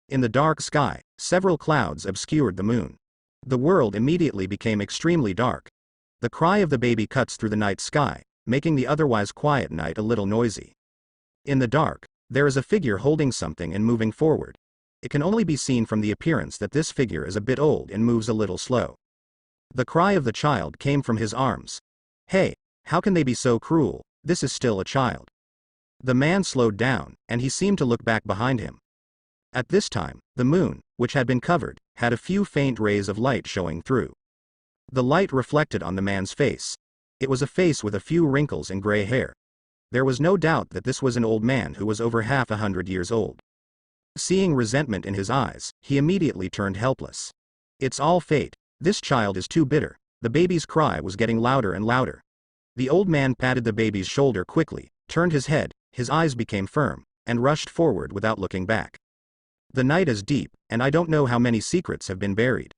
In the dark sky, several clouds obscured the moon. The world immediately became extremely dark. The cry of the baby cuts through the night sky, making the otherwise quiet night a little noisy. In the dark, there is a figure holding something and moving forward. It can only be seen from the appearance that this figure is a bit old and moves a little slow. The cry of the child came from his arms. Hey, how can they be so cruel? This is still a child. The man slowed down, and he seemed to look back behind him. At this time, the moon, which had been covered, had a few faint rays of light showing through. The light reflected on the man's face. It was a face with a few wrinkles and gray hair. There was no doubt that this was an old man who was over 100 years old. Seeing resentment in his eyes, he immediately turned helpless. It's all fate. This child is too bitter. The baby's cry was getting louder and louder. The old man patted the baby's shoulder quickly, turned his head, his eyes became firm, and rushed forward without looking back. The night is deep, and I don't know how many secrets have been buried.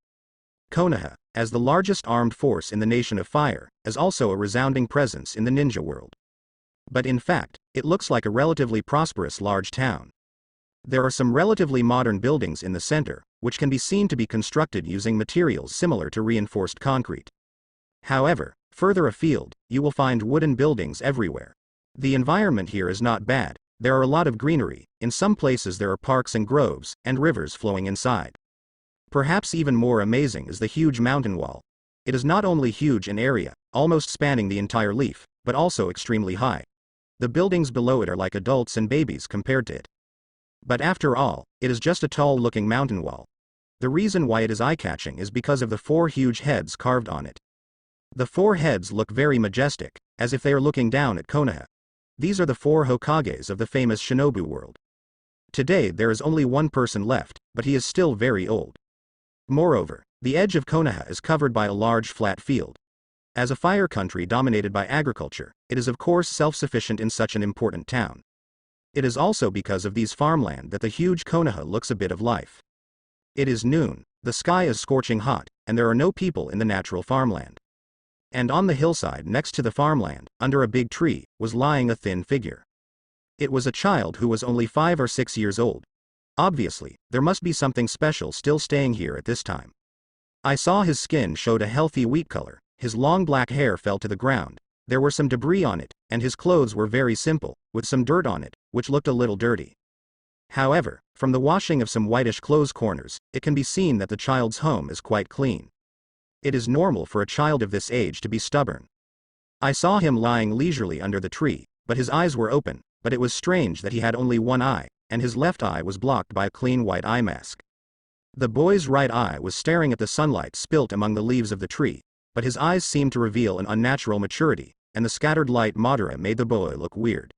Konoha, as the largest armed force in the Nation of Fire, is also a resounding presence in the ninja world. But in fact, it looks like a relatively prosperous large town. There are some relatively modern buildings in the center, which can be seen to be constructed using materials similar to reinforced concrete. However, further afield, you will find wooden buildings everywhere. The environment here is not bad. There are a lot of greenery, in some places there are parks and groves, and rivers flowing inside. Perhaps even more amazing is the huge mountain wall. It is not only huge in area, almost spanning the entire leaf, but also extremely high. The buildings below it are like adults and babies compared to it. But after all, it is just a tall-looking mountain wall. The reason why it is eye-catching is because of the 4 huge heads carved on it. The 4 heads look very majestic, as if they are looking down at Konoha. These are the 4 Hokages of the famous Shinobu world. Today there is only one person left, but he is still very old. Moreover, the edge of Konoha is covered by a large flat field. As a fire country dominated by agriculture, it is of course self-sufficient in such an important town. It is also because of these farmland that the huge Konoha looks a bit of life. It is noon, the sky is scorching hot, and there are no people in the natural farmland. And on the hillside next to the farmland, under a big tree, was lying a thin figure. It was a child who was only 5 or 6 years old. Obviously, there must be something special still staying here at this time. I saw his skin showed a healthy wheat color, his long black hair fell to the ground, there were some debris on it, and his clothes were very simple, with some dirt on it, which looked a little dirty. However, from the washing of some whitish clothes corners, it can be seen that the child's home is quite clean. It is normal for a child of this age to be stubborn. I saw him lying leisurely under the tree, but his eyes were open, but it was strange that he had only one eye, and his left eye was blocked by a clean white eye mask. The boy's right eye was staring at the sunlight spilt among the leaves of the tree, but his eyes seemed to reveal an unnatural maturity, and the scattered light Madara made the boy look weird.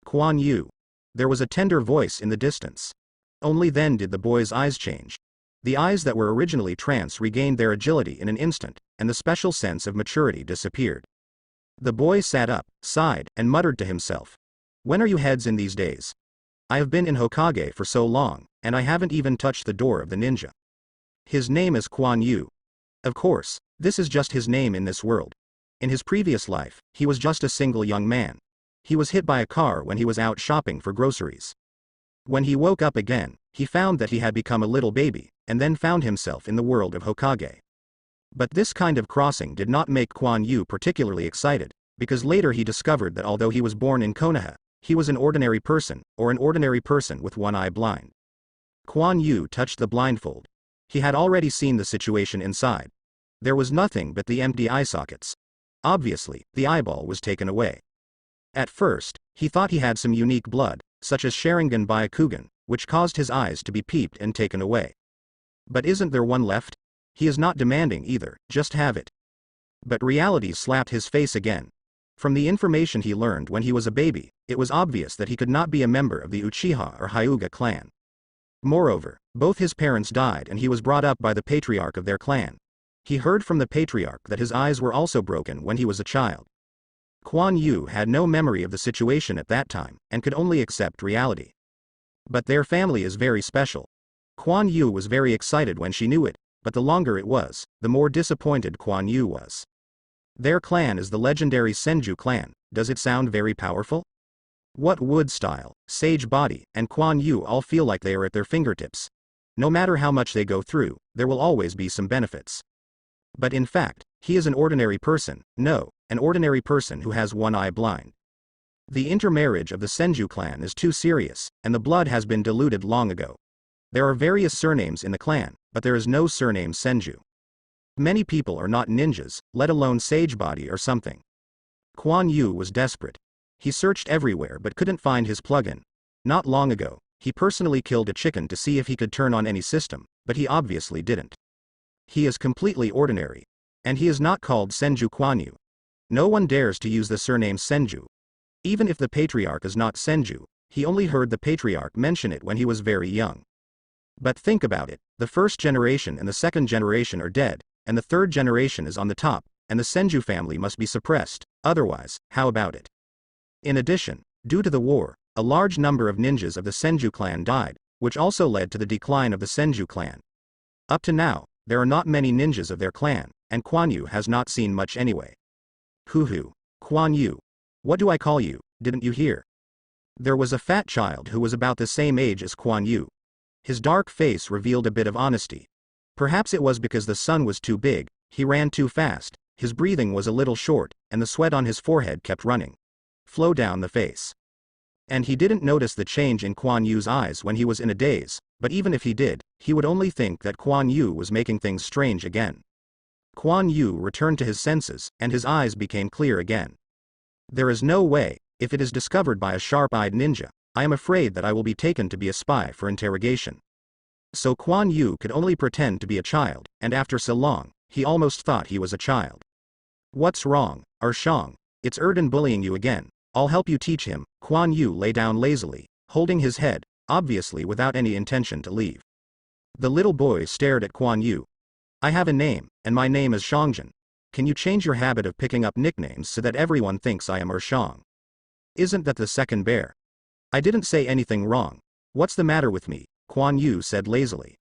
Quan Yu. There was a tender voice in the distance. Only then did the boy's eyes change. The eyes that were originally trance regained their agility in an instant, and the special sense of maturity disappeared. The boy sat up, sighed, and muttered to himself. When are you heads in these days? I have been in Hokage for so long, and I haven't even touched the door of the ninja. His name is Quan Yu. Of course, this is just his name in this world. In his previous life, he was just a single young man. He was hit by a car when he was out shopping for groceries. When he woke up again, he found that he had become a little baby, and then found himself in the world of Hokage. But this kind of crossing did not make Quan Yu particularly excited, because later he discovered that although he was born in Konoha, he was an ordinary person, or an ordinary person with one eye blind. Quan Yu touched the blindfold. He had already seen the situation inside. There was nothing but the empty eye sockets. Obviously, the eyeball was taken away. At first, he thought he had some unique blood, such as Sharingan Byakugan, which caused his eyes to be peeped and taken away. But isn't there one left? He is not demanding either, just have it. But reality slapped his face again. From the information he learned when he was a baby, it was obvious that he could not be a member of the Uchiha or Hyuga clan. Moreover, both his parents died and he was brought up by the Patriarch of their clan. He heard from the Patriarch that his eyes were also broken when he was a child. Quan Yu had no memory of the situation at that time, and could only accept reality. But their family is very special. Quan Yu was very excited when she knew it, but the longer it was, the more disappointed Quan Yu was. Their clan is the legendary Senju clan. Does it sound very powerful? What wood style, sage body, and Quan Yu all feel like they are at their fingertips, no matter how much they go through, there will always be some benefits. But in fact, he is an ordinary person, no, an ordinary person who has one eye blind. The intermarriage of the Senju clan is too serious, and the blood has been diluted long ago. There are various surnames in the clan, but there is no surname Senju. Many people are not ninjas, let alone sage body or something. Quan Yu was desperate. He searched everywhere but couldn't find his plugin. Not long ago, he personally killed a chicken to see if he could turn on any system, but he obviously didn't. He is completely ordinary. And he is not called Senju Quan Yu. No one dares to use the surname Senju. Even if the Patriarch is not Senju, he only heard the Patriarch mention it when he was very young. But think about it, the first generation and the second generation are dead, and the third generation is on the top, and the Senju family must be suppressed, otherwise, how about it? In addition, due to the war, a large number of ninjas of the Senju clan died, which also led to the decline of the Senju clan. Up to now, there are not many ninjas of their clan, and Quan Yu has not seen much anyway. Hoo-hoo, Quan Yu. What do I call you, didn't you hear? There was a fat child who was about the same age as Quan Yu. His dark face revealed a bit of honesty. Perhaps it was because the sun was too big, he ran too fast, his breathing was a little short, and the sweat on his forehead kept running. Flow down the face. And he didn't notice the change in Quan Yu's eyes when he was in a daze, but even if he did, he would only think that Quan Yu was making things strange again. Quan Yu returned to his senses, and his eyes became clear again. There is no way, if it is discovered by a sharp-eyed ninja, I am afraid that I will be taken to be a spy for interrogation. So Quan Yu could only pretend to be a child, and after so long, he almost thought he was a child. What's wrong, Ershang? It's Erden bullying you again. I'll help you teach him. Quan Yu lay down lazily, holding his head, obviously without any intention to leave. The little boy stared at Quan Yu. I have a name, and my name is Shangjin. Can you change your habit of picking up nicknames so that everyone thinks I am Ershang? Isn't that the second bear? I didn't say anything wrong. What's the matter with me? Quan Yu said lazily.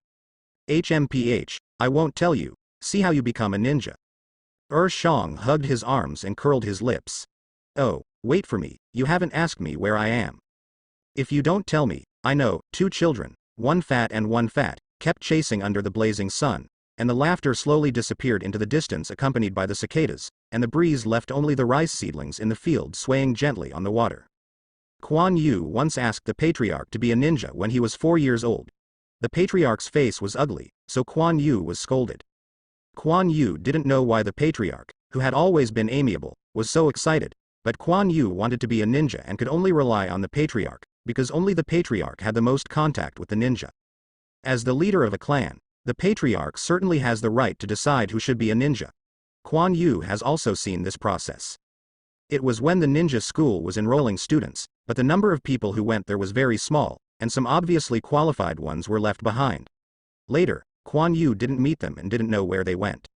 HMPH, I won't tell you, see how you become a ninja. Ershang hugged his arms and curled his lips. Oh, wait for me, you haven't asked me where I am. If you don't tell me, I know. Two children, one fat and one fat, kept chasing under the blazing sun, and the laughter slowly disappeared into the distance accompanied by the cicadas, and the breeze left only the rice seedlings in the field swaying gently on the water. Quan Yu once asked the Patriarch to be a ninja when he was 4 years old. The Patriarch's face was ugly, so Quan Yu was scolded. Quan Yu didn't know why the Patriarch, who had always been amiable, was so excited, but Quan Yu wanted to be a ninja and could only rely on the Patriarch, because only the Patriarch had the most contact with the ninja. As the leader of a clan, the Patriarch certainly has the right to decide who should be a ninja. Quan Yu has also seen this process. It was when the ninja school was enrolling students, but the number of people who went there was very small, and some obviously qualified ones were left behind. Later, Quan Yu didn't meet them and didn't know where they went.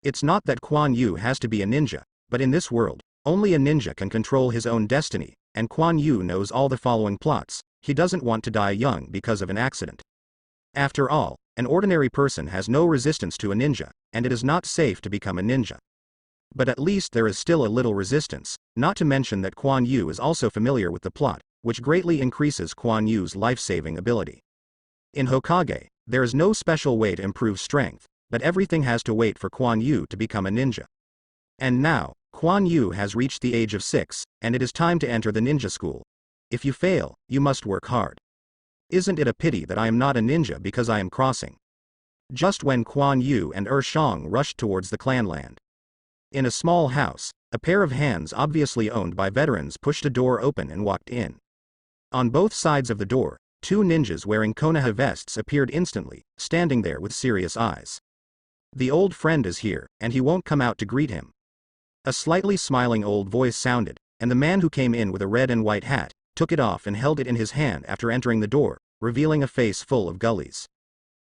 It's not that Quan Yu has to be a ninja, but in this world, only a ninja can control his own destiny, and Quan Yu knows all the following plots. He doesn't want to die young because of an accident. After all, an ordinary person has no resistance to a ninja, and it is not safe to become a ninja. But at least there is still a little resistance, not to mention that Quan Yu is also familiar with the plot, which greatly increases Quan Yu's life-saving ability. In Hokage, there is no special way to improve strength, but everything has to wait for Quan Yu to become a ninja. And now, Quan Yu has reached the age of 6, and it is time to enter the ninja school. If you fail, you must work hard. Isn't it a pity that I am not a ninja because I am crossing? Just when Quan Yu and Ershang rushed towards the clanland. In a small house, a pair of hands obviously owned by veterans pushed a door open and walked in. On both sides of the door, 2 ninjas wearing Konoha vests appeared instantly, standing there with serious eyes. The old friend is here, and he won't come out to greet him. A slightly smiling old voice sounded, and the man who came in with a red and white hat, took it off and held it in his hand after entering the door, revealing a face full of gullies.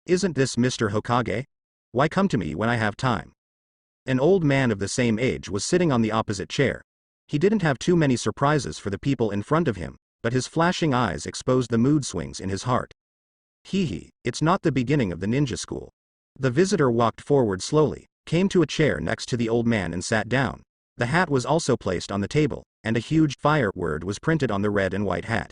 Isn't this Mr. Hokage? Why come to me when I have time? An old man of the same age was sitting on the opposite chair. He didn't have too many surprises for the people in front of him, but his flashing eyes exposed the mood swings in his heart. Hee, it's not the beginning of the ninja school. The visitor walked forward slowly, came to a chair next to the old man and sat down. The hat was also placed on the table, and a huge fire word was printed on the red and white hat.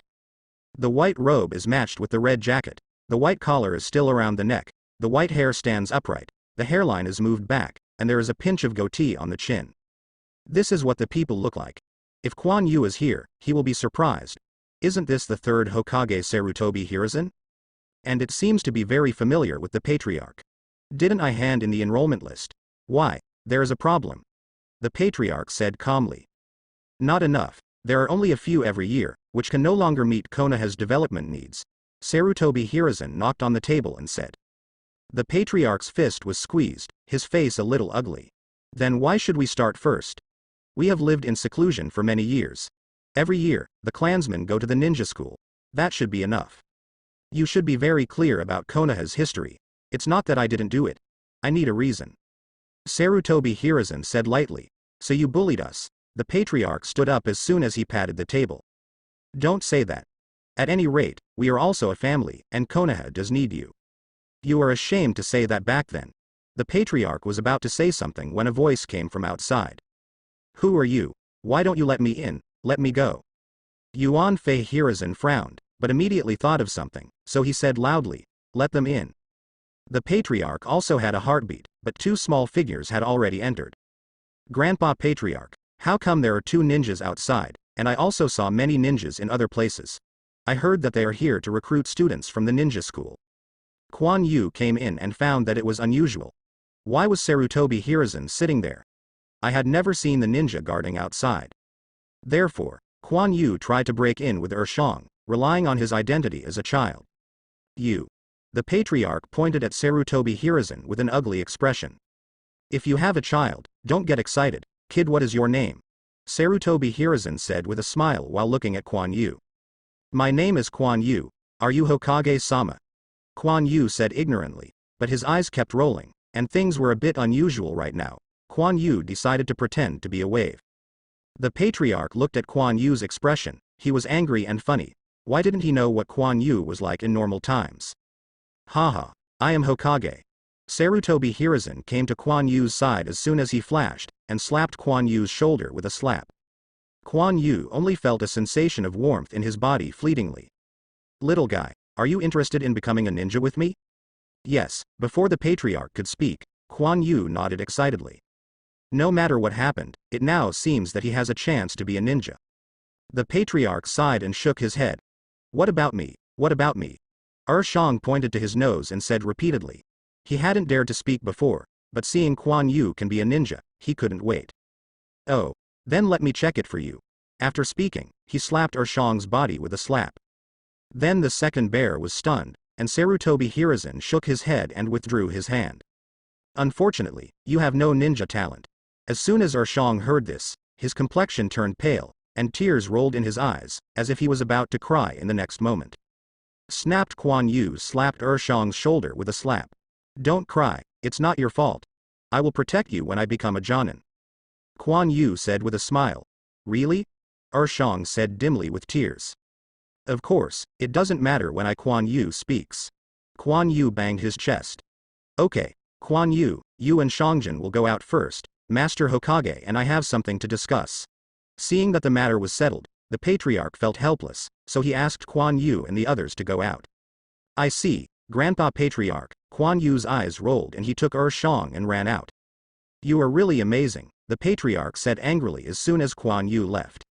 The white robe is matched with the red jacket. The white collar is still around the neck, the white hair stands upright, the hairline is moved back, and there is a pinch of goatee on the chin. This is what the people look like. If Quan Yu is here, he will be surprised. Isn't this the third Hokage Sarutobi Hiruzen? And it seems to be very familiar with the Patriarch. Didn't I hand in the enrollment list? Why, there is a problem. The Patriarch said calmly. Not enough. There are only a few every year, which can no longer meet Konoha's development needs. Sarutobi Hiruzen knocked on the table and said. The Patriarch's fist was squeezed, his face a little ugly. Then why should we start first? We have lived in seclusion for many years. Every year, the clansmen go to the ninja school. That should be enough. You should be very clear about Konoha's history. It's not that I didn't do it. I need a reason. Sarutobi Hiruzen said lightly. So you bullied us. The Patriarch stood up as soon as he patted the table. Don't say that. At any rate, we are also a family, and Konoha does need you. You are ashamed to say that back then. The Patriarch was about to say something when a voice came from outside. Who are you? Why don't you let me in? Let me go. Yuan Fei Hiruzen frowned, but immediately thought of something, so he said loudly, let them in. The Patriarch also had a heartbeat, but two small figures had already entered. Grandpa Patriarch, how come there are two ninjas outside, and I also saw many ninjas in other places? I heard that they are here to recruit students from the ninja school. Quan Yu came in and found that it was unusual. Why was Sarutobi Hiruzen sitting there? I had never seen the ninja guarding outside. Therefore, Quan Yu tried to break in with Shang, relying on his identity as a child. You. The Patriarch pointed at Sarutobi Hiruzen with an ugly expression. If you have a child, don't get excited. Kid, what is your name? Sarutobi Hiruzen said with a smile while looking at Quan Yu. My name is Quan Yu. Are you Hokage-sama? Quan Yu said ignorantly, but his eyes kept rolling, and things were a bit unusual right now. Quan Yu decided to pretend to be a wave. The Patriarch looked at Quan Yu's expression. He was angry and funny. Why didn't he know what Quan Yu was like in normal times? Haha, I am Hokage. Sarutobi Hiruzen came to Quan Yu's side as soon as he flashed, and slapped Quan Yu's shoulder with a slap. Quan Yu only felt a sensation of warmth in his body fleetingly. Little guy, are you interested in becoming a ninja with me? Yes. Before the Patriarch could speak, Quan Yu nodded excitedly. No matter what happened, it now seems that he has a chance to be a ninja. The Patriarch sighed and shook his head. What about me? What about me? Shang pointed to his nose and said repeatedly. He hadn't dared to speak before, but seeing Quan Yu can be a ninja, he couldn't wait. Oh, then let me check it for you. After speaking, he slapped Shang's body with a slap. Then the second bear was stunned, and Sarutobi Hiruzen shook his head and withdrew his hand. Unfortunately, you have no ninja talent. As soon as Shang heard this, his complexion turned pale, and tears rolled in his eyes, as if he was about to cry in the next moment. Snapped Quan Yu slapped Shang's shoulder with a slap. Don't cry, it's not your fault. I will protect you when I become a Jonin. Quan Yu said with a smile. Really? Shang said dimly with tears. Of course, it doesn't matter when Quan Yu speaks. Quan Yu banged his chest. Okay, Quan Yu, you and Shangjin will go out first. Master Hokage and I have something to discuss. Seeing that the matter was settled, the Patriarch felt helpless, so he asked Quan Yu and the others to go out. I see, Grandpa Patriarch. Quan Yu's eyes rolled and he took Shang and ran out. You are really amazing, the Patriarch said angrily as soon as Quan Yu left.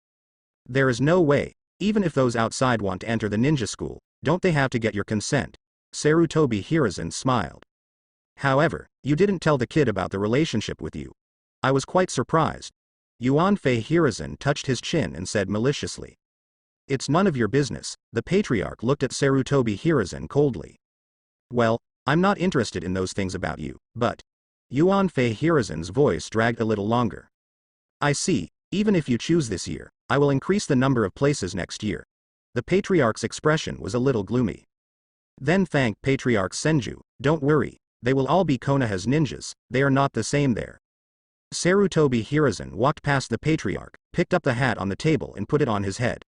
There is no way, even if those outside want to enter the ninja school, don't they have to get your consent? Sarutobi Hiruzen smiled. However, you didn't tell the kid about the relationship with you. I was quite surprised. Yuan Fei Hiruzen touched his chin and said maliciously. It's none of your business. The Patriarch looked at Sarutobi Hiruzen coldly. Well, I'm not interested in those things about you, but... Yuan Fei Hiruzen's voice dragged a little longer. I see, even if you choose this year, I will increase the number of places next year. The Patriarch's expression was a little gloomy. Then thank Patriarch Senju, don't worry, they will all be Konoha's ninjas, they are not the same there. Sarutobi Hiruzen walked past the Patriarch, picked up the hat on the table and put it on his head.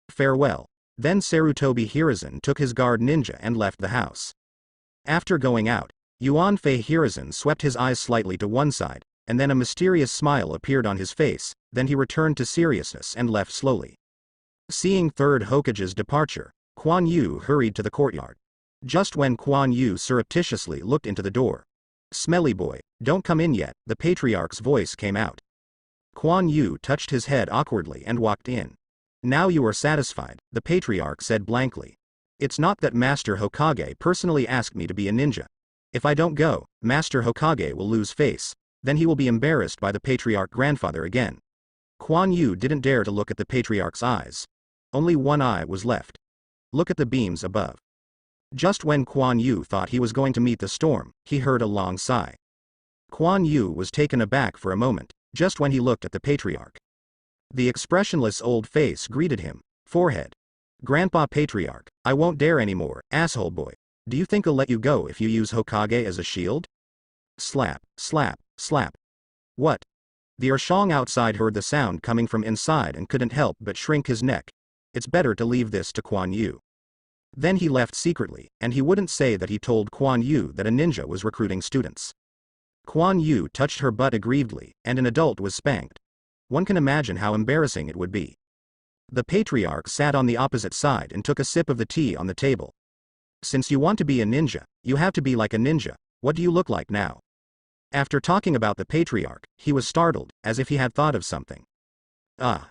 Farewell. Then Sarutobi Hiruzen took his guard ninja and left the house. After going out, Yuan Fei Hiruzen swept his eyes slightly to one side, and then a mysterious smile appeared on his face, then he returned to seriousness and left slowly. Seeing third Hokage's departure, Quan Yu hurried to the courtyard. just when Quan Yu surreptitiously looked into the door. "Smelly boy, don't come in yet," the Patriarch's voice came out. Quan Yu touched his head awkwardly and walked in. "Now you are satisfied," the Patriarch said blankly. "It's not that Master Hokage personally asked me to be a ninja. If I don't go, Master Hokage will lose face, then he will be embarrassed by the Patriarch grandfather again." Quan Yu didn't dare to look at the Patriarch's eyes. Only one eye was left. "Look at the beams above." Just when Quan Yu thought he was going to meet the storm, he heard a long sigh. Quan Yu was taken aback for a moment, just when he looked at the Patriarch. The expressionless old face greeted him. Forehead. "Grandpa Patriarch, I won't dare anymore, asshole boy. Do you think I'll let you go if you use Hokage as a shield?" Slap, slap, slap. "What?" The Urshang outside heard the sound coming from inside and couldn't help but shrink his neck. It's better to leave this to Quan Yu. Then he left secretly, and he wouldn't say that he told Quan Yu that a ninja was recruiting students. Quan Yu touched her butt aggrievedly, and an adult was spanked. One can imagine how embarrassing it would be. The Patriarch sat on the opposite side and took a sip of the tea on the table. "Since you want to be a ninja, you have to be like a ninja. What do you look like now?" After talking about the Patriarch, he was startled, as if he had thought of something. Ah.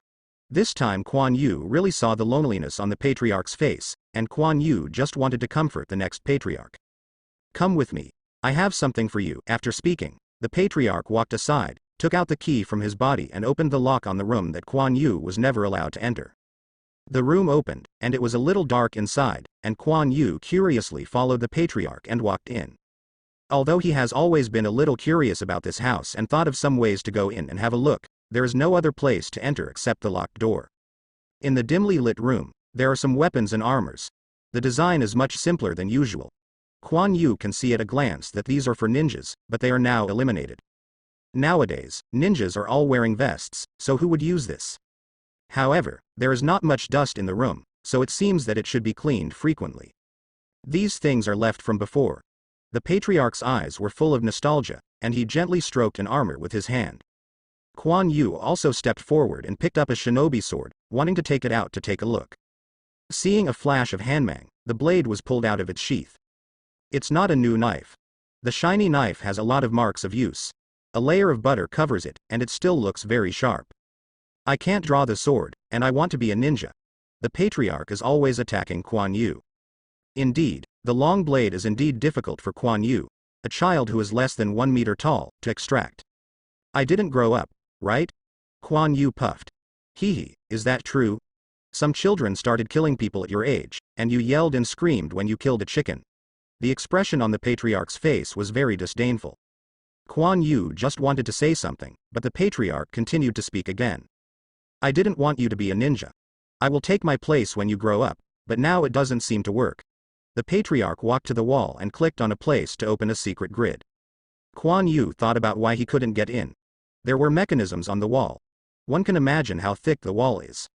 This time Quan Yu really saw the loneliness on the Patriarch's face, and Quan Yu just wanted to comfort the next Patriarch. "Come with me. I have something for you." After speaking, the Patriarch walked aside, took out the key from his body and opened the lock on the room that Quan Yu was never allowed to enter. The room opened, and it was a little dark inside, and Quan Yu curiously followed the Patriarch and walked in. Although he has always been a little curious about this house and thought of some ways to go in and have a look, there is no other place to enter except the locked door. In the dimly lit room, there are some weapons and armors. The design is much simpler than usual. Quan Yu can see at a glance that these are for ninjas, but they are now eliminated. Nowadays, ninjas are all wearing vests, so who would use this? However, there is not much dust in the room, so it seems that it should be cleaned frequently. These things are left from before. The Patriarch's eyes were full of nostalgia, and he gently stroked an armor with his hand. Quan Yu also stepped forward and picked up a shinobi sword, wanting to take it out to take a look. Seeing a flash of hanmang, the blade was pulled out of its sheath. It's not a new knife. The shiny knife has a lot of marks of use. A layer of butter covers it, and it still looks very sharp. "I can't draw the sword, and I want to be a ninja." The Patriarch is always attacking Quan Yu. Indeed, the long blade is indeed difficult for Quan Yu, a child who is less than 1 meter tall, to extract. "I didn't grow up, right?" Quan Yu puffed. "Hee, is that true? Some children started killing people at your age, and you yelled and screamed when you killed a chicken." The expression on the Patriarch's face was very disdainful. Quan Yu just wanted to say something, but the Patriarch continued to speak again. "I didn't want you to be a ninja. I will take my place when you grow up, but now it doesn't seem to work." The Patriarch walked to the wall and clicked on a place to open a secret grid. Quan Yu thought about why he couldn't get in. There were mechanisms on the wall. One can imagine how thick the wall is.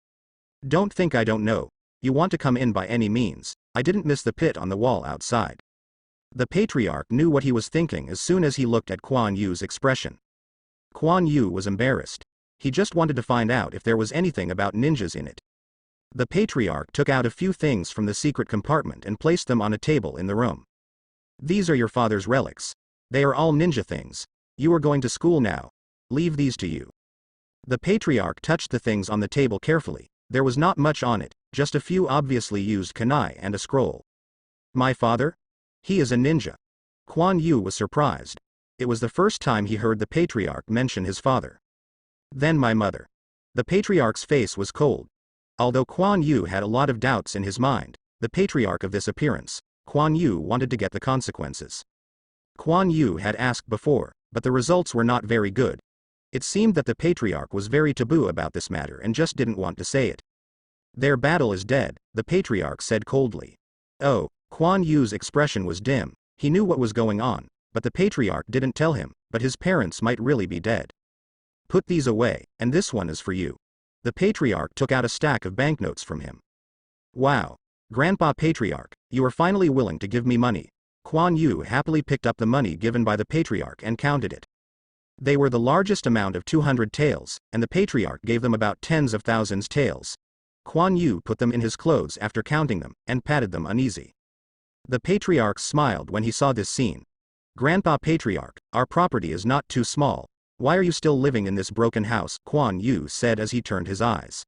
"Don't think I don't know. You want to come in by any means. I didn't miss the pit on the wall outside." The Patriarch knew what he was thinking as soon as he looked at Quan Yu's expression. Quan Yu was embarrassed. He just wanted to find out if there was anything about ninjas in it. The Patriarch took out a few things from the secret compartment and placed them on a table in the room. "These are your father's relics. They are all ninja things. You are going to school now. Leave these to you." The Patriarch touched the things on the table carefully. There was not much on it, just a few obviously used kunai and a scroll. "My father? He is a ninja." Quan Yu was surprised. It was the first time he heard the Patriarch mention his father. "Then my mother." The Patriarch's face was cold. Although Quan Yu had a lot of doubts in his mind, the Patriarch of this appearance, Quan Yu wanted to get the consequences. Quan Yu had asked before, but the results were not very good. It seemed that the Patriarch was very taboo about this matter and just didn't want to say it. "Their battle is dead," the Patriarch said coldly. Oh, Quan Yu's expression was dim. He knew what was going on, but the Patriarch didn't tell him, but his parents might really be dead. "Put these away, and this one is for you." The Patriarch took out a stack of banknotes from him. "Wow. Grandpa Patriarch, you are finally willing to give me money." Quan Yu happily picked up the money given by the Patriarch and counted it. They were the largest amount of 200 taels, and the Patriarch gave them about tens of thousands taels. Quan Yu put them in his clothes after counting them, and patted them uneasy. The Patriarch smiled when he saw this scene. Grandpa Patriarch, our property is not too small. Why are you still living in this broken house? Quan Yu said as he turned his eyes.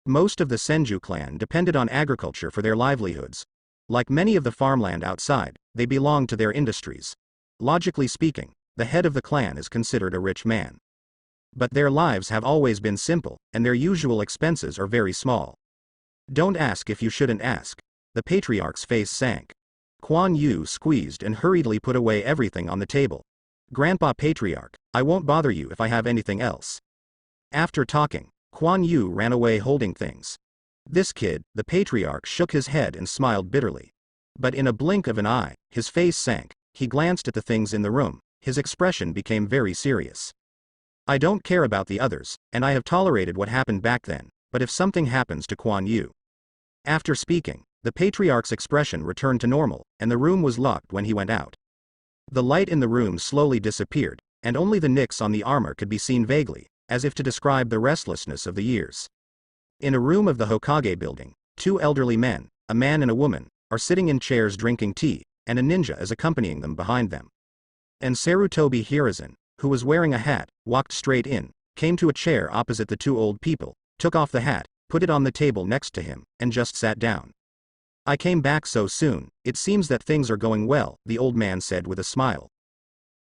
Most of the Senju clan depended on agriculture for their livelihoods. Like many of the farmland outside, they belonged to their industries. Logically speaking, the head of the clan is considered a rich man. But their lives have always been simple, and their usual expenses are very small. Don't ask if you shouldn't ask. The Patriarch's face sank. Quan Yu squeezed and hurriedly put away everything on the table. Grandpa Patriarch, I won't bother you if I have anything else. After talking, Quan Yu ran away holding things. This kid, the Patriarch shook his head and smiled bitterly. But in a blink of an eye, his face sank, he glanced at the things in the room, his expression became very serious. I don't care about the others, and I have tolerated what happened back then, but if something happens to Quan Yu. After speaking, the Patriarch's expression returned to normal, and the room was locked when he went out. The light in the room slowly disappeared, and only the nicks on the armor could be seen vaguely, as if to describe the restlessness of the years. In a room of the Hokage building, two elderly men, a man and a woman, are sitting in chairs drinking tea, and a ninja is accompanying them behind them. And Sarutobi Hiruzen, who was wearing a hat, walked straight in, came to a chair opposite the two old people, took off the hat, put it on the table next to him, and just sat down. I came back so soon, it seems that things are going well, the old man said with a smile.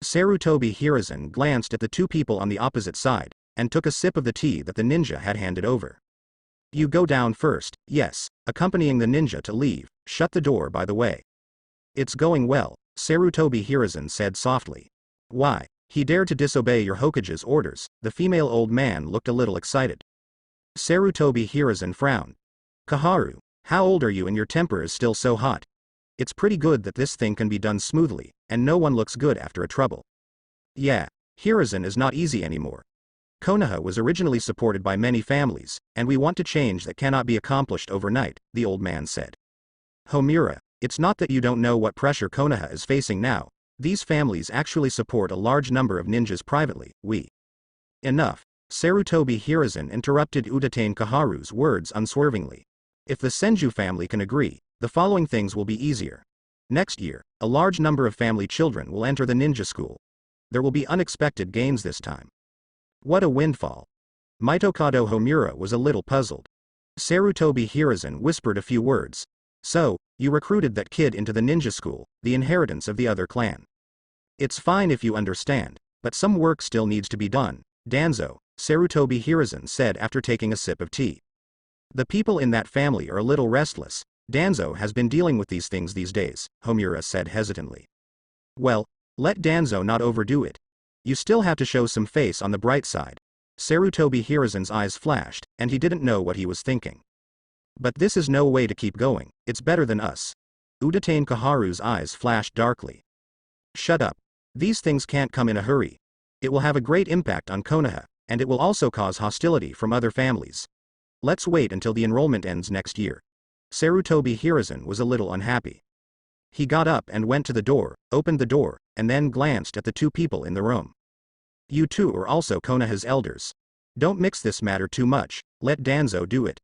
Sarutobi Hiruzen glanced at the two people on the opposite side, and took a sip of the tea that the ninja had handed over. You go down first, yes, accompanying the ninja to leave, shut the door by the way. It's going well, Sarutobi Hiruzen said softly. Why, he dared to disobey your Hokage's orders, the female old man looked a little excited. Sarutobi Hiruzen frowned. Kaharu, how old are you and your temper is still so hot? It's pretty good that this thing can be done smoothly, and no one looks good after a trouble. Yeah, Hiruzen is not easy anymore. Konoha was originally supported by many families, and we want to change that cannot be accomplished overnight, the old man said. Homura, it's not that you don't know what pressure Konoha is facing now, these families actually support a large number of ninjas privately, Enough, Sarutobi Hiruzen interrupted Uchiha Kaharu's words unswervingly. If the Senju family can agree, the following things will be easier. Next year, a large number of family children will enter the ninja school. There will be unexpected gains this time. What a windfall. Mitokado Homura was a little puzzled. Sarutobi Hiruzen whispered a few words. So, you recruited that kid into the ninja school, the inheritance of the other clan. It's fine if you understand, but some work still needs to be done, Danzo, Sarutobi Hiruzen said after taking a sip of tea. The people in that family are a little restless. Danzo has been dealing with these things these days, Homura said hesitantly. Well, let Danzo not overdo it. You still have to show some face on the bright side. Sarutobi Hiruzen's eyes flashed, and he didn't know what he was thinking. But this is no way to keep going, it's better than us. Uchiha Kaharu's eyes flashed darkly. Shut up. These things can't come in a hurry. It will have a great impact on Konoha, and it will also cause hostility from other families. Let's wait until the enrollment ends next year. Sarutobi Hiruzen was a little unhappy. He got up and went to the door, opened the door, and then glanced at the two people in the room. You two are also Konoha's elders. Don't mix this matter too much, let Danzo do it.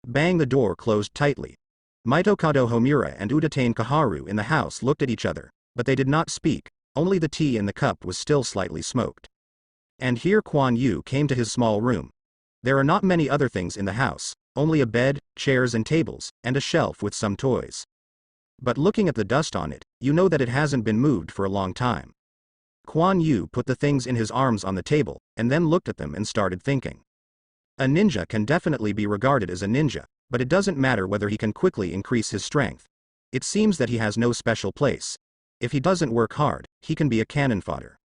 Bang, the door closed tightly. Mitokado Homura and Uchiha Kaharu in the house looked at each other, but they did not speak, only the tea in the cup was still slightly smoked. And here Quan Yu came to his small room. There are not many other things in the house, only a bed, chairs and tables, and a shelf with some toys. But looking at the dust on it, you know that it hasn't been moved for a long time. Quan Yu put the things in his arms on the table, and then looked at them and started thinking. A ninja can definitely be regarded as a ninja, but it doesn't matter whether he can quickly increase his strength. It seems that he has no special place. If he doesn't work hard, he can be a cannon fodder.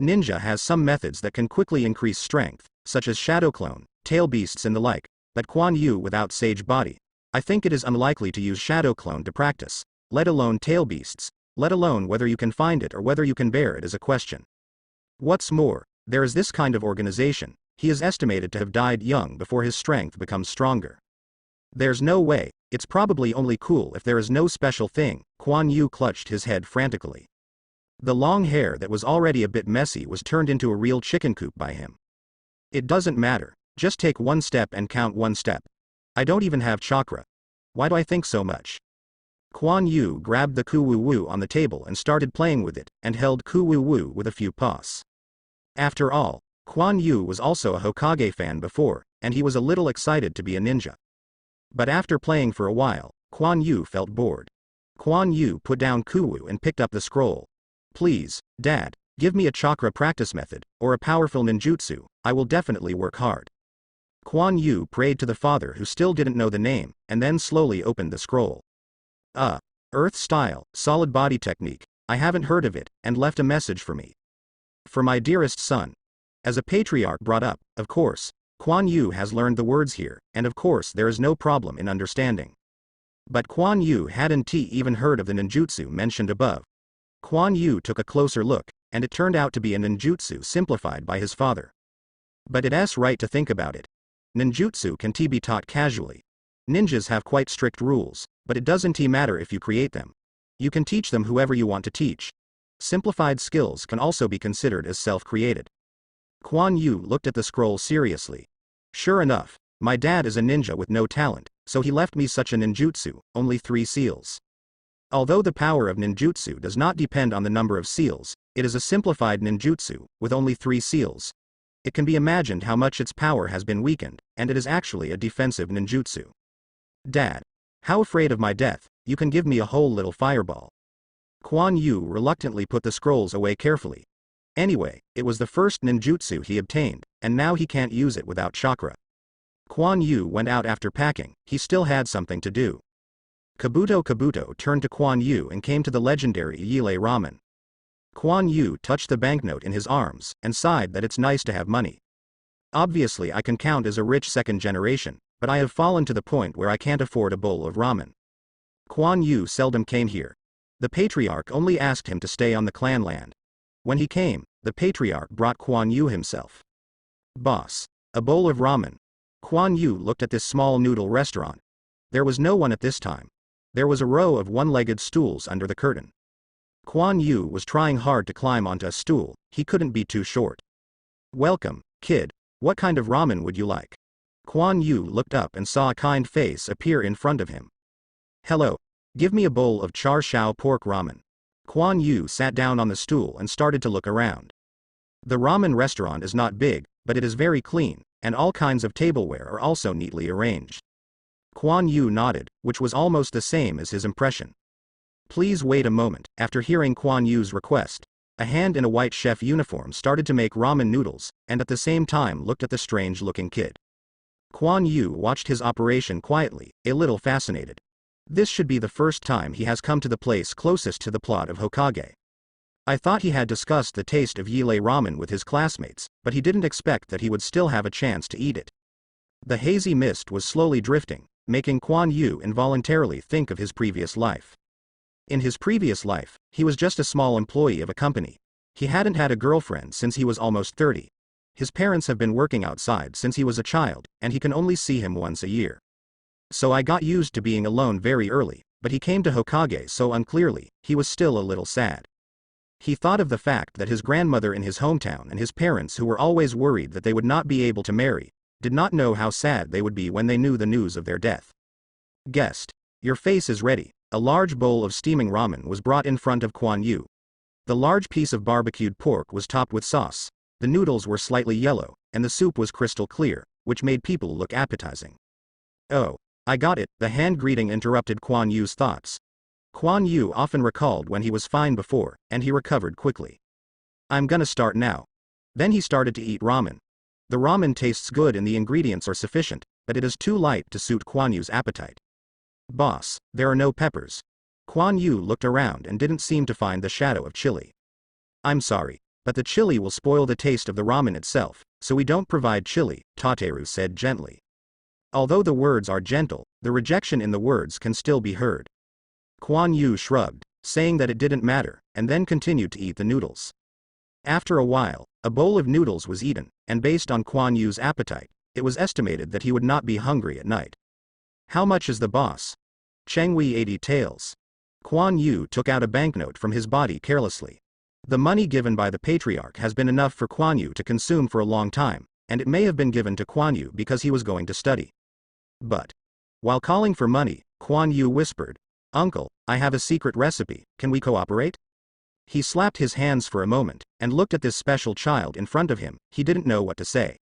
Ninja has some methods that can quickly increase strength, such as shadow clone, tail beasts and the like, but Quan Yu without sage body, I think it is unlikely to use shadow clone to practice, let alone tail beasts, let alone whether you can find it or whether you can bear it is a question. What's more, there is this kind of organization, he is estimated to have died young before his strength becomes stronger. There's no way, it's probably only cool if there is no special thing, Quan Yu clutched his head frantically. The long hair that was already a bit messy was turned into a real chicken coop by him. It doesn't matter, just take one step and count one step. I don't even have chakra. Why do I think so much? Quan Yu grabbed the Kuwu on the table and started playing with it, and held Kuwu with a few paws. After all, Quan Yu was also a Hokage fan before, and he was a little excited to be a ninja. But after playing for a while, Quan Yu felt bored. Quan Yu put down Kuwu and picked up the scroll. Please, Dad, give me a chakra practice method, or a powerful ninjutsu, I will definitely work hard. Quan Yu prayed to the father who still didn't know the name, and then slowly opened the scroll. Earth style, solid body technique, I haven't heard of it, and left a message for me. For my dearest son. As a patriarch brought up, of course, Quan Yu has learned the words here, and of course there is no problem in understanding. But Quan Yu hadn't even heard of the ninjutsu mentioned above. Quan Yu took a closer look, and it turned out to be a ninjutsu simplified by his father. But it's right to think about it. Ninjutsu can be taught casually. Ninjas have quite strict rules, but it doesn't matter if you create them. You can teach them whoever you want to teach. Simplified skills can also be considered as self-created. Quan Yu looked at the scroll seriously. Sure enough, my dad is a ninja with no talent, so he left me such a ninjutsu, only 3 seals. Although the power of ninjutsu does not depend on the number of seals, it is a simplified ninjutsu, with only 3 seals. It can be imagined how much its power has been weakened, and it is actually a defensive ninjutsu. Dad, how afraid of my death, you can give me a whole little fireball. Quan Yu reluctantly put the scrolls away carefully. Anyway, it was the first ninjutsu he obtained, and now he can't use it without chakra. Quan Yu went out after packing, he still had something to do. Kabuto turned to Quan Yu and came to the legendary Yile ramen. Quan Yu touched the banknote in his arms, and sighed that it's nice to have money. Obviously I can count as a rich second generation, but I have fallen to the point where I can't afford a bowl of ramen. Quan Yu seldom came here. The Patriarch only asked him to stay on the clan land. When he came, the Patriarch brought Quan Yu himself. Boss, a bowl of ramen. Quan Yu looked at this small noodle restaurant. There was no one at this time. There was a row of one-legged stools under the curtain. Quan Yu was trying hard to climb onto a stool, he couldn't be too short. Welcome, kid, what kind of ramen would you like? Quan Yu looked up and saw a kind face appear in front of him. Hello, give me a bowl of char siu pork ramen. Quan Yu sat down on the stool and started to look around. The ramen restaurant is not big, but it is very clean, and all kinds of tableware are also neatly arranged. Quan Yu nodded, which was almost the same as his impression. Please wait a moment. After hearing Quan Yu's request, a hand in a white chef uniform started to make ramen noodles, and at the same time looked at the strange-looking kid. Quan Yu watched his operation quietly, a little fascinated. This should be the first time he has come to the place closest to the plot of Hokage. I thought he had discussed the taste of Yile ramen with his classmates, but he didn't expect that he would still have a chance to eat it. The hazy mist was slowly drifting, making Quan Yu involuntarily think of his previous life. In his previous life, he was just a small employee of a company. He hadn't had a girlfriend since he was almost 30. His parents have been working outside since he was a child, and he can only see him once a year. So I got used to being alone very early, but he came to Hokage so unclearly, he was still a little sad. He thought of the fact that his grandmother in his hometown and his parents, who were always worried that they would not be able to marry, did not know how sad they would be when they knew the news of their death. Guest, your face is ready. A large bowl of steaming ramen was brought in front of Quan Yu. The large piece of barbecued pork was topped with sauce, the noodles were slightly yellow, and the soup was crystal clear, which made people look appetizing. Oh, I got it, the hand greeting interrupted Quan Yu's thoughts. Quan Yu often recalled when he was fine before, and he recovered quickly. I'm gonna start now. Then he started to eat ramen. The ramen tastes good and the ingredients are sufficient, but it is too light to suit Quan Yu's appetite. Boss, there are no peppers. Quan Yu looked around and didn't seem to find the shadow of chili. I'm sorry, but the chili will spoil the taste of the ramen itself, so we don't provide chili, Tateru said gently. Although the words are gentle, the rejection in the words can still be heard. Quan Yu shrugged, saying that it didn't matter, and then continued to eat the noodles. After a while, a bowl of noodles was eaten, and based on Quan Yu's appetite, it was estimated that he would not be hungry at night. How much is the boss? Chenghui 80 taels. Quan Yu took out a banknote from his body carelessly. The money given by the Patriarch has been enough for Quan Yu to consume for a long time, and it may have been given to Quan Yu because he was going to study. But, while calling for money, Quan Yu whispered, Uncle, I have a secret recipe, can we cooperate? He slapped his hands for a moment, and looked at this special child in front of him. He didn't know what to say.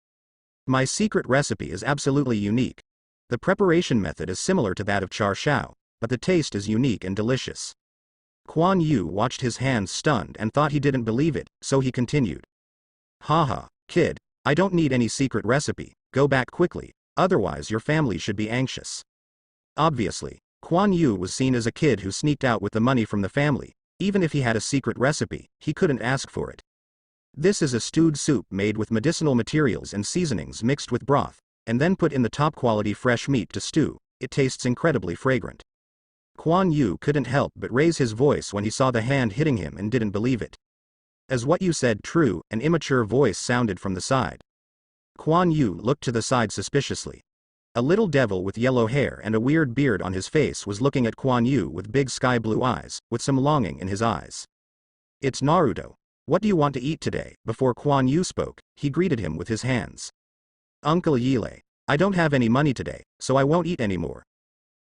My secret recipe is absolutely unique. The preparation method is similar to that of char siu, but the taste is unique and delicious. Quan Yu watched his hands stunned and thought he didn't believe it, so he continued. Haha, kid, I don't need any secret recipe, go back quickly, otherwise your family should be anxious. Obviously, Quan Yu was seen as a kid who sneaked out with the money from the family. Even if he had a secret recipe, he couldn't ask for it. This is a stewed soup made with medicinal materials and seasonings mixed with broth, and then put in the top quality fresh meat to stew. It tastes incredibly fragrant. Quan Yu couldn't help but raise his voice when he saw the hand hitting him and didn't believe it. As what you said true, an immature voice sounded from the side. Quan Yu looked to the side suspiciously. A little devil with yellow hair and a weird beard on his face was looking at Quan Yu with big sky blue eyes, with some longing in his eyes. It's Naruto. What do you want to eat today? Before Quan Yu spoke, he greeted him with his hands. Uncle Yile, I don't have any money today, so I won't eat anymore.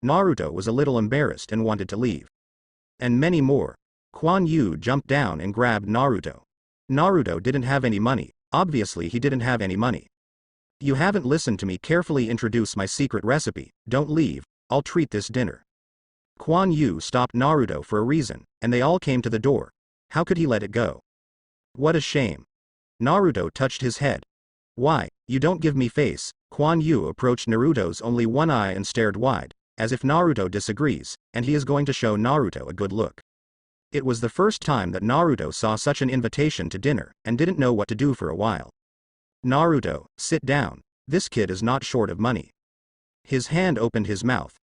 Naruto was a little embarrassed and wanted to leave. And many more. Quan Yu jumped down and grabbed Naruto. Naruto didn't have any money. Obviously he didn't have any money. You haven't listened to me carefully introduce my secret recipe. Don't leave, I'll treat this dinner. Quan Yu stopped Naruto for a reason, and they all came to the door. How could he let it go? What a shame. Naruto touched his head. Why, you don't give me face. Quan Yu approached Naruto's only one eye and stared wide, as if Naruto disagrees, and he is going to show Naruto a good look. It was the first time that Naruto saw such an invitation to dinner, and didn't know what to do for a while. Naruto, sit down, this kid is not short of money. His hand opened his mouth.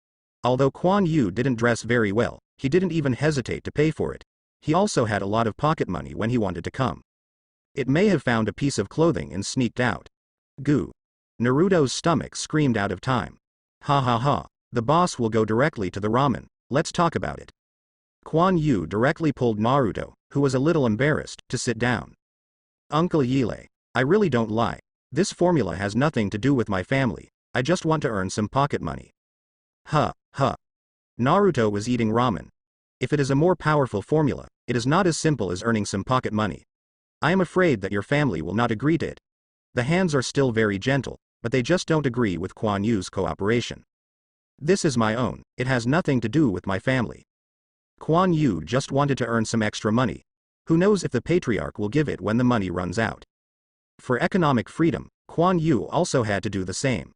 Although Quan Yu didn't dress very well, he didn't even hesitate to pay for it. He also had a lot of pocket money when he wanted to come. It may have found a piece of clothing and sneaked out. Goo. Naruto's stomach screamed out of time. Ha ha ha, the boss will go directly to the ramen, let's talk about it. Quan Yu directly pulled Naruto, who was a little embarrassed, to sit down. Uncle Yile, I really don't lie. This formula has nothing to do with my family, I just want to earn some pocket money. Huh. Naruto was eating ramen. If it is a more powerful formula, it is not as simple as earning some pocket money. I am afraid that your family will not agree to it. The hands are still very gentle, but they just don't agree with Quan Yu's cooperation. This is my own, it has nothing to do with my family. Quan Yu just wanted to earn some extra money. Who knows if the Patriarch will give it when the money runs out. For economic freedom, Quan Yu also had to do the same.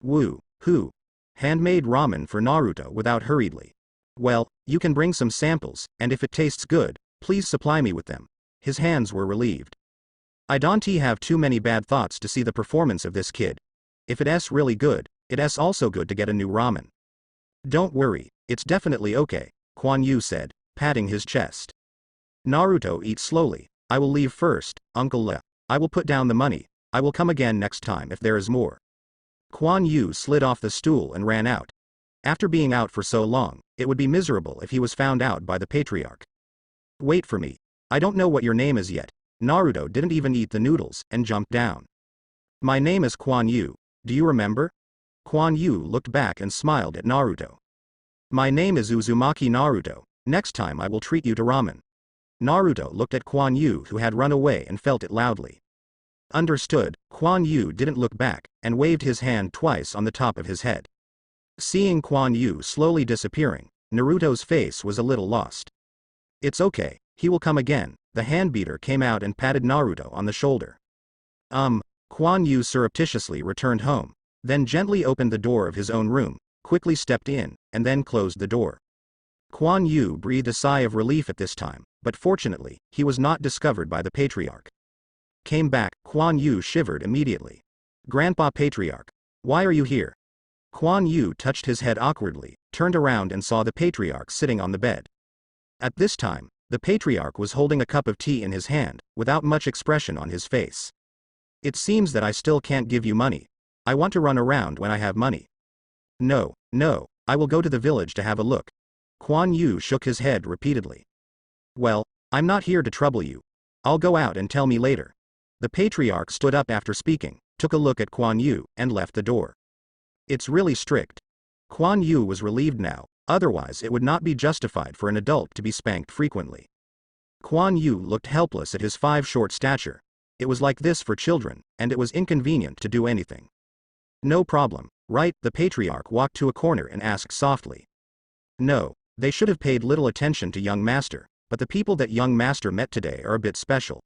Woo, hoo. Handmade ramen for Naruto without hurriedly. Well, you can bring some samples, and if it tastes good, please supply me with them. His hands were relieved. I don't have too many bad thoughts to see the performance of this kid. If it's really good, it's also good to get a new ramen. Don't worry, it's definitely okay, Quan Yu said, patting his chest. Naruto eat slowly, I will leave first, Uncle Le. I will put down the money, I will come again next time if there is more. Quan Yu slid off the stool and ran out. After being out for so long, it would be miserable if he was found out by the Patriarch. Wait for me. I don't know what your name is yet. Naruto didn't even eat the noodles, and jumped down. My name is Quan Yu, do you remember? Quan Yu looked back and smiled at Naruto. My name is Uzumaki Naruto, next time I will treat you to ramen. Naruto looked at Quan Yu who had run away and felt it loudly. Understood, Quan Yu didn't look back, and waved his hand twice on the top of his head. Seeing Quan Yu slowly disappearing, Naruto's face was a little lost. It's okay, he will come again. The handbeater came out and patted Naruto on the shoulder. Quan Yu surreptitiously returned home, then gently opened the door of his own room, quickly stepped in, and then closed the door. Quan Yu breathed a sigh of relief at this time, but fortunately, he was not discovered by the Patriarch. Came back, Quan Yu shivered immediately. Grandpa Patriarch, why are you here? Quan Yu touched his head awkwardly, turned around and saw the Patriarch sitting on the bed. At this time, the Patriarch was holding a cup of tea in his hand, without much expression on his face. It seems that I still can't give you money. I want to run around when I have money. No, I will go to the village to have a look. Quan Yu shook his head repeatedly. Well, I'm not here to trouble you. I'll go out and tell me later. The Patriarch stood up after speaking, took a look at Quan Yu, and left the door. It's really strict. Quan Yu was relieved now, Otherwise it would not be justified for an adult to be spanked frequently. Quan Yu looked helpless at his 5 short stature. It was like this for children, and it was inconvenient to do anything. No problem, right? The Patriarch walked to a corner and asked softly. No, they should have paid little attention to young master, but the people that young master met today are a bit special.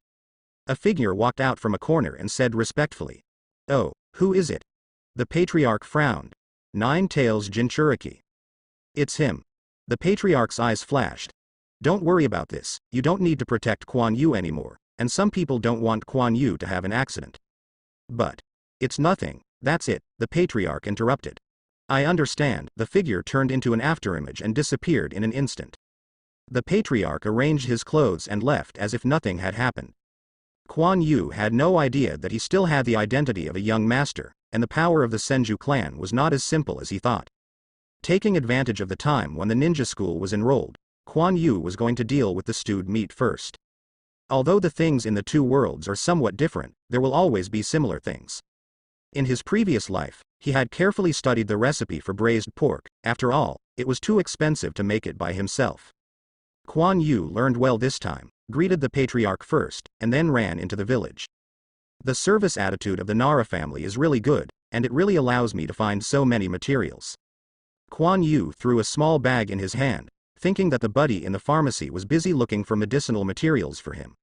A figure walked out from a corner and said respectfully. Oh, who is it? The Patriarch frowned. 9 Tails Jinchuriki. It's him. The Patriarch's eyes flashed. Don't worry about this, you don't need to protect Quan Yu anymore, and some people don't want Quan Yu to have an accident. But it's nothing, that's it, the Patriarch interrupted. I understand. The figure turned into an afterimage and disappeared in an instant. The Patriarch arranged his clothes and left as if nothing had happened. Quan Yu had no idea that he still had the identity of a young master, and the power of the Senju clan was not as simple as he thought. Taking advantage of the time when the ninja school was enrolled, Quan Yu was going to deal with the stewed meat first. Although the things in the 2 worlds are somewhat different, there will always be similar things. In his previous life, he had carefully studied the recipe for braised pork. After all, it was too expensive to make it by himself. Quan Yu learned well this time, greeted the Patriarch first, and then ran into the village. The service attitude of the Nara family is really good, and it really allows me to find so many materials. Quan Yu threw a small bag in his hand, thinking that the buddy in the pharmacy was busy looking for medicinal materials for him.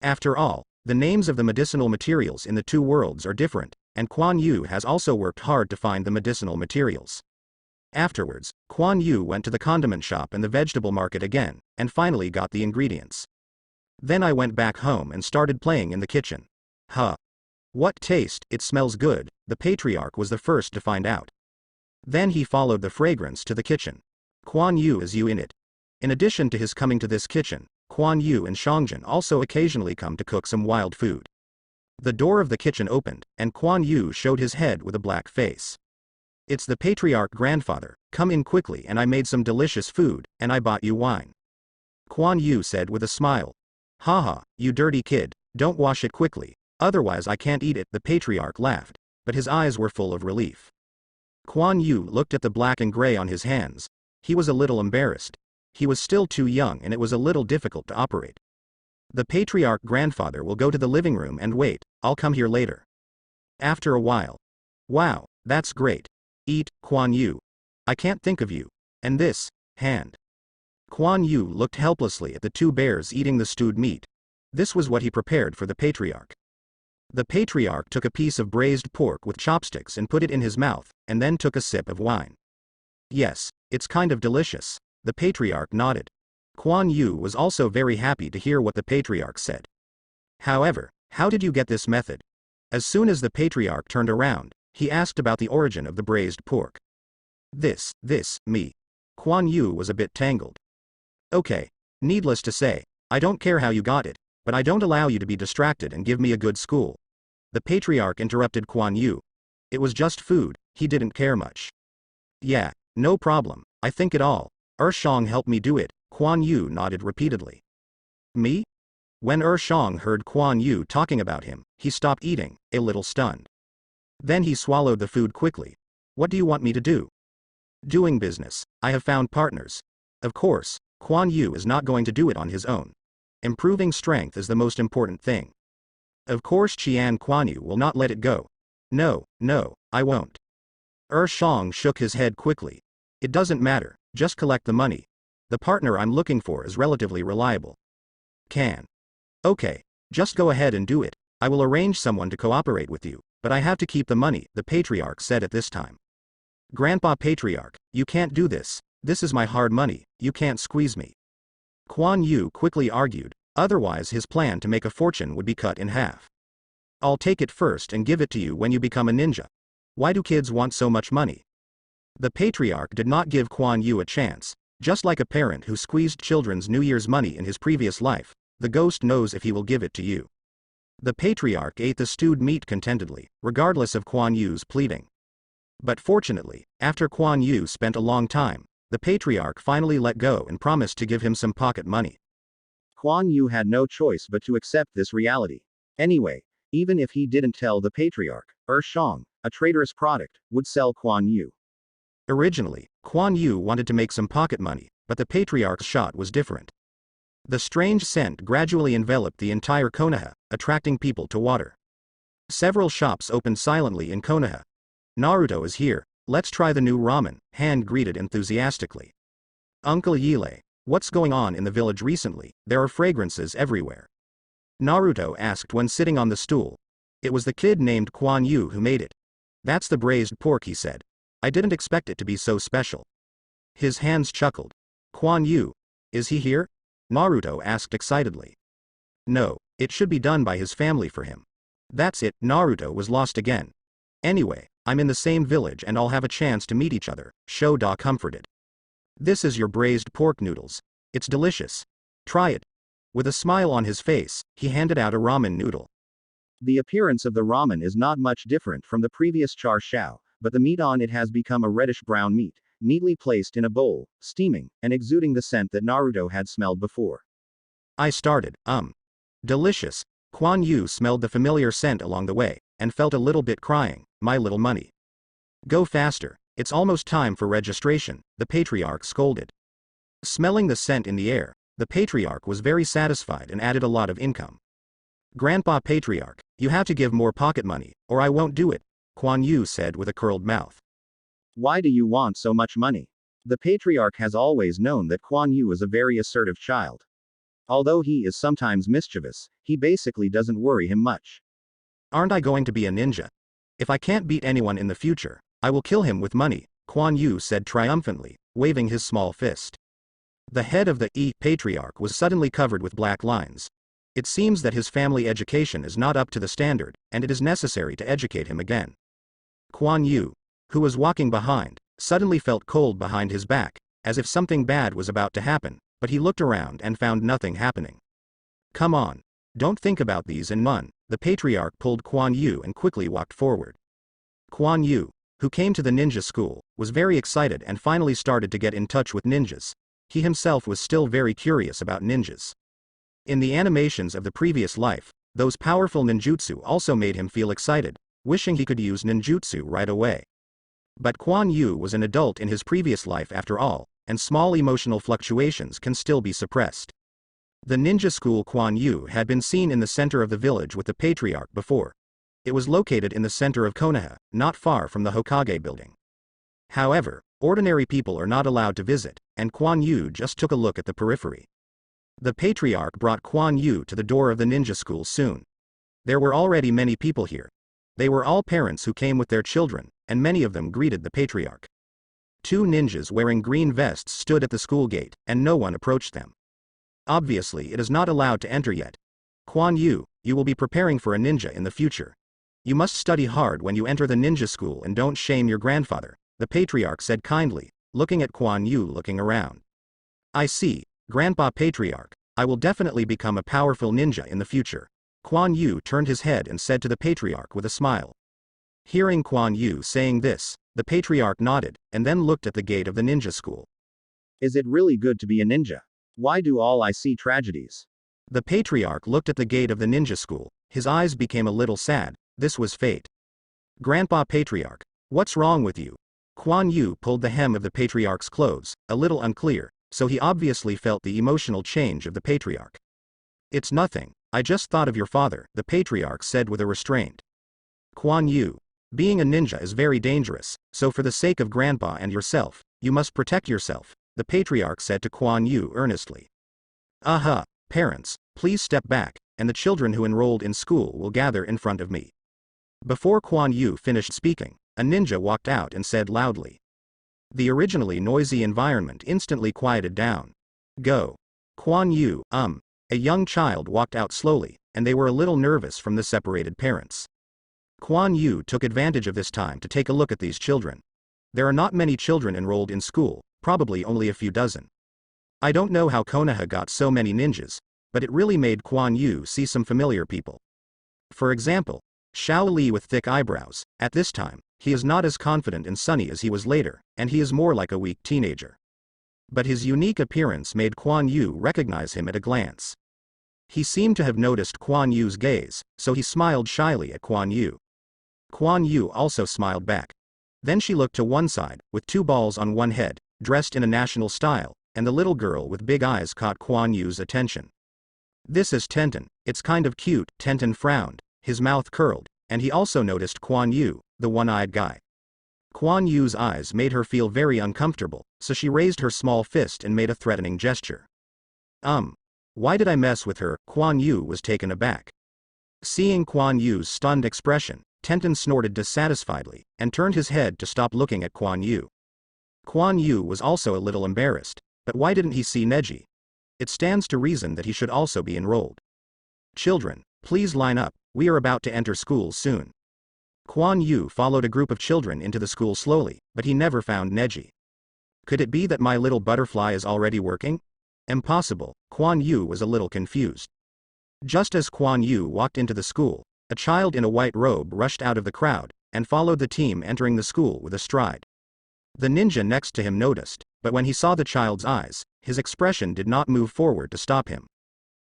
After all, the names of the medicinal materials in the 2 worlds are different, and Quan Yu has also worked hard to find the medicinal materials. Afterwards, Quan Yu went to the condiment shop and the vegetable market again, and finally got the ingredients. Then I went back home and started playing in the kitchen. Huh. What taste, it smells good, the Patriarch was the first to find out. Then he followed the fragrance to the kitchen. Quan Yu is you in it. In addition to his coming to this kitchen, Quan Yu and Xiangjun also occasionally come to cook some wild food. The door of the kitchen opened, and Quan Yu showed his head with a black face. It's the Patriarch grandfather, come in quickly and I made some delicious food, and I bought you wine. Quan Yu said with a smile. Haha, you dirty kid, don't wash it quickly, otherwise I can't eat it. The Patriarch laughed, but his eyes were full of relief. Quan Yu looked at the black and gray on his hands. He was a little embarrassed. He was still too young and it was a little difficult to operate. The Patriarch grandfather will go to the living room and wait, I'll come here later. After a while. Wow, that's great. Eat, Quan Yu. I can't think of you. And this, hand. Quan Yu looked helplessly at the 2 bears eating the stewed meat. This was what he prepared for the Patriarch. The Patriarch took a piece of braised pork with chopsticks and put it in his mouth, and then took a sip of wine. Yes, it's kind of delicious. The Patriarch nodded. Quan Yu was also very happy to hear what the Patriarch said. However, how did you get this method? As soon as the Patriarch turned around, he asked about the origin of the braised pork. Me. Quan Yu was a bit tangled. Okay, needless to say, I don't care how you got it, but I don't allow you to be distracted and give me a good school. The Patriarch interrupted Quan Yu. It was just food, he didn't care much. Yeah, no problem, I think it all. Shang helped me do it. Quan Yu nodded repeatedly. Me? When Shang heard Quan Yu talking about him, he stopped eating, a little stunned. Then he swallowed the food quickly. What do you want me to do? Doing business. I have found partners. Of course, Quan Yu is not going to do it on his own. Improving strength is the most important thing. Of course Quan Yu will not let it go. No, I won't. Shang shook his head quickly. It doesn't matter, just collect the money. The partner I'm looking for is relatively reliable. Okay, just go ahead and do it. I will arrange someone to cooperate with you, but I have to keep the money, the Patriarch said at this time. Grandpa Patriarch, you can't do this. This is my hard money, you can't squeeze me. Quan Yu quickly argued, otherwise his plan to make a fortune would be cut in half. I'll take it first and give it to you when you become a ninja. Why do kids want so much money? The Patriarch did not give Quan Yu a chance. Just like a parent who squeezed children's New Year's money in his previous life, the ghost knows if he will give it to you. The Patriarch ate the stewed meat contentedly, regardless of Quan Yu's pleading. But fortunately, after Quan Yu spent a long time, the Patriarch finally let go and promised to give him some pocket money. Quan Yu had no choice but to accept this reality. Anyway, even if he didn't tell the Patriarch, Shang, a traitorous product, would sell Quan Yu. Originally, Quan Yu wanted to make some pocket money, but the Patriarch's shot was different. The strange scent gradually enveloped the entire Konoha, attracting people to water. Several shops opened silently in Konoha. Naruto is here, let's try the new ramen, Han greeted enthusiastically. Uncle Yile, what's going on in the village recently? There are fragrances everywhere. Naruto asked when sitting on the stool. It was the kid named Quan Yu who made it. That's the braised pork, he said. I didn't expect it to be so special. His hands chuckled. Quan Yu, is he here? Naruto asked excitedly. No, it should be done by his family for him. That's it, Naruto was lost again. Anyway, I'm in the same village and I'll have a chance to meet each other, Shoda comforted. This is your braised pork noodles. It's delicious. Try it. With a smile on his face, he handed out a ramen noodle. The appearance of the ramen is not much different from the previous char siu, but the meat on it has become a reddish-brown meat, neatly placed in a bowl, steaming, and exuding the scent that Naruto had smelled before. I started, Delicious. Quan Yu smelled the familiar scent along the way, and felt a little bit crying, my little money. Go faster, it's almost time for registration, the Patriarch scolded. Smelling the scent in the air, the Patriarch was very satisfied and added a lot of income. Grandpa Patriarch, you have to give more pocket money, or I won't do it, Quan Yu said with a curled mouth. Why do you want so much money? The Patriarch has always known that Quan Yu is a very assertive child. Although he is sometimes mischievous, he basically doesn't worry him much. Aren't I going to be a ninja? If I can't beat anyone in the future, I will kill him with money, Quan Yu said triumphantly, waving his small fist. The head of the Patriarch was suddenly covered with black lines. It seems that his family education is not up to the standard, and it is necessary to educate him again. Quan Yu, who was walking behind, suddenly felt cold behind his back, as if something bad was about to happen, but he looked around and found nothing happening. Come on. Don't think about these and none, the Patriarch pulled Quan Yu and quickly walked forward. Quan Yu, who came to the ninja school, was very excited and finally started to get in touch with ninjas. He himself was still very curious about ninjas. In the animations of the previous life, those powerful ninjutsu also made him feel excited, wishing he could use ninjutsu right away. But Quan Yu was an adult in his previous life after all, and small emotional fluctuations can still be suppressed. The ninja school Quan Yu had been seen in the center of the village with the Patriarch before. It was located in the center of Konoha, not far from the Hokage building. However, ordinary people are not allowed to visit, and Quan Yu just took a look at the periphery. The Patriarch brought Quan Yu to the door of the ninja school soon. There were already many people here. They were all parents who came with their children, and many of them greeted the Patriarch. Two ninjas wearing green vests stood at the school gate, and no one approached them. Obviously it is not allowed to enter yet. Quan Yu, you will be preparing for a ninja in the future. You must study hard when you enter the ninja school and don't shame your grandfather, the Patriarch said kindly, looking at Quan Yu looking around. I see, Grandpa Patriarch, I will definitely become a powerful ninja in the future. Quan Yu turned his head and said to the Patriarch with a smile. Hearing Quan Yu saying this, the Patriarch nodded, and then looked at the gate of the ninja school. Is it really good to be a ninja? Why do all I see tragedies? The Patriarch looked at the gate of the ninja school, his eyes became a little sad, this was fate. Grandpa Patriarch, what's wrong with you? Quan Yu pulled the hem of the Patriarch's clothes, a little unclear, so he obviously felt the emotional change of the Patriarch. It's nothing, I just thought of your father, the Patriarch said with a restraint. Quan Yu, being a ninja is very dangerous, so for the sake of Grandpa and yourself, you must protect yourself, the Patriarch said to Quan Yu earnestly. Parents, please step back, and the children who enrolled in school will gather in front of me. Before Quan Yu finished speaking, a ninja walked out and said loudly. The originally noisy environment instantly quieted down. Go. Quan Yu, a young child walked out slowly, and they were a little nervous from the separated parents. Quan Yu took advantage of this time to take a look at these children. There are not many children enrolled in school, probably only a few dozen. I don't know how Konoha got so many ninjas, but it really made Quan Yu see some familiar people. For example, Xiao Li with thick eyebrows. At this time, he is not as confident and sunny as he was later, and he is more like a weak teenager. But his unique appearance made Quan Yu recognize him at a glance. He seemed to have noticed Quan Yu's gaze, so he smiled shyly at Quan Yu. Quan Yu also smiled back. Then she looked to one side, with two balls on one head, dressed in a national style, and the little girl with big eyes caught Quan Yu's attention. "This is Tenten, it's kind of cute." Tenten frowned, his mouth curled, and he also noticed Quan Yu, the one-eyed guy. Quan Yu's eyes made her feel very uncomfortable, so she raised her small fist and made a threatening gesture. Why did I mess with her?" Quan Yu was taken aback. Seeing Quan Yu's stunned expression, Tenten snorted dissatisfiedly, and turned his head to stop looking at Quan Yu. Quan Yu was also a little embarrassed, but why didn't he see Neji? It stands to reason that he should also be enrolled. "Children, please line up, we are about to enter school soon." Quan Yu followed a group of children into the school slowly, but he never found Neji. Could it be that my little butterfly is already working? Impossible. Quan Yu was a little confused. Just as Quan Yu walked into the school, a child in a white robe rushed out of the crowd, and followed the team entering the school with a stride. The ninja next to him noticed, but when he saw the child's eyes, his expression did not move forward to stop him.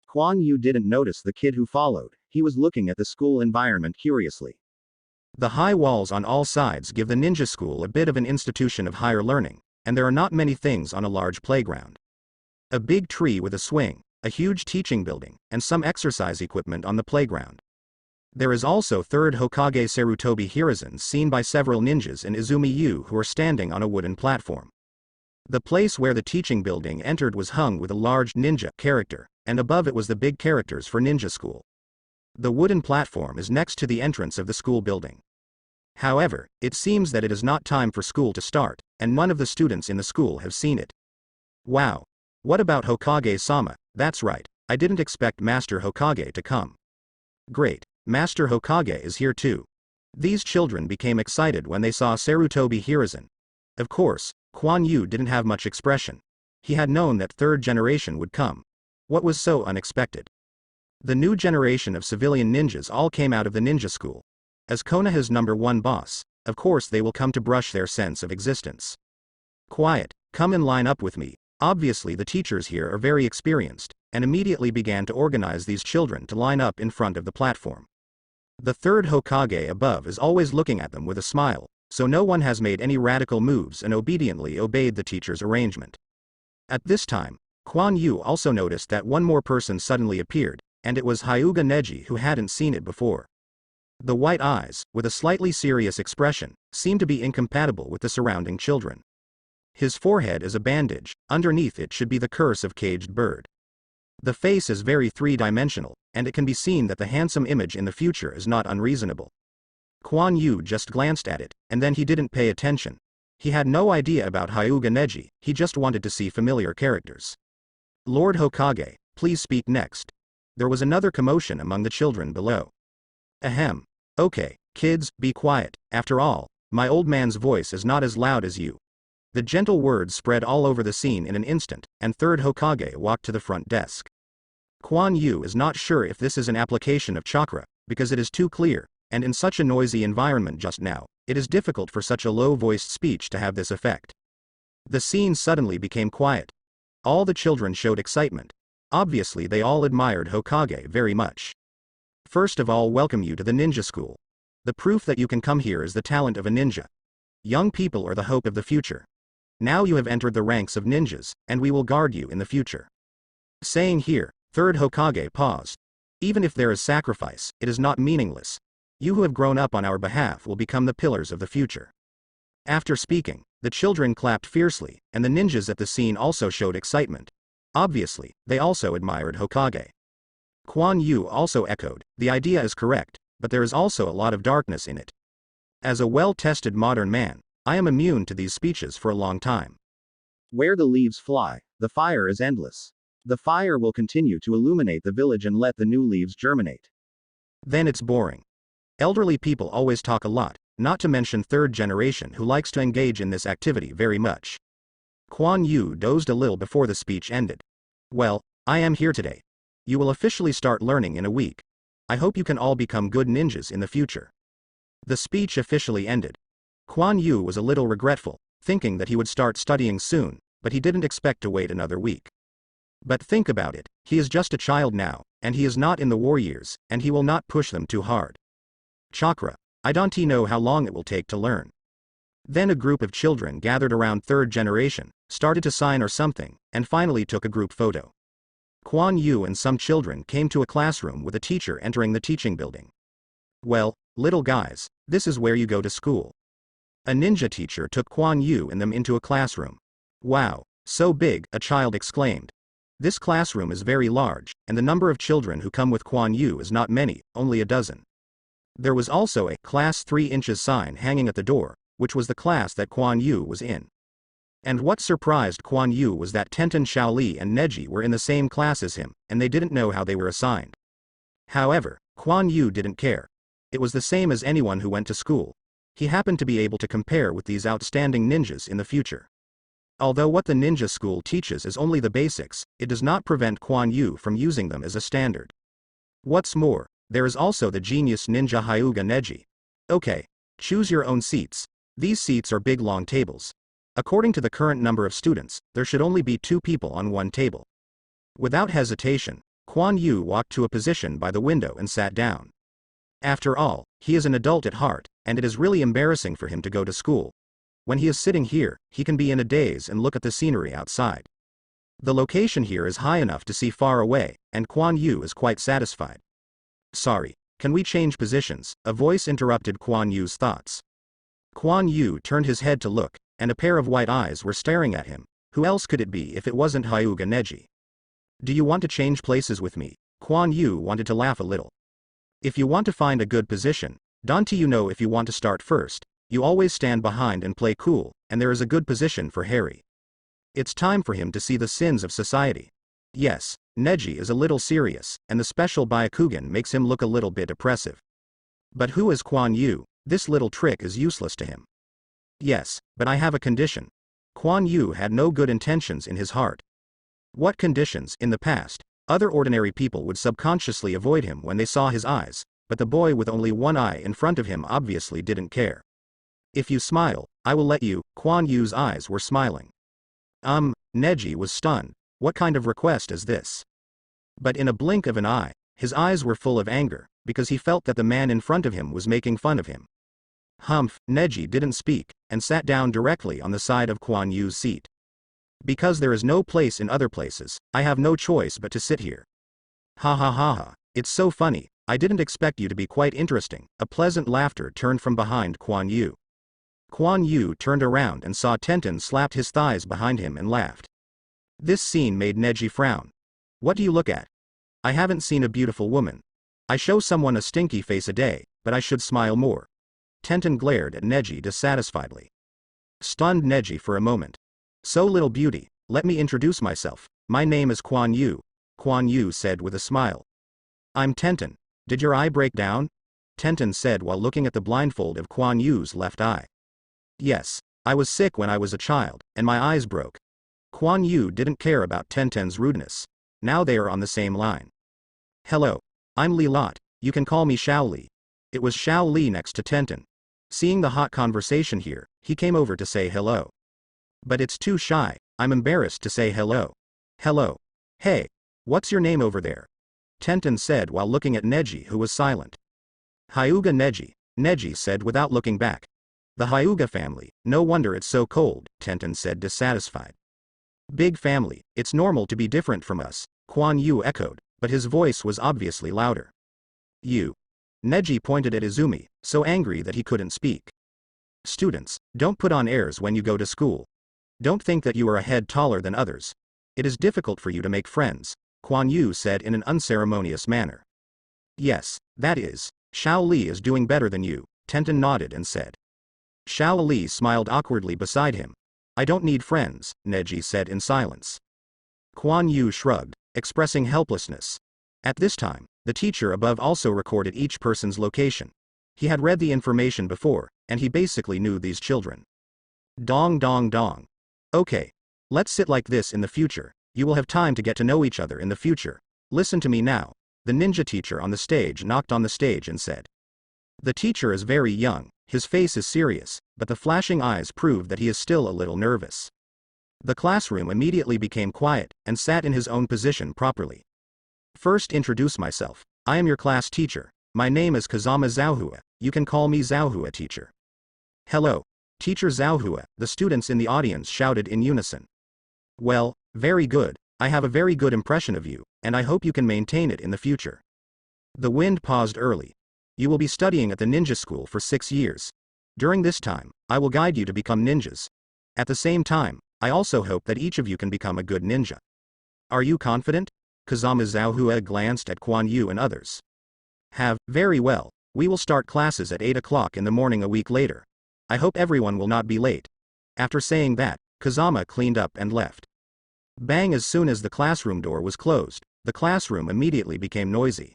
Quan Yu didn't notice the kid who followed, he was looking at the school environment curiously. The high walls on all sides give the ninja school a bit of an institution of higher learning, and there are not many things on a large playground. A big tree with a swing, a huge teaching building, and some exercise equipment on the playground. There is also third Hokage Sarutobi Hiruzen seen by several ninjas and Izumi Yu who are standing on a wooden platform. The place where the teaching building entered was hung with a large ninja character, and above it was the big characters for ninja school. The wooden platform is next to the entrance of the school building. However, it seems that it is not time for school to start, and none of the students in the school have seen it. Wow. What about Hokage-sama? That's right, I didn't expect Master Hokage to come. Great, Master Hokage is here too. These children became excited when they saw Sarutobi Hiruzen. Of course, Quan Yu didn't have much expression. He had known that third generation would come. What was so unexpected? The new generation of civilian ninjas all came out of the ninja school. As Konoha's #1 boss, of course they will come to brush their sense of existence. Quiet, come and line up with me. Obviously the teachers here are very experienced, and immediately began to organize these children to line up in front of the platform. The third Hokage above is always looking at them with a smile, so no one has made any radical moves and obediently obeyed the teacher's arrangement. At this time, Quan Yu also noticed that one more person suddenly appeared, and it was Hyuga Neji who hadn't seen it before. The white eyes, with a slightly serious expression, seemed to be incompatible with the surrounding children. His forehead is a bandage, underneath it should be the curse of caged bird. The face is very three-dimensional, and it can be seen that the handsome image in the future is not unreasonable. Quan Yu just glanced at it, and then he didn't pay attention. He had no idea about Hyuga Neji, he just wanted to see familiar characters. Lord Hokage, please speak next. There was another commotion among the children below. Ahem. Okay, kids, be quiet, after all, my old man's voice is not as loud as you. The gentle words spread all over the scene in an instant, and third Hokage walked to the front desk. Quan Yu is not sure if this is an application of chakra, because it is too clear, and in such a noisy environment just now, it is difficult for such a low-voiced speech to have this effect. The scene suddenly became quiet. All the children showed excitement. Obviously they all admired Hokage very much. First of all, welcome you to the ninja school. The proof that you can come here is the talent of a ninja. Young people are the hope of the future. Now you have entered the ranks of ninjas, and we will guard you in the future. Saying here, third Hokage paused. Even if there is sacrifice, it is not meaningless. You who have grown up on our behalf will become the pillars of the future. After speaking, the children clapped fiercely, and the ninjas at the scene also showed excitement. Obviously, they also admired Hokage. Quan Yu also echoed, the idea is correct, but there is also a lot of darkness in it. As a well-tested modern man, I am immune to these speeches for a long time. Where the leaves fly, the fire is endless. The fire will continue to illuminate the village and let the new leaves germinate. Then it's boring. Elderly people always talk a lot, not to mention third generation who likes to engage in this activity very much. Quan Yu dozed a little before the speech ended. Well, I am here today. You will officially start learning in a week. I hope you can all become good ninjas in the future. The speech officially ended. Quan Yu was a little regretful, thinking that he would start studying soon, but he didn't expect to wait another week. But think about it, he is just a child now, and he is not in the war years, and he will not push them too hard. Chakra, I don't know how long it will take to learn. Then a group of children gathered around third generation, started to sign or something, and finally took a group photo. Quan Yu and some children came to a classroom with a teacher entering the teaching building. Well, little guys, this is where you go to school. A ninja teacher took Quan Yu and them into a classroom. Wow, so big, a child exclaimed. This classroom is very large, and the number of children who come with Quan Yu is not many, only a dozen. There was also a class 3 inches sign hanging at the door, which was the class that Quan Yu was in. And what surprised Quan Yu was that Tenten, Shaoli and Neji were in the same class as him, and they didn't know how they were assigned. However, Quan Yu didn't care. It was the same as anyone who went to school. He happened to be able to compare with these outstanding ninjas in the future. Although what the ninja school teaches is only the basics, it does not prevent Quan Yu from using them as a standard. What's more, there is also the genius ninja Hyuga Neji. Okay, choose your own seats. These seats are big long tables. According to the current number of students, there should only be 2 people on one table. Without hesitation, Quan Yu walked to a position by the window and sat down. After all, he is an adult at heart, and it is really embarrassing for him to go to school. When he is sitting here, he can be in a daze and look at the scenery outside. The location here is high enough to see far away, and Quan Yu is quite satisfied. Sorry, can we change positions? A voice interrupted Quan Yu's thoughts. Quan Yu turned his head to look, and a pair of white eyes were staring at him. Who else could it be if it wasn't Hyuga Neji? Do you want to change places with me? Quan Yu wanted to laugh a little. If you want to find a good position, don't you know if you want to start first, you always stand behind and play cool, and there is a good position for Harry. It's time for him to see the sins of society. Yes, Neji is a little serious, and the special Byakugan makes him look a little bit oppressive. But who is Quan Yu? This little trick is useless to him. Yes, but I have a condition. Quan Yu had no good intentions in his heart. What conditions? In the past, other ordinary people would subconsciously avoid him when they saw his eyes, but the boy with only one eye in front of him obviously didn't care. If you smile, I will let you. Quan Yu's eyes were smiling. Neji was stunned. What kind of request is this? But in a blink of an eye, his eyes were full of anger, because he felt that the man in front of him was making fun of him. Neji didn't speak, and sat down directly on the side of Quan Yu's seat. Because there is no place in other places, I have no choice but to sit here. Ha ha ha ha, it's so funny, I didn't expect you to be quite interesting. A pleasant laughter turned from behind Quan Yu. Quan Yu turned around and saw Tenten slapped his thighs behind him and laughed. This scene made Neji frown. What do you look at? I haven't seen a beautiful woman. I show someone a stinky face a day, but I should smile more. Tenten glared at Neji dissatisfiedly. Stunned Neji for a moment. So little beauty, let me introduce myself. My name is Quan Yu, Quan Yu said with a smile. I'm Tenten. Did your eye break down? Tenten said while looking at the blindfold of Quan Yu's left eye. Yes, I was sick when I was a child, and my eyes broke. Quan Yu didn't care about Tenten's rudeness. Now they are on the same line. Hello. I'm Li Lot, you can call me Shaoli. It was Shaoli next to Tenten. Seeing the hot conversation here, he came over to say hello. But it's too shy, I'm embarrassed to say hello. Hello. Hey, what's your name over there? Tenten said while looking at Neji, who was silent. Hyuga Neji, Neji said without looking back. The Hyuga family, no wonder it's so cold, Tenten said dissatisfied. Big family, it's normal to be different from us, Quan Yu echoed, but his voice was obviously louder. You. Neji pointed at Izumi, so angry that he couldn't speak. Students, don't put on airs when you go to school. Don't think that you are a head taller than others. It is difficult for you to make friends, Quan Yu said in an unceremonious manner. Yes, that is, Shaoli is doing better than you, Tenten nodded and said. Shaoli smiled awkwardly beside him. I don't need friends, Neji said in silence. Quan Yu shrugged, expressing helplessness. At this time, the teacher above also recorded each person's location. He had read the information before, and he basically knew these children. Dong dong dong. Okay. Let's sit like this in the future, you will have time to get to know each other in the future. Listen to me now. The ninja teacher on the stage knocked on the stage and said. The teacher is very young, his face is serious, but the flashing eyes prove that he is still a little nervous. The classroom immediately became quiet, and sat in his own position properly. First introduce myself. I am your class teacher. My name is Kazama Zhaohua, you can call me Zhaohua teacher. Hello. Teacher Zhaohua, the students in the audience shouted in unison. Well, very good, I have a very good impression of you, and I hope you can maintain it in the future. The wind paused early. You will be studying at the ninja school for 6 years. During this time, I will guide you to become ninjas. At the same time, I also hope that each of you can become a good ninja. Are you confident? Kazama Zhaohua glanced at Quan Yu and others. Very well, we will start classes at 8 o'clock in the morning a week later. I hope everyone will not be late. After saying that, Kazama cleaned up and left. Bang! As soon as the classroom door was closed, the classroom immediately became noisy.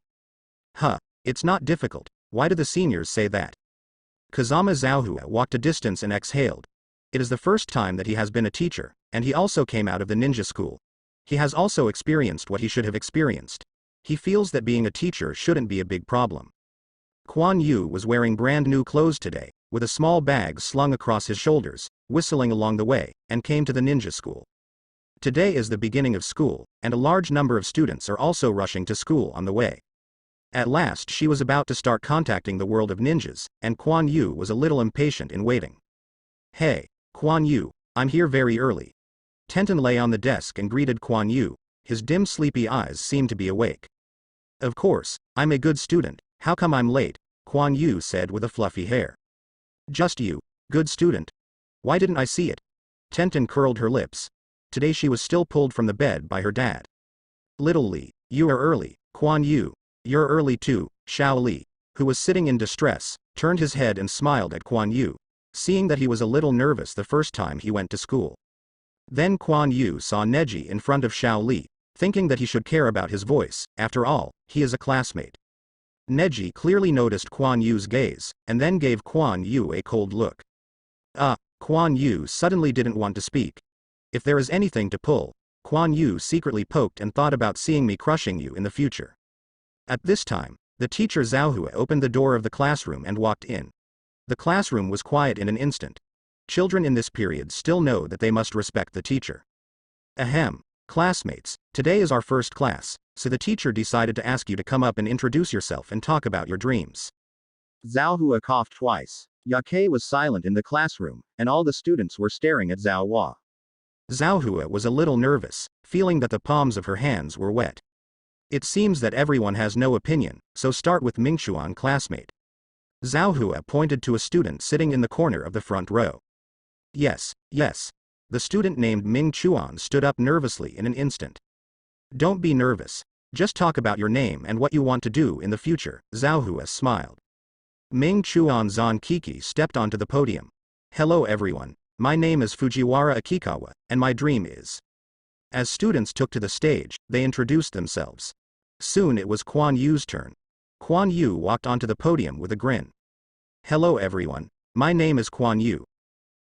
It's not difficult, why do the seniors say that? Kazama Zhaohua walked a distance and exhaled. It is the first time that he has been a teacher, and he also came out of the ninja school. He has also experienced what he should have experienced. He feels that being a teacher shouldn't be a big problem. Quan Yu was wearing brand new clothes today, with a small bag slung across his shoulders, whistling along the way, and came to the ninja school. Today is the beginning of school, and a large number of students are also rushing to school on the way. At last she was about to start contacting the world of ninjas, and Quan Yu was a little impatient in waiting. Hey, Quan Yu, I'm here very early. Tenten lay on the desk and greeted Quan Yu, his dim sleepy eyes seemed to be awake. Of course, I'm a good student, how come I'm late? Quan Yu said with a fluffy hair. Just you, good student. Why didn't I see it? Tenten curled her lips. Today she was still pulled from the bed by her dad. Little Li, you are early. Quan Yu, you're early too. Xiao Li, who was sitting in distress, turned his head and smiled at Quan Yu, seeing that he was a little nervous the first time he went to school. Then Quan Yu saw Neji in front of Xiao Li, thinking that he should care about his voice, after all, he is a classmate. Neji clearly noticed Quan Yu's gaze, and then gave Quan Yu a cold look. Quan Yu suddenly didn't want to speak. If there is anything to pull, Quan Yu secretly poked and thought about seeing me crushing you in the future. At this time, the teacher Zhaohua opened the door of the classroom and walked in. The classroom was quiet in an instant. Children in this period still know that they must respect the teacher. Classmates, today is our first class, so the teacher decided to ask you to come up and introduce yourself and talk about your dreams. Zhaohua coughed twice. Hayate was silent in the classroom, and all the students were staring at Zhaohua. Zhaohua was a little nervous, feeling that the palms of her hands were wet. It seems that everyone has no opinion, so start with Mingchuan classmate. Zhaohua pointed to a student sitting in the corner of the front row. Yes. The student named Ming Chuan stood up nervously in an instant. Don't be nervous. Just talk about your name and what you want to do in the future, Zhaohua smiled. Ming Chuan Zan Kiki stepped onto the podium. Hello everyone, my name is Fujiwara Akikawa, and my dream is. As students took to the stage, they introduced themselves. Soon it was Quan Yu's turn. Quan Yu walked onto the podium with a grin. Hello everyone, my name is Quan Yu.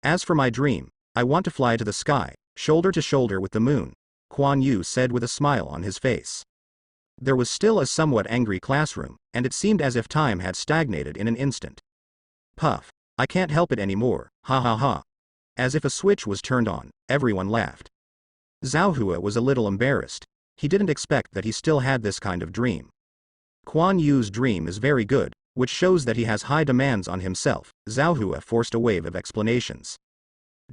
As for my dream, I want to fly to the sky, shoulder to shoulder with the moon, Quan Yu said with a smile on his face. There was still a somewhat angry classroom, and it seemed as if time had stagnated in an instant. Puff, I can't help it anymore, ha ha ha. As if a switch was turned on, everyone laughed. Zhaohua was a little embarrassed. He didn't expect that he still had this kind of dream. Quan Yu's dream is very good, which shows that he has high demands on himself. Zhaohua forced a wave of explanations.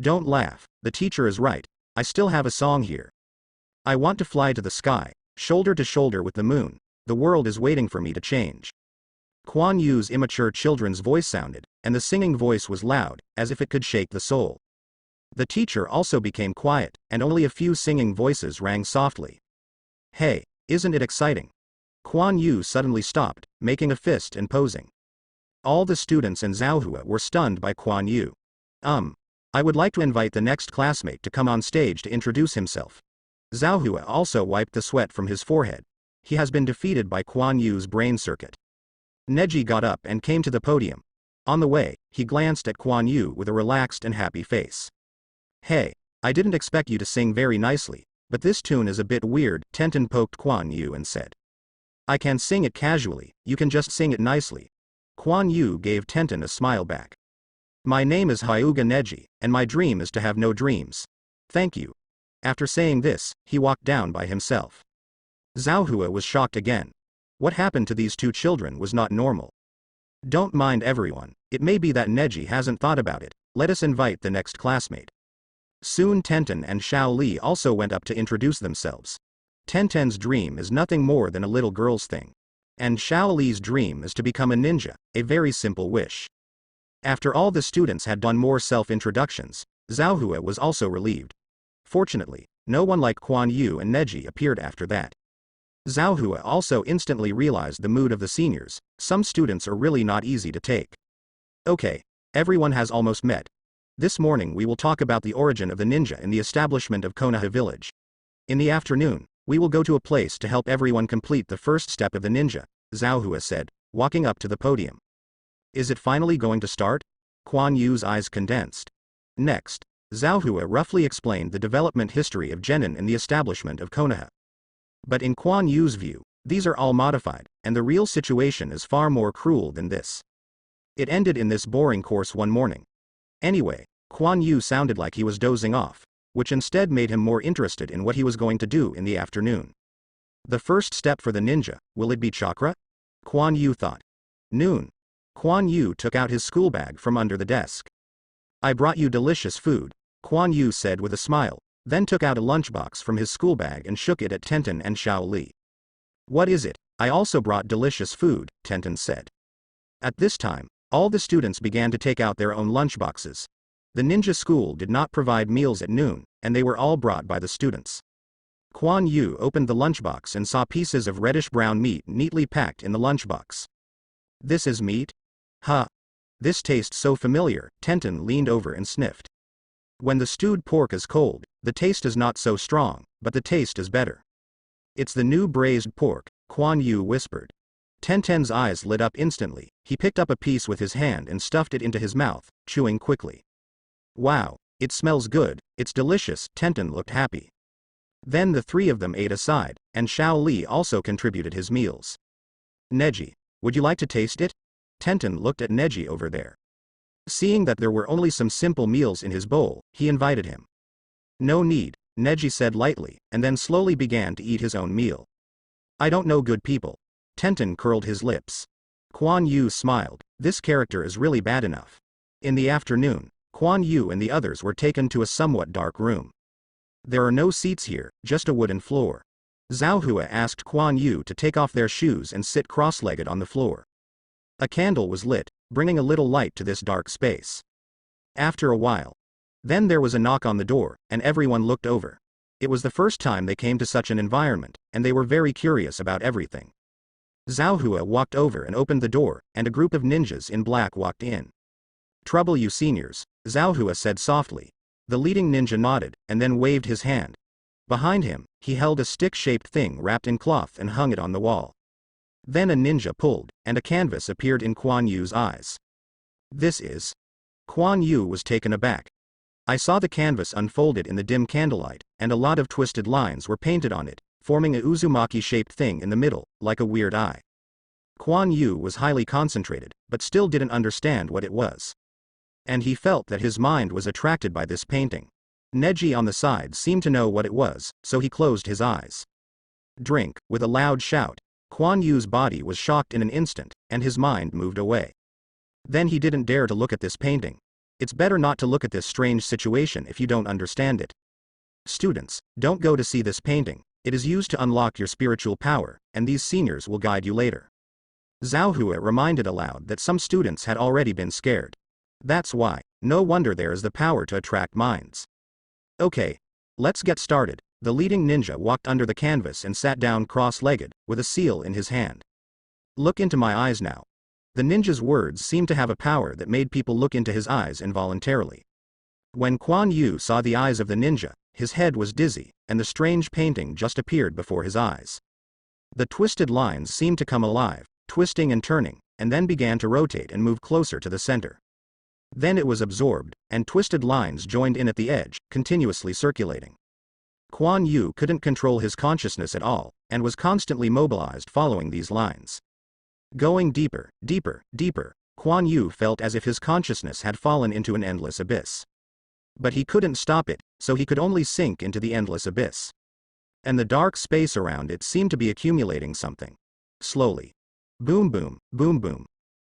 Don't laugh, the teacher is right, I still have a song here. I want to fly to the sky, shoulder to shoulder with the moon, the world is waiting for me to change. Quan Yu's immature children's voice sounded, and the singing voice was loud, as if it could shake the soul. The teacher also became quiet, and only a few singing voices rang softly. Hey, isn't it exciting? Quan Yu suddenly stopped, making a fist and posing. All the students and Zhaohua were stunned by Quan Yu. I would like to invite the next classmate to come on stage to introduce himself. Zhaohua also wiped the sweat from his forehead. He has been defeated by Quan Yu's brain circuit. Neji got up and came to the podium. On the way, he glanced at Quan Yu with a relaxed and happy face. Hey, I didn't expect you to sing very nicely, but this tune is a bit weird, Tenten poked Quan Yu and said. I can sing it casually, you can just sing it nicely. Quan Yu gave Tenten a smile back. My name is Hyuga Neji, and my dream is to have no dreams. Thank you. After saying this, he walked down by himself. Zhaohua was shocked again. What happened to these two children was not normal. Don't mind everyone, it may be that Neji hasn't thought about it, let us invite the next classmate. Soon Tenten and Xiao Li also went up to introduce themselves. Tenten's dream is nothing more than a little girl's thing. And Xiao Li's dream is to become a ninja, a very simple wish. After all the students had done more self-introductions, Zhao was also relieved. Fortunately, no one like Quan Yu and Neji appeared after that. Zhao also instantly realized the mood of the seniors. Some students are really not easy to take. Okay, everyone has almost met. This morning we will talk about the origin of the ninja in the establishment of Konoha village. In the afternoon, we will go to a place to help everyone complete the first step of the ninja, Zhao said, walking up to the podium. Is it finally going to start? Quan Yu's eyes condensed. Next, Zhao roughly explained the development history of genin and the establishment of Konoha. But in Quan Yu's view, these are all modified, and the real situation is far more cruel than this. It ended in this boring course one morning. Anyway, Quan Yu sounded like he was dozing off, which instead made him more interested in what he was going to do in the afternoon. The first step for the ninja, will it be chakra? Quan Yu thought. Noon. Quan Yu took out his school bag from under the desk. I brought you delicious food, Quan Yu said with a smile, then took out a lunchbox from his school bag and shook it at Tenten and Xiao Li. What is it? I also brought delicious food, Tenten said. At this time, all the students began to take out their own lunchboxes. The ninja school did not provide meals at noon, and they were all brought by the students. Quan Yu opened the lunchbox and saw pieces of reddish-brown meat neatly packed in the lunchbox. This is meat? Huh. This tastes so familiar, Tenten leaned over and sniffed. When the stewed pork is cold, the taste is not so strong, but the taste is better. It's the new braised pork, Quan Yu whispered. Tenten's eyes lit up instantly. He picked up a piece with his hand and stuffed it into his mouth, chewing quickly. Wow, it smells good, it's delicious, Tenten looked happy. Then the three of them ate aside, and Xiao Li also contributed his meals. Neji, would you like to taste it? Tenten looked at Neji over there. Seeing that there were only some simple meals in his bowl, he invited him. No need, Neji said lightly, and then slowly began to eat his own meal. I don't know good people. Tenten curled his lips. Quan Yu smiled. This character is really bad enough. In the afternoon, Quan Yu and the others were taken to a somewhat dark room. There are no seats here, just a wooden floor. Zhao asked Quan Yu to take off their shoes and sit cross-legged on the floor. A candle was lit, bringing a little light to this dark space. After a while, then there was a knock on the door, and everyone looked over. It was the first time they came to such an environment, and they were very curious about everything. Zhao walked over and opened the door, and a group of ninjas in black walked in. Trouble you seniors, Zhao said softly. The leading ninja nodded, and then waved his hand. Behind him, he held a stick-shaped thing wrapped in cloth and hung it on the wall. Then a ninja pulled, and a canvas appeared in Quan Yu's eyes. This is... Quan Yu was taken aback. I saw the canvas unfolded in the dim candlelight, and a lot of twisted lines were painted on it, forming a Uzumaki-shaped thing in the middle, like a weird eye. Quan Yu was highly concentrated, but still didn't understand what it was. And he felt that his mind was attracted by this painting. Neji on the side seemed to know what it was, so he closed his eyes. Drink, with a loud shout. Quan Yu's body was shocked in an instant, and his mind moved away. Then he didn't dare to look at this painting. It's better not to look at this strange situation if you don't understand it. Students, don't go to see this painting. It is used to unlock your spiritual power, and these seniors will guide you later. Zhao reminded aloud that some students had already been scared. That's why, no wonder there is the power to attract minds. Okay, let's get started. The leading ninja walked under the canvas and sat down cross-legged, with a seal in his hand. Look into my eyes now. The ninja's words seemed to have a power that made people look into his eyes involuntarily. When Quan Yu saw the eyes of the ninja, his head was dizzy, and the strange painting just appeared before his eyes. The twisted lines seemed to come alive, twisting and turning, and then began to rotate and move closer to the center. Then it was absorbed, and twisted lines joined in at the edge, continuously circulating. Quan Yu couldn't control his consciousness at all, and was constantly mobilized following these lines. Going deeper, deeper, deeper, Quan Yu felt as if his consciousness had fallen into an endless abyss. But he couldn't stop it, so he could only sink into the endless abyss. And the dark space around it seemed to be accumulating something. Slowly. Boom boom, boom boom.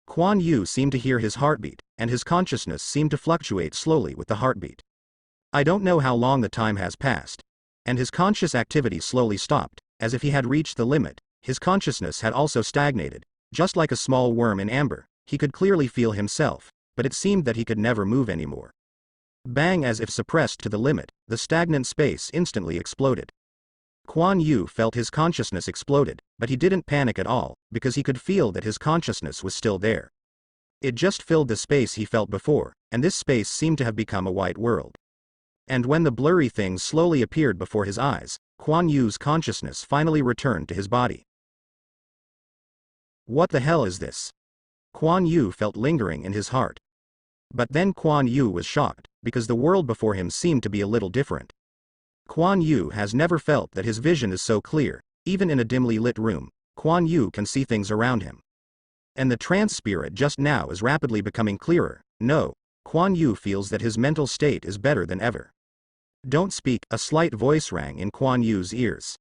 Quan Yu seemed to hear his heartbeat, and his consciousness seemed to fluctuate slowly with the heartbeat. I don't know how long the time has passed. And his conscious activity slowly stopped, as if he had reached the limit. His consciousness had also stagnated, just like a small worm in amber. He could clearly feel himself, but it seemed that he could never move anymore. Bang! As if suppressed to the limit, the stagnant space instantly exploded. Quan Yu felt his consciousness exploded, but he didn't panic at all, because he could feel that his consciousness was still there. It just filled the space he felt before, and this space seemed to have become a white world. And when the blurry things slowly appeared before his eyes, Quan Yu's consciousness finally returned to his body. What the hell is this? Quan Yu felt lingering in his heart. But then Quan Yu was shocked, because the world before him seemed to be a little different. Quan Yu has never felt that his vision is so clear. Even in a dimly lit room, Quan Yu can see things around him. And the trance spirit just now is rapidly becoming clearer. No, Quan Yu feels that his mental state is better than ever. Don't speak, a slight voice rang in Quan Yu's ears.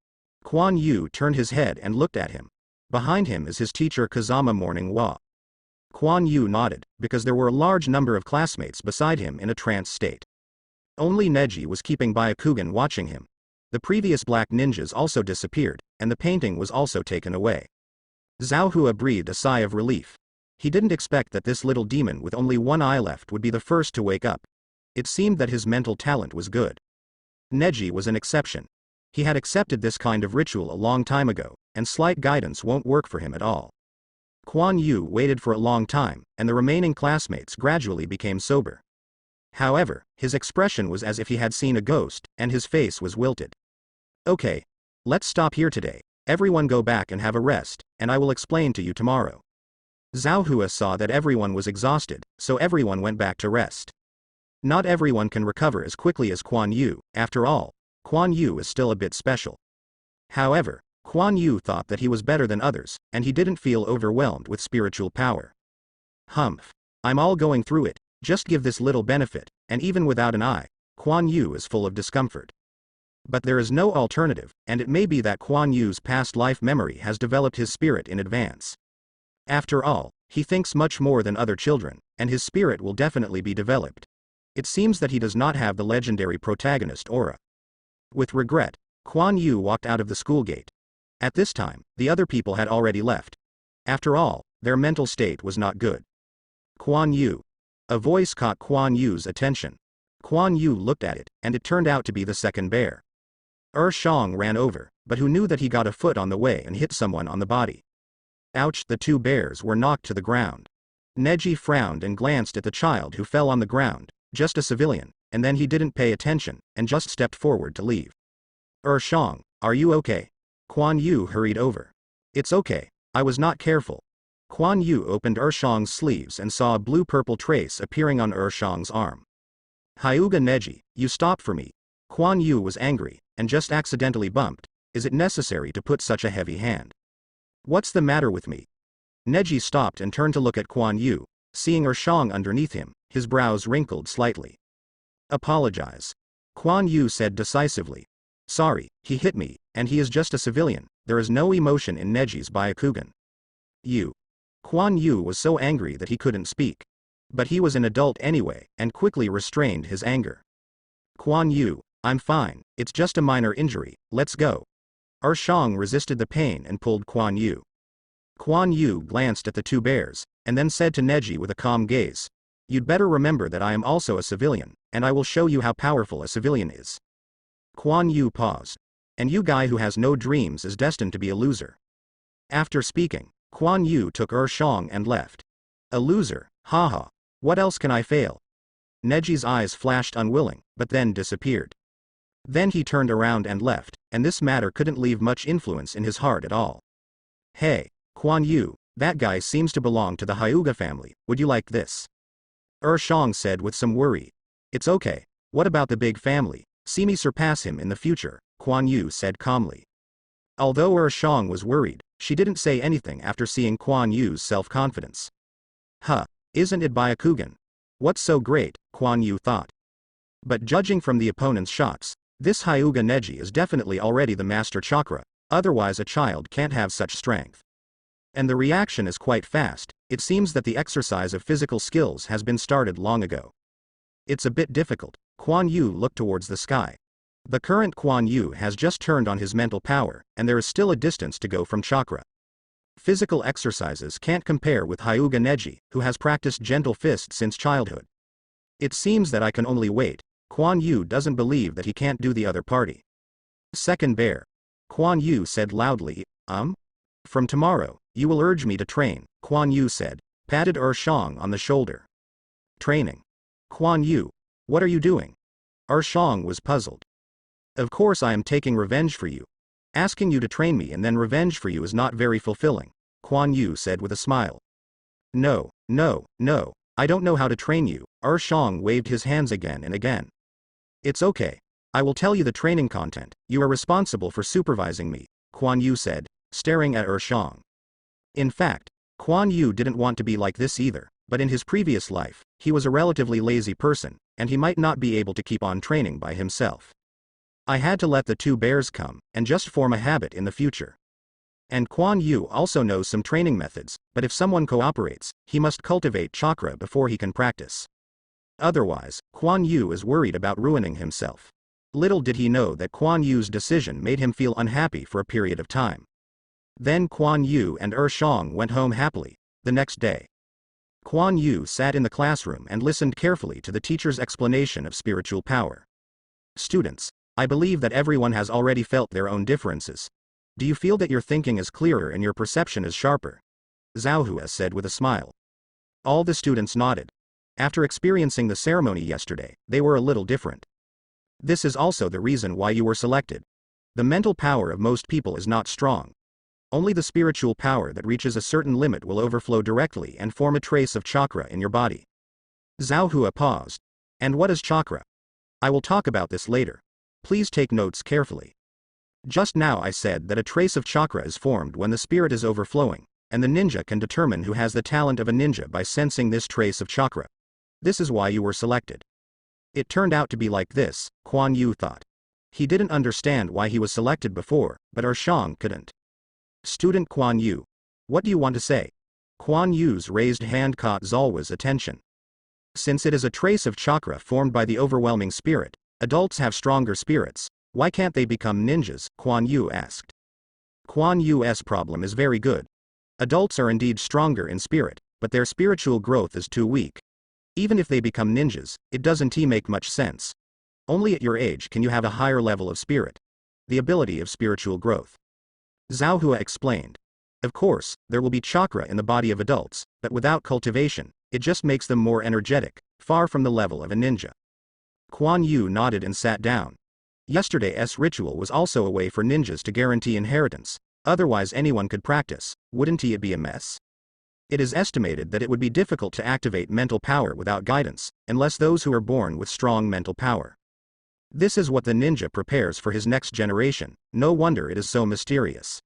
Quan Yu turned his head and looked at him. Behind him is his teacher Kazama Morning Wa. Quan Yu nodded, because there were a large number of classmates beside him in a trance state. Only Neji was keeping Byakugan watching him. The previous black ninjas also disappeared, and the painting was also taken away. Zhao Hua breathed a sigh of relief. He didn't expect that this little demon with only one eye left would be the first to wake up. It seemed that his mental talent was good. Neji was an exception. He had accepted this kind of ritual a long time ago, and slight guidance won't work for him at all. Quan Yu waited for a long time, and the remaining classmates gradually became sober. However, his expression was as if he had seen a ghost, and his face was wilted. Okay. Let's stop here today. Everyone go back and have a rest, and I will explain to you tomorrow. Zhao Hua saw that everyone was exhausted, so everyone went back to rest. Not everyone can recover as quickly as Quan Yu. After all, Quan Yu is still a bit special. However, Quan Yu thought that he was better than others, and he didn't feel overwhelmed with spiritual power. Humph. I'm all going through it, just give this little benefit, and even without an eye, Quan Yu is full of discomfort. But there is no alternative, and it may be that Quan Yu's past life memory has developed his spirit in advance. After all, he thinks much more than other children, and his spirit will definitely be developed. It seems that he does not have the legendary protagonist aura. With regret, Quan Yu walked out of the school gate. At this time, the other people had already left. After all, their mental state was not good. Quan Yu. A voice caught Quan Yu's attention. Quan Yu looked at it, and it turned out to be the second bear. Shang ran over, but who knew that he got a foot on the way and hit someone on the body. Ouch! The two bears were knocked to the ground. Neji frowned and glanced at the child who fell on the ground. Just a civilian, and then he didn't pay attention, and just stepped forward to leave. Shang, are you okay? Quan Yu hurried over. It's okay, I was not careful. Quan Yu opened Shang's sleeves and saw a blue-purple trace appearing on Shang's arm. Hyuga Neji, you stop for me. Quan Yu was angry, and just accidentally bumped. Is it necessary to put such a heavy hand? What's the matter with me? Neji stopped and turned to look at Quan Yu, seeing Shang underneath him. His brows wrinkled slightly. Apologize. Quan Yu said decisively. Sorry, he hit me, and he is just a civilian. There is no emotion in Neji's Byakugan. You. Quan Yu was so angry that he couldn't speak. But he was an adult anyway, and quickly restrained his anger. Quan Yu, I'm fine, it's just a minor injury, let's go. Shang resisted the pain and pulled Quan Yu. Quan Yu glanced at the two bears, and then said to Neji with a calm gaze. You'd better remember that I am also a civilian, and I will show you how powerful a civilian is. Quan Yu paused. And you guy who has no dreams is destined to be a loser. After speaking, Quan Yu took Shang and left. A loser, haha. What else can I fail? Neji's eyes flashed unwilling, but then disappeared. Then he turned around and left, and this matter couldn't leave much influence in his heart at all. Hey, Quan Yu, that guy seems to belong to the Hyuga family, would you like this? Shang said with some worry. It's okay, what about the big family? See me surpass him in the future, Quan Yu said calmly. Although Shang was worried, she didn't say anything after seeing Quan Yu's self-confidence. Huh, isn't it Byakugan? What's so great, Quan Yu thought. But judging from the opponent's shots, this Hyuga Neji is definitely already the master chakra, otherwise a child can't have such strength. And the reaction is quite fast. It seems that the exercise of physical skills has been started long ago. It's a bit difficult. Quan Yu looked towards the sky. The current Quan Yu has just turned on his mental power, and there is still a distance to go from chakra. Physical exercises can't compare with Hyuga Neji, who has practiced gentle fists since childhood. It seems that I can only wait. Quan Yu doesn't believe that he can't do the other party. Second bear. Quan Yu said loudly, From tomorrow, you will urge me to train, Quan Yu said, patted Shang on the shoulder. Training. Quan Yu, what are you doing? Shang was puzzled. Of course I am taking revenge for you. Asking you to train me and then revenge for you is not very fulfilling, Quan Yu said with a smile. No, I don't know how to train you, Shang waved his hands again and again. It's okay. I will tell you the training content, you are responsible for supervising me, Quan Yu said, staring at Shang. In fact, Quan Yu didn't want to be like this either, but in his previous life, he was a relatively lazy person, and he might not be able to keep on training by himself. I had to let the two bears come, and just form a habit in the future. And Quan Yu also knows some training methods, but if someone cooperates, he must cultivate chakra before he can practice. Otherwise, Quan Yu is worried about ruining himself. Little did he know that Quan Yu's decision made him feel unhappy for a period of time. Then Quan Yu and Shang went home happily. The next day, Quan Yu sat in the classroom and listened carefully to the teacher's explanation of spiritual power. Students, I believe that everyone has already felt their own differences. Do you feel that your thinking is clearer and your perception is sharper? Zhao Hua said with a smile. All the students nodded. After experiencing the ceremony yesterday, they were a little different. This is also the reason why you were selected. The mental power of most people is not strong. Only the spiritual power that reaches a certain limit will overflow directly and form a trace of chakra in your body. Zhao Hua paused. And what is chakra? I will talk about this later. Please take notes carefully. Just now I said that a trace of chakra is formed when the spirit is overflowing, and the ninja can determine who has the talent of a ninja by sensing this trace of chakra. This is why you were selected. It turned out to be like this, Quan Yu thought. He didn't understand why he was selected before, but Shang couldn't. Student Quan Yu. What do you want to say? Quan Yu's raised hand caught Zalwa's attention. Since it is a trace of chakra formed by the overwhelming spirit, adults have stronger spirits. Why can't they become ninjas? Quan Yu asked. Quan Yu's problem is very good. Adults are indeed stronger in spirit, but their spiritual growth is too weak. Even if they become ninjas, it doesn't make much sense. Only at your age can you have a higher level of spirit. The ability of spiritual growth. Zhao Hua explained. Of course, there will be chakra in the body of adults, but without cultivation, it just makes them more energetic, far from the level of a ninja. Quan Yu nodded and sat down. Yesterday's ritual was also a way for ninjas to guarantee inheritance, otherwise anyone could practice, wouldn't it be a mess? It is estimated that it would be difficult to activate mental power without guidance, unless those who are born with strong mental power. This is what the ninja prepares for his next generation, no wonder it is so mysterious.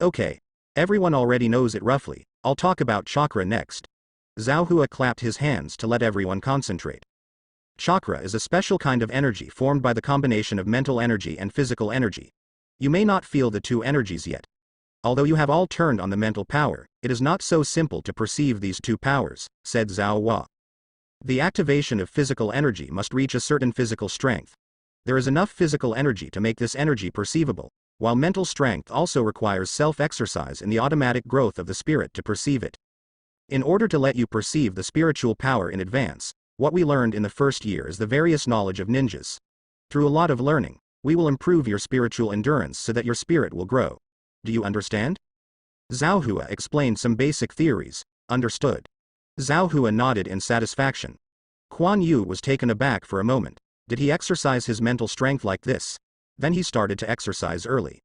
Okay. Everyone already knows it roughly, I'll talk about chakra next. Zhao Hua clapped his hands to let everyone concentrate. Chakra is a special kind of energy formed by the combination of mental energy and physical energy. You may not feel the two energies yet. Although you have all turned on the mental power, it is not so simple to perceive these two powers, said Zhao Hua. The activation of physical energy must reach a certain physical strength. There is enough physical energy to make this energy perceivable, while mental strength also requires self-exercise in the automatic growth of the spirit to perceive it. In order to let you perceive the spiritual power in advance, what we learned in the first year is the various knowledge of ninjas. Through a lot of learning, we will improve your spiritual endurance so that your spirit will grow. Do you understand? Zhao Hua explained some basic theories. Understood. Zhao Hua nodded in satisfaction. Quan Yu was taken aback for a moment. Did he exercise his mental strength like this? Then he started to exercise early.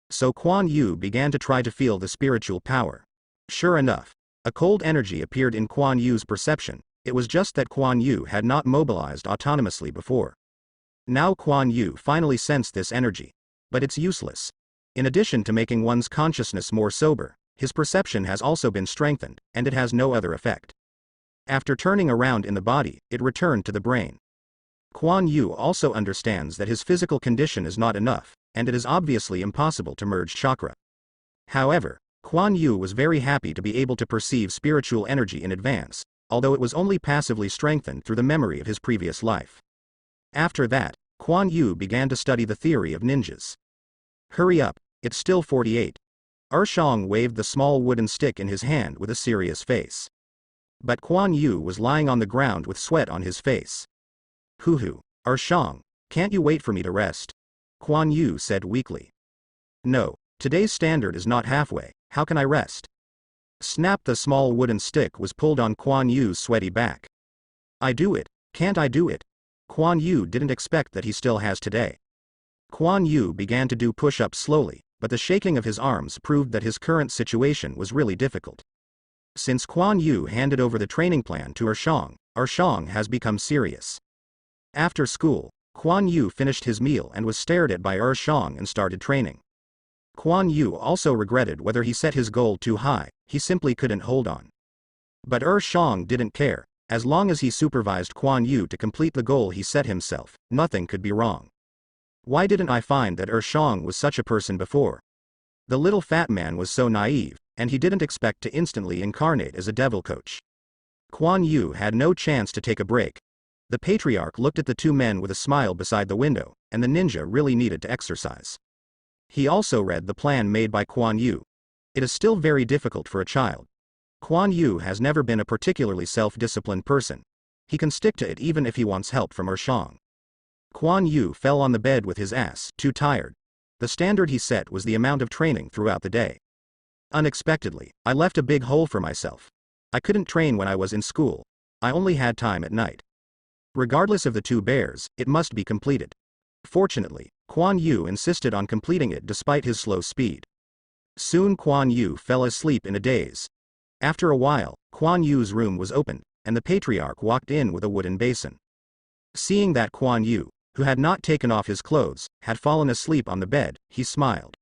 So Quan Yu began to try to feel the spiritual power. Sure enough, a cold energy appeared in Quan Yu's perception. It was just that Quan Yu had not mobilized autonomously before. Now Quan Yu finally sensed this energy. But it's useless. In addition to making one's consciousness more sober, his perception has also been strengthened, and it has no other effect. After turning around in the body, it returned to the brain. Quan Yu also understands that his physical condition is not enough, and it is obviously impossible to merge chakra. However, Quan Yu was very happy to be able to perceive spiritual energy in advance, although it was only passively strengthened through the memory of his previous life. After that, Quan Yu began to study the theory of ninjas. Hurry up, it's still 48. Shang waved the small wooden stick in his hand with a serious face. But Quan Yu was lying on the ground with sweat on his face. Hoo-hoo, Shang, can't you wait for me to rest? Quan Yu said weakly. No, today's standard is not halfway, how can I rest? Snap! The small wooden stick was pulled on Quan Yu's sweaty back. I do it, can't I do it? Quan Yu didn't expect that he still has today. Quan Yu began to do push-ups slowly, but the shaking of his arms proved that his current situation was really difficult. Since Quan Yu handed over the training plan to Shang has become serious. After school, Quan Yu finished his meal and was stared at by Shang and started training. Quan Yu also regretted whether he set his goal too high, he simply couldn't hold on. But Shang didn't care, as long as he supervised Quan Yu to complete the goal he set himself, nothing could be wrong. Why didn't I find that Shang was such a person before? The little fat man was so naive, and he didn't expect to instantly incarnate as a devil coach. Quan Yu had no chance to take a break. The Patriarch looked at the two men with a smile beside the window, and the ninja really needed to exercise. He also read the plan made by Quan Yu. It is still very difficult for a child. Quan Yu has never been a particularly self-disciplined person. He can stick to it even if he wants help from Shang. Quan Yu fell on the bed with his ass too tired. The standard he set was the amount of training throughout the day. Unexpectedly, I left a big hole for myself. I couldn't train when I was in school. I only had time at night. Regardless of the two bears, it must be completed. Fortunately, Quan Yu insisted on completing it despite his slow speed. Soon Quan Yu fell asleep in a daze. After a while, Quan Yu's room was opened, and the Patriarch walked in with a wooden basin. Seeing that Quan Yu, who had not taken off his clothes, had fallen asleep on the bed, he smiled.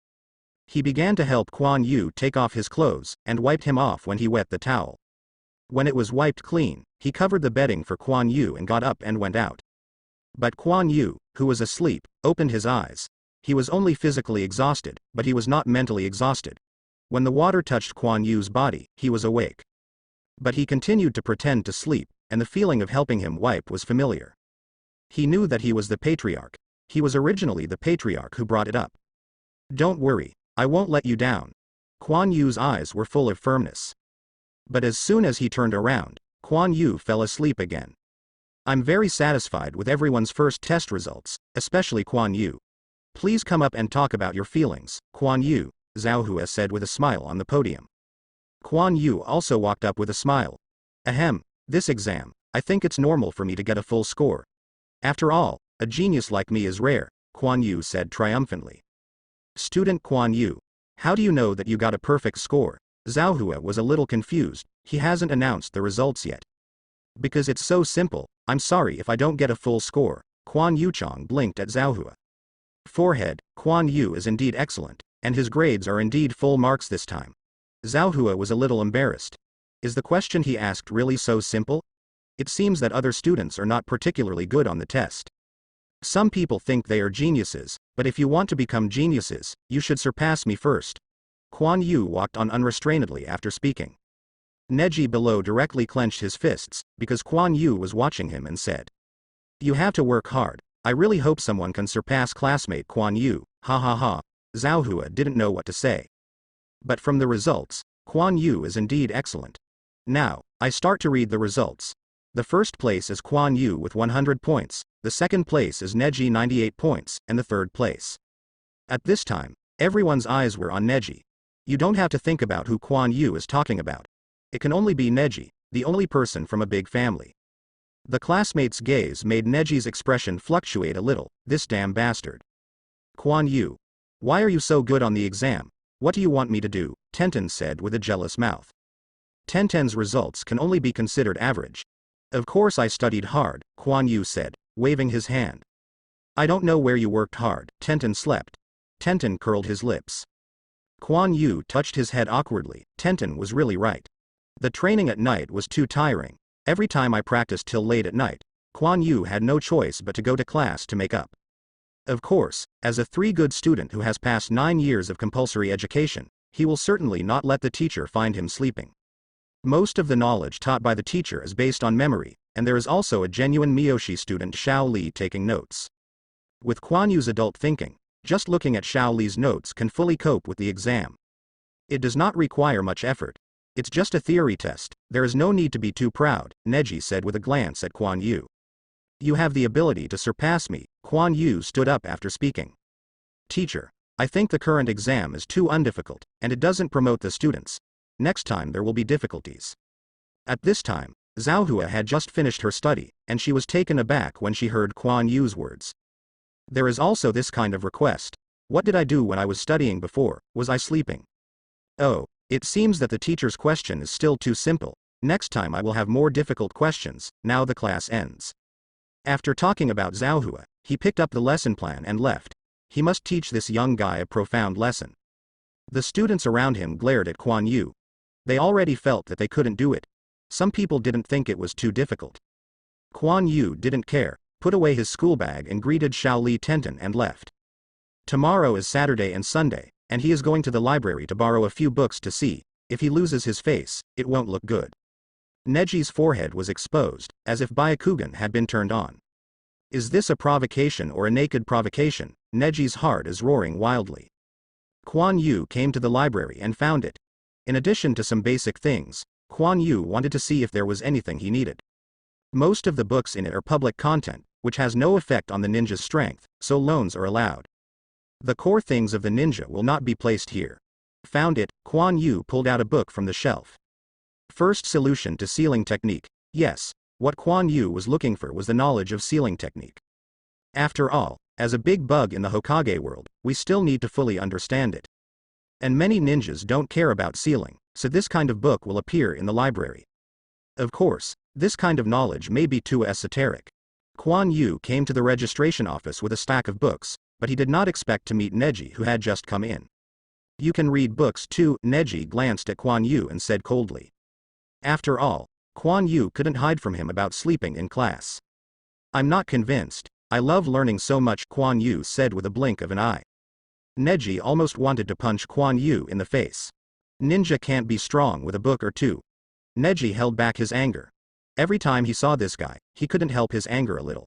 He began to help Quan Yu take off his clothes, and wiped him off when he wet the towel. When it was wiped clean, he covered the bedding for Quan Yu and got up and went out. But Quan Yu, who was asleep, opened his eyes. He was only physically exhausted, but he was not mentally exhausted. When the water touched Quan Yu's body, he was awake. But he continued to pretend to sleep, and the feeling of helping him wipe was familiar. He knew that he was the Patriarch. He was originally the Patriarch who brought it up. Don't worry, I won't let you down. Quan Yu's eyes were full of firmness. But as soon as he turned around, Quan Yu fell asleep again. I'm very satisfied with everyone's first test results, especially Quan Yu. Please come up and talk about your feelings, Quan Yu, Zhao Hua said with a smile on the podium. Quan Yu also walked up with a smile. Ahem, this exam, I think it's normal for me to get a full score. After all, a genius like me is rare, Quan Yu said triumphantly. Student Quan Yu, how do you know that you got a perfect score? Zhao Hua was a little confused, he hasn't announced the results yet. Because it's so simple, I'm sorry if I don't get a full score, Quan Yuchang blinked at Zhao Hua. Forehead, Quan Yu is indeed excellent, and his grades are indeed full marks this time. Zhao Hua was a little embarrassed. Is the question he asked really so simple? It seems that other students are not particularly good on the test. Some people think they are geniuses, but if you want to become geniuses, you should surpass me first. Quan Yu walked on unrestrainedly after speaking. Neji below directly clenched his fists, because Quan Yu was watching him and said, You have to work hard, I really hope someone can surpass classmate Quan Yu, ha ha ha. Zhao Hua didn't know what to say. But from the results, Quan Yu is indeed excellent. Now, I start to read the results. The first place is Quan Yu with 100 points, the second place is Neji 98 points, and the third place. At this time, everyone's eyes were on Neji. You don't have to think about who Quan Yu is talking about. It can only be Neji, the only person from a big family. The classmates' gaze made Neji's expression fluctuate a little, this damn bastard. Quan Yu. Why are you so good on the exam? What do you want me to do? Tenten said with a jealous mouth. Tenten's results can only be considered average. Of course I studied hard, Quan Yu said, waving his hand. I don't know where you worked hard, Tenten slept. Tenten curled his lips. Quan Yu touched his head awkwardly, Tenten was really right. The training at night was too tiring. Every time I practiced till late at night, Quan Yu had no choice but to go to class to make up. Of course, as a good student who has passed 9 years of compulsory education, he will certainly not let the teacher find him sleeping. Most of the knowledge taught by the teacher is based on memory, and there is also a genuine Miyoshi student Xiao Li taking notes. With Quan Yu's adult thinking, just looking at Xiao Li's notes can fully cope with the exam. It does not require much effort. It's just a theory test, there is no need to be too proud, Neji said with a glance at Quan Yu. You have the ability to surpass me, Quan Yu stood up after speaking. Teacher, I think the current exam is too undifficult, and it doesn't promote the students. Next time there will be difficulties. At this time, Zhaohua had just finished her study, and she was taken aback when she heard Quan Yu's words. There is also this kind of request. What did I do when I was studying before, was I sleeping? Oh, it seems that the teacher's question is still too simple. Next time I will have more difficult questions. Now the class ends. After talking about Zhaohua, he picked up the lesson plan and left. He must teach this young guy a profound lesson. The students around him glared at Quan Yu. They already felt that they couldn't do it. Some people didn't think it was too difficult. Quan Yu didn't care, put away his school bag and greeted Xiao Li Tenten and left. Tomorrow is Saturday and Sunday, and he is going to the library to borrow a few books to see. If he loses his face, it won't look good. Neji's forehead was exposed, as if Byakugan had been turned on. Is this a provocation or a naked provocation? Neji's heart is roaring wildly. Quan Yu came to the library and found it. In addition to some basic things, Quan Yu wanted to see if there was anything he needed. Most of the books in it are public content, which has no effect on the ninja's strength, so loans are allowed. The core things of the ninja will not be placed here. Found it, Quan Yu pulled out a book from the shelf. First solution to sealing technique. Yes, what Quan Yu was looking for was the knowledge of sealing technique. After all, as a big bug in the Hokage world, we still need to fully understand it. And many ninjas don't care about sealing, so this kind of book will appear in the library. Of course, this kind of knowledge may be too esoteric. Quan Yu came to the registration office with a stack of books, but he did not expect to meet Neji who had just come in. You can read books too, Neji glanced at Quan Yu and said coldly. After all, Quan Yu couldn't hide from him about sleeping in class. I'm not convinced. I love learning so much, Quan Yu said with a blink of an eye. Neji almost wanted to punch Quan Yu in the face. Ninja can't be strong with a book or two. Neji held back his anger. Every time he saw this guy, he couldn't help his anger a little.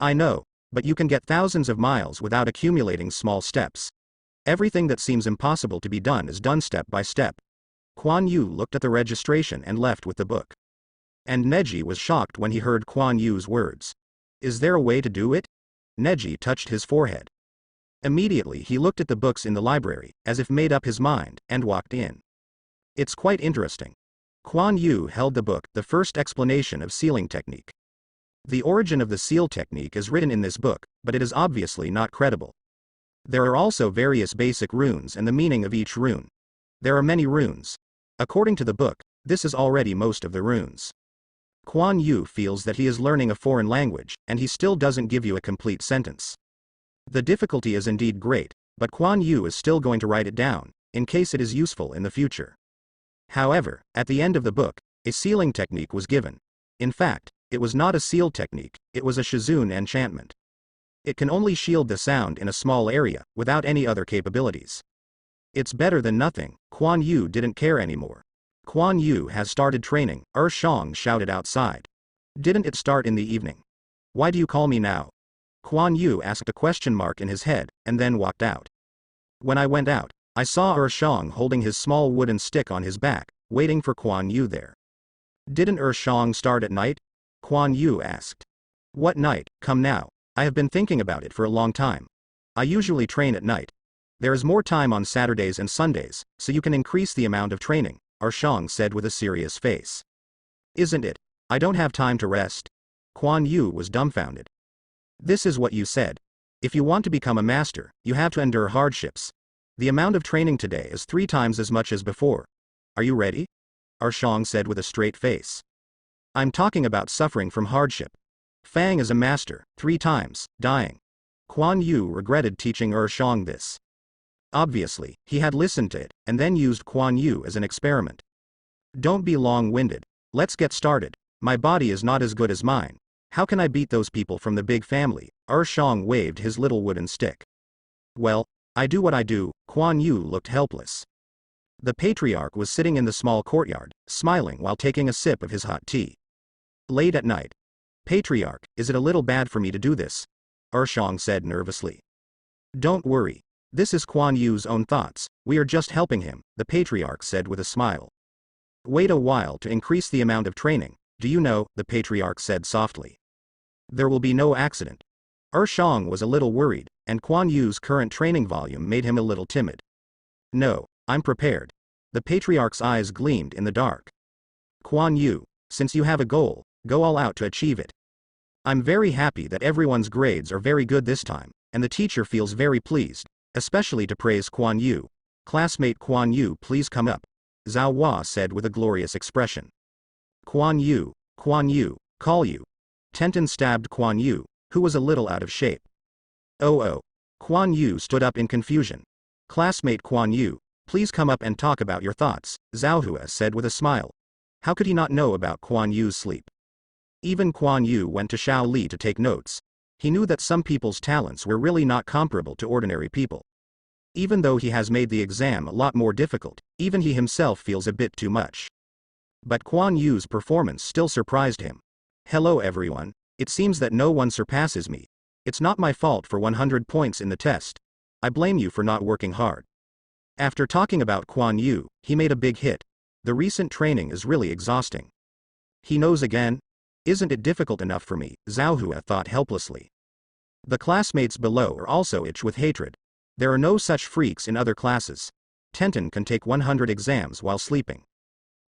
I know, but you can get thousands of miles without accumulating small steps. Everything that seems impossible to be done is done step by step. Quan Yu looked at the registration and left with the book. And Neji was shocked when he heard Quan Yu's words. Is there a way to do it? Neji touched his forehead. Immediately he looked at the books in the library, as if made up his mind, and walked in. It's quite interesting. Quan Yu held the book, The First Explanation of Sealing Technique. The origin of the seal technique is written in this book, but it is obviously not credible. There are also various basic runes and the meaning of each rune. There are many runes. According to the book, this is already most of the runes. Quan Yu feels that he is learning a foreign language, and he still doesn't give you a complete sentence. The difficulty is indeed great, but Quan Yu is still going to write it down, in case it is useful in the future. However, at the end of the book, a sealing technique was given. In fact, it was not a seal technique, it was a Shizune enchantment. It can only shield the sound in a small area, without any other capabilities. It's better than nothing. Quan Yu didn't care anymore. Quan Yu has started training, Shang shouted outside. Didn't it start in the evening? Why do you call me now? Quan Yu asked a question mark in his head, and then walked out. When I went out, I saw Shang holding his small wooden stick on his back, waiting for Quan Yu there. Didn't Shang start at night? Quan Yu asked. What night? Come now. I have been thinking about it for a long time. I usually train at night. There is more time on Saturdays and Sundays, so you can increase the amount of training, Shang said with a serious face. Isn't it? I don't have time to rest. Quan Yu was dumbfounded. This is what you said. If you want to become a master, you have to endure hardships. The amount of training today is 3 times as much as before. Are you ready? Shang said with a straight face. I'm talking about suffering from hardship. Fang is a master, 3 times, dying. Quan Yu regretted teaching Shang this. Obviously, he had listened to it, and then used Quan Yu as an experiment. Don't be long-winded. Let's get started. My body is not as good as mine. How can I beat those people from the big family? Shang waved his little wooden stick. Well, I do what I do. Quan Yu looked helpless. The Patriarch was sitting in the small courtyard, smiling while taking a sip of his hot tea. Late at night. Patriarch, is it a little bad for me to do this? Ershong said nervously. Don't worry. This is Quan Yu's own thoughts, we are just helping him, the Patriarch said with a smile. Wait a while to increase the amount of training, do you know, the Patriarch said softly. There will be no accident. Ershong was a little worried, and Quan Yu's current training volume made him a little timid. No, I'm prepared. The Patriarch's eyes gleamed in the dark. Quan Yu, since you have a goal, go all out to achieve it. I'm very happy that everyone's grades are very good this time, and the teacher feels very pleased, especially to praise Quan Yu. Classmate Quan Yu, please come up, Zhao Hua said with a glorious expression. Quan Yu, call you. Tenten stabbed Quan Yu, who was a little out of shape. Oh. Quan Yu stood up in confusion. Classmate Quan Yu, please come up and talk about your thoughts, Zhao Hua said with a smile. How could he not know about Quan Yu's sleep? Even Quan Yu went to Shao Li to take notes. He knew that some people's talents were really not comparable to ordinary people. Even though he has made the exam a lot more difficult, even he himself feels a bit too much. But Quan Yu's performance still surprised him. Hello everyone, it seems that no one surpasses me. It's not my fault for 100 points in the test. I blame you for not working hard. After talking about Quan Yu, he made a big hit. The recent training is really exhausting. He knows again? Isn't it difficult enough for me, Zhao Hua thought helplessly. The classmates below are also itch with hatred. There are no such freaks in other classes. Tenten can take 100 exams while sleeping.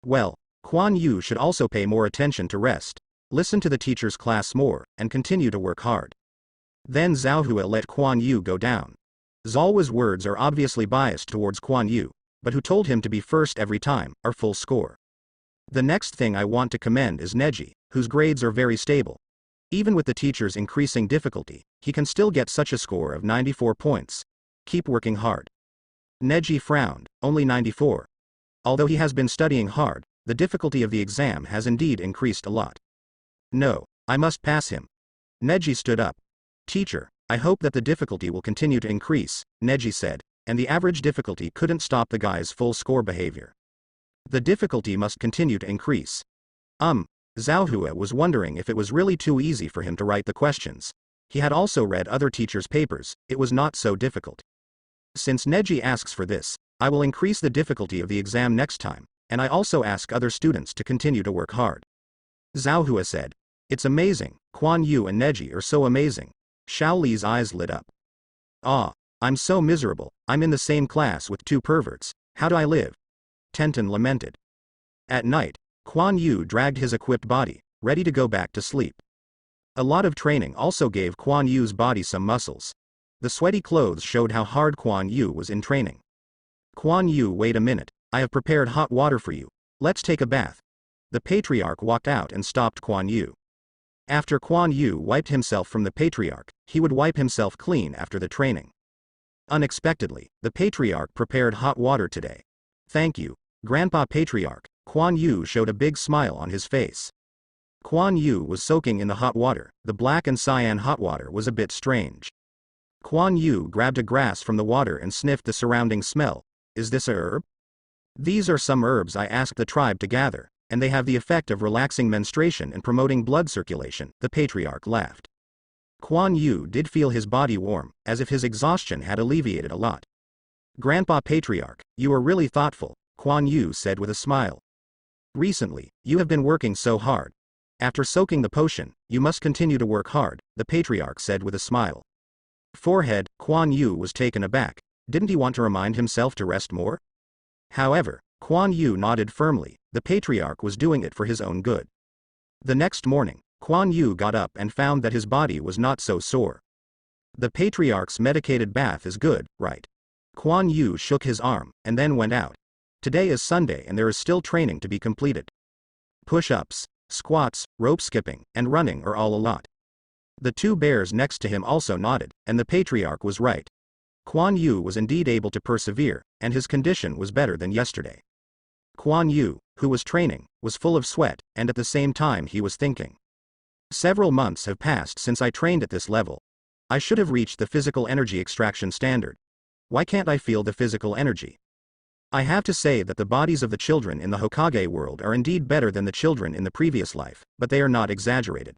Well, Quan Yu should also pay more attention to rest, listen to the teacher's class more, and continue to work hard. Then Zhao Hua let Quan Yu go down. Zhao Hua's words are obviously biased towards Quan Yu, but who told him to be first every time, are full score. The next thing I want to commend is Neji, whose grades are very stable. Even with the teacher's increasing difficulty, he can still get such a score of 94 points. Keep working hard. Neji frowned, only 94. Although he has been studying hard, the difficulty of the exam has indeed increased a lot. No, I must pass him. Neji stood up. Teacher, I hope that the difficulty will continue to increase, Neji said, and the average difficulty couldn't stop the guy's full score behavior. The difficulty must continue to increase. Zhao Hua was wondering if it was really too easy for him to write the questions. He had also read other teachers' papers, it was not so difficult. Since Neji asks for this, I will increase the difficulty of the exam next time, and I also ask other students to continue to work hard. Zhao Hua said. It's amazing, Quan Yu and Neji are so amazing. Shao Li's eyes lit up. I'm so miserable, I'm in the same class with two perverts, how do I live? Tenten lamented. At night, Quan Yu dragged his equipped body, ready to go back to sleep. A lot of training also gave Quan Yu's body some muscles. The sweaty clothes showed how hard Quan Yu was in training. Quan Yu, wait a minute, I have prepared hot water for you, let's take a bath. The Patriarch walked out and stopped Quan Yu. After Quan Yu wiped himself from the Patriarch, he would wipe himself clean after the training. Unexpectedly, the Patriarch prepared hot water today. Thank you, Grandpa Patriarch. Quan Yu showed a big smile on his face. Quan Yu was soaking in the hot water, the black and cyan hot water was a bit strange. Quan Yu grabbed a grass from the water and sniffed the surrounding smell. Is this a herb? These are some herbs I asked the tribe to gather, and they have the effect of relaxing menstruation and promoting blood circulation, the Patriarch laughed. Quan Yu did feel his body warm, as if his exhaustion had alleviated a lot. Grandpa Patriarch, you are really thoughtful, Quan Yu said with a smile. Recently, you have been working so hard. After soaking the potion, you must continue to work hard, the Patriarch said with a smile. Forehead, Quan Yu was taken aback. Didn't he want to remind himself to rest more? However, Quan Yu nodded firmly, the Patriarch was doing it for his own good. The next morning, Quan Yu got up and found that his body was not so sore. The Patriarch's medicated bath is good, right? Quan Yu shook his arm, and then went out. Today is Sunday and there is still training to be completed. Push-ups, squats, rope skipping, and running are all a lot. The two bears next to him also nodded, and the Patriarch was right. Quan Yu was indeed able to persevere, and his condition was better than yesterday. Quan Yu, who was training, was full of sweat, and at the same time he was thinking. Several months have passed since I trained at this level. I should have reached the physical energy extraction standard. Why can't I feel the physical energy? I have to say that the bodies of the children in the Hokage world are indeed better than the children in the previous life, but they are not exaggerated.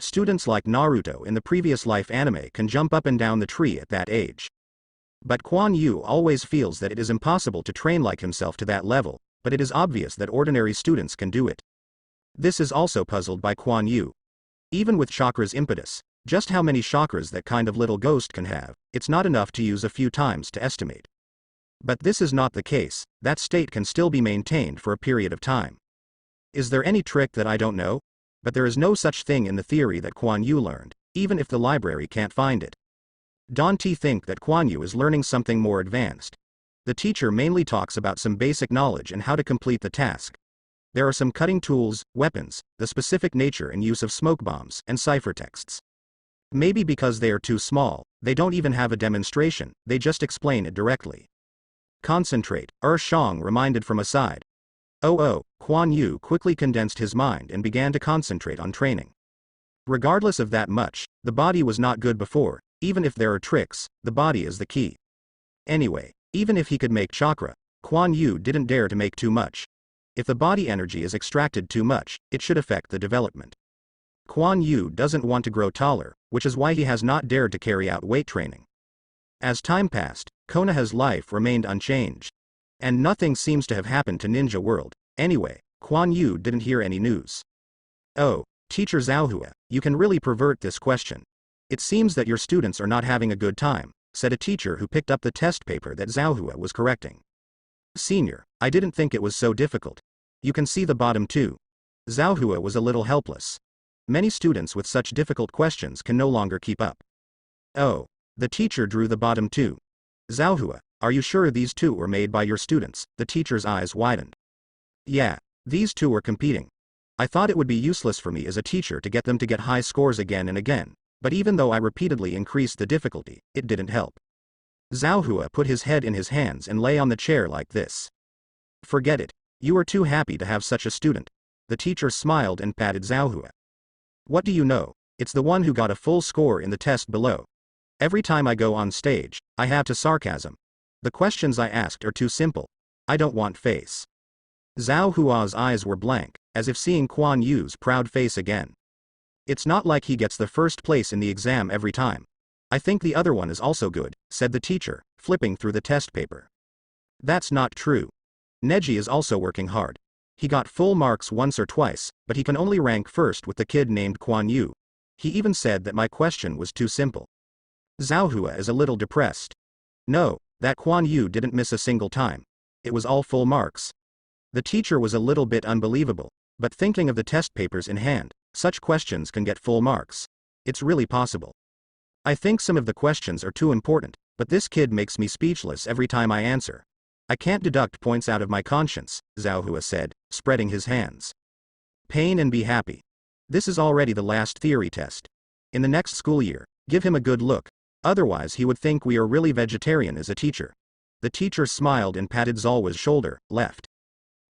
Students like Naruto in the previous life anime can jump up and down the tree at that age. But Quan Yu always feels that it is impossible to train like himself to that level, but it is obvious that ordinary students can do it. This is also puzzled by Quan Yu. Even with Chakra's impetus, just how many chakras that kind of little ghost can have, it's not enough to use a few times to estimate. But this is not the case, that state can still be maintained for a period of time. Is there any trick that I don't know? But there is no such thing in the theory that Quan Yu learned, even if the library can't find it. Don T think that Quan Yu is learning something more advanced. The teacher mainly talks about some basic knowledge and how to complete the task. There are some cutting tools, weapons, the specific nature and use of smoke bombs, and ciphertexts. Maybe because they are too small, they don't even have a demonstration, they just explain it directly. Concentrate, Shang reminded from aside. Quan Yu quickly condensed his mind and began to concentrate on training. Regardless of that much, the body was not good before, even if there are tricks, the body is the key. Anyway, even if he could make chakra, Quan Yu didn't dare to make too much. If the body energy is extracted too much, it should affect the development. Quan Yu doesn't want to grow taller, which is why he has not dared to carry out weight training. As time passed, Konoha's life remained unchanged. And nothing seems to have happened to Ninja World. Anyway, Quan Yu didn't hear any news. Oh, Teacher Zhaohua, you can really pervert this question. It seems that your students are not having a good time, said a teacher who picked up the test paper that Zhaohua was correcting. Senior, I didn't think it was so difficult. You can see the bottom too. Zhaohua was a little helpless. Many students with such difficult questions can no longer keep up. Oh, the teacher drew the bottom too. Zhaohua, are you sure these two were made by your students? The teacher's eyes widened. Yeah, these two were competing. I thought it would be useless for me as a teacher to get them to get high scores again and again, but even though I repeatedly increased the difficulty, it didn't help. Zhaohua put his head in his hands and lay on the chair like this. Forget it. You are too happy to have such a student. The teacher smiled and patted Zhaohua. What do you know? It's the one who got a full score in the test below. Every time I go on stage, I have to sarcasm. The questions I asked are too simple. I don't want face. Zhaohua's eyes were blank, as if seeing Quan Yu's proud face again. It's not like he gets the first place in the exam every time. I think the other one is also good, said the teacher, flipping through the test paper. That's not true. Neji is also working hard. He got full marks once or twice, but he can only rank first with the kid named Quan Yu. He even said that my question was too simple. Zhaohua is a little depressed. No, that Quan Yu didn't miss a single time. It was all full marks. The teacher was a little bit unbelievable, but thinking of the test papers in hand, such questions can get full marks. It's really possible. I think some of the questions are too important, but this kid makes me speechless every time I answer. I can't deduct points out of my conscience, Zhaohua said, spreading his hands. Pain and be happy. This is already the last theory test. In the next school year, give him a good look, otherwise he would think we are really vegetarian as a teacher. The teacher smiled and patted Zalwa's shoulder, left.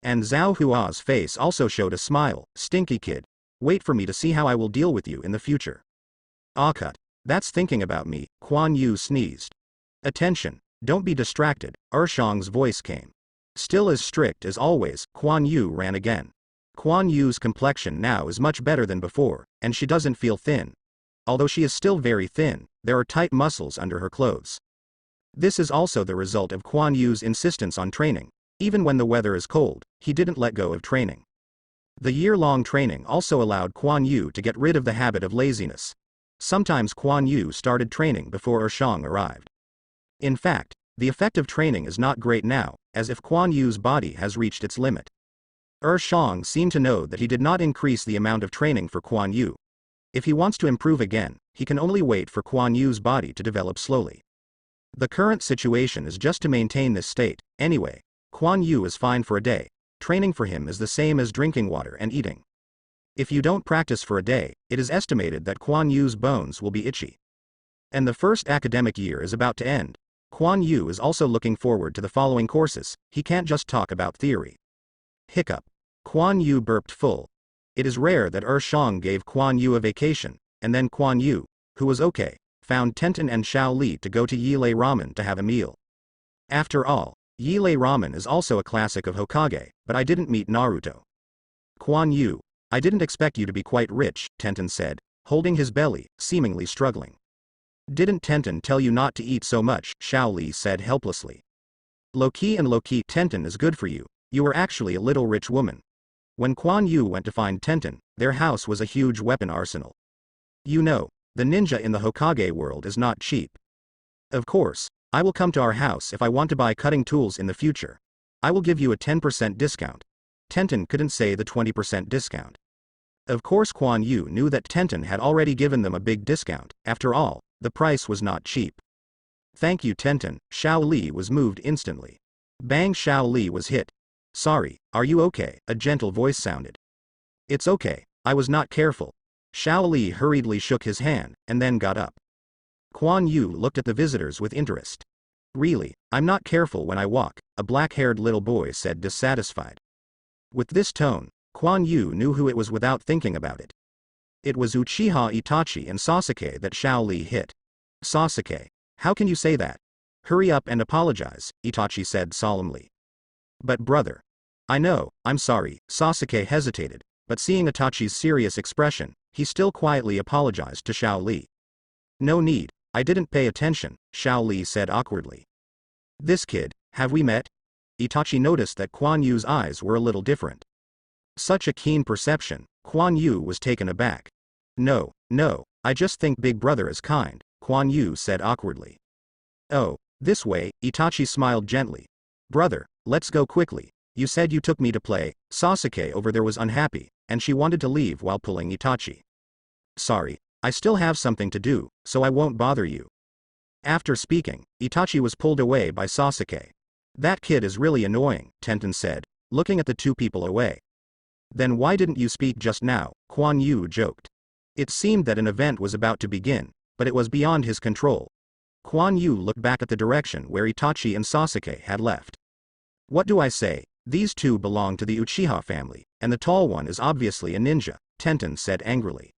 And Zhaohua's face also showed a smile. Stinky kid. Wait for me to see how I will deal with you in the future. Cut. That's thinking about me, Quan Yu sneezed. Attention, don't be distracted, Shang's voice came. Still as strict as always, Quan Yu ran again. Quan Yu's complexion now is much better than before, and she doesn't feel thin. Although she is still very thin, there are tight muscles under her clothes. This is also the result of Quan Yu's insistence on training. Even when the weather is cold, he didn't let go of training. The year-long training also allowed Quan Yu to get rid of the habit of laziness. Sometimes Quan Yu started training before Shang arrived. In fact, the effect of training is not great now, as if Quan Yu's body has reached its limit. Shang seemed to know that he did not increase the amount of training for Quan Yu. If he wants to improve again, he can only wait for Quan Yu's body to develop slowly. The current situation is just to maintain this state. Anyway, Quan Yu is fine for a day. Training for him is the same as drinking water and eating. If you don't practice for a day, it is estimated that Quan Yu's bones will be itchy. And the first academic year is about to end. Quan Yu is also looking forward to the following courses. He can't just talk about theory. Hiccup. Quan Yu burped full. It is rare that Shang gave Quan Yu a vacation, and then Quan Yu, who was okay, found Tenten and Xiao Li to go to Yilei Ramen to have a meal. After all, Yile ramen is also a classic of Hokage, but I didn't meet Naruto. Quan Yu, I didn't expect you to be quite rich, Tenten said, holding his belly, seemingly struggling. Didn't Tenten tell you not to eat so much, Xiao Li said helplessly. Low-key and low-key, Tenten is good for you, you are actually a little rich woman. When Quan Yu went to find Tenten, their house was a huge weapon arsenal. You know, the ninja in the Hokage world is not cheap. Of course, I will come to our house if I want to buy cutting tools in the future. I will give you a 10% discount. Tenten couldn't say the 20% discount. Of course Quan Yu knew that Tenten had already given them a big discount, after all, the price was not cheap. Thank you Tenten, Xiao Li was moved instantly. Bang, Xiao Li was hit. Sorry, are you okay? A gentle voice sounded. It's okay, I was not careful. Xiao Li hurriedly shook his hand, and then got up. Quan Yu looked at the visitors with interest. Really, I'm not careful when I walk, a black-haired little boy said dissatisfied. With this tone, Quan Yu knew who it was without thinking about it. It was Uchiha Itachi and Sasuke that Xiao Li hit. Sasuke, how can you say that? Hurry up and apologize, Itachi said solemnly. But brother. I know, I'm sorry, Sasuke hesitated, but seeing Itachi's serious expression, he still quietly apologized to Xiao Li. No need, I didn't pay attention, Xiao Li said awkwardly. This kid, have we met? Itachi noticed that Quan Yu's eyes were a little different. Such a keen perception, Quan Yu was taken aback. No, I just think big brother is kind, Quan Yu said awkwardly. Oh, this way, Itachi smiled gently. Brother, let's go quickly. You said you took me to play. Sasuke over there was unhappy, and she wanted to leave while pulling Itachi. Sorry, I still have something to do, so I won't bother you. After speaking, Itachi was pulled away by Sasuke. That kid is really annoying, Tenten said, looking at the two people away. Then why didn't you speak just now? Quan Yu joked. It seemed that an event was about to begin, but it was beyond his control. Quan Yu looked back at the direction where Itachi and Sasuke had left. What do I say? These two belong to the Uchiha family, and the tall one is obviously a ninja, Tenten said angrily.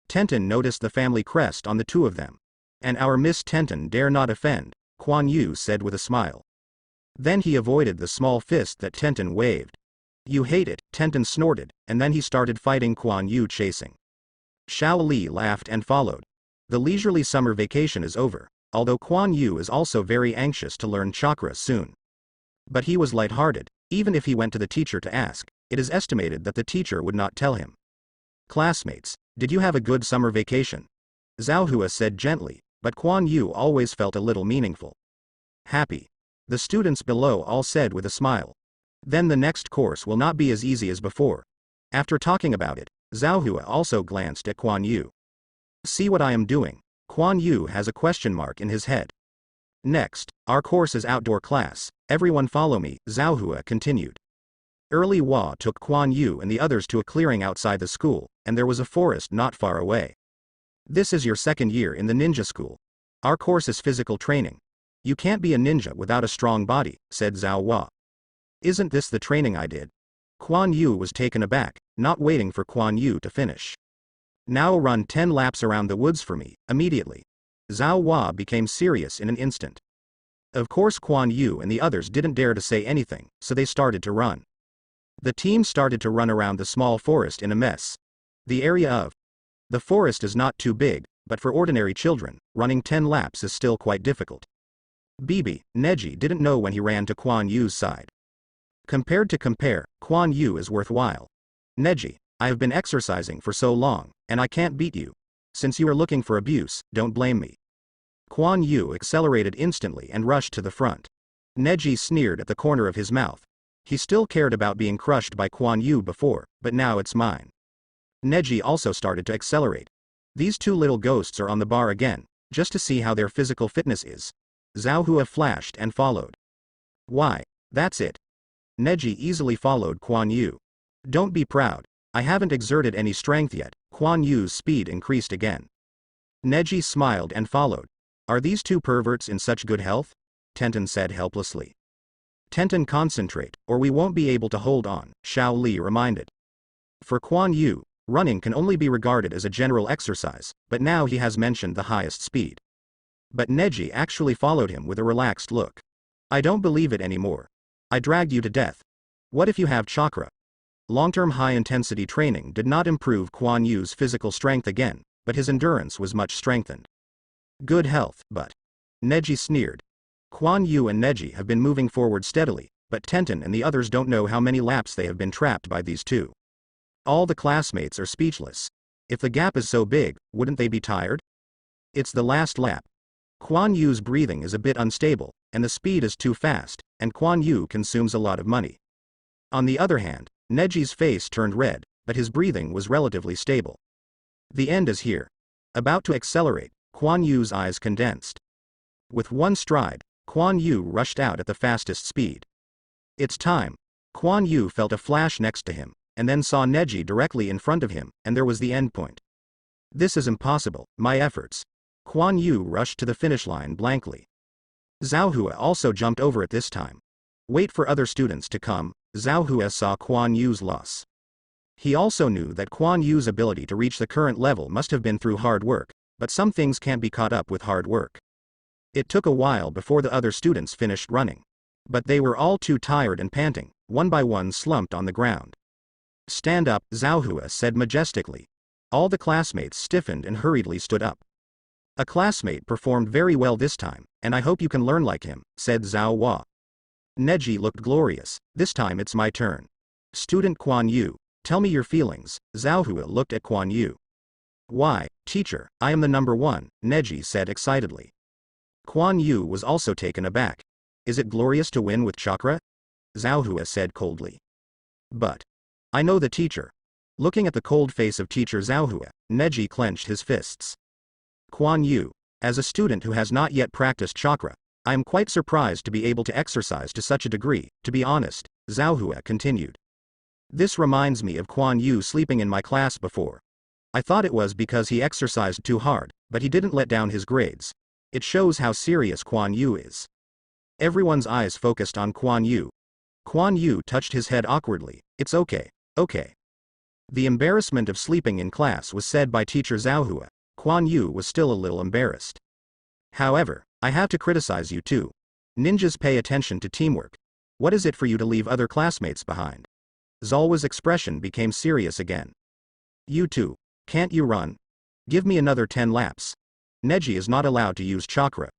Tenten noticed the family crest on the two of them. And our Miss Tenten dare not offend, Quan Yu said with a smile. Then he avoided the small fist that Tenten waved. You hate it, Tenten snorted, and then he started fighting Quan Yu chasing. Xiao Li laughed and followed. The leisurely summer vacation is over, although Quan Yu is also very anxious to learn chakra soon. But he was lighthearted, even if he went to the teacher to ask, it is estimated that the teacher would not tell him. Classmates, did you have a good summer vacation? Zhao Hua said gently, but Quan Yu always felt a little meaningful. Happy. The students below all said with a smile. Then the next course will not be as easy as before. After talking about it, Zhao Hua also glanced at Quan Yu. See what I am doing? Quan Yu has a question mark in his head. Next, our course is outdoor class, everyone follow me, Zhao Hua continued. Early Hua took Quan Yu and the others to a clearing outside the school, and there was a forest not far away. This is your second year in the ninja school. Our course is physical training. You can't be a ninja without a strong body, said Zhao Hua. Isn't this the training I did? Quan Yu was taken aback, not waiting for Quan Yu to finish. Now run 10 laps around the woods for me, immediately. Zhao Hua became serious in an instant. Of course Quan Yu and the others didn't dare to say anything, so they started to run. The team started to run around the small forest in a mess. The area of the forest is not too big, but for ordinary children, running 10 laps is still quite difficult. Neji didn't know when he ran to Quan Yu's side. Compared to compare, Quan Yu is worthwhile. Neji, I have been exercising for so long, and I can't beat you. Since you are looking for abuse, don't blame me. Quan Yu accelerated instantly and rushed to the front. Neji sneered at the corner of his mouth. He still cared about being crushed by Quan Yu before, but now it's mine. Neji also started to accelerate. These two little ghosts are on the bar again, just to see how their physical fitness is. Zhao Hua flashed and followed. Why, that's it. Neji easily followed Quan Yu. Don't be proud. I haven't exerted any strength yet. Quan Yu's speed increased again. Neji smiled and followed. Are these two perverts in such good health? Tenten said helplessly. Tenten, concentrate, or we won't be able to hold on, Xiao Li reminded. For Quan Yu, running can only be regarded as a general exercise, but now he has mentioned the highest speed. But Neji actually followed him with a relaxed look. I don't believe it anymore. I dragged you to death. What if you have chakra? Long-term high-intensity training did not improve Quan Yu's physical strength again, but his endurance was much strengthened. Good health, but... Neji sneered. Quan Yu and Neji have been moving forward steadily, but Tenten and the others don't know how many laps they have been trapped by these two. All the classmates are speechless. If the gap is so big, wouldn't they be tired? It's the last lap. Quan Yu's breathing is a bit unstable, and the speed is too fast, and Quan Yu consumes a lot of money. On the other hand, Neji's face turned red, but his breathing was relatively stable. The end is here. About to accelerate, Quan Yu's eyes condensed. With one stride, Quan Yu rushed out at the fastest speed. It's time. Quan Yu felt a flash next to him, and then saw Neji directly in front of him, and there was the endpoint. This is impossible, my efforts. Quan Yu rushed to the finish line blankly. Zhao Hua also jumped over it this time. Wait for other students to come. Zhao Hua saw Quan Yu's loss. He also knew that Quan Yu's ability to reach the current level must have been through hard work, but some things can't be caught up with hard work. It took a while before the other students finished running. But they were all too tired and panting, one by one slumped on the ground. Stand up, Zhao Hua said majestically. All the classmates stiffened and hurriedly stood up. A classmate performed very well this time, and I hope you can learn like him, said Zhao Hua. Neji looked glorious. This time it's my turn. Student Quan Yu, tell me your feelings. Zhao Hua looked at Quan Yu. Why, teacher, I am the number one, Neji said excitedly. Quan Yu was also taken aback. Is it glorious to win with chakra? Zhao Hua said coldly. But I know the teacher. Looking at the cold face of teacher Zhao Hua, Neji clenched his fists. Quan Yu, as a student who has not yet practiced chakra, I am quite surprised to be able to exercise to such a degree, to be honest, Zhao Hua continued. This reminds me of Quan Yu sleeping in my class before. I thought it was because he exercised too hard, but he didn't let down his grades. It shows how serious Quan Yu is. Everyone's eyes focused on Quan Yu. Quan Yu touched his head awkwardly. It's okay, okay. The embarrassment of sleeping in class was said by teacher Zhao Hua. Quan Yu was still a little embarrassed. However, I have to criticize you too. Ninjas pay attention to teamwork. What is it for you to leave other classmates behind? Zalwa's expression became serious again. You too. Can't you run? Give me another 10 laps. Neji is not allowed to use chakra.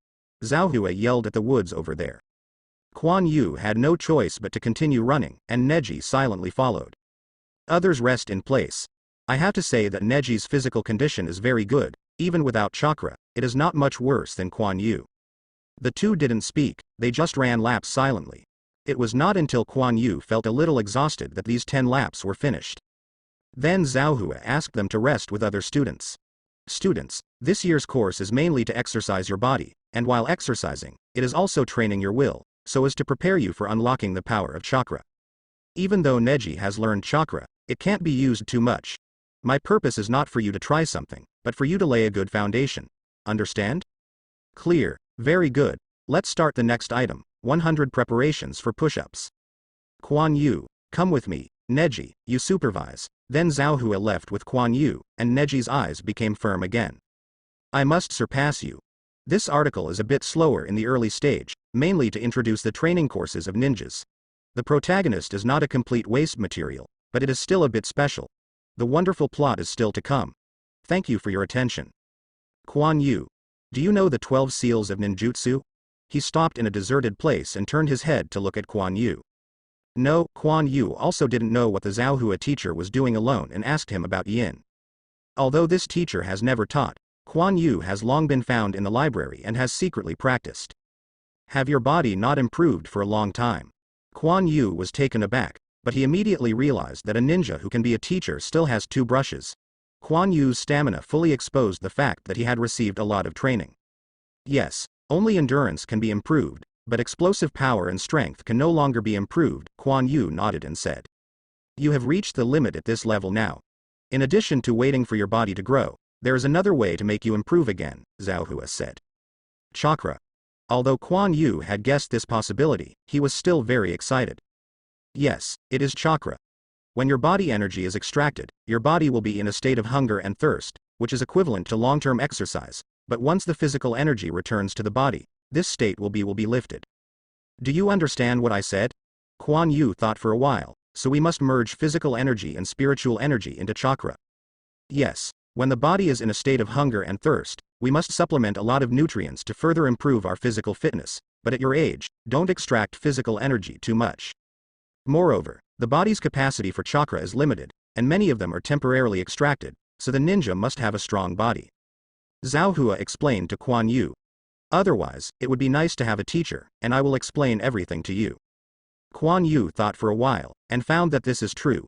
Zhao Hua yelled at the woods over there. Quan Yu had no choice but to continue running, and Neji silently followed. Others rest in place. I have to say that Neji's physical condition is very good, even without chakra, it is not much worse than Quan Yu. The two didn't speak, they just ran laps silently. It was not until Quan Yu felt a little exhausted that these 10 laps were finished. Then Zhao Hua asked them to rest with other students. Students, this year's course is mainly to exercise your body, and while exercising, it is also training your will, so as to prepare you for unlocking the power of chakra. Even though Neji has learned chakra, it can't be used too much. My purpose is not for you to try something, but for you to lay a good foundation. Understand? Clear, very good. Let's start the next item, 100 preparations for push-ups. Quan Yu, come with me. Neji, you supervise. Then Zhao Hua left with Quan Yu, and Neji's eyes became firm again. I must surpass you. This article is a bit slower in the early stage, mainly to introduce the training courses of ninjas. The protagonist is not a complete waste material, but it is still a bit special. The wonderful plot is still to come. Thank you for your attention. Quan Yu. Do you know the 12 seals of ninjutsu? He stopped in a deserted place and turned his head to look at Quan Yu. No, Quan Yu also didn't know what the Zhao Hua teacher was doing alone and asked him about yin. Although this teacher has never taught, Quan Yu has long been found in the library and has secretly practiced. Have your body not improved for a long time? Quan Yu was taken aback, but he immediately realized that a ninja who can be a teacher still has 2 brushes. Quan Yu's stamina fully exposed the fact that he had received a lot of training. Yes, only endurance can be improved, but explosive power and strength can no longer be improved, Quan Yu nodded and said. You have reached the limit at this level now. In addition to waiting for your body to grow, there is another way to make you improve again, Zhao Hua said. Chakra. Although Quan Yu had guessed this possibility, he was still very excited. Yes, it is chakra. When your body energy is extracted, your body will be in a state of hunger and thirst, which is equivalent to long-term exercise, but once the physical energy returns to the body, this state will be lifted. Do you understand what I said? Quan Yu thought for a while. So we must merge physical energy and spiritual energy into chakra. Yes. When the body is in a state of hunger and thirst, we must supplement a lot of nutrients to further improve our physical fitness, but at your age, don't extract physical energy too much. Moreover, the body's capacity for chakra is limited, and many of them are temporarily extracted, so the ninja must have a strong body. Zhao Hua explained to Quan Yu. Otherwise, it would be nice to have a teacher, and I will explain everything to you. Quan Yu thought for a while, and found that this is true.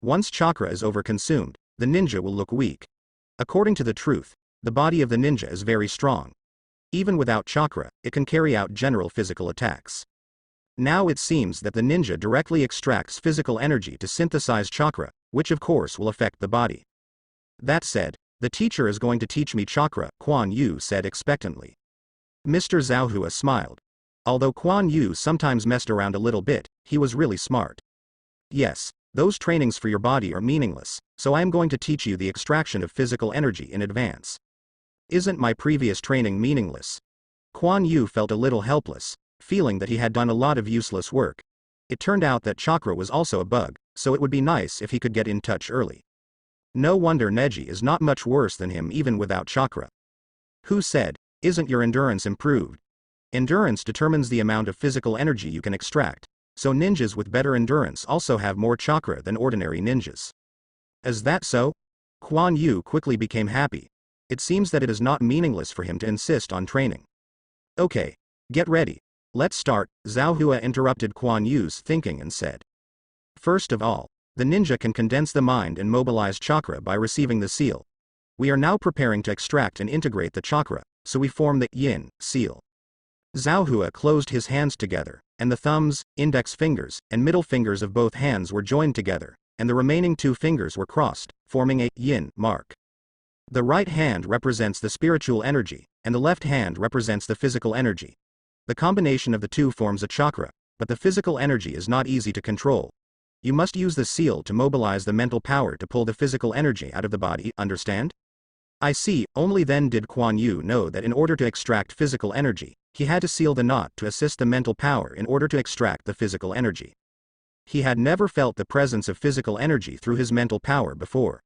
Once chakra is overconsumed, the ninja will look weak. According to the truth, the body of the ninja is very strong. Even without chakra, it can carry out general physical attacks. Now it seems that the ninja directly extracts physical energy to synthesize chakra, which of course will affect the body. That said, the teacher is going to teach me chakra, Quan Yu said expectantly. Mr. Zhao Hua smiled. Although Quan Yu sometimes messed around a little bit, he was really smart. Yes, those trainings for your body are meaningless, so I am going to teach you the extraction of physical energy in advance. Isn't my previous training meaningless? Quan Yu felt a little helpless, feeling that he had done a lot of useless work. It turned out that chakra was also a bug, so it would be nice if he could get in touch early. No wonder Neji is not much worse than him even without chakra. Who said, isn't your endurance improved? Endurance determines the amount of physical energy you can extract, so ninjas with better endurance also have more chakra than ordinary ninjas. Is that so? Quan Yu quickly became happy. It seems that it is not meaningless for him to insist on training. Okay, get ready. Let's start, Zhao Hua interrupted Quan Yu's thinking and said. First of all, the ninja can condense the mind and mobilize chakra by receiving the seal. We are now preparing to extract and integrate the chakra, so we form the yin seal. Zhao Hua closed his hands together, and the thumbs, index fingers, and middle fingers of both hands were joined together, and the remaining two fingers were crossed, forming a yin mark. The right hand represents the spiritual energy, and the left hand represents the physical energy. The combination of the two forms a chakra, but the physical energy is not easy to control. You must use the seal to mobilize the mental power to pull the physical energy out of the body, understand? I see. Only then did Quan Yu know that in order to extract physical energy, he had to seal the knot to assist the mental power in order to extract the physical energy. He had never felt the presence of physical energy through his mental power before.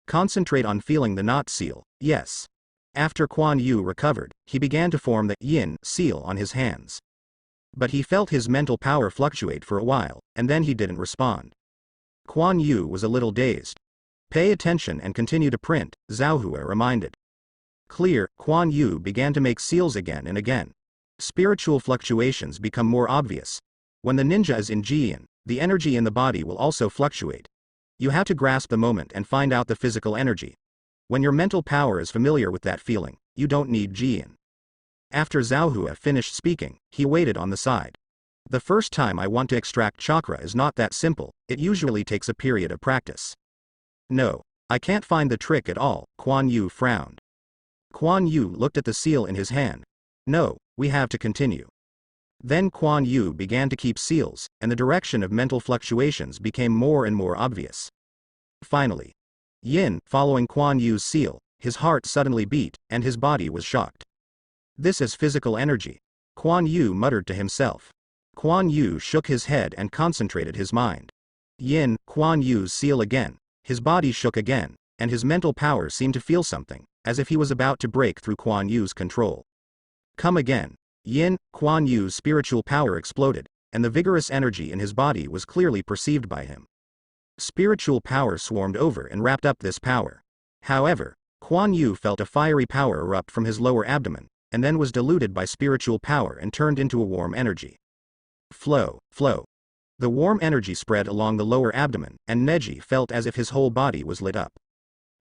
Concentrate on feeling the knot seal, yes. After Quan Yu recovered, he began to form the yin seal on his hands. But he felt his mental power fluctuate for a while, and then he didn't respond. Quan Yu was a little dazed. Pay attention and continue to print, Zhao Hua reminded. Clear, Quan Yu began to make seals again and again. Spiritual fluctuations become more obvious. When the ninja is in Jian, the energy in the body will also fluctuate. You have to grasp the moment and find out the physical energy. When your mental power is familiar with that feeling, you don't need Jian. After Zhao Hua finished speaking, he waited on the side. The first time I want to extract chakra is not that simple, it usually takes a period of practice. No, I can't find the trick at all, Quan Yu frowned. Quan Yu looked at the seal in his hand. No, we have to continue. Then Quan Yu began to keep seals, and the direction of mental fluctuations became more and more obvious. Finally, yin, following Quan Yu's seal, his heart suddenly beat, and his body was shocked. This is physical energy, Quan Yu muttered to himself. Quan Yu shook his head and concentrated his mind. Yin, Quan Yu's seal again. His body shook again, and his mental power seemed to feel something, as if he was about to break through Quan Yu's control. Come again. Yin, Quan Yu's spiritual power exploded, and the vigorous energy in his body was clearly perceived by him. Spiritual power swarmed over and wrapped up this power. However, Quan Yu felt a fiery power erupt from his lower abdomen, and then was diluted by spiritual power and turned into a warm energy. Flow, flow. The warm energy spread along the lower abdomen, and Neji felt as if his whole body was lit up.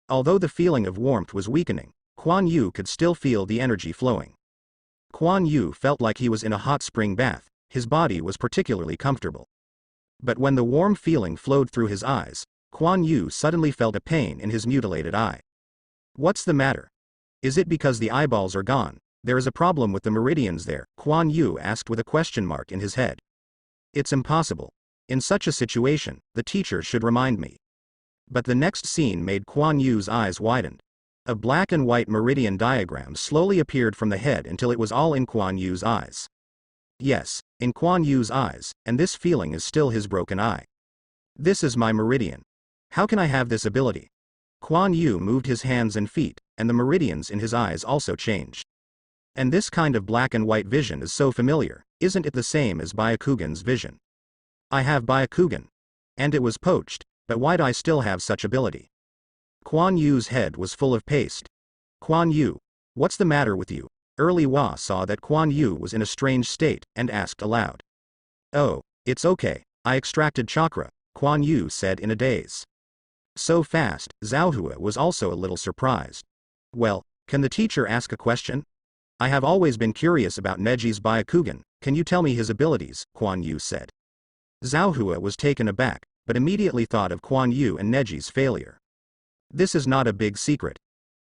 Although the feeling of warmth was weakening, Quan Yu could still feel the energy flowing. Quan Yu felt like he was in a hot spring bath, his body was particularly comfortable. But when the warm feeling flowed through his eyes, Quan Yu suddenly felt a pain in his mutilated eye. What's the matter? Is it because the eyeballs are gone? There is a problem with the meridians there, Quan Yu asked with a question mark in his head. It's impossible. In such a situation, the teacher should remind me. But the next scene made Quan Yu's eyes widen. A black and white meridian diagram slowly appeared from the head until it was all in Quan Yu's eyes. Yes, in Quan Yu's eyes, and this feeling is still his broken eye. This is my meridian. How can I have this ability? Quan Yu moved his hands and feet, and the meridians in his eyes also changed. And this kind of black and white vision is so familiar, isn't it the same as Byakugan's vision? I have Byakugan. And it was poached, but why do I still have such ability? Quan Yu's head was full of paste. Quan Yu, what's the matter with you? Early Hua saw that Quan Yu was in a strange state, and asked aloud. Oh, it's okay, I extracted chakra, Quan Yu said in a daze. So fast, Zhaohua was also a little surprised. Well, can the teacher ask a question? I have always been curious about Neji's Byakugan, can you tell me his abilities, Quan Yu said. Zhaohua was taken aback, but immediately thought of Quan Yu and Neji's failure. This is not a big secret.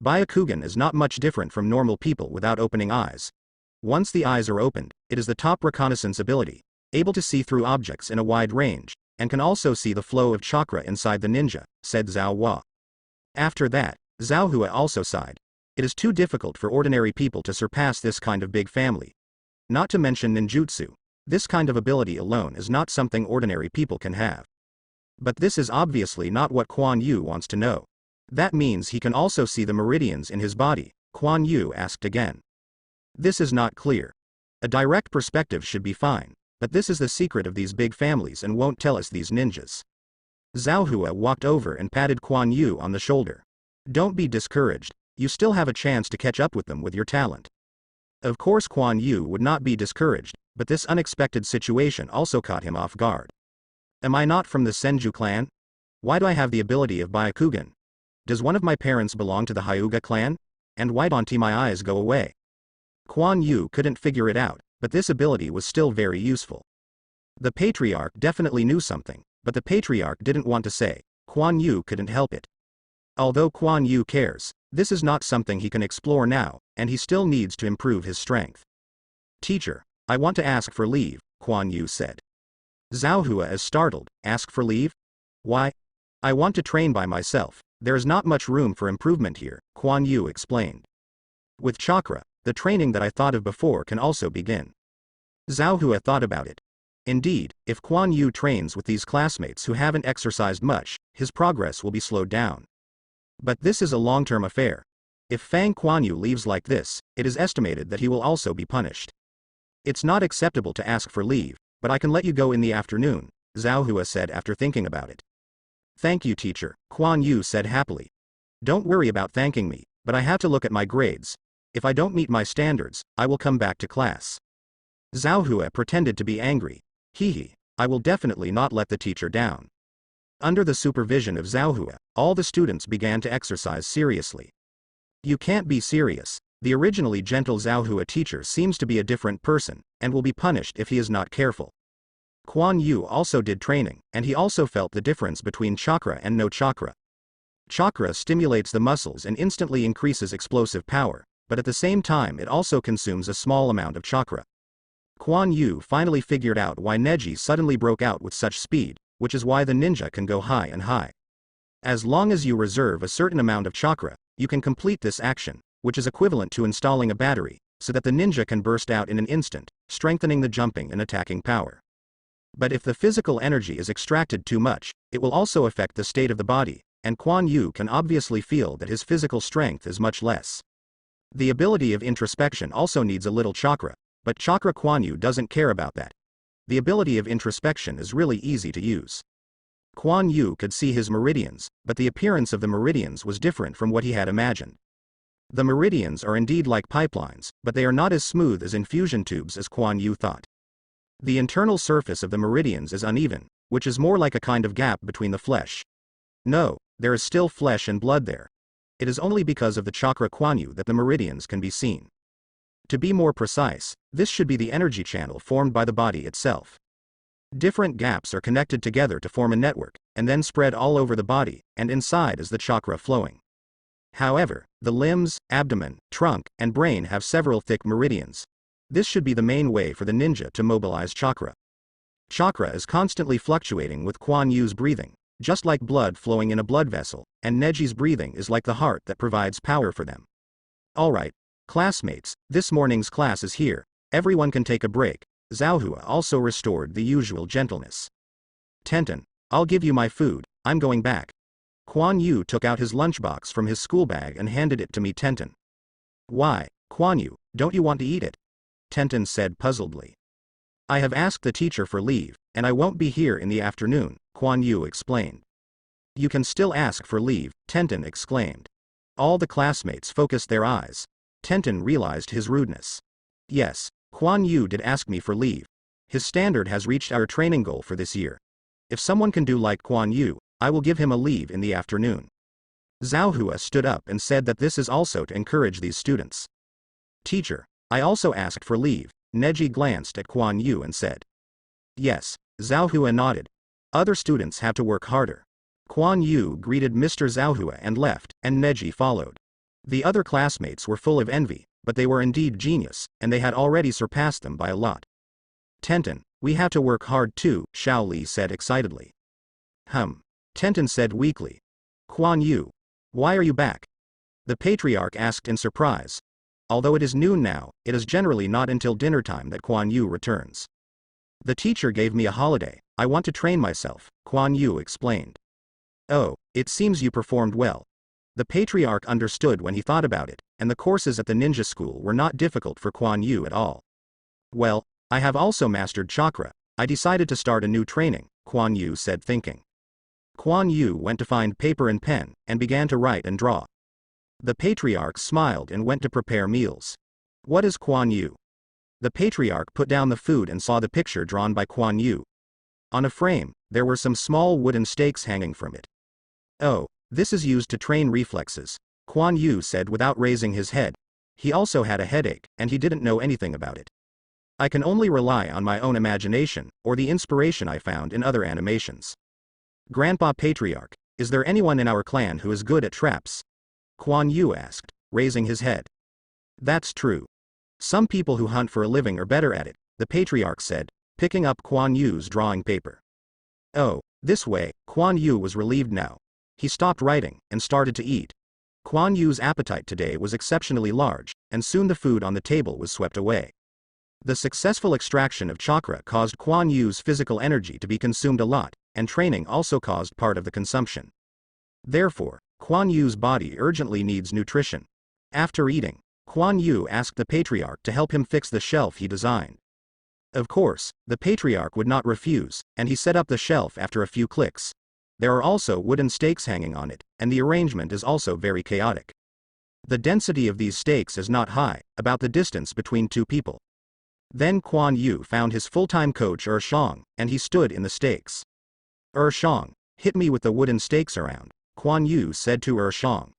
Byakugan is not much different from normal people without opening eyes. Once the eyes are opened, it is the top reconnaissance ability, able to see through objects in a wide range, and can also see the flow of chakra inside the ninja, said Zhao Hua. After that, Zhaohua also sighed. It is too difficult for ordinary people to surpass this kind of big family. Not to mention ninjutsu. This kind of ability alone is not something ordinary people can have. But this is obviously not what Quan Yu wants to know. That means he can also see the meridians in his body, Quan Yu asked again. This is not clear. A direct perspective should be fine, but this is the secret of these big families and won't tell us these ninjas. Zhaohua walked over and patted Quan Yu on the shoulder. Don't be discouraged, you still have a chance to catch up with them with your talent. Of course Quan Yu would not be discouraged, but this unexpected situation also caught him off guard. Am I not from the Senju clan? Why do I have the ability of Byakugan? Does one of my parents belong to the Hyuga clan? And why don't my eyes go away? Quan Yu couldn't figure it out, but this ability was still very useful. The Patriarch definitely knew something, but the Patriarch didn't want to say. Quan Yu couldn't help it. Although Quan Yu cares, this is not something he can explore now, and he still needs to improve his strength. Teacher, I want to ask for leave, Quan Yu said. Zhaohua is startled. Ask for leave? Why? I want to train by myself. There is not much room for improvement here, Quan Yu explained. With chakra, the training that I thought of before can also begin. Zhaohua thought about it. Indeed, if Quan Yu trains with these classmates who haven't exercised much, his progress will be slowed down. But this is a long-term affair. If Fang Quan Yu leaves like this, it is estimated that he will also be punished. It's not acceptable to ask for leave, but I can let you go in the afternoon, Zhaohua said after thinking about it. Thank you, teacher, Quan Yu said happily. Don't worry about thanking me, but I have to look at my grades. If I don't meet my standards, I will come back to class. Zhaohua pretended to be angry. I will definitely not let the teacher down. Under the supervision of Zhaohua, all the students began to exercise seriously. You can't be serious. The originally gentle Zhaohua teacher seems to be a different person, and will be punished if he is not careful. Quan Yu also did training, and he also felt the difference between chakra and no chakra. Chakra stimulates the muscles and instantly increases explosive power, but at the same time it also consumes a small amount of chakra. Quan Yu finally figured out why Neji suddenly broke out with such speed, which is why the ninja can go high and high. As long as you reserve a certain amount of chakra, you can complete this action, which is equivalent to installing a battery, so that the ninja can burst out in an instant, strengthening the jumping and attacking power. But if the physical energy is extracted too much, it will also affect the state of the body, and Quan Yu can obviously feel that his physical strength is much less. The ability of introspection also needs a little chakra, but chakra Quan Yu doesn't care about that. The ability of introspection is really easy to use. Quan Yu could see his meridians, but the appearance of the meridians was different from what he had imagined. The meridians are indeed like pipelines, but they are not as smooth as infusion tubes as Quan Yu thought. The internal surface of the meridians is uneven, which is more like a kind of gap between the flesh. No, there is still flesh and blood there. It is only because of the chakra Quan Yu that the meridians can be seen. To be more precise, this should be the energy channel formed by the body itself. Different gaps are connected together to form a network, and then spread all over the body, and inside is the chakra flowing. However, the limbs, abdomen, trunk, and brain have several thick meridians. This should be the main way for the ninja to mobilize chakra. Chakra is constantly fluctuating with Quan Yu's breathing, just like blood flowing in a blood vessel, and Neji's breathing is like the heart that provides power for them. Alright, classmates, this morning's class is here, everyone can take a break, Zhao also restored the usual gentleness. Tenten, I'll give you my food, I'm going back. Quan Yu took out his lunchbox from his school bag and handed it to me. Tenten. Why, Quan Yu, don't you want to eat it? Tenten said puzzledly. I have asked the teacher for leave, and I won't be here in the afternoon, Quan Yu explained. You can still ask for leave, Tenten exclaimed. All the classmates focused their eyes. Tenten realized his rudeness. Yes, Quan Yu did ask me for leave. His standard has reached our training goal for this year. If someone can do like Quan Yu, I will give him a leave in the afternoon. Zhao stood up and said that this is also to encourage these students. Teacher, I also asked for leave, Neji glanced at Quan Yu and said. Yes, Zhao nodded. Other students have to work harder. Quan Yu greeted Mr. Zhao and left, and Neji followed. The other classmates were full of envy, but they were indeed genius, and they had already surpassed them by a lot. Tenten, we have to work hard too, Shaoli said excitedly. Tenten said weakly. Quan Yu, why are you back? The Patriarch asked in surprise. Although it is noon now, it is generally not until dinner time that Quan Yu returns. The teacher gave me a holiday, I want to train myself, Quan Yu explained. Oh, it seems you performed well. The Patriarch understood when he thought about it, and the courses at the ninja school were not difficult for Quan Yu at all. Well, I have also mastered Chakra, I decided to start a new training, Quan Yu said thinking. Quan Yu went to find paper and pen, and began to write and draw. The Patriarch smiled and went to prepare meals. What is Quan Yu? The Patriarch put down the food and saw the picture drawn by Quan Yu. On a frame, there were some small wooden stakes hanging from it. Oh, this is used to train reflexes, Quan Yu said without raising his head. He also had a headache, and he didn't know anything about it. I can only rely on my own imagination, or the inspiration I found in other animations. Grandpa Patriarch, is there anyone in our clan who is good at traps? Quan Yu asked, raising his head. That's true. Some people who hunt for a living are better at it, the Patriarch said, picking up Quan Yu's drawing paper. Oh, this way, Quan Yu was relieved now. He stopped writing, and started to eat. Quan Yu's appetite today was exceptionally large, and soon the food on the table was swept away. The successful extraction of chakra caused Quan Yu's physical energy to be consumed a lot, and training also caused part of the consumption. Therefore, Quan Yu's body urgently needs nutrition. After eating, Quan Yu asked the Patriarch to help him fix the shelf he designed. Of course, the Patriarch would not refuse, and he set up the shelf after a few clicks. There are also wooden stakes hanging on it, and the arrangement is also very chaotic. The density of these stakes is not high, about the distance between two people. Then Quan Yu found his full-time coach Shang, and he stood in the stakes. Shang, hit me with the wooden stakes around, Quan Yu said to Shang.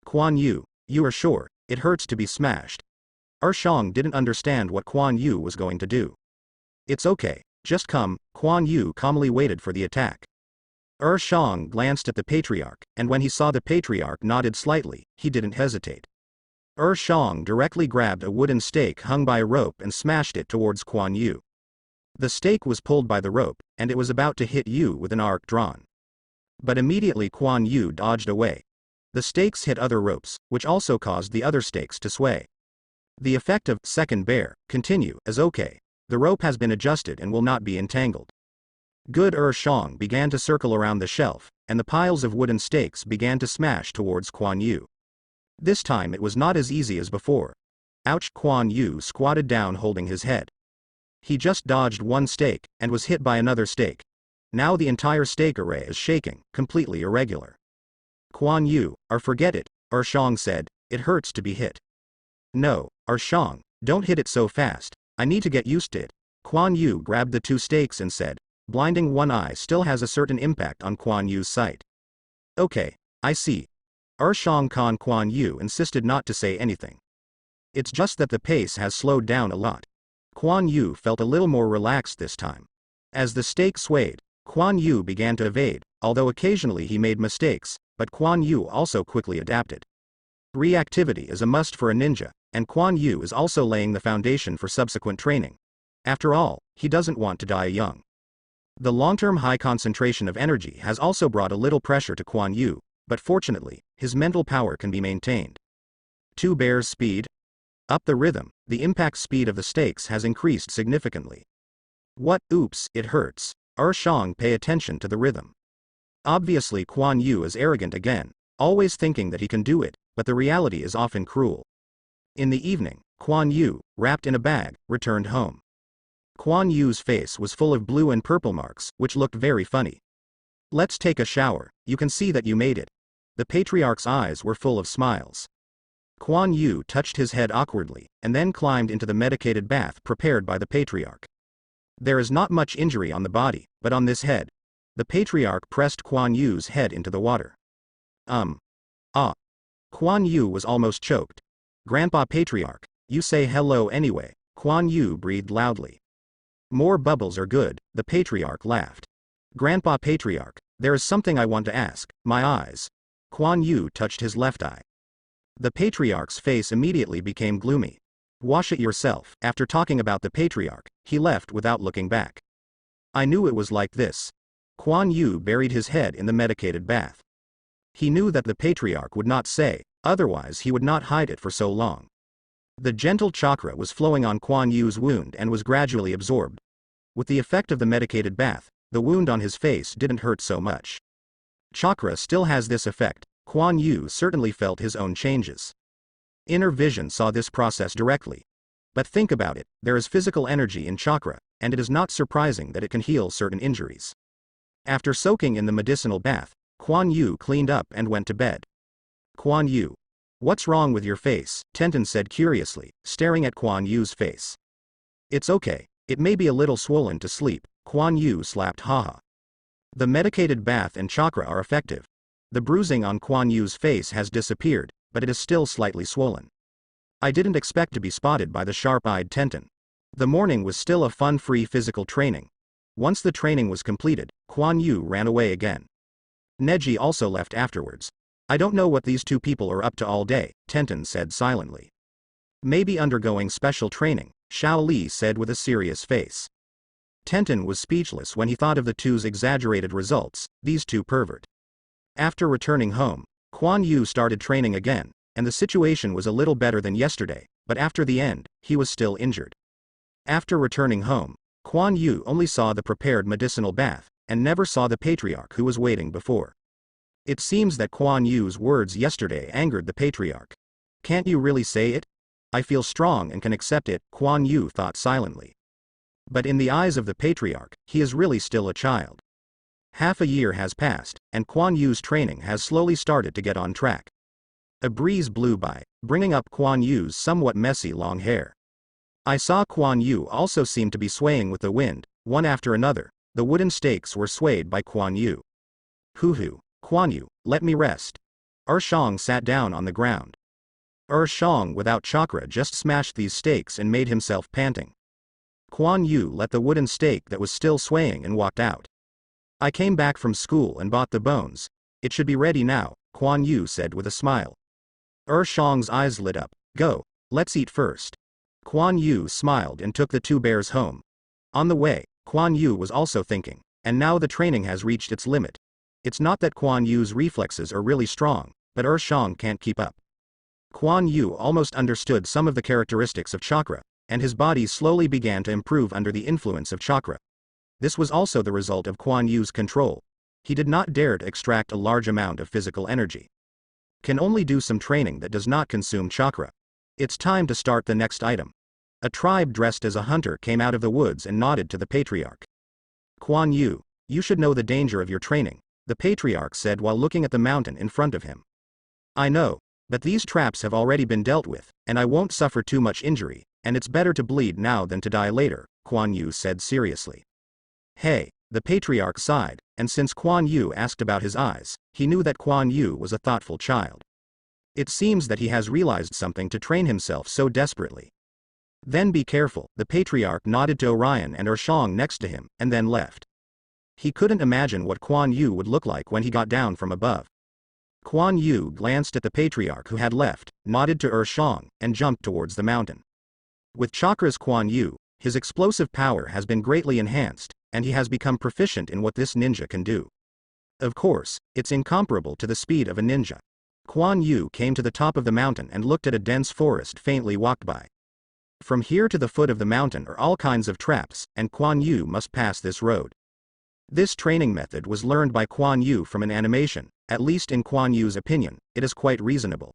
Quan Yu, you are sure, it hurts to be smashed. Shang didn't understand what Quan Yu was going to do. It's okay, just come, Quan Yu calmly waited for the attack. Shang glanced at the Patriarch, and when he saw the Patriarch nodded slightly, he didn't hesitate. Shang directly grabbed a wooden stake hung by a rope and smashed it towards Quan Yu. The stake was pulled by the rope, and it was about to hit Yu with an arc drawn. But immediately Quan Yu dodged away. The stakes hit other ropes, which also caused the other stakes to sway. The effect of second bear continue is okay. The rope has been adjusted and will not be entangled. Good Shang began to circle around the shelf, and the piles of wooden stakes began to smash towards Quan Yu. This time it was not as easy as before. Ouch! Quan Yu squatted down holding his head. He just dodged one stake, and was hit by another stake. Now the entire stake array is shaking, completely irregular. Quan Yu, forget it, Shang said, it hurts to be hit. No, Shang, don't hit it so fast, I need to get used to it. Quan Yu grabbed the two stakes and said, blinding one eye still has a certain impact on Quan Yu's sight. Okay, I see. Shang Quan Yu insisted not to say anything. It's just that the pace has slowed down a lot. Quan Yu felt a little more relaxed this time. As the stake swayed, Quan Yu began to evade, although occasionally he made mistakes, but Quan Yu also quickly adapted. Reactivity is a must for a ninja, and Quan Yu is also laying the foundation for subsequent training. After all, he doesn't want to die young. The long-term high concentration of energy has also brought a little pressure to Quan Yu, but fortunately, his mental power can be maintained. Two bears speed? Up the rhythm, the impact speed of the stakes has increased significantly. What? Oops, it hurts. Shang, pay attention to the rhythm. Obviously Quan Yu is arrogant again, always thinking that he can do it, but the reality is often cruel. In the evening, Quan Yu, wrapped in a bag, returned home. Quan Yu's face was full of blue and purple marks, which looked very funny. Let's take a shower, you can see that you made it. The Patriarch's eyes were full of smiles. Quan Yu touched his head awkwardly, and then climbed into the medicated bath prepared by the Patriarch. There is not much injury on the body, but on this head. The Patriarch pressed Quan Yu's head into the water. Quan Yu was almost choked. Grandpa Patriarch, you say hello anyway, Quan Yu breathed loudly. More bubbles are good, the Patriarch laughed. Grandpa Patriarch, there is something I want to ask, my eyes. Quan Yu touched his left eye. The Patriarch's face immediately became gloomy. Wash it yourself. After talking about the Patriarch, he left without looking back. I knew it was like this. Quan Yu buried his head in the medicated bath. He knew that the Patriarch would not say, otherwise he would not hide it for so long. The gentle chakra was flowing on Quan Yu's wound and was gradually absorbed. With the effect of the medicated bath, the wound on his face didn't hurt so much. Chakra still has this effect. Quan Yu certainly felt his own changes. Inner vision saw this process directly. But think about it, there is physical energy in chakra, and it is not surprising that it can heal certain injuries. After soaking in the medicinal bath, Quan Yu cleaned up and went to bed. Quan Yu. What's wrong with your face? Tenten said curiously, staring at Quan Yu's face. It's okay, it may be a little swollen to sleep, Quan Yu slapped haha. The medicated bath and chakra are effective. The bruising on Quan Yu's face has disappeared, but it is still slightly swollen. I didn't expect to be spotted by the sharp-eyed Tenten. The morning was still a fun-free physical training. Once the training was completed, Quan Yu ran away again. Neji also left afterwards. I don't know what these two people are up to all day, Tenten said silently. Maybe undergoing special training, Xiao Li said with a serious face. Tenten was speechless when he thought of the two's exaggerated results, these two pervert. After returning home, Quan Yu started training again, and the situation was a little better than yesterday, but after the end, he was still injured. After returning home, Quan Yu only saw the prepared medicinal bath, and never saw the Patriarch who was waiting before. It seems that Quan Yu's words yesterday angered the Patriarch. Can't you really say it? I feel strong and can accept it, Quan Yu thought silently. But in the eyes of the Patriarch, he is really still a child. Half a year has passed, and Quan Yu's training has slowly started to get on track. A breeze blew by, bringing up Quan Yu's somewhat messy long hair. I saw Quan Yu also seemed to be swaying with the wind, one after another. The wooden stakes were swayed by Quan Yu. Hoo-hoo, Quan Yu, let me rest. Shang sat down on the ground. Shang without chakra just smashed these stakes and made himself panting. Quan Yu let the wooden stake that was still swaying and walked out. I came back from school and bought the bones. It should be ready now, Quan Yu said with a smile. Shang's eyes lit up. Go, let's eat first. Quan Yu smiled and took the two bears home. On the way, Quan Yu was also thinking, and now the training has reached its limit. It's not that Quan Yu's reflexes are really strong, but Shang can't keep up. Quan Yu almost understood some of the characteristics of chakra, and his body slowly began to improve under the influence of chakra. This was also the result of Quan Yu's control. He did not dare to extract a large amount of physical energy. Can only do some training that does not consume chakra. It's time to start the next item. A tribe dressed as a hunter came out of the woods and nodded to the Patriarch. Quan Yu, you should know the danger of your training, the Patriarch said while looking at the mountain in front of him. I know, but these traps have already been dealt with, and I won't suffer too much injury, and it's better to bleed now than to die later, Quan Yu said seriously. Hey, the Patriarch sighed, and since Quan Yu asked about his eyes, he knew that Quan Yu was a thoughtful child. It seems that he has realized something to train himself so desperately. Then be careful, the Patriarch nodded to Orion and Shang next to him, and then left. He couldn't imagine what Quan Yu would look like when he got down from above. Quan Yu glanced at the Patriarch who had left, nodded to Shang, and jumped towards the mountain. With chakras Quan Yu, his explosive power has been greatly enhanced, and he has become proficient in what this ninja can do. Of course, it's incomparable to the speed of a ninja. Quan Yu came to the top of the mountain and looked at a dense forest faintly walked by. From here to the foot of the mountain are all kinds of traps, and Quan Yu must pass this road. This training method was learned by Quan Yu from an animation. At least in Quan Yu's opinion, it is quite reasonable.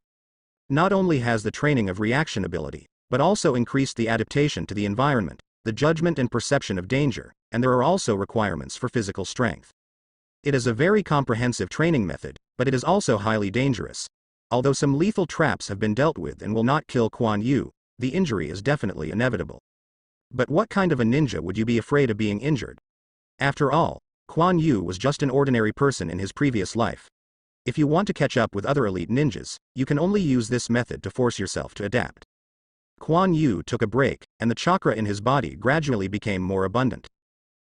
Not only has the training of reaction ability, but also increased the adaptation to the environment, the judgment and perception of danger, and there are also requirements for physical strength. It is a very comprehensive training method, but it is also highly dangerous. Although some lethal traps have been dealt with and will not kill Quan Yu, the injury is definitely inevitable. But what kind of a ninja would you be afraid of being injured? After all, Quan Yu was just an ordinary person in his previous life. If you want to catch up with other elite ninjas, you can only use this method to force yourself to adapt. Quan Yu took a break, and the chakra in his body gradually became more abundant.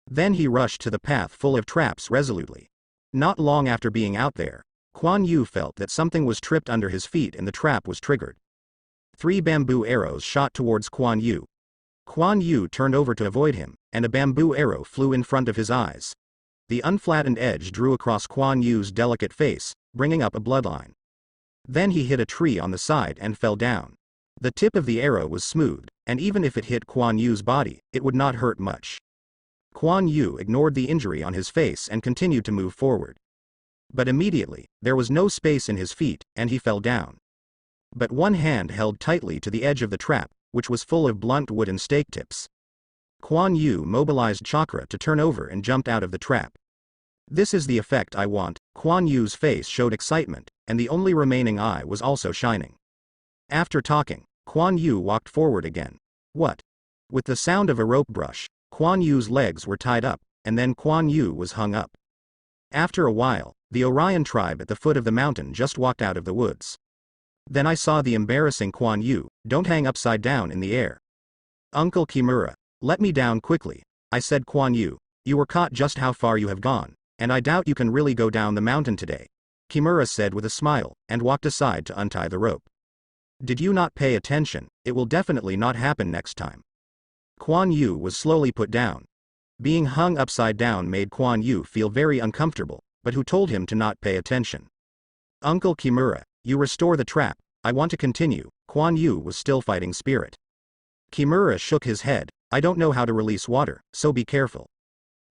Then he rushed to the path full of traps resolutely. Not long after being out there, Quan Yu felt that something was tripped under his feet and the trap was triggered. 3 bamboo arrows shot towards Quan Yu. Quan Yu turned over to avoid him, and a bamboo arrow flew in front of his eyes. The unflattened edge drew across Quan Yu's delicate face, bringing up a bloodline. Then he hit a tree on the side and fell down. The tip of the arrow was smooth, and even if it hit Quan Yu's body, it would not hurt much. Quan Yu ignored the injury on his face and continued to move forward. But immediately, there was no space in his feet, and he fell down. But one hand held tightly to the edge of the trap, which was full of blunt wooden stake tips. Quan Yu mobilized chakra to turn over and jumped out of the trap. This is the effect I want. Quan Yu's face showed excitement, and the only remaining eye was also shining. After talking, Quan Yu walked forward again. What? With the sound of a rope brush, Quan Yu's legs were tied up, and then Quan Yu was hung up. After a while, the Orion tribe at the foot of the mountain just walked out of the woods. Then I saw the embarrassing Quan Yu. Don't hang upside down in the air. Uncle Kimura, let me down quickly, I said. Quan Yu, you were caught. Just how far you have gone, and I doubt you can really go down the mountain today, Kimura said with a smile, and walked aside to untie the rope. Did you not pay attention? It will definitely not happen next time. Quan Yu was slowly put down. Being hung upside down made Quan Yu feel very uncomfortable, but who told him to not pay attention? Uncle Kimura, you restore the trap, I want to continue. Quan Yu was still fighting spirit. Kimura shook his head. I don't know how to release water, so be careful.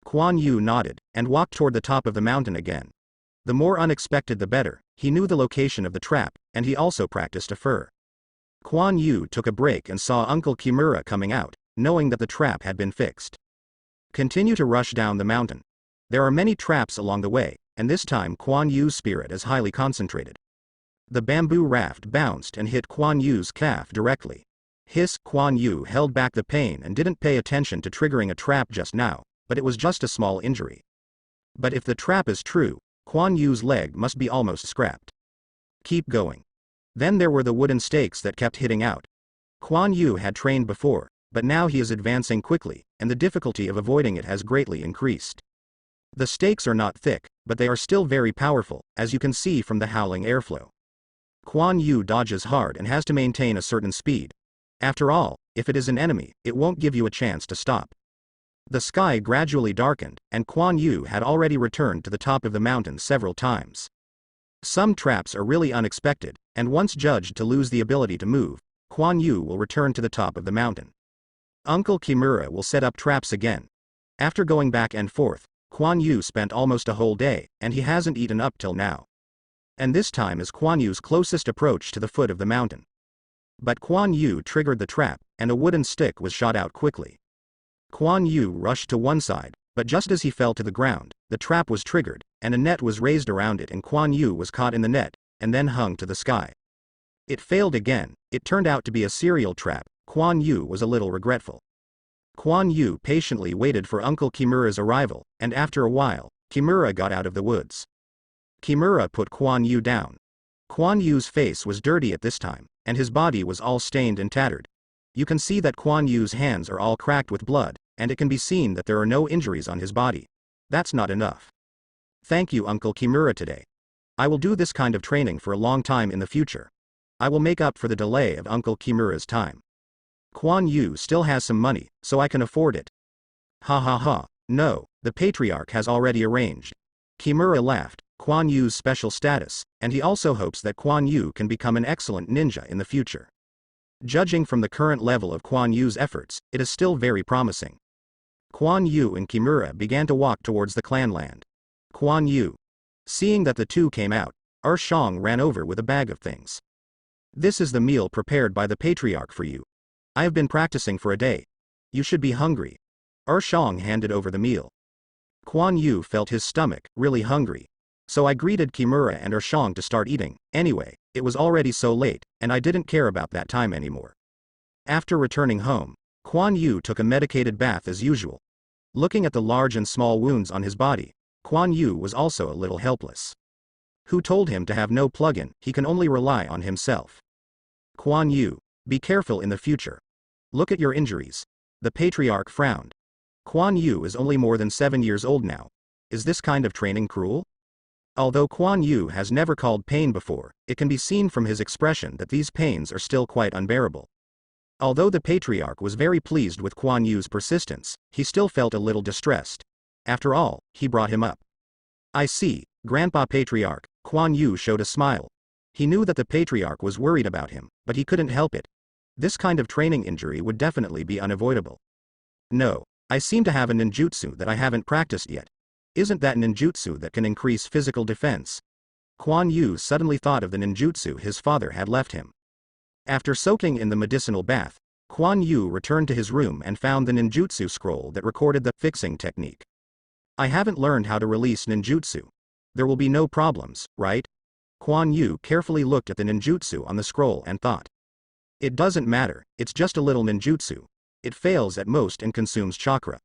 Quan Yu nodded, and walked toward the top of the mountain again. The more unexpected the better. He knew the location of the trap, and he also practiced a fur. Quan Yu took a break and saw Uncle Kimura coming out, knowing that the trap had been fixed. Continue to rush down the mountain. There are many traps along the way, and this time Quan Yu's spirit is highly concentrated. The bamboo raft bounced and hit Quan Yu's calf directly. Hiss! Quan Yu held back the pain and didn't pay attention to triggering a trap just now, but it was just a small injury. But if the trap is true, Quan Yu's leg must be almost scrapped. Keep going. Then there were the wooden stakes that kept hitting out. Quan Yu had trained before, but now he is advancing quickly, and the difficulty of avoiding it has greatly increased. The stakes are not thick, but they are still very powerful, as you can see from the howling airflow. Quan Yu dodges hard and has to maintain a certain speed. After all, if it is an enemy, it won't give you a chance to stop. The sky gradually darkened, and Quan Yu had already returned to the top of the mountain several times. Some traps are really unexpected, and once judged to lose the ability to move, Quan Yu will return to the top of the mountain. Uncle Kimura will set up traps again. After going back and forth, Quan Yu spent almost a whole day, and he hasn't eaten up till now. And this time is Quan Yu's closest approach to the foot of the mountain. But Quan Yu triggered the trap, and a wooden stick was shot out quickly. Quan Yu rushed to one side, but just as he fell to the ground, the trap was triggered, and a net was raised around it, and Quan Yu was caught in the net, and then hung to the sky. It failed again. It turned out to be a serial trap. Quan Yu was a little regretful. Quan Yu patiently waited for Uncle Kimura's arrival, and after a while, Kimura got out of the woods. Kimura put Quan Yu down. Quan Yu's face was dirty at this time, and his body was all stained and tattered. You can see that Quan Yu's hands are all cracked with blood, and it can be seen that there are no injuries on his body. That's not enough. Thank you, Uncle Kimura, today. I will do this kind of training for a long time in the future. I will make up for the delay of Uncle Kimura's time. Quan Yu still has some money, so I can afford it. Ha ha ha, no, the Patriarch has already arranged. Kimura laughed. Quan Yu's special status, and he also hopes that Quan Yu can become an excellent ninja in the future. Judging from the current level of Quan Yu's efforts, it is still very promising. Quan Yu and Kimura began to walk towards the clanland. Quan Yu. Seeing that the two came out, Shang ran over with a bag of things. This is the meal prepared by the Patriarch for you. I have been practicing for a day. You should be hungry. Shang handed over the meal. Quan Yu felt his stomach really hungry. So I greeted Kimura and Shang to start eating. Anyway, it was already so late, and I didn't care about that time anymore. After returning home, Quan Yu took a medicated bath as usual. Looking at the large and small wounds on his body, Quan Yu was also a little helpless. Who told him to have no plug-in? He can only rely on himself. Quan Yu, be careful in the future. Look at your injuries. The Patriarch frowned. Quan Yu is only more than 7 years old now. Is this kind of training cruel? Although Quan Yu has never called pain before, it can be seen from his expression that these pains are still quite unbearable. Although the Patriarch was very pleased with Quan Yu's persistence, he still felt a little distressed. After all, he brought him up. I see, Grandpa Patriarch. Quan Yu showed a smile. He knew that the Patriarch was worried about him, but he couldn't help it. This kind of training injury would definitely be unavoidable. No, I seem to have a ninjutsu that I haven't practiced yet. Isn't that ninjutsu that can increase physical defense? Quan Yu suddenly thought of the ninjutsu his father had left him. After soaking in the medicinal bath, Quan Yu returned to his room and found the ninjutsu scroll that recorded the fixing technique. I haven't learned how to release ninjutsu. There will be no problems, right? Quan Yu carefully looked at the ninjutsu on the scroll and thought. It doesn't matter, it's just a little ninjutsu. It fails at most and consumes chakra.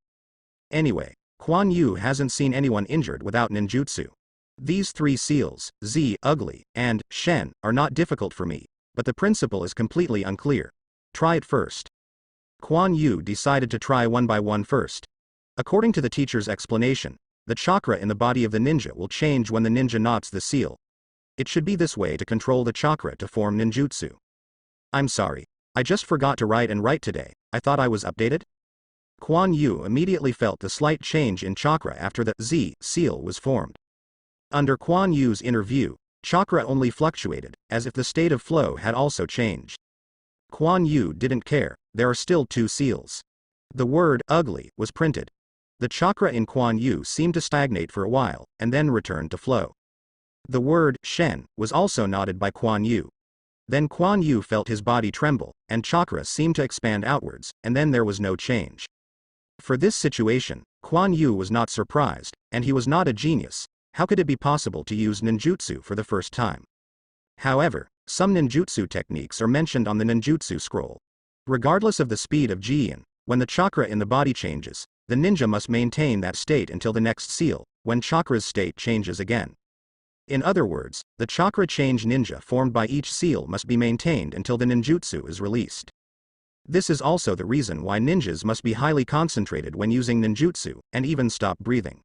Anyway, Quan Yu hasn't seen anyone injured without ninjutsu. These 3 seals, Z, ugly, and Shen, are not difficult for me, but the principle is completely unclear. Try it first. Quan Yu decided to try one by one first. According to the teacher's explanation, the chakra in the body of the ninja will change when the ninja knots the seal. It should be this way to control the chakra to form ninjutsu. I'm sorry, I just forgot to write today. I thought I was updated? Quan Yu immediately felt the slight change in chakra after the Z seal was formed. Under Quan Yu's inner view, chakra only fluctuated, as if the state of flow had also changed. Quan Yu didn't care, there are still 2 seals. The word ugly was printed. The chakra in Quan Yu seemed to stagnate for a while, and then returned to flow. The word Shen was also nodded by Quan Yu. Then Quan Yu felt his body tremble, and chakra seemed to expand outwards, and then there was no change. For this situation, Quan Yu was not surprised, and he was not a genius. How could it be possible to use ninjutsu for the first time? However, some ninjutsu techniques are mentioned on the ninjutsu scroll. Regardless of the speed of Jian, when the chakra in the body changes, the ninja must maintain that state until the next seal, when chakra's state changes again. In other words, the chakra change ninja formed by each seal must be maintained until the ninjutsu is released. This is also the reason why ninjas must be highly concentrated when using ninjutsu, and even stop breathing.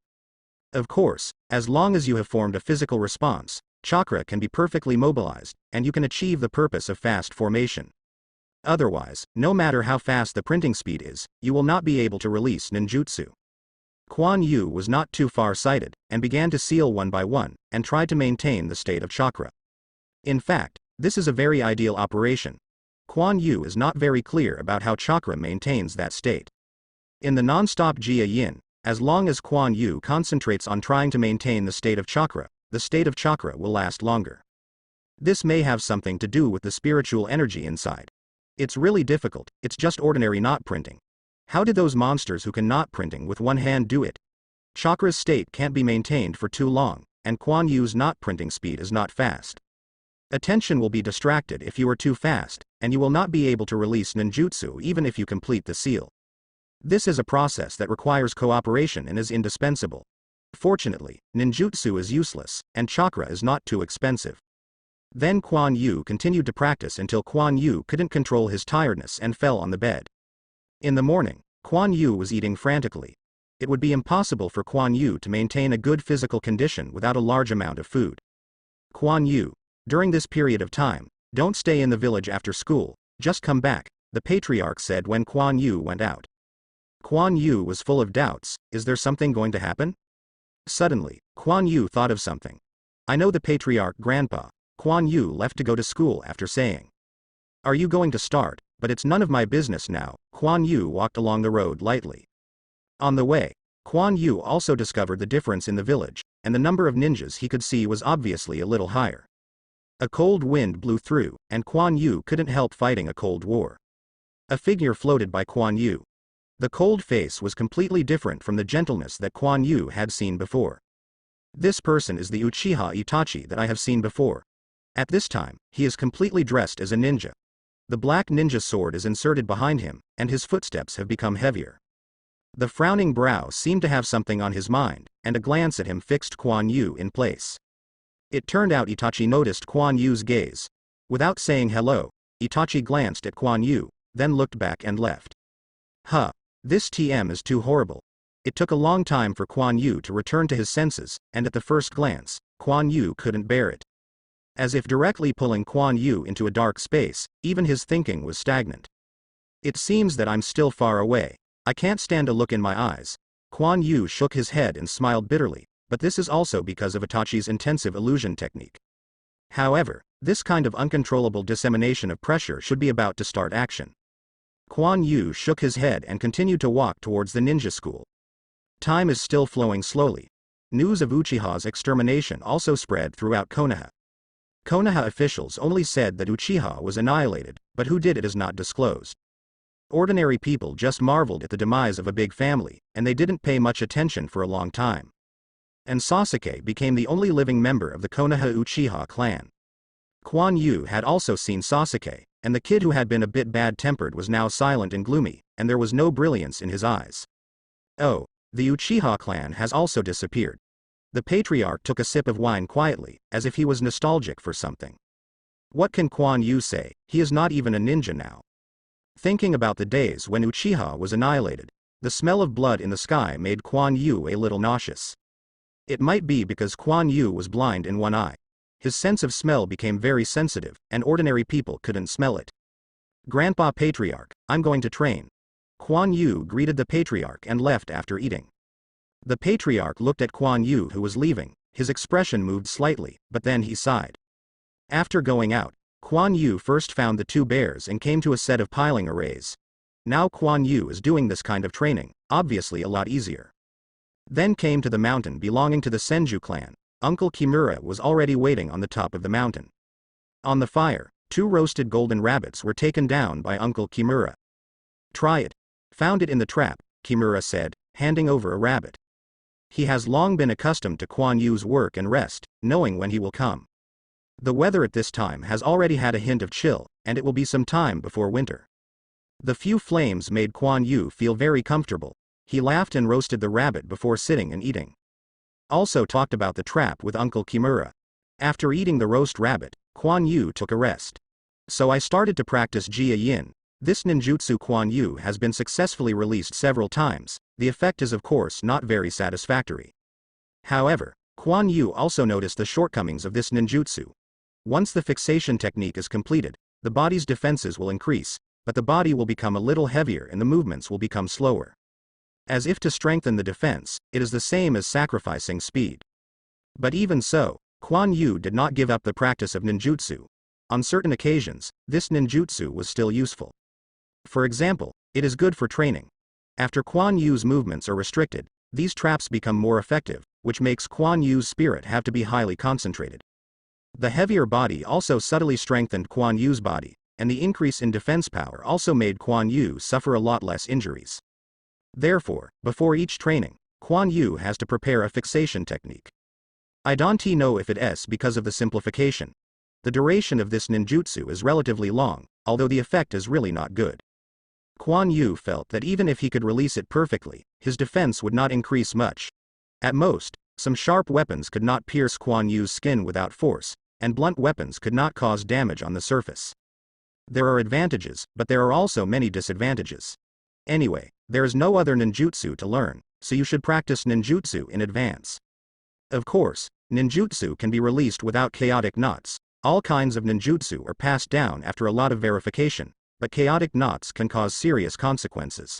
Of course, as long as you have formed a physical response, chakra can be perfectly mobilized, and you can achieve the purpose of fast formation. Otherwise, no matter how fast the printing speed is, you will not be able to release ninjutsu. Quan Yu was not too far-sighted, and began to seal one by one, and tried to maintain the state of chakra. In fact, this is a very ideal operation. Quan Yu is not very clear about how chakra maintains that state. In the non-stop Jia Yin, as long as Quan Yu concentrates on trying to maintain the state of chakra will last longer. This may have something to do with the spiritual energy inside. It's really difficult, it's just ordinary knot printing. How did those monsters who can knot printing with one hand do it? Chakra's state can't be maintained for too long, and Quan Yu's knot printing speed is not fast. Attention will be distracted if you are too fast, and you will not be able to release ninjutsu even if you complete the seal. This is a process that requires cooperation and is indispensable. Fortunately, ninjutsu is useless, and chakra is not too expensive. Then Quan Yu continued to practice until Quan Yu couldn't control his tiredness and fell on the bed. In the morning, Quan Yu was eating frantically. It would be impossible for Quan Yu to maintain a good physical condition without a large amount of food. Quan Yu, during this period of time, don't stay in the village after school, just come back, the Patriarch said when Quan Yu went out. Quan Yu was full of doubts. Is there something going to happen? Suddenly, Quan Yu thought of something. I know the Patriarch, Grandpa. Quan Yu left to go to school after saying. Are you going to start? But it's none of my business now. Quan Yu walked along the road lightly. On the way, Quan Yu also discovered the difference in the village, and the number of ninjas he could see was obviously a little higher. A cold wind blew through, and Quan Yu couldn't help fighting a cold war. A figure floated by Quan Yu. The cold face was completely different from the gentleness that Quan Yu had seen before. This person is the Uchiha Itachi that I have seen before. At this time, he is completely dressed as a ninja. The black ninja sword is inserted behind him, and his footsteps have become heavier. The frowning brow seemed to have something on his mind, and a glance at him fixed Quan Yu in place. It turned out Itachi noticed Quan Yu's gaze. Without saying hello, Itachi glanced at Quan Yu, then looked back and left. Huh. This TM is too horrible. It took a long time for Quan Yu to return to his senses, and at the first glance, Quan Yu couldn't bear it. As if directly pulling Quan Yu into a dark space, even his thinking was stagnant. It seems that I'm still far away. I can't stand a look in my eyes. Quan Yu shook his head and smiled bitterly, but this is also because of Itachi's intensive illusion technique. However, this kind of uncontrollable dissemination of pressure should be about to start action. Quan Yu shook his head and continued to walk towards the ninja school. Time is still flowing slowly. News of Uchiha's extermination also spread throughout Konoha. Konoha officials only said that Uchiha was annihilated, but who did it is not disclosed. Ordinary people just marveled at the demise of a big family, and they didn't pay much attention for a long time. And Sasuke became the only living member of the Konoha Uchiha clan. Quan Yu had also seen Sasuke, and the kid who had been a bit bad-tempered was now silent and gloomy, and there was no brilliance in his eyes. Oh, the Uchiha clan has also disappeared. The Patriarch took a sip of wine quietly, as if he was nostalgic for something. What can Quan Yu say? He is not even a ninja now. Thinking about the days when Uchiha was annihilated, the smell of blood in the sky made Quan Yu a little nauseous. It might be because Quan Yu was blind in one eye. His sense of smell became very sensitive, and ordinary people couldn't smell it. Grandpa Patriarch, I'm going to train. Quan Yu greeted the Patriarch and left after eating. The Patriarch looked at Quan Yu who was leaving. His expression moved slightly, but then he sighed. After going out, Quan Yu first found the two bears and came to a set of piling arrays. Now Quan Yu is doing this kind of training, obviously a lot easier. Then came to the mountain belonging to the Senju clan. Uncle Kimura was already waiting on the top of the mountain. On the fire, 2 roasted golden rabbits were taken down by Uncle Kimura. Try it. Found it in the trap, Kimura said, handing over a rabbit. He has long been accustomed to Quan Yu's work and rest, knowing when he will come. The weather at this time has already had a hint of chill, and it will be some time before winter. The few flames made Quan Yu feel very comfortable. He laughed and roasted the rabbit before sitting and eating. Also talked about the trap with Uncle Kimura. After eating the roast rabbit, Quan Yu took a rest. So I started to practice Jia Yin. This ninjutsu Quan Yu has been successfully released several times. The effect is of course not very satisfactory. However, Quan Yu also noticed the shortcomings of this ninjutsu. Once the fixation technique is completed, the body's defenses will increase, but the body will become a little heavier and the movements will become slower. As if to strengthen the defense, it is the same as sacrificing speed. But even so, Quan Yu did not give up the practice of ninjutsu. On certain occasions, this ninjutsu was still useful. For example, it is good for training. After Quan Yu's movements are restricted, these traps become more effective, which makes Quan Yu's spirit have to be highly concentrated. The heavier body also subtly strengthened Quan Yu's body, and the increase in defense power also made Quan Yu suffer a lot less injuries. Therefore, before each training, Quan Yu has to prepare a fixation technique. I don't know if it is because of the simplification. The duration of this ninjutsu is relatively long, although the effect is really not good. Quan Yu felt that even if he could release it perfectly, his defense would not increase much. At most, some sharp weapons could not pierce Quan Yu's skin without force, and blunt weapons could not cause damage on the surface. There are advantages, but there are also many disadvantages. Anyway, there is no other ninjutsu to learn, so you should practice ninjutsu in advance. Of course, ninjutsu can be released without chaotic knots. All kinds of ninjutsu are passed down after a lot of verification, but chaotic knots can cause serious consequences.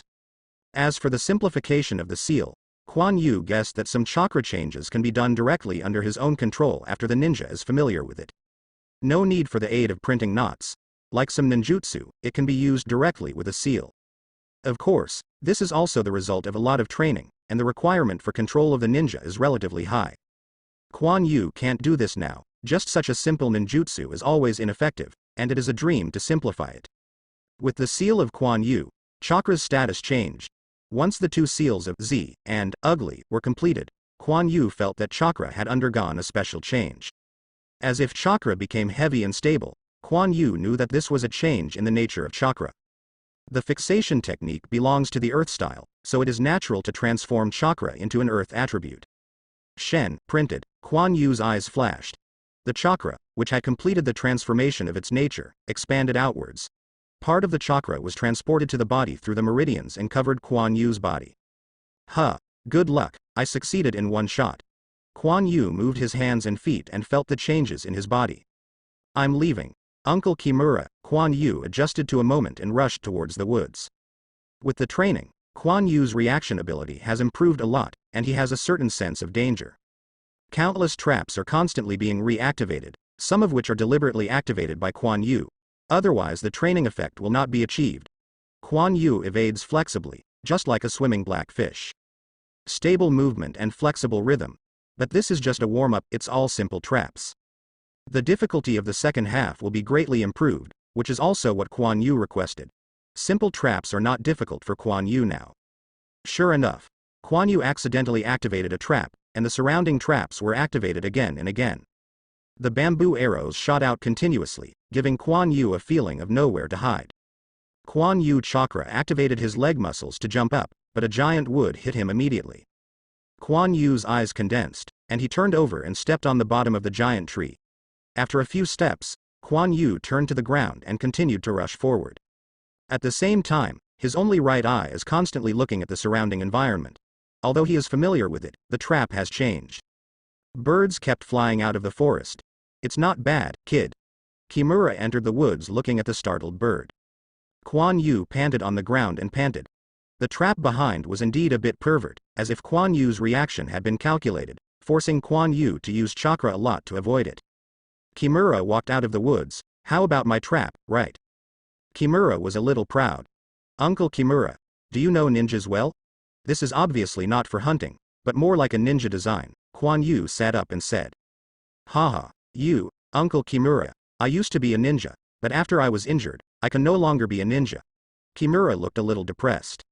As for the simplification of the seal, Quan Yu guessed that some chakra changes can be done directly under his own control after the ninja is familiar with it. No need for the aid of printing knots. Like some ninjutsu, it can be used directly with a seal. Of course, this is also the result of a lot of training, and the requirement for control of the ninja is relatively high. Quan Yu can't do this now, just such a simple ninjutsu is always ineffective, and it is a dream to simplify it. With the seal of Quan Yu, Chakra's status changed. Once the 2 seals of Z and Ugly were completed, Quan Yu felt that Chakra had undergone a special change. As if Chakra became heavy and stable, Quan Yu knew that this was a change in the nature of Chakra. The fixation technique belongs to the Earth style, so it is natural to transform Chakra into an Earth attribute. Shen printed. Quan Yu's eyes flashed. The Chakra, which had completed the transformation of its nature, expanded outwards. Part of the Chakra was transported to the body through the meridians and covered Quan Yu's body. Huh, good luck, I succeeded in one shot. Quan Yu moved his hands and feet and felt the changes in his body. I'm leaving. Uncle Kimura. Quan Yu adjusted to a moment and rushed towards the woods. With the training, Quan Yu's reaction ability has improved a lot, and he has a certain sense of danger. Countless traps are constantly being reactivated, some of which are deliberately activated by Quan Yu. Otherwise the training effect will not be achieved. Quan Yu evades flexibly, just like a swimming black fish. Stable movement and flexible rhythm. But this is just a warm-up, it's all simple traps. The difficulty of the second half will be greatly improved, which is also what Quan Yu requested. Simple traps are not difficult for Quan Yu now. Sure enough, Quan Yu accidentally activated a trap, and the surrounding traps were activated again and again. The bamboo arrows shot out continuously, giving Quan Yu a feeling of nowhere to hide. Quan Yu Chakra activated his leg muscles to jump up, but a giant wood hit him immediately. Quan Yu's eyes condensed, and he turned over and stepped on the bottom of the giant tree. After a few steps, Quan Yu turned to the ground and continued to rush forward. At the same time, his only right eye is constantly looking at the surrounding environment. Although he is familiar with it, the trap has changed. Birds kept flying out of the forest. It's not bad, kid. Kimura entered the woods looking at the startled bird. Quan Yu panted on the ground and panted. The trap behind was indeed a bit pervert, as if Quan Yu's reaction had been calculated, forcing Quan Yu to use chakra a lot to avoid it. Kimura walked out of the woods. How about my trap, right? Kimura was a little proud. Uncle Kimura, do you know ninjas well? This is obviously not for hunting, but more like a ninja design. Quan Yu sat up and said. Haha, you, Uncle Kimura, I used to be a ninja, but after I was injured, I can no longer be a ninja. Kimura looked a little depressed.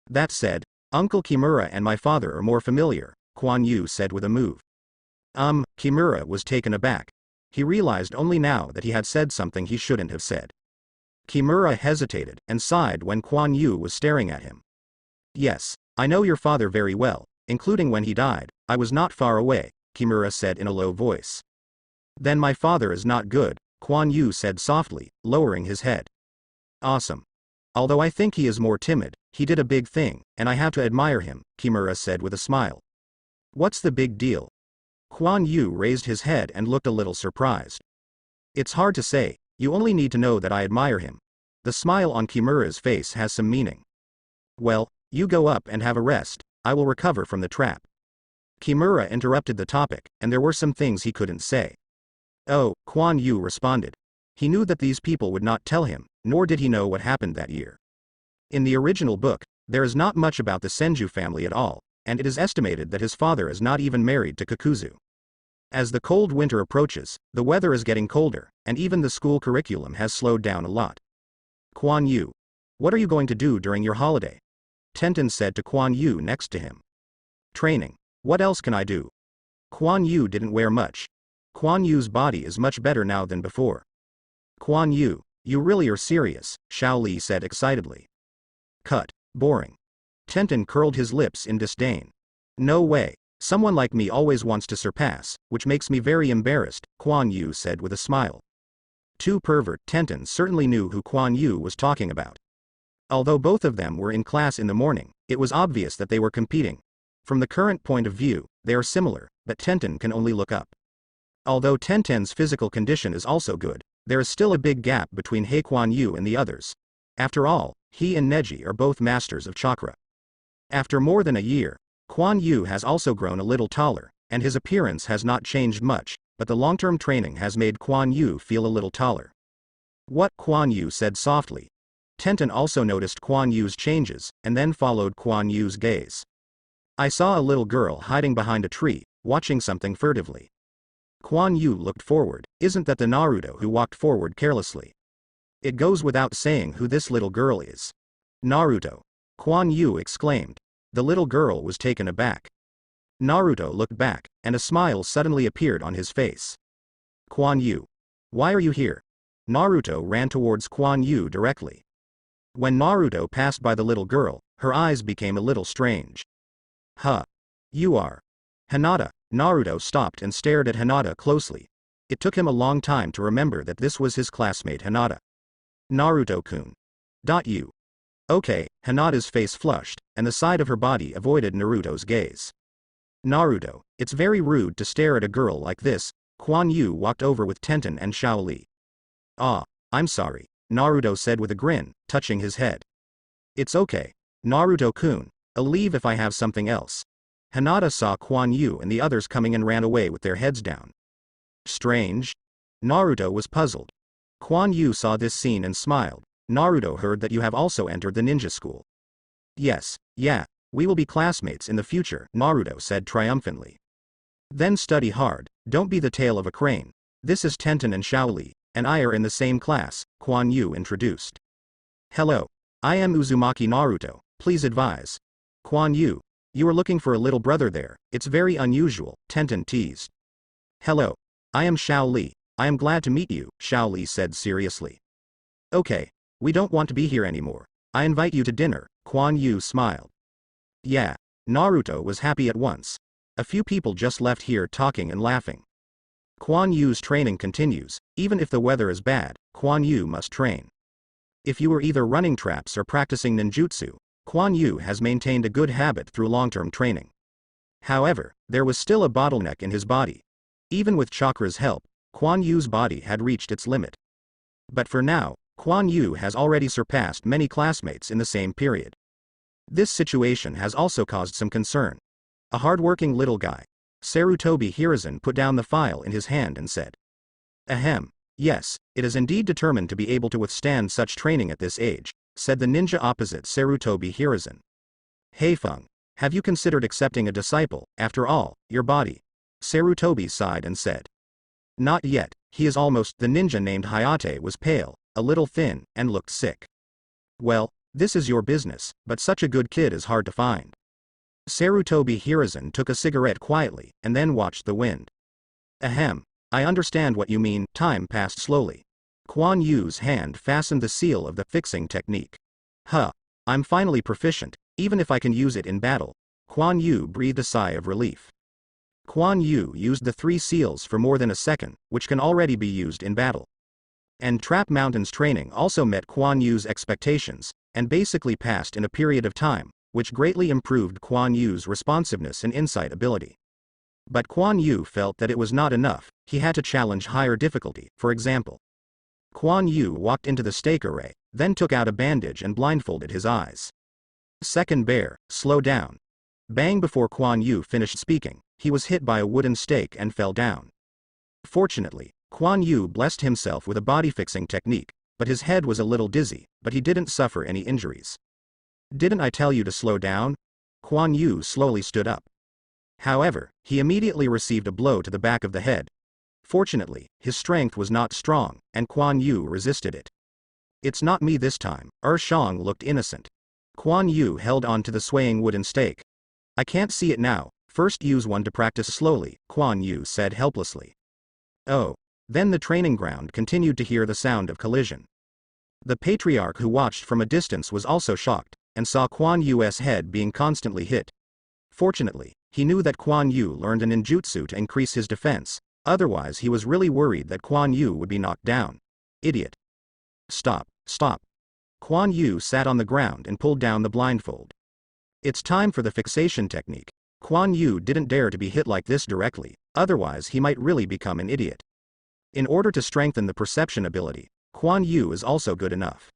That said, Uncle Kimura and my father are more familiar, Quan Yu said with a move. Kimura was taken aback. He realized only now that he had said something he shouldn't have said. Kimura hesitated and sighed when Quan Yu was staring at him. Yes, I know your father very well, including when he died. I was not far away, Kimura said in a low voice. Then my father is not good, Quan Yu said softly, lowering his head. Awesome. Although I think he is more timid, he did a big thing, and I have to admire him, Kimura said with a smile. What's the big deal? Quan Yu raised his head and looked a little surprised. It's hard to say, you only need to know that I admire him. The smile on Kimura's face has some meaning. Well, you go up and have a rest, I will recover from the trap. Kimura interrupted the topic, and there were some things he couldn't say. Oh, Quan Yu responded. He knew that these people would not tell him, nor did he know what happened that year. In the original book, there is not much about the Senju family at all, and it is estimated that his father is not even married to Kakuzu. As the cold winter approaches, the weather is getting colder, and even the school curriculum has slowed down a lot. Quan Yu, what are you going to do during your holiday? Tenten said to Quan Yu next to him. Training. What else can I do? Quan Yu didn't wear much. Quan Yu's body is much better now than before. Quan Yu, you really are serious, Xiao Li said excitedly. Cut. Boring. Tenten curled his lips in disdain. No way. Someone like me always wants to surpass, which makes me very embarrassed, Quan Yu said with a smile. Two pervert. Tenten certainly knew who Quan Yu was talking about. Although both of them were in class in the morning, it was obvious that they were competing. From the current point of view, they are similar, but Tenten can only look up. Although Tenten's physical condition is also good, there is still a big gap between Quan Yu and the others. After all, he and Neji are both masters of chakra. After more than a year, Quan Yu has also grown a little taller, and his appearance has not changed much, but the long-term training has made Quan Yu feel a little taller. What? Quan Yu said softly. Tenten also noticed Quan Yu's changes, and then followed Quan Yu's gaze. I saw a little girl hiding behind a tree, watching something furtively. Quan Yu looked forward. Isn't that the Naruto who walked forward carelessly? It goes without saying who this little girl is. Naruto. Quan Yu exclaimed. The little girl was taken aback. Naruto looked back, and a smile suddenly appeared on his face. Quan Yu. Why are you here? Naruto ran towards Quan Yu directly. When Naruto passed by the little girl, her eyes became a little strange. Huh. You are. Hinata. Naruto stopped and stared at Hinata closely. It took him a long time to remember that this was his classmate Hinata. Naruto-kun. You. Okay, Hinata's face flushed, and the side of her body avoided Naruto's gaze. Naruto, it's very rude to stare at a girl like this. Quan Yu walked over with Tenten and Shaoli. Ah, I'm sorry, Naruto said with a grin, touching his head. It's okay. Naruto-kun, I'll leave if I have something else. Hinata saw Quan Yu and the others coming and ran away with their heads down. Strange? Naruto was puzzled. Quan Yu saw this scene and smiled. Naruto heard that you have also entered the ninja school. Yes, yeah, we will be classmates in the future, Naruto said triumphantly. Then study hard, don't be the tail of a crane. This is Tenten and Shaoli, and I are in the same class, Quan Yu introduced. Hello. I am Uzumaki Naruto, please advise. Quan Yu. You are looking for a little brother there, it's very unusual, Tenten teased. Hello. I am Shaoli, I am glad to meet you, Shaoli said seriously. Okay. We don't want to be here anymore. I invite you to dinner, Quan Yu smiled. Yeah. Naruto was happy at once. A few people just left here talking and laughing. Quan Yu's training continues. Even if the weather is bad, Quan Yu must train. If you were either running traps or practicing ninjutsu, Quan Yu has maintained a good habit through long-term training. However, there was still a bottleneck in his body. Even with Chakra's help, Quan Yu's body had reached its limit. But for now, Quan Yu has already surpassed many classmates in the same period. This situation has also caused some concern. A hard-working little guy, Sarutobi Hiruzen, put down the file in his hand and said. Ahem. Yes, it is indeed determined to be able to withstand such training at this age, said the ninja opposite Sarutobi Hiruzen. Heifeng, have you considered accepting a disciple? After all, your body. Sarutobi sighed and said. Not yet, he is almost. The ninja named Hayate was pale, a little thin, and looked sick. Well, this is your business, but such a good kid is hard to find. Sarutobi Hiruzen took a cigarette quietly, and then watched the wind. Ahem, I understand what you mean. Time passed slowly. Quan Yu's hand fastened the seal of the fixing technique. Huh, I'm finally proficient, even if I can use it in battle. Quan Yu breathed a sigh of relief. Quan Yu used the 3 seals for more than a second, which can already be used in battle. And Trap Mountain's training also met Quan Yu's expectations, and basically passed in a period of time, which greatly improved Quan Yu's responsiveness and insight ability. But Quan Yu felt that it was not enough, he had to challenge higher difficulty. For example, Quan Yu walked into the stake array, then took out a bandage and blindfolded his eyes. Second bear, slow down. Bang! Before Quan Yu finished speaking, he was hit by a wooden stake and fell down. Fortunately, Quan Yu blessed himself with a body-fixing technique, but his head was a little dizzy, but he didn't suffer any injuries. Didn't I tell you to slow down? Quan Yu slowly stood up. However, he immediately received a blow to the back of the head. Fortunately, his strength was not strong, and Quan Yu resisted it. It's not me this time. Shang looked innocent. Quan Yu held on to the swaying wooden stake. I can't see it now, first use one to practice slowly, Quan Yu said helplessly. Oh. Then the training ground continued to hear the sound of collision. The Patriarch who watched from a distance was also shocked, and saw Quan Yu's head being constantly hit. Fortunately, he knew that Quan Yu learned an ninjutsu to increase his defense, otherwise he was really worried that Quan Yu would be knocked down. Idiot. Stop, stop. Quan Yu sat on the ground and pulled down the blindfold. It's time for the fixation technique. Quan Yu didn't dare to be hit like this directly, otherwise he might really become an idiot. In order to strengthen the perception ability, Quan Yu is also good enough.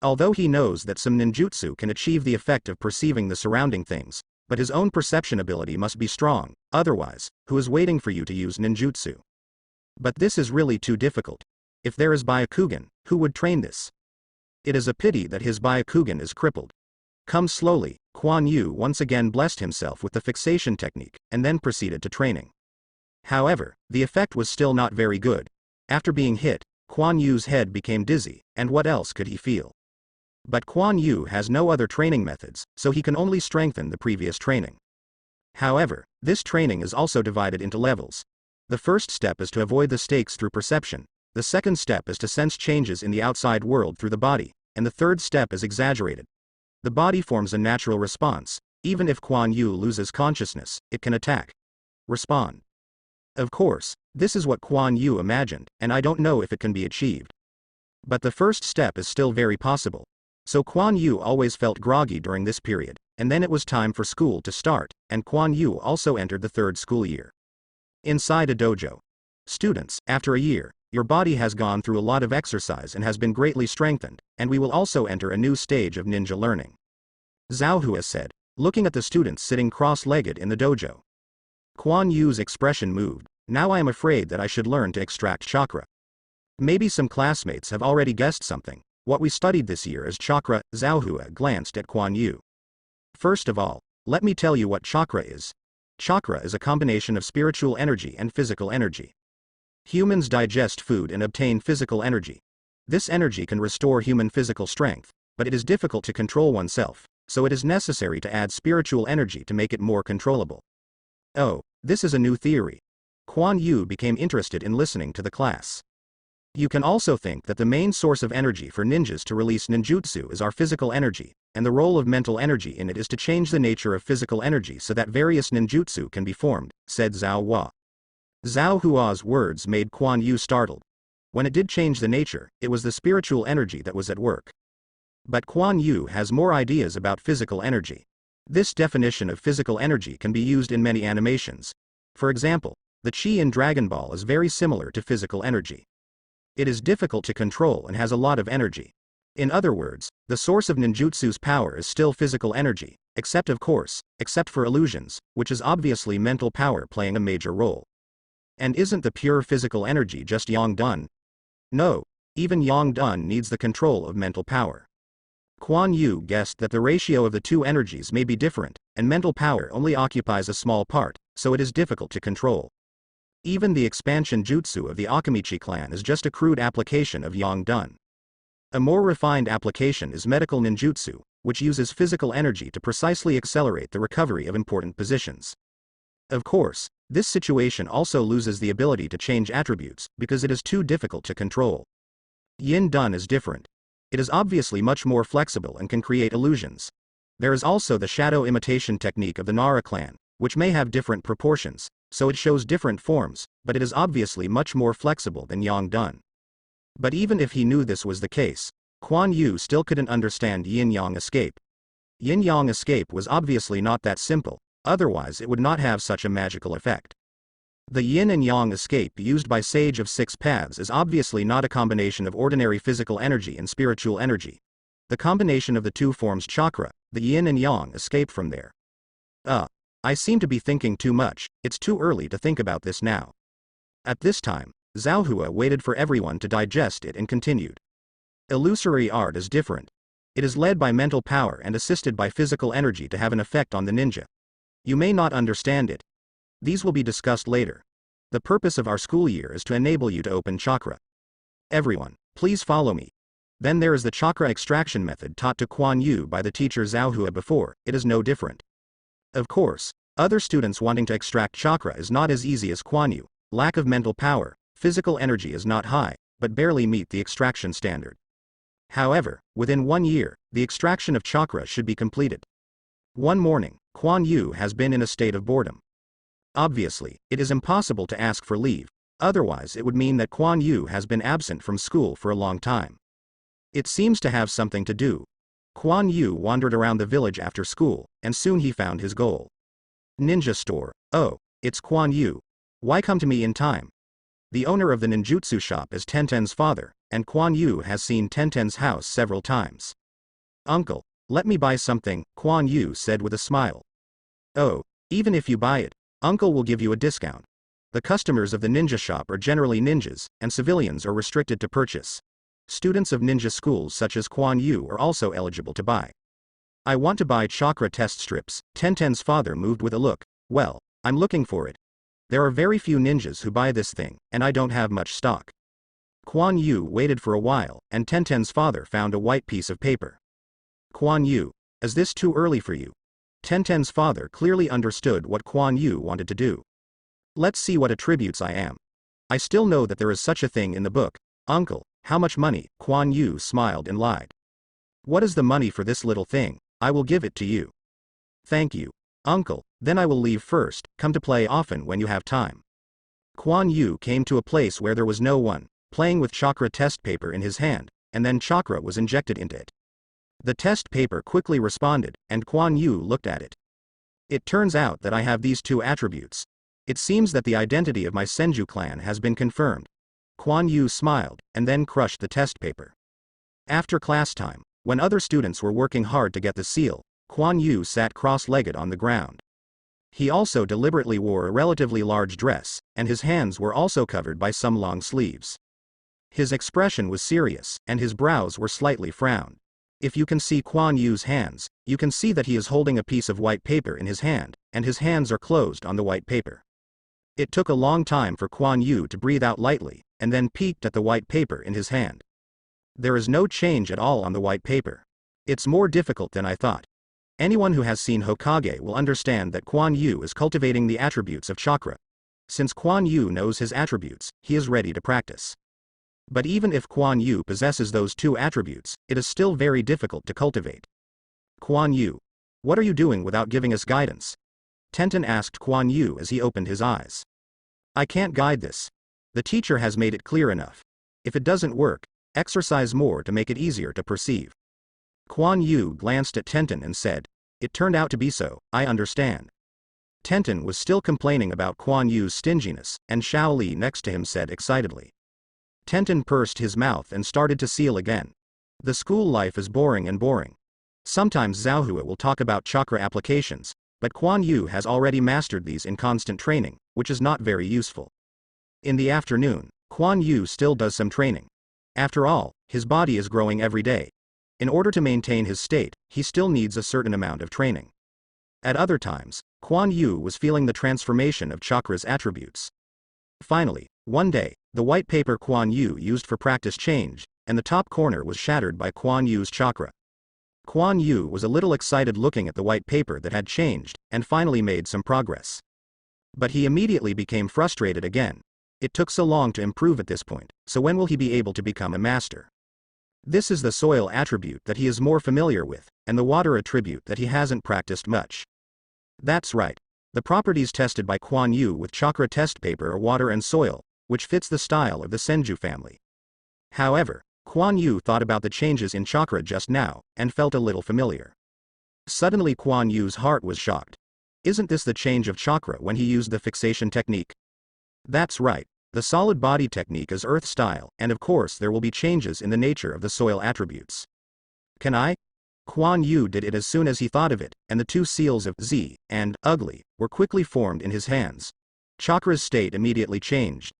Although he knows that some ninjutsu can achieve the effect of perceiving the surrounding things, but his own perception ability must be strong, otherwise, who is waiting for you to use ninjutsu? But this is really too difficult. If there is Byakugan, who would train this? It is a pity that his Byakugan is crippled. Come slowly, Quan Yu once again blessed himself with the fixation technique, and then proceeded to training. However, the effect was still not very good. After being hit, Quan Yu's head became dizzy, and what else could he feel? But Quan Yu has no other training methods, so he can only strengthen the previous training. However, this training is also divided into levels. The first step is to avoid the stakes through perception, the second step is to sense changes in the outside world through the body, and the third step is exaggerated. The body forms a natural response. Even if Quan Yu loses consciousness, it can attack. Respond. Of course, this is what Quan Yu imagined, and I don't know if it can be achieved. But the first step is still very possible. So Quan Yu always felt groggy during this period, and then it was time for school to start, and Quan Yu also entered the third school year. Inside a dojo. Students, after a year, your body has gone through a lot of exercise and has been greatly strengthened, and we will also enter a new stage of ninja learning. Zhao Hua said, looking at the students sitting cross-legged in the dojo. Quan Yu's expression moved. Now I am afraid that I should learn to extract chakra. Maybe some classmates have already guessed something. What we studied this year is chakra. Zhao Hua glanced at Quan Yu. First of all, let me tell you what chakra is. Chakra is a combination of spiritual energy and physical energy. Humans digest food and obtain physical energy. This energy can restore human physical strength, but it is difficult to control oneself, so it is necessary to add spiritual energy to make it more controllable. Oh, this is a new theory. Quan Yu became interested in listening to the class. You can also think that the main source of energy for ninjas to release ninjutsu is our physical energy, and the role of mental energy in it is to change the nature of physical energy so that various ninjutsu can be formed, said Zhao Hua. Zhao Hua's words made Quan Yu startled. When it did change the nature, it was the spiritual energy that was at work. But Quan Yu has more ideas about physical energy. This definition of physical energy can be used in many animations. For example, the chi in Dragon Ball is very similar to physical energy. It is difficult to control and has a lot of energy. In other words, the source of ninjutsu's power is still physical energy, except for illusions, which is obviously mental power playing a major role. And isn't the pure physical energy just Yangdun? No, even Yangdun needs the control of mental power. Quan Yu guessed that the ratio of the two energies may be different, and mental power only occupies a small part, so it is difficult to control. Even the expansion jutsu of the Akamichi clan is just a crude application of Yangdun. A more refined application is medical ninjutsu, which uses physical energy to precisely accelerate the recovery of important positions. Of course, this situation also loses the ability to change attributes, because it is too difficult to control. Yin Dun is different. It is obviously much more flexible and can create illusions. There is also the shadow imitation technique of the Nara clan, which may have different proportions, so it shows different forms, but it is obviously much more flexible than Yangdun. But even if he knew this was the case, Quan Yu still couldn't understand yin-yang escape. Yin-yang escape was obviously not that simple, otherwise it would not have such a magical effect. The yin and yang escape used by Sage of Six Paths is obviously not a combination of ordinary physical energy and spiritual energy. The combination of the two forms chakra, the yin and yang escape from there. I seem to be thinking too much, it's too early to think about this now. At this time, Zhao Hua waited for everyone to digest it and continued. Illusory art is different. It is led by mental power and assisted by physical energy to have an effect on the ninja. You may not understand it. These will be discussed later. The purpose of our school year is to enable you to open chakra. Everyone, please follow me. Then there is the chakra extraction method taught to Quan Yu by the teacher Zhao Hua before. It is no different. Of course, other students wanting to extract chakra is not as easy as Quan Yu. Lack of mental power, physical energy is not high, but barely meet the extraction standard. However, within 1 year, the extraction of chakra should be completed. One morning, Quan Yu has been in a state of boredom. Obviously, it is impossible to ask for leave, otherwise it would mean that Quan Yu has been absent from school for a long time. It seems to have something to do. Quan Yu wandered around the village after school, and soon he found his goal. Ninja store. Oh, it's Quan Yu. Why come to me in time? The owner of the ninjutsu shop is Tenten's father, and Quan Yu has seen Tenten's house several times. Uncle, let me buy something, Quan Yu said with a smile. Oh, even if you buy it, Uncle will give you a discount. The customers of the ninja shop are generally ninjas, and civilians are restricted to purchase. Students of ninja schools such as Quan Yu are also eligible to buy. I want to buy chakra test strips. Tenten's father moved with a look. Well, I'm looking for it. There are very few ninjas who buy this thing, and I don't have much stock. Quan Yu waited for a while, and Tenten's father found a white piece of paper. Quan Yu, is this too early for you? Tenten's father clearly understood what Quan Yu wanted to do. Let's see what attributes I am. I still know that there is such a thing in the book. Uncle, how much money? Quan Yu smiled and lied. What is the money for this little thing? I will give it to you. Thank you, uncle, then I will leave first, come to play often when you have time. Quan Yu came to a place where there was no one, playing with chakra test paper in his hand, and then chakra was injected into it. The test paper quickly responded, and Quan Yu looked at it. It turns out that I have these two attributes. It seems that the identity of my Senju clan has been confirmed. Quan Yu smiled, and then crushed the test paper. After class time, when other students were working hard to get the seal, Quan Yu sat cross-legged on the ground. He also deliberately wore a relatively large dress, and his hands were also covered by some long sleeves. His expression was serious, and his brows were slightly frowned. If you can see Quan Yu's hands, you can see that he is holding a piece of white paper in his hand, and his hands are closed on the white paper. It took a long time for Quan Yu to breathe out lightly, and then peeked at the white paper in his hand. There is no change at all on the white paper. It's more difficult than I thought. Anyone who has seen Hokage will understand that Quan Yu is cultivating the attributes of chakra. Since Quan Yu knows his attributes, he is ready to practice. But even if Quan Yu possesses those two attributes, it is still very difficult to cultivate. Quan Yu, what are you doing without giving us guidance? Tenten asked Quan Yu as he opened his eyes. I can't guide this. The teacher has made it clear enough. If it doesn't work, exercise more to make it easier to perceive. Quan Yu glanced at Tenten and said, it turned out to be so, I understand. Tenten was still complaining about Quan Yu's stinginess, and Xiao Li next to him said excitedly. Tenten pursed his mouth and started to seal again. The school life is boring and boring. Sometimes Zhaohua will talk about chakra applications, but Quan Yu has already mastered these in constant training, which is not very useful. In the afternoon, Quan Yu still does some training. After all, his body is growing every day. In order to maintain his state, he still needs a certain amount of training. At other times, Quan Yu was feeling the transformation of chakra's attributes. Finally, one day, the white paper Quan Yu used for practice changed, and the top corner was shattered by Quan Yu's chakra. Quan Yu was a little excited looking at the white paper that had changed, and finally made some progress. But he immediately became frustrated again. It took so long to improve at this point, so when will he be able to become a master? This is the soil attribute that he is more familiar with, and the water attribute that he hasn't practiced much. That's right. The properties tested by Quan Yu with chakra test paper are water and soil, which fits the style of the Senju family. However, Quan Yu thought about the changes in chakra just now, and felt a little familiar. Suddenly Quan Yu's heart was shocked. Isn't this the change of chakra when he used the fixation technique? That's right, the solid body technique is earth style, and of course there will be changes in the nature of the soil attributes. Can I? Quan Yu did it as soon as he thought of it, and the two seals of Z and ugly were quickly formed in his hands. Chakra's state immediately changed.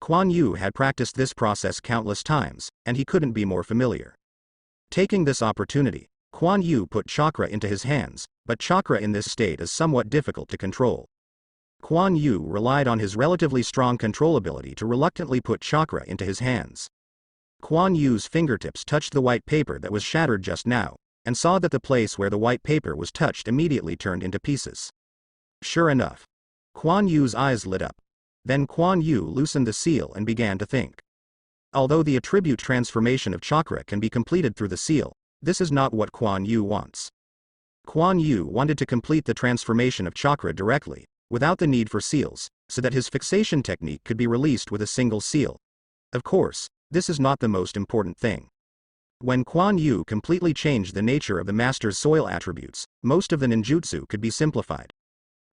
Quan Yu had practiced this process countless times, and he couldn't be more familiar. Taking this opportunity, Quan Yu put chakra into his hands, but chakra in this state is somewhat difficult to control. Quan Yu relied on his relatively strong control ability to reluctantly put chakra into his hands. Quan Yu's fingertips touched the white paper that was shattered just now, and saw that the place where the white paper was touched immediately turned into pieces. Sure enough. Quan Yu's eyes lit up. Then Quan Yu loosened the seal and began to think. Although the attribute transformation of chakra can be completed through the seal, this is not what Quan Yu wants. Quan Yu wanted to complete the transformation of chakra directly, without the need for seals, so that his fixation technique could be released with a single seal. Of course, this is not the most important thing. When Quan Yu completely changed the nature of the master's soil attributes, most of the ninjutsu could be simplified.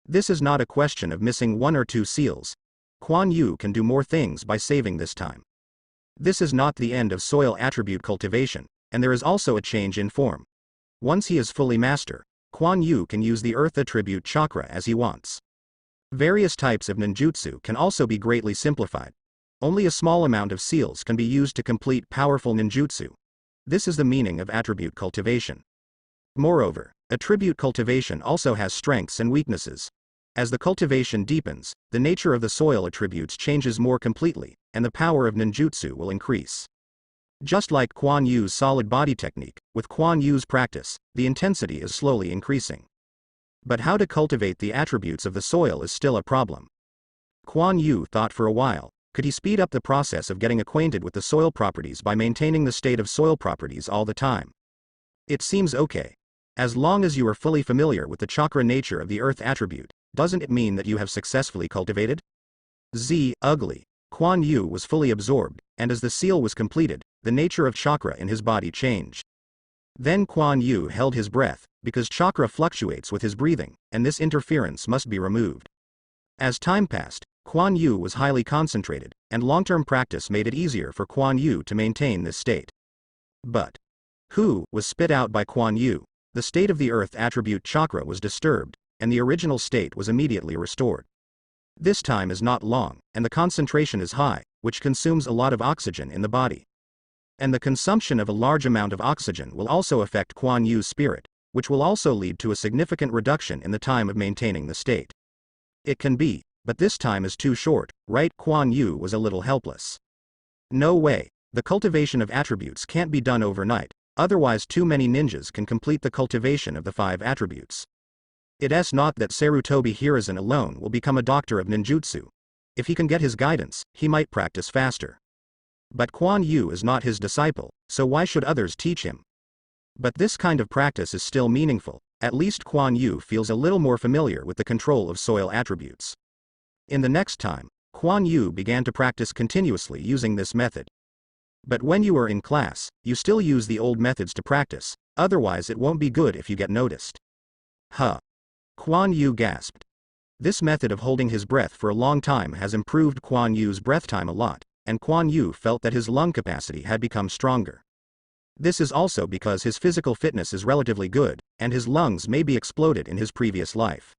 This is not a question of missing one or two seals. Quan Yu can do more things by saving this time. This is not the end of soil attribute cultivation, and there is also a change in form. Once he is fully master, Quan Yu can use the earth attribute chakra as he wants. Various types of ninjutsu can also be greatly simplified. Only a small amount of seals can be used to complete powerful ninjutsu. This is the meaning of attribute cultivation. Moreover, attribute cultivation also has strengths and weaknesses. As the cultivation deepens, the nature of the soil attributes changes more completely, and the power of ninjutsu will increase. Just like Quan Yu's solid body technique, with Quan Yu's practice, the intensity is slowly increasing. But how to cultivate the attributes of the soil is still a problem. Quan Yu thought for a while. Could he speed up the process of getting acquainted with the soil properties by maintaining the state of soil properties all the time? It seems okay. As long as you are fully familiar with the chakra nature of the earth attribute, doesn't it mean that you have successfully cultivated? Ugly. Quan Yu was fully absorbed, and as the seal was completed, the nature of chakra in his body changed. Then Quan Yu held his breath, because chakra fluctuates with his breathing, and this interference must be removed. As time passed, Quan Yu was highly concentrated, and long-term practice made it easier for Quan Yu to maintain this state. But Hu was spit out by Quan Yu. The state of the earth attribute chakra was disturbed, and the original state was immediately restored. This time is not long, and the concentration is high, which consumes a lot of oxygen in the body. And the consumption of a large amount of oxygen will also affect Quan Yu's spirit, which will also lead to a significant reduction in the time of maintaining the state. It can be, but this time is too short, right? Quan Yu was a little helpless. No way, the cultivation of attributes can't be done overnight, otherwise too many ninjas can complete the cultivation of the 5 attributes. It's not that Sarutobi Hiruzen alone will become a doctor of ninjutsu. If he can get his guidance, he might practice faster. But Quan Yu is not his disciple, so why should others teach him? But this kind of practice is still meaningful. At least Quan Yu feels a little more familiar with the control of soil attributes. In the next time, Quan Yu began to practice continuously using this method. But when you are in class, you still use the old methods to practice, otherwise it won't be good if you get noticed. Quan Yu gasped. This method of holding his breath for a long time has improved Quan Yu's breath time a lot, and Quan Yu felt that his lung capacity had become stronger. This is also because his physical fitness is relatively good, and his lungs may be exploded in his previous life.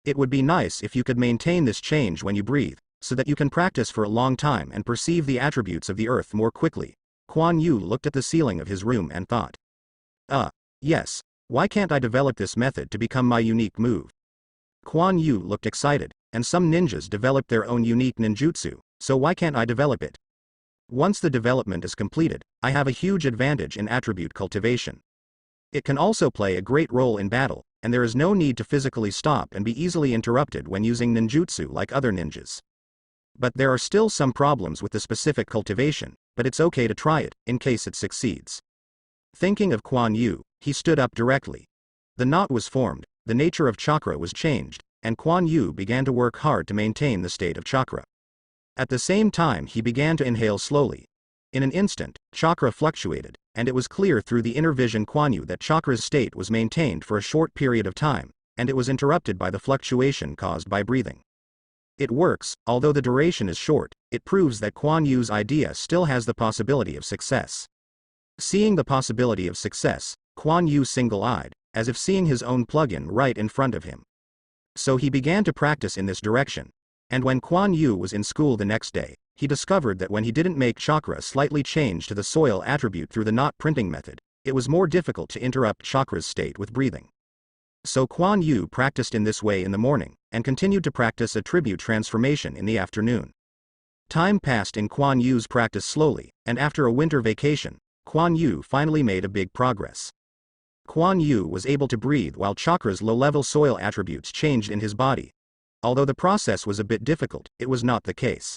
It would be nice if you could maintain this change when you breathe, so that you can practice for a long time and perceive the attributes of the earth more quickly. Quan Yu looked at the ceiling of his room and thought. Yes, why can't I develop this method to become my unique move? Quan Yu looked excited, and some ninjas developed their own unique ninjutsu, so why can't I develop it? Once the development is completed, I have a huge advantage in attribute cultivation. It can also play a great role in battle, and there is no need to physically stop and be easily interrupted when using ninjutsu like other ninjas. But there are still some problems with the specific cultivation, but it's okay to try it, in case it succeeds. Thinking of Quan Yu, he stood up directly. The knot was formed, the nature of chakra was changed, and Quan Yu began to work hard to maintain the state of chakra. At the same time he began to inhale slowly. In an instant, chakra fluctuated, and it was clear through the inner vision Quan Yu that chakra's state was maintained for a short period of time, and it was interrupted by the fluctuation caused by breathing. It works, although the duration is short. It proves that Quan Yu's idea still has the possibility of success. Seeing the possibility of success, Quan Yu single-eyed, as if seeing his own plug-in right in front of him. So he began to practice in this direction. And when Quan Yu was in school the next day, he discovered that when he didn't make chakra slightly change to the soil attribute through the knot printing method, it was more difficult to interrupt chakra's state with breathing. So Quan Yu practiced in this way in the morning, and continued to practice attribute transformation in the afternoon. Time passed in Quan Yu's practice slowly, and after a winter vacation, Quan Yu finally made a big progress. Quan Yu was able to breathe while chakra's low-level soil attributes changed in his body. Although the process was a bit difficult, it was not the case.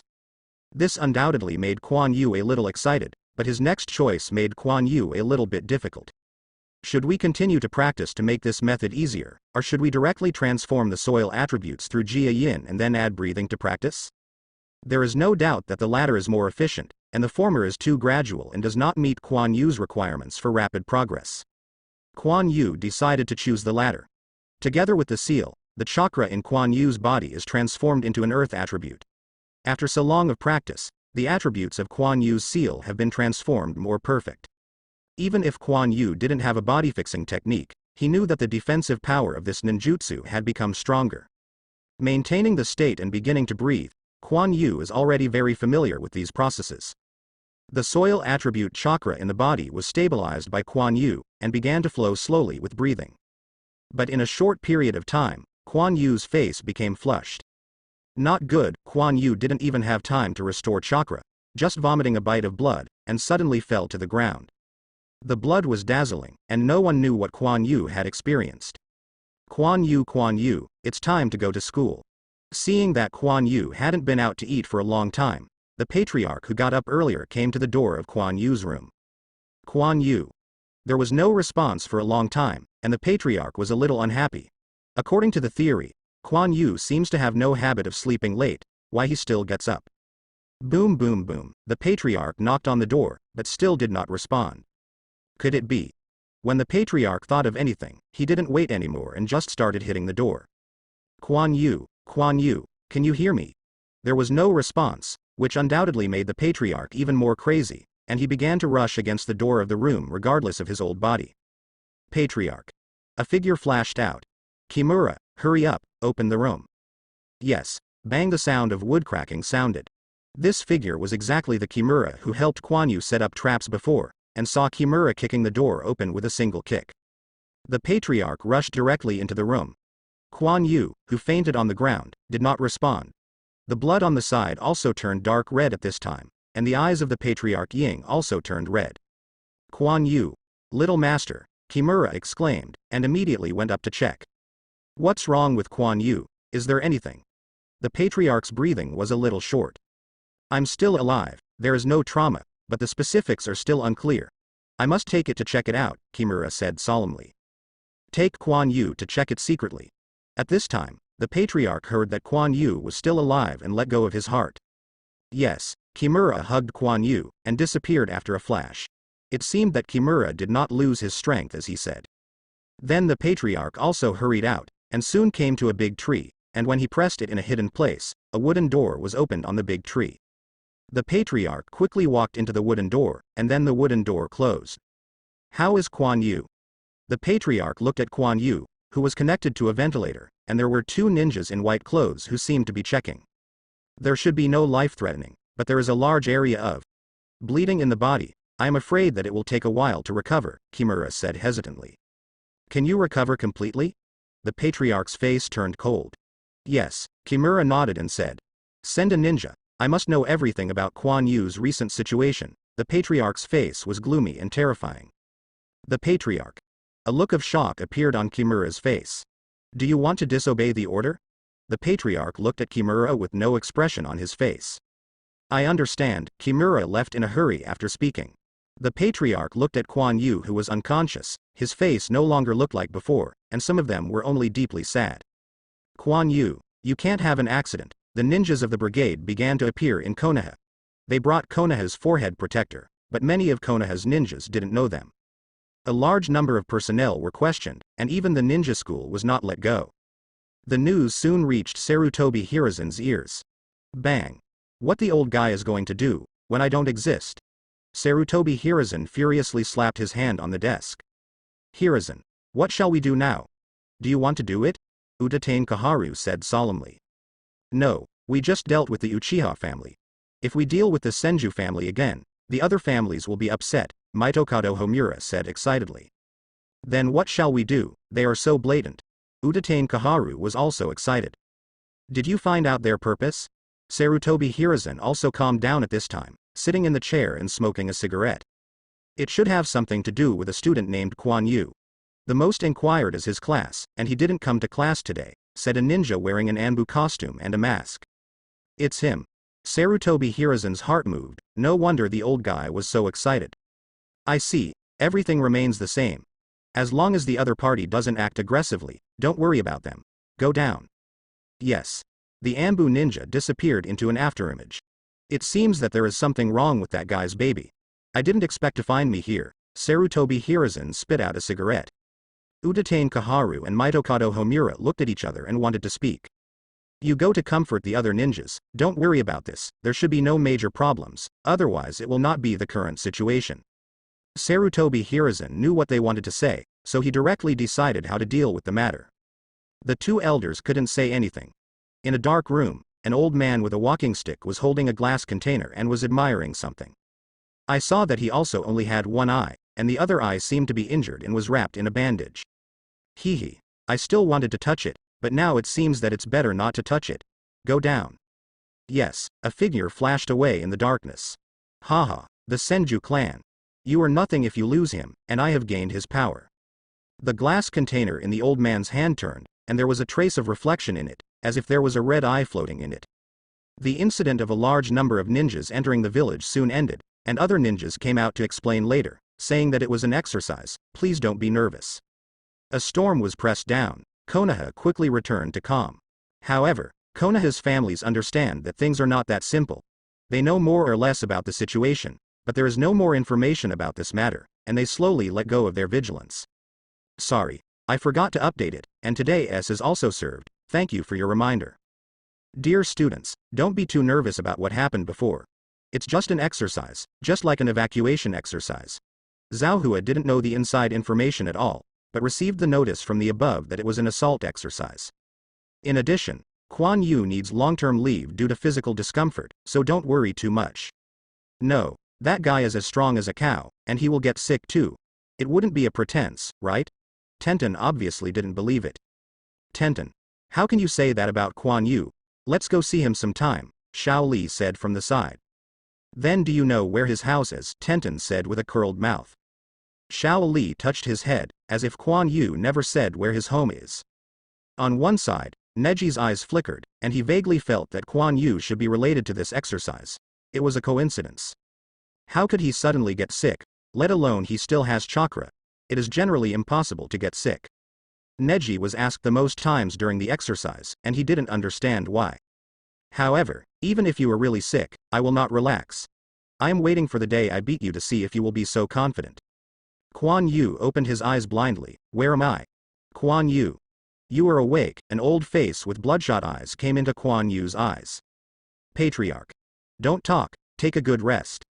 This undoubtedly made Quan Yu a little excited, but his next choice made Quan Yu a little bit difficult. Should we continue to practice to make this method easier, or should we directly transform the soil attributes through Jia Yin and then add breathing to practice? There is no doubt that the latter is more efficient, and the former is too gradual and does not meet Quan Yu's requirements for rapid progress. Quan Yu decided to choose the latter. Together with the seal, the chakra in Quan Yu's body is transformed into an earth attribute. After so long of practice, the attributes of Quan Yu's seal have been transformed more perfect. Even if Quan Yu didn't have a body fixing technique, he knew that the defensive power of this ninjutsu had become stronger. Maintaining the state and beginning to breathe, Quan Yu is already very familiar with these processes. The soil attribute chakra in the body was stabilized by Quan Yu, and began to flow slowly with breathing. But in a short period of time, Quan Yu's face became flushed. Not good. Quan Yu didn't even have time to restore chakra, just vomiting a bite of blood, and suddenly fell to the ground. The blood was dazzling, and no one knew what Quan Yu had experienced. Quan Yu, it's time to go to school. Seeing that Quan Yu hadn't been out to eat for a long time, the Patriarch who got up earlier came to the door of Quan Yu's room. Quan Yu. There was no response for a long time, and the Patriarch was a little unhappy. According to the theory, Quan Yu seems to have no habit of sleeping late, why he still gets up. Boom boom boom, the Patriarch knocked on the door, but still did not respond. Could it be? When the Patriarch thought of anything, he didn't wait anymore and just started hitting the door. Quan Yu, can you hear me? There was no response, which undoubtedly made the Patriarch even more crazy, and he began to rush against the door of the room regardless of his old body. Patriarch. A figure flashed out. Kimura, hurry up, open the room. Yes, bang, the sound of wood cracking sounded. This figure was exactly the Kimura who helped Quan Yu set up traps before, and saw Kimura kicking the door open with a single kick. The Patriarch rushed directly into the room. Quan Yu, who fainted on the ground, did not respond. The blood on the side also turned dark red at this time, and the eyes of the Patriarch Ying also turned red. Quan Yu, little master, Kimura exclaimed, and immediately went up to check. What's wrong with Quan Yu? Is there anything? The Patriarch's breathing was a little short. I'm still alive, there is no trauma, but the specifics are still unclear. I must take it to check it out, Kimura said solemnly. Take Quan Yu to check it secretly. At this time, the Patriarch heard that Quan Yu was still alive and let go of his heart. Yes, Kimura hugged Quan Yu, and disappeared after a flash. It seemed that Kimura did not lose his strength as he said. Then the Patriarch also hurried out, and soon came to a big tree, and when he pressed it in a hidden place, a wooden door was opened on the big tree. The Patriarch quickly walked into the wooden door, and then the wooden door closed. How is Quan Yu? The Patriarch looked at Quan Yu, who was connected to a ventilator, and there were two ninjas in white clothes who seemed to be checking. There should be no life-threatening, but there is a large area of bleeding in the body. I am afraid that it will take a while to recover, Kimura said hesitantly. Can you recover completely? The Patriarch's face turned cold. Yes, Kimura nodded and said. Send a ninja. I must know everything about Quan Yu's recent situation. The Patriarch's face was gloomy and terrifying. The Patriarch. A look of shock appeared on Kimura's face. Do you want to disobey the order? The Patriarch looked at Kimura with no expression on his face. I understand. Kimura left in a hurry after speaking. The Patriarch looked at Quan Yu, who was unconscious. His face no longer looked like before, and some of them were only deeply sad. Quan Yu, you can't have an accident. The ninjas of the brigade began to appear in Konoha. They brought Konoha's forehead protector, but many of Konoha's ninjas didn't know them. A large number of personnel were questioned, and even the ninja school was not let go. The news soon reached Sarutobi Hiruzen's ears. Bang! What the old guy is going to do, when I don't exist? Sarutobi Hiruzen furiously slapped his hand on the desk. Hiruzen, what shall we do now? Do you want to do it? Uchiha Kaharu said solemnly. No, we just dealt with the Uchiha family. If we deal with the Senju family again, the other families will be upset, Mitokado Homura said excitedly. Then what shall we do? They are so blatant. Uchiha Kaharu was also excited. Did you find out their purpose? Sarutobi Hiruzen also calmed down at this time, sitting in the chair and smoking a cigarette. It should have something to do with a student named Quan Yu. The most inquired is his class, and he didn't come to class today, said a ninja wearing an Anbu costume and a mask. It's him. Sarutobi Hiruzen's heart moved. No wonder the old guy was so excited. I see, everything remains the same. As long as the other party doesn't act aggressively, don't worry about them. Go down. Yes. The Anbu ninja disappeared into an afterimage. It seems that there is something wrong with that guy's baby. I didn't expect to find me here. Sarutobi Hiruzen spit out a cigarette. Uchiha Kaharu and Mitokado Homura looked at each other and wanted to speak. You go to comfort the other ninjas. Don't worry about this. There should be no major problems, otherwise it will not be the current situation. Sarutobi Hiruzen knew what they wanted to say, so he directly decided how to deal with the matter. The two elders couldn't say anything. In a dark room, an old man with a walking stick was holding a glass container and was admiring something. I saw that he also only had one eye, and the other eye seemed to be injured and was wrapped in a bandage. Hee hee. I still wanted to touch it, but now it seems that it's better not to touch it. Go down. Yes, a figure flashed away in the darkness. Haha, the Senju clan. You are nothing if you lose him, and I have gained his power. The glass container in the old man's hand turned, and there was a trace of reflection in it, as if there was a red eye floating in it. The incident of a large number of ninjas entering the village soon ended, and other ninjas came out to explain later, saying that it was an exercise, please don't be nervous. A storm was pressed down. Konoha quickly returned to calm. However, Konoha's families understand that things are not that simple. They know more or less about the situation, but there is no more information about this matter, and they slowly let go of their vigilance. Sorry, I forgot to update it, and today S is also served, thank you for your reminder. Dear students, don't be too nervous about what happened before. It's just an exercise, just like an evacuation exercise. Zhaohua didn't know the inside information at all, but received the notice from the above that it was an assault exercise. In addition, Quan Yu needs long-term leave due to physical discomfort, so don't worry too much. No, that guy is as strong as a cow, and he will get sick too. It wouldn't be a pretense, right? Tenten obviously didn't believe it. Tenten, how can you say that about Quan Yu? Let's go see him sometime, Xiao Li said from the side. Then do you know where his house is? Tenten said with a curled mouth. Xiao Li touched his head, as if Quan Yu never said where his home is. On one side, Neji's eyes flickered, and he vaguely felt that Quan Yu should be related to this exercise. It was a coincidence. How could he suddenly get sick, let alone he still has chakra? It is generally impossible to get sick. Neji was asked the most times during the exercise, and he didn't understand why. However, even if you are really sick, I will not relax. I am waiting for the day I beat you to see if you will be so confident. Quan Yu opened his eyes blindly. Where am I? Quan Yu. You are awake. An old face with bloodshot eyes came into Quan Yu's eyes. Patriarch. Don't talk, take a good rest.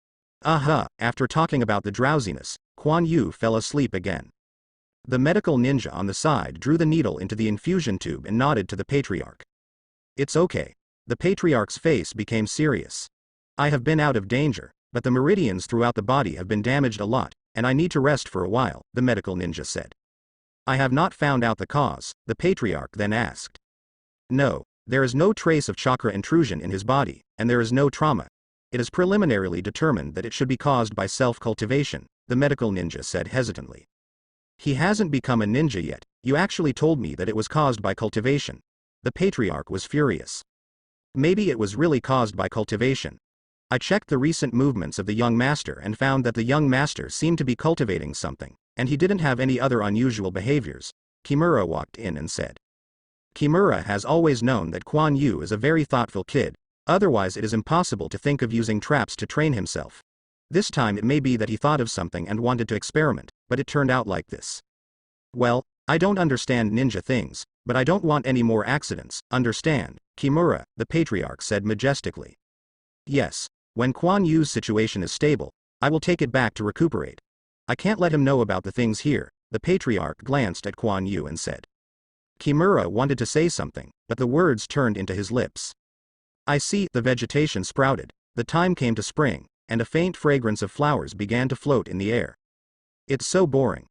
Aha, after talking about the drowsiness, Quan Yu fell asleep again. The medical ninja on the side drew the needle into the infusion tube and nodded to the Patriarch. It's okay. The Patriarch's face became serious. I have been out of danger, but the meridians throughout the body have been damaged a lot, and I need to rest for a while, the medical ninja said. I have not found out the cause, the Patriarch then asked. No, there is no trace of chakra intrusion in his body, and there is no trauma. It is preliminarily determined that it should be caused by self-cultivation, the medical ninja said hesitantly. He hasn't become a ninja yet, you actually told me that it was caused by cultivation. The Patriarch was furious. Maybe it was really caused by cultivation. I checked the recent movements of the young master and found that the young master seemed to be cultivating something, and he didn't have any other unusual behaviors. Kimura walked in and said. Kimura has always known that Quan Yu is a very thoughtful kid, otherwise it is impossible to think of using traps to train himself. This time it may be that he thought of something and wanted to experiment, but it turned out like this. Well, I don't understand ninja things, but I don't want any more accidents, understand, Kimura, the Patriarch said majestically. Yes, when Quan Yu's situation is stable, I will take it back to recuperate. I can't let him know about the things here, the Patriarch glanced at Quan Yu and said. Kimura wanted to say something, but the words turned into his lips. I see, the vegetation sprouted, the time came to spring, and a faint fragrance of flowers began to float in the air. It's so boring.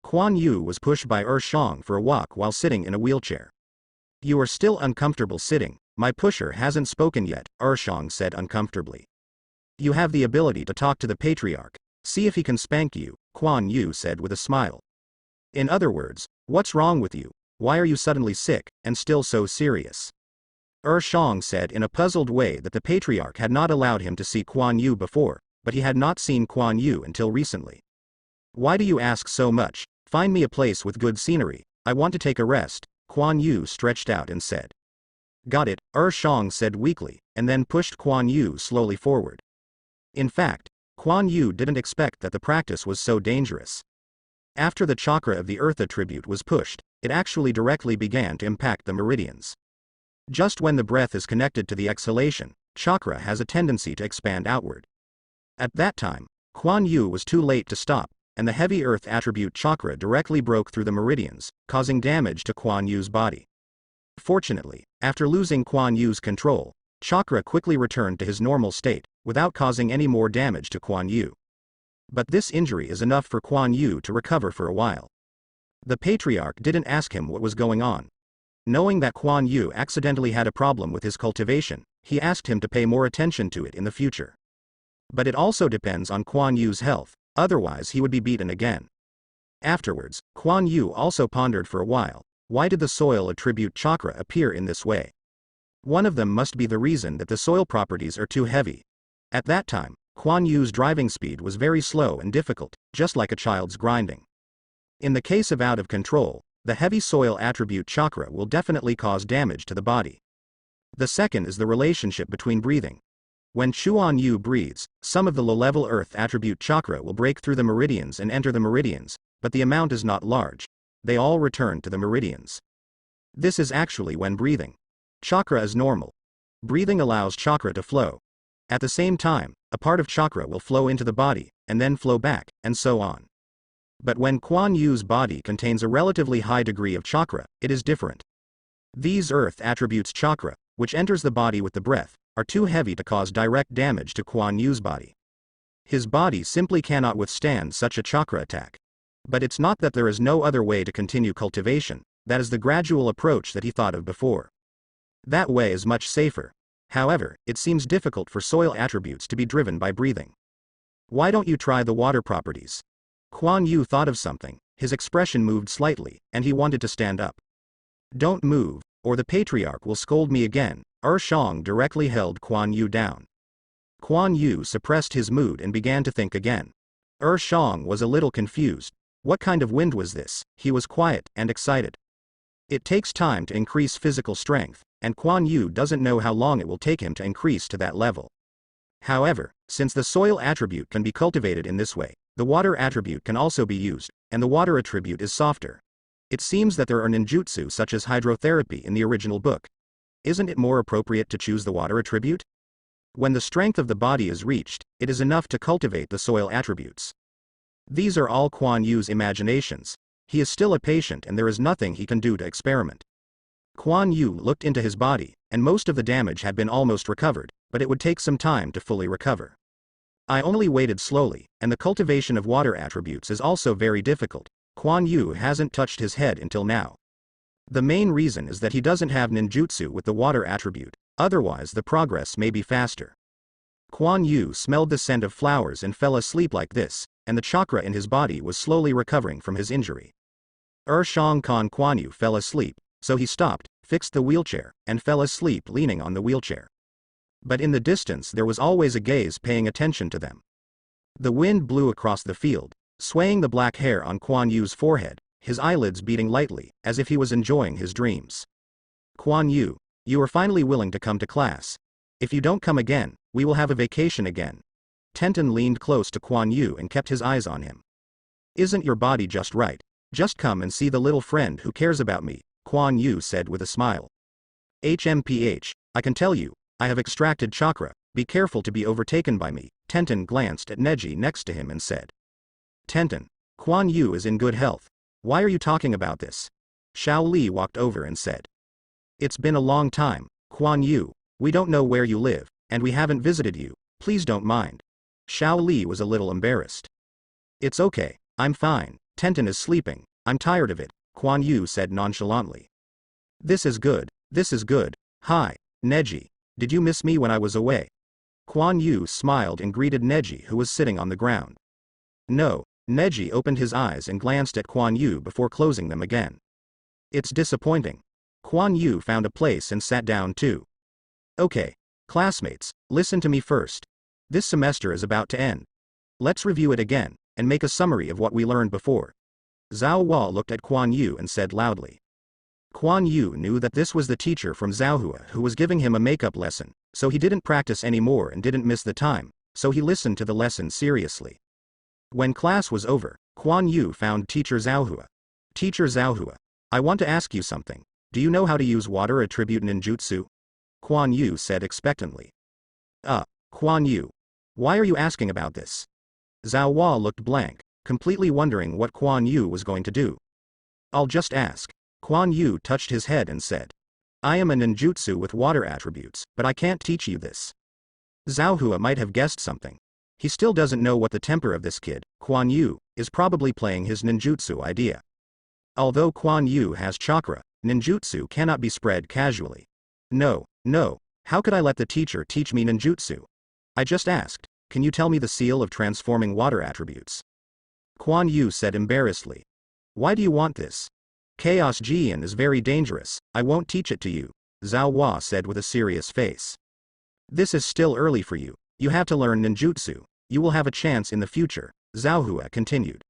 Quan Yu was pushed by Shang for a walk while sitting in a wheelchair. You are still uncomfortable sitting, my pusher hasn't spoken yet, Shang said uncomfortably. You have the ability to talk to the Patriarch, see if he can spank you, Quan Yu said with a smile. In other words, what's wrong with you? Why are you suddenly sick, and still so serious? Shang said in a puzzled way that the Patriarch had not allowed him to see Quan Yu before, but he had not seen Quan Yu until recently. Why do you ask so much? Find me a place with good scenery, I want to take a rest, Quan Yu stretched out and said. Got it, Shang said weakly, and then pushed Quan Yu slowly forward. In fact, Quan Yu didn't expect that the practice was so dangerous. After the chakra of the earth attribute was pushed, it actually directly began to impact the meridians. Just when the breath is connected to the exhalation, chakra has a tendency to expand outward. At that time, Quan Yu was too late to stop, and the heavy earth attribute chakra directly broke through the meridians, causing damage to Quan Yu's body. Fortunately, after losing Quan Yu's control, Chakra quickly returned to his normal state, without causing any more damage to Quan Yu. But this injury is enough for Quan Yu to recover for a while. The Patriarch didn't ask him what was going on. Knowing that Quan Yu accidentally had a problem with his cultivation, he asked him to pay more attention to it in the future. But it also depends on Quan Yu's health, otherwise he would be beaten again. Afterwards, Quan Yu also pondered for a while, why did the soil attribute chakra appear in this way? One of them must be the reason that the soil properties are too heavy. At that time, Quan Yu's driving speed was very slow and difficult, just like a child's grinding. In the case of out of control, the heavy soil attribute chakra will definitely cause damage to the body. The second is the relationship between breathing. When Quan Yu breathes, some of the low-level earth attribute chakra will break through the meridians and enter the meridians, but the amount is not large. They all return to the meridians. This is actually when breathing. Chakra is normal. Breathing allows chakra to flow. At the same time, a part of chakra will flow into the body, and then flow back, and so on. But when Quan Yu's body contains a relatively high degree of chakra, it is different. These earth attributes chakra, which enters the body with the breath, are too heavy to cause direct damage to Quan Yu's body. His body simply cannot withstand such a chakra attack. But it's not that there is no other way to continue cultivation, that is the gradual approach that he thought of before. That way is much safer. However, it seems difficult for soil attributes to be driven by breathing. Why don't you try the water properties? Quan Yu thought of something, his expression moved slightly, and he wanted to stand up. Don't move, or the Patriarch will scold me again. Shang directly held Quan Yu down. Quan Yu suppressed his mood and began to think again. Shang was a little confused. What kind of wind was this? He was quiet and excited. It takes time to increase physical strength, and Quan Yu doesn't know how long it will take him to increase to that level. However, since the soil attribute can be cultivated in this way, the water attribute can also be used, and the water attribute is softer. It seems that there are ninjutsu such as hydrotherapy in the original book. Isn't it more appropriate to choose the water attribute? When the strength of the body is reached, it is enough to cultivate the soil attributes. These are all Quan Yu's imaginations. He is still a patient and there is nothing he can do to experiment. Quan Yu looked into his body, and most of the damage had been almost recovered, but it would take some time to fully recover. I only waited slowly, and the cultivation of water attributes is also very difficult. Quan Yu hasn't touched his head until now. The main reason is that he doesn't have ninjutsu with the water attribute, otherwise the progress may be faster. Quan Yu smelled the scent of flowers and fell asleep like this, and the chakra in his body was slowly recovering from his injury. Shang Quan Yu fell asleep, so he stopped, fixed the wheelchair, and fell asleep leaning on the wheelchair. But in the distance there was always a gaze paying attention to them. The wind blew across the field, swaying the black hair on Quan Yu's forehead, his eyelids beating lightly, as if he was enjoying his dreams. Quan Yu, you are finally willing to come to class. If you don't come again, we will have a vacation again. Tenten leaned close to Quan Yu and kept his eyes on him. Isn't your body just right? Just come and see the little friend who cares about me, Quan Yu said with a smile. HMPH, I can tell you, I have extracted chakra, be careful to be overtaken by me. Tenten glanced at Neji next to him and said. Tenten, Quan Yu is in good health. Why are you talking about this? Xiao Li walked over and said. It's been a long time, Quan Yu, we don't know where you live, and we haven't visited you, please don't mind. Xiao Li was a little embarrassed. It's okay, I'm fine, Tenten is sleeping, I'm tired of it, Quan Yu said nonchalantly. This is good, hi, Neji, did you miss me when I was away? Quan Yu smiled and greeted Neji who was sitting on the ground. No, Neji opened his eyes and glanced at Quan Yu before closing them again. It's disappointing. Quan Yu found a place and sat down too. Okay, classmates, listen to me first. This semester is about to end. Let's review it again, and make a summary of what we learned before. Zhao Hua looked at Quan Yu and said loudly. Quan Yu knew that this was the teacher from Zhaohua who was giving him a makeup lesson, so he didn't practice anymore and didn't miss the time, so he listened to the lesson seriously. When class was over, Quan Yu found Teacher Zhaohua. Teacher Zhaohua, I want to ask you something. Do you know how to use water attribute ninjutsu? Quan Yu said expectantly. Quan Yu. Why are you asking about this? Zhao Hua looked blank, completely wondering what Quan Yu was going to do. I'll just ask. Quan Yu touched his head and said. I am a ninjutsu with water attributes, but I can't teach you this. Zhao Hua might have guessed something. He still doesn't know what the temper of this kid, Quan Yu, is probably playing his ninjutsu idea. Although Quan Yu has chakra, ninjutsu cannot be spread casually. No, how could I let the teacher teach me ninjutsu? I just asked, can you tell me the seal of transforming water attributes? Quan Yu said embarrassedly. Why do you want this? Chaos Jian is very dangerous, I won't teach it to you, Zhao Hua said with a serious face. This is still early for you, you have to learn ninjutsu, you will have a chance in the future, Zhao Hua continued.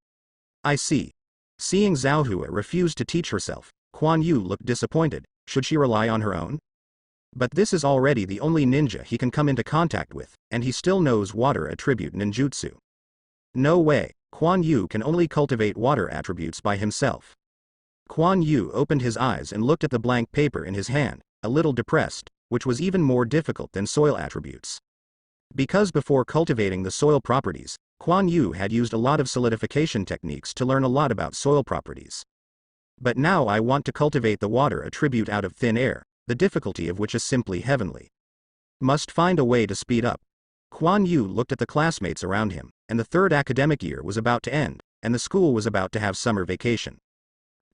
I see. Seeing Zhao Hua refuse to teach herself, Quan Yu looked disappointed. Should she rely on her own? But this is already the only ninja he can come into contact with, and he still knows water attribute ninjutsu. No way, Quan Yu can only cultivate water attributes by himself. Quan Yu opened his eyes and looked at the blank paper in his hand, a little depressed, which was even more difficult than soil attributes. Because before cultivating the soil properties, Quan Yu had used a lot of solidification techniques to learn a lot about soil properties. But now I want to cultivate the water attribute out of thin air, the difficulty of which is simply heavenly. Must find a way to speed up. Quan Yu looked at the classmates around him, and the third academic year was about to end, and the school was about to have summer vacation.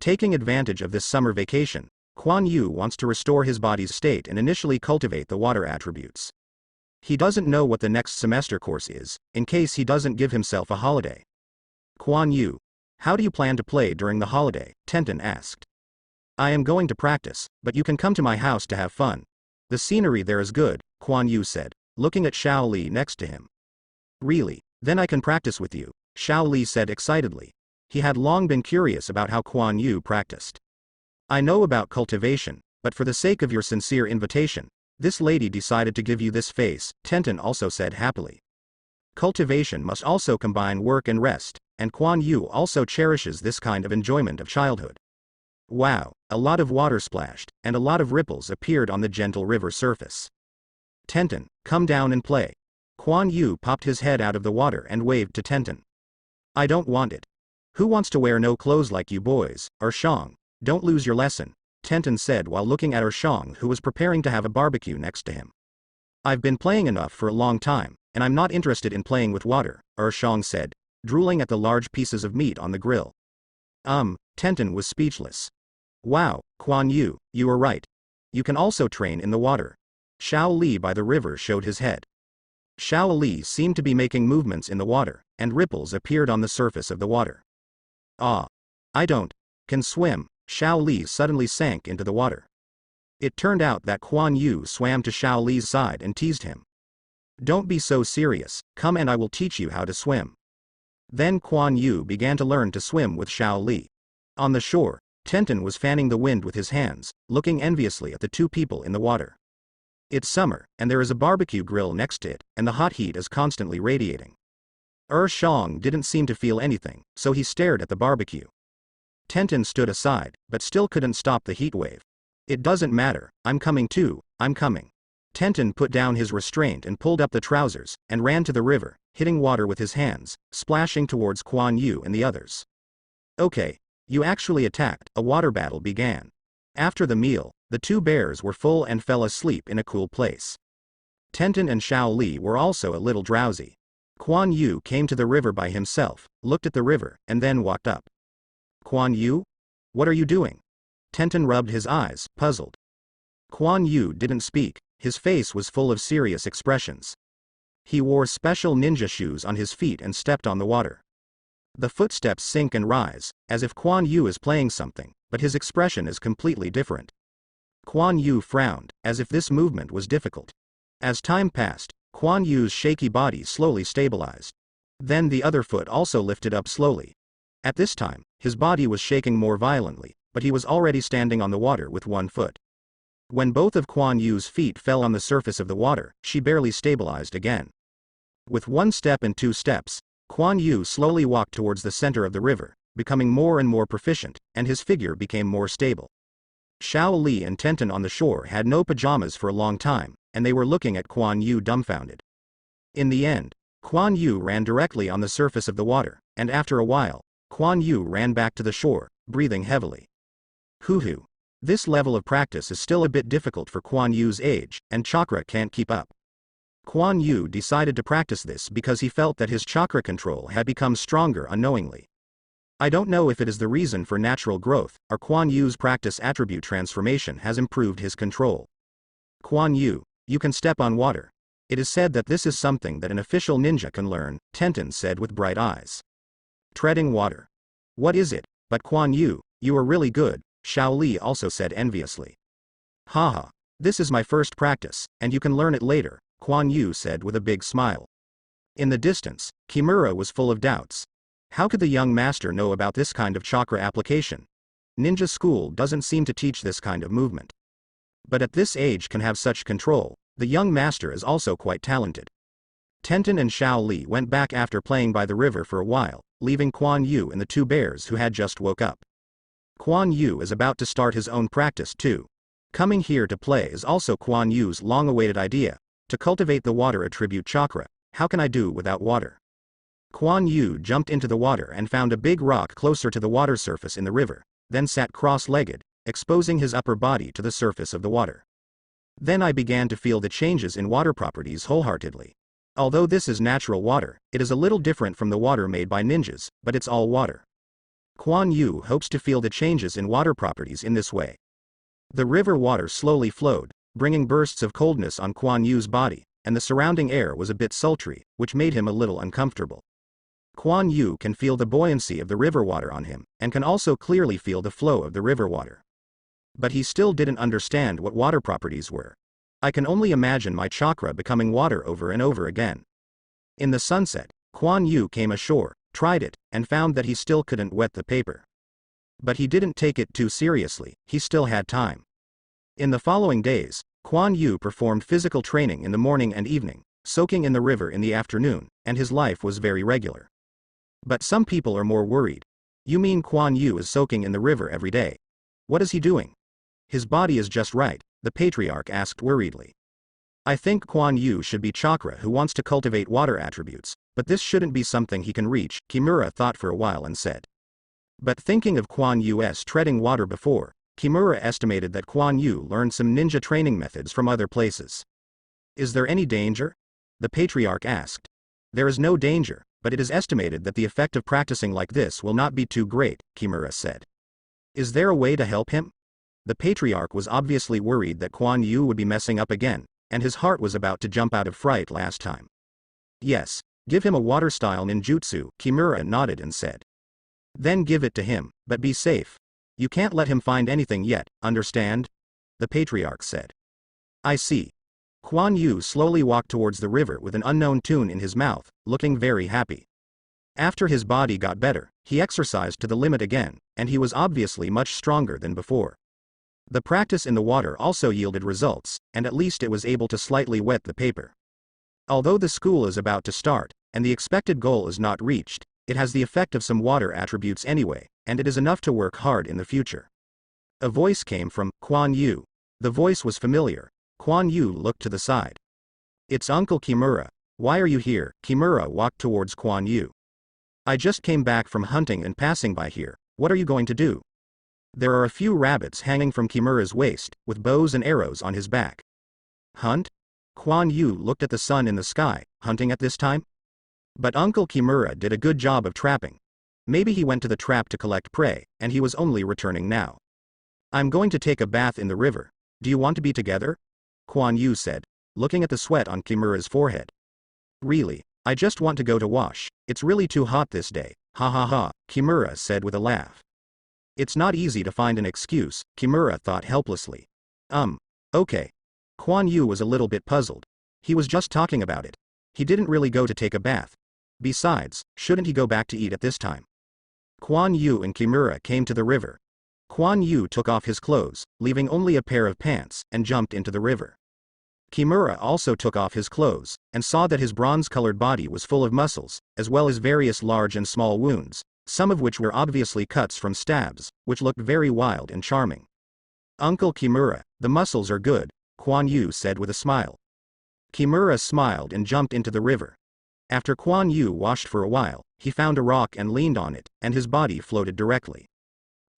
Taking advantage of this summer vacation, Quan Yu wants to restore his body's state and initially cultivate the water attributes. He doesn't know what the next semester course is, in case he doesn't give himself a holiday. Quan Yu, how do you plan to play during the holiday? Tenten asked. I am going to practice, but you can come to my house to have fun. The scenery there is good, Quan Yu said, looking at Xiao Li next to him. Really? Then I can practice with you, Xiao Li said excitedly. He had long been curious about how Quan Yu practiced. I know about cultivation, but for the sake of your sincere invitation, this lady decided to give you this face, Tenten also said happily. Cultivation must also combine work and rest, and Quan Yu also cherishes this kind of enjoyment of childhood. Wow, a lot of water splashed, and a lot of ripples appeared on the gentle river surface. Tenten, come down and play. Quan Yu popped his head out of the water and waved to Tenten. I don't want it. Who wants to wear no clothes like you boys, Ershang? Don't lose your lesson, Tenten said while looking at Ershang, who was preparing to have a barbecue next to him. I've been playing enough for a long time, and I'm not interested in playing with water, Ershang said, drooling at the large pieces of meat on the grill. Tenten was speechless. Wow, Quan Yu, you are right. You can also train in the water. Xiao Li by the river showed his head. Xiao Li seemed to be making movements in the water, and ripples appeared on the surface of the water. I can swim. Xiao Li suddenly sank into the water. It turned out that Quan Yu swam to Xiao Li's side and teased him. Don't be so serious, come and I will teach you how to swim. Then Quan Yu began to learn to swim with Xiao Li. On the shore, Tenten was fanning the wind with his hands, looking enviously at the two people in the water. It's summer, and there is a barbecue grill next to it, and the hot heat is constantly radiating. Shang didn't seem to feel anything, so he stared at the barbecue. Tenten stood aside, but still couldn't stop the heat wave. It doesn't matter, I'm coming too, I'm coming. Tenten put down his restraint and pulled up the trousers, and ran to the river, hitting water with his hands, splashing towards Quan Yu and the others. Okay, you actually attacked. A water battle began. After the meal, the two bears were full and fell asleep in a cool place. Tenten and Xiao Li were also a little drowsy. Quan Yu came to the river by himself, looked at the river, and then walked up. Quan Yu? What are you doing? Tenten rubbed his eyes, puzzled. Quan Yu didn't speak, his face was full of serious expressions. He wore special ninja shoes on his feet and stepped on the water. The footsteps sink and rise, as if Quan Yu is playing something, but his expression is completely different. Quan Yu frowned, as if this movement was difficult. As time passed, Quan Yu's shaky body slowly stabilized. Then the other foot also lifted up slowly. At this time, his body was shaking more violently, but he was already standing on the water with one foot. When both of Quan Yu's feet fell on the surface of the water, she barely stabilized again. With one step and two steps, Quan Yu slowly walked towards the center of the river, becoming more and more proficient, and his figure became more stable. Xiao Li and Tenten on the shore had no pajamas for a long time, and they were looking at Quan Yu dumbfounded. In the end, Quan Yu ran directly on the surface of the water, and after a while, Quan Yu ran back to the shore, breathing heavily. Hoo-hoo. This level of practice is still a bit difficult for Quan Yu's age, and Chakra can't keep up. Quan Yu decided to practice this because he felt that his chakra control had become stronger unknowingly. I don't know if it is the reason for natural growth, or Quan Yu's practice attribute transformation has improved his control. Quan Yu, you can step on water. It is said that this is something that an official ninja can learn, Tenten said with bright eyes. Treading water. What is it? But Quan Yu, you are really good, Xiao Li also said enviously. Haha. This is my first practice, and you can learn it later, Quan Yu said with a big smile. In the distance, Kimura was full of doubts. How could the young master know about this kind of chakra application? Ninja school doesn't seem to teach this kind of movement. But at this age can have such control, the young master is also quite talented. Tenten and Xiao Li went back after playing by the river for a while, leaving Quan Yu and the two bears who had just woke up. Quan Yu is about to start his own practice too. Coming here to play is also Quan Yu's long-awaited idea, to cultivate the water attribute chakra. How can I do without water? Quan Yu jumped into the water and found a big rock closer to the water surface in the river, then sat cross-legged, exposing his upper body to the surface of the water. Then I began to feel the changes in water properties wholeheartedly. Although this is natural water, it is a little different from the water made by ninjas, but it's all water. Quan Yu hopes to feel the changes in water properties in this way. The river water slowly flowed, bringing bursts of coldness on Quan Yu's body, and the surrounding air was a bit sultry, which made him a little uncomfortable. Quan Yu can feel the buoyancy of the river water on him, and can also clearly feel the flow of the river water. But he still didn't understand what water properties were. I can only imagine my chakra becoming water over and over again. In the sunset, Quan Yu came ashore, tried it, and found that he still couldn't wet the paper. But he didn't take it too seriously, he still had time. In the following days, Quan Yu performed physical training in the morning and evening, soaking in the river in the afternoon, and his life was very regular. But some people are more worried. You mean Quan Yu is soaking in the river every day? What is he doing? His body is just right, the Patriarch asked worriedly. I think Quan Yu should be Chakra who wants to cultivate water attributes, but this shouldn't be something he can reach, Kimura thought for a while and said. But thinking of Quan Yu's treading water before, Kimura estimated that Quan Yu learned some ninja training methods from other places. Is there any danger? The Patriarch asked. There is no danger, but it is estimated that the effect of practicing like this will not be too great, Kimura said. Is there a way to help him? The Patriarch was obviously worried that Quan Yu would be messing up again, and his heart was about to jump out of fright last time. Yes, give him a water-style ninjutsu, Kimura nodded and said. Then give it to him, but be safe. You can't let him find anything yet, understand? The Patriarch said. I see. Quan Yu slowly walked towards the river with an unknown tune in his mouth, looking very happy. After his body got better, he exercised to the limit again, and he was obviously much stronger than before. The practice in the water also yielded results, and at least it was able to slightly wet the paper. Although the school is about to start, and the expected goal is not reached, it has the effect of some water attributes anyway, and it is enough to work hard in the future. A voice came from Quan Yu. The voice was familiar. Quan Yu looked to the side. It's Uncle Kimura. Why are you here? Kimura walked towards Quan Yu. I just came back from hunting and passing by here. What are you going to do? There are a few rabbits hanging from Kimura's waist, with bows and arrows on his back. Hunt? Quan Yu looked at the sun in the sky. Hunting at this time? But Uncle Kimura did a good job of trapping. Maybe he went to the trap to collect prey, and he was only returning now. I'm going to take a bath in the river. Do you want to be together? Quan Yu said, looking at the sweat on Kimura's forehead. Really, I just want to go to wash. It's really too hot this day. Ha ha ha, Kimura said with a laugh. It's not easy to find an excuse, Kimura thought helplessly. Okay. Quan Yu was a little bit puzzled. He was just talking about it. He didn't really go to take a bath. Besides, shouldn't he go back to eat at this time? Quan Yu and Kimura came to the river. Quan Yu took off his clothes, leaving only a pair of pants, and jumped into the river. Kimura also took off his clothes, and saw that his bronze-colored body was full of muscles, as well as various large and small wounds, some of which were obviously cuts from stabs, which looked very wild and charming. Uncle Kimura, the muscles are good, Quan Yu said with a smile. Kimura smiled and jumped into the river. After Quan Yu washed for a while, he found a rock and leaned on it, and his body floated directly.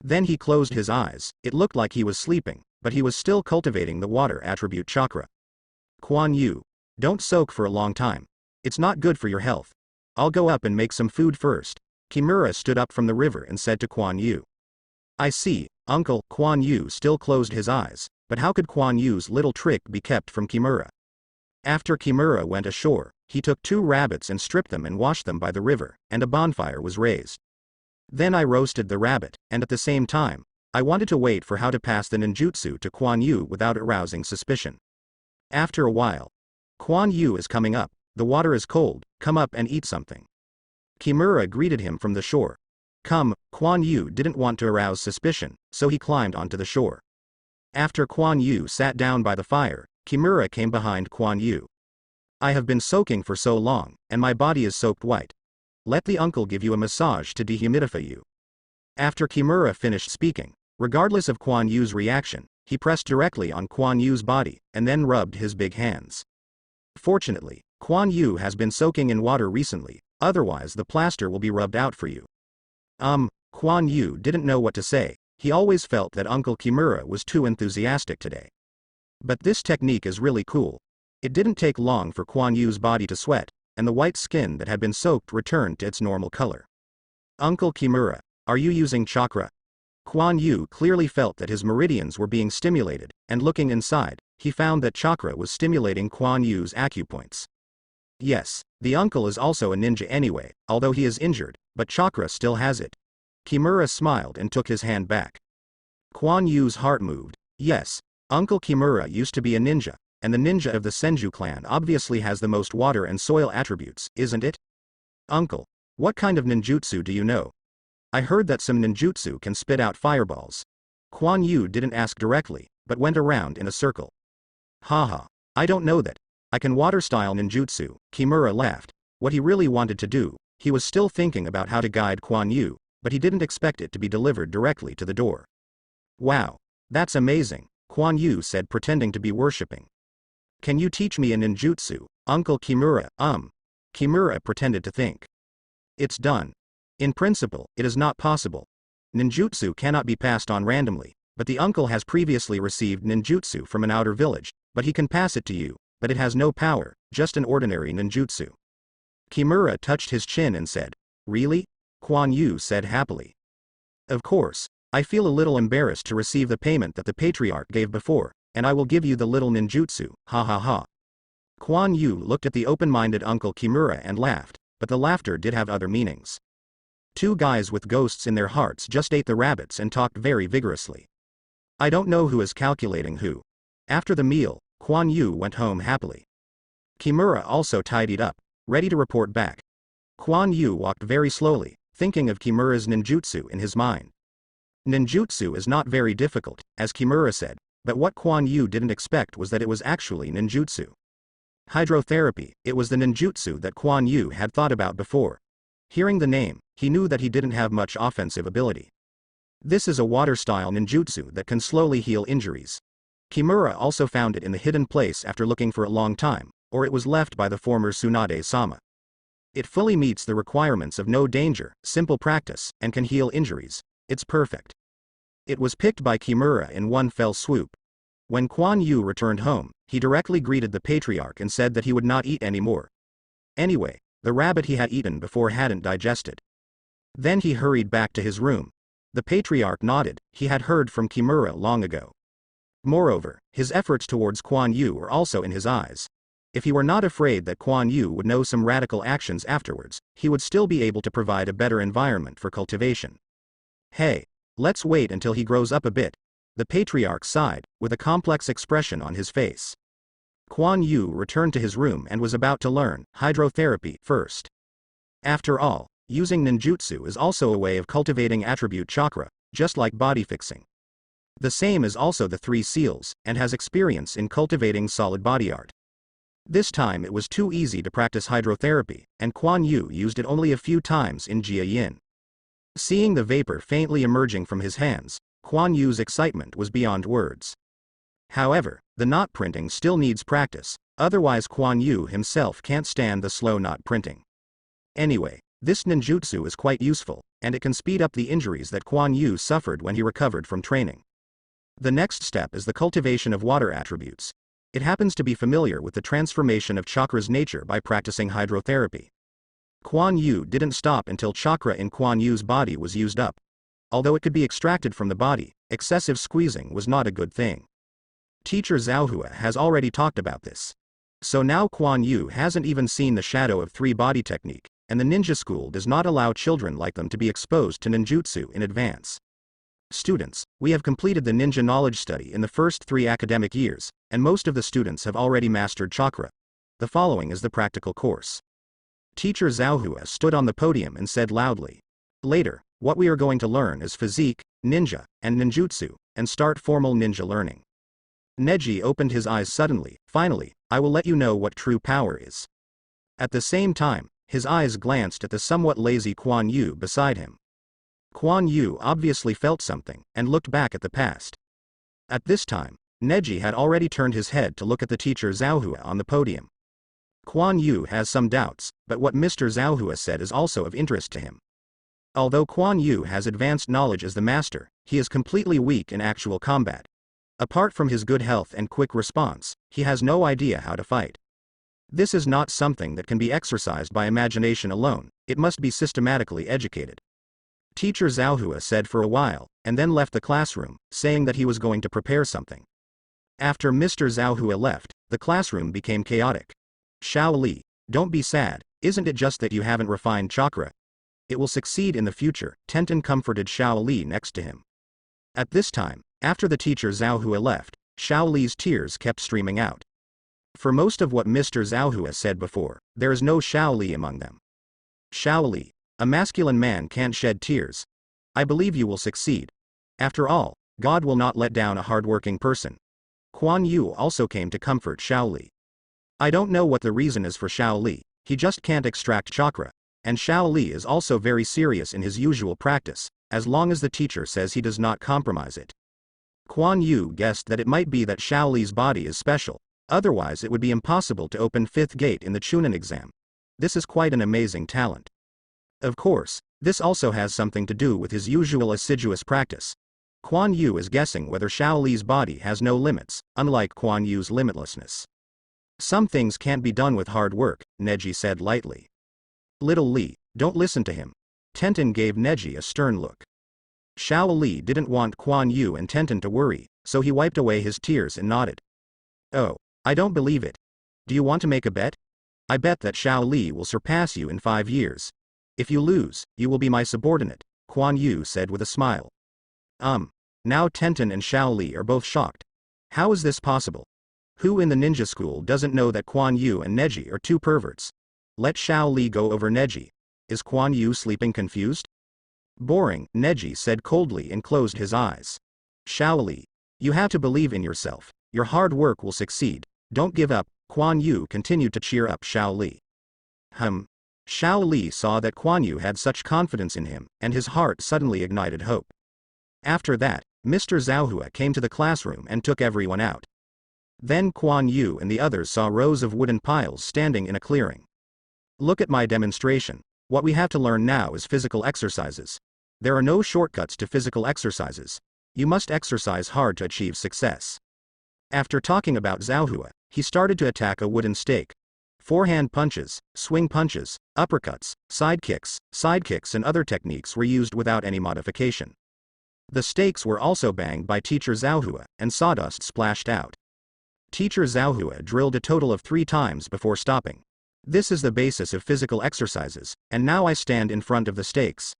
Then he closed his eyes. It looked like he was sleeping, but he was still cultivating the water attribute chakra. Quan Yu. Don't soak for a long time. It's not good for your health. I'll go up and make some food first. Kimura stood up from the river and said to Quan Yu. I see, uncle. Quan Yu still closed his eyes, but how could Quan Yu's little trick be kept from Kimura? After Kimura went ashore, he took 2 rabbits and stripped them and washed them by the river, and a bonfire was raised. Then I roasted the rabbit, and at the same time, I wanted to wait for how to pass the ninjutsu to Quan Yu without arousing suspicion. After a while, Quan Yu is coming up, the water is cold, come up and eat something. Kimura greeted him from the shore. Come, Quan Yu didn't want to arouse suspicion, so he climbed onto the shore. After Quan Yu sat down by the fire, Kimura came behind Quan Yu. I have been soaking for so long, and my body is soaked white. Let the uncle give you a massage to dehumidify you. After Kimura finished speaking, regardless of Quan Yu's reaction, he pressed directly on Quan Yu's body, and then rubbed his big hands. Fortunately, Quan Yu has been soaking in water recently, otherwise the plaster will be rubbed out for you. Quan Yu didn't know what to say. He always felt that Uncle Kimura was too enthusiastic today. But this technique is really cool. It didn't take long for Quan Yu's body to sweat, and the white skin that had been soaked returned to its normal color. Uncle Kimura, are you using chakra? Quan Yu clearly felt that his meridians were being stimulated, and looking inside, he found that chakra was stimulating Quan Yu's acupoints. Yes, the uncle is also a ninja anyway, although he is injured, but chakra still has it. Kimura smiled and took his hand back. Quan Yu's heart moved. Yes, Uncle Kimura used to be a ninja, and the ninja of the Senju clan obviously has the most water and soil attributes, isn't it? Uncle, what kind of ninjutsu do you know? I heard that some ninjutsu can spit out fireballs. Quan Yu didn't ask directly, but went around in a circle. Haha, I don't know that. I can water-style ninjutsu, Kimura laughed. What he really wanted to do, he was still thinking about how to guide Quan Yu, but he didn't expect it to be delivered directly to the door. Wow, that's amazing, Quan Yu said, pretending to be worshipping. Can you teach me a ninjutsu, Uncle Kimura? Kimura pretended to think. It's done. In principle, it is not possible. Ninjutsu cannot be passed on randomly, but the uncle has previously received ninjutsu from an outer village, but he can pass it to you, but it has no power, just an ordinary ninjutsu. Kimura touched his chin and said, Really? Quan Yu said happily. Of course, I feel a little embarrassed to receive the payment that the Patriarch gave before, and I will give you the little ninjutsu, ha ha ha. Quan Yu looked at the open-minded Uncle Kimura and laughed, but the laughter did have other meanings. 2 guys with ghosts in their hearts just ate the rabbits and talked very vigorously. I don't know who is calculating who. After the meal, Quan Yu went home happily. Kimura also tidied up, ready to report back. Quan Yu walked very slowly, thinking of Kimura's ninjutsu in his mind. Ninjutsu is not very difficult, as Kimura said, but what Quan Yu didn't expect was that it was actually ninjutsu. Hydrotherapy, it was the ninjutsu that Quan Yu had thought about before. Hearing the name, he knew that he didn't have much offensive ability. This is a water-style ninjutsu that can slowly heal injuries. Kimura also found it in the hidden place after looking for a long time, or it was left by the former Tsunade-sama. It fully meets the requirements of no danger, simple practice, and can heal injuries. It's perfect. It was picked by Kimura in one fell swoop. When Quan Yu returned home, he directly greeted the Patriarch and said that he would not eat any more. Anyway, the rabbit he had eaten before hadn't digested. Then he hurried back to his room. The Patriarch nodded, he had heard from Kimura long ago. Moreover, his efforts towards Quan Yu were also in his eyes. If he were not afraid that Quan Yu would know some radical actions afterwards, he would still be able to provide a better environment for cultivation. Hey, let's wait until he grows up a bit. The Patriarch sighed, with a complex expression on his face. Quan Yu returned to his room and was about to learn hydrotherapy first. After all, using ninjutsu is also a way of cultivating attribute chakra, just like body fixing. The same is also the 3 seals, and has experience in cultivating solid body art. This time it was too easy to practice hydrotherapy, and Quan Yu used it only a few times in Jia Yin. Seeing the vapor faintly emerging from his hands, Quan Yu's excitement was beyond words. However, the knot printing still needs practice, otherwise Quan Yu himself can't stand the slow knot printing. Anyway, This ninjutsu is quite useful, and it can speed up the injuries that Quan Yu suffered when he recovered from training. The next step is the cultivation of water attributes. It happens to be familiar with the transformation of Chakra's nature by practicing hydrotherapy. Quan Yu didn't stop until chakra in Quan Yu's body was used up. Although it could be extracted from the body, excessive squeezing was not a good thing. Teacher Zhaohua has already talked about this. So now Quan Yu hasn't even seen the shadow of three-body technique, and the ninja school does not allow children like them to be exposed to ninjutsu in advance. Students, we have completed the ninja knowledge study in the first 3 academic years, and most of the students have already mastered chakra. The following is the practical course. Teacher Zhaohua stood on the podium and said loudly, "Later, what we are going to learn is physique, ninja, and ninjutsu, and start formal ninja learning." Neji opened his eyes suddenly. "Finally, I will let you know what true power is." At the same time, his eyes glanced at the somewhat lazy Quan Yu beside him. Quan Yu obviously felt something, and looked back at the past. At this time, Neji had already turned his head to look at the teacher Zhaohua on the podium. Quan Yu has some doubts, but what Mr. Zhaohua said is also of interest to him. Although Quan Yu has advanced knowledge as the master, he is completely weak in actual combat. Apart from his good health and quick response, he has no idea how to fight. This is not something that can be exercised by imagination alone, it must be systematically educated. Teacher Zhaohua said for a while, and then left the classroom, saying that he was going to prepare something. After Mr. Zhaohua left, the classroom became chaotic. "Xiao Li, don't be sad, isn't it just that you haven't refined chakra? It will succeed in the future," Tenten comforted Xiao Li next to him. At this time, after the teacher Zhaohua left, Xiao Li's tears kept streaming out. For most of what Mr. Zhaohua said before, there is no Xiao Li among them. "Xiao Li, a masculine man can't shed tears. I believe you will succeed. After all, God will not let down a hard-working person." Quan Yu also came to comfort Xiao Li. "I don't know what the reason is for Xiao Li, he just can't extract chakra, and Xiao Li is also very serious in his usual practice, as long as the teacher says he does not compromise it." Quan Yu guessed that it might be that Xiao Li's body is special, otherwise it would be impossible to open 5th gate in the Chunin exam. This is quite an amazing talent. Of course, this also has something to do with his usual assiduous practice. Quan Yu is guessing whether Xiao Li's body has no limits, unlike Quan Yu's limitlessness. "Some things can't be done with hard work," Neji said lightly. "Little Li, don't listen to him." Tenten gave Neji a stern look. Xiao Li didn't want Quan Yu and Tenten to worry, so he wiped away his tears and nodded. "Oh, I don't believe it. Do you want to make a bet? I bet that Xiao Li will surpass you in 5 years. If you lose, you will be my subordinate," Quan Yu said with a smile. Now Tenten and Xiao Li are both shocked. How is this possible? Who in the ninja school doesn't know that Quan Yu and Neji are 2 perverts? Let Xiao Li go over Neji. Is Quan Yu sleeping confused? "Boring," Neji said coldly and closed his eyes. "Xiao Li, you have to believe in yourself, your hard work will succeed, don't give up," Quan Yu continued to cheer up Xiao Li. Xiao Li saw that Quan Yu had such confidence in him, and his heart suddenly ignited hope. After that, Mr. Zhaohua came to the classroom and took everyone out. Then Quan Yu and the others saw rows of wooden piles standing in a clearing. "Look at my demonstration. What we have to learn now is physical exercises. There are no shortcuts to physical exercises. You must exercise hard to achieve success." After talking about Zhaohua, he started to attack a wooden stake. Forehand punches, swing punches, uppercuts, sidekicks and other techniques were used without any modification. The stakes were also banged by Teacher Zhaohua, and sawdust splashed out. Teacher Zhaohua drilled a total of 3 times before stopping. "This is the basis of physical exercises, and now I stand in front of the stakes.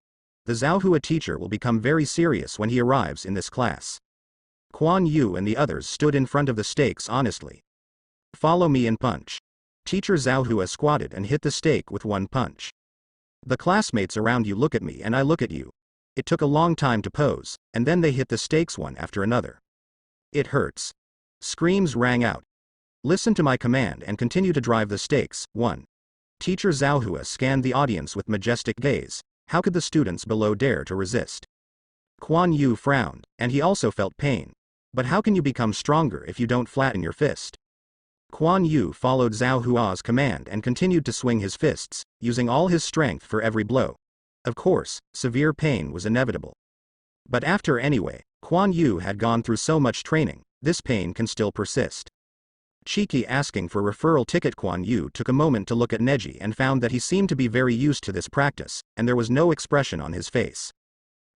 The Zhaohua teacher will become very serious when he arrives in this class." Quan Yu and the others stood in front of the stakes honestly. "Follow me and punch." Teacher Zhaohua squatted and hit the stake with 1 punch. "The classmates around you look at me and I look at you. It took a long time to pose, and then they hit the stakes one after another. It hurts." Screams rang out. "Listen to my command and continue to drive the stakes." 1. Teacher Zhaohua scanned the audience with majestic gaze. How could the students below dare to resist? Quan Yu frowned, and he also felt pain. But how can you become stronger if you don't flatten your fist? Quan Yu followed Zhao Hua's command and continued to swing his fists, using all his strength for every blow. Of course, severe pain was inevitable. But after anyway, Quan Yu had gone through so much training, this pain can still persist. Cheeky asking for referral ticket. Quan Yu took a moment to look at Neji and found that he seemed to be very used to this practice, and there was no expression on his face.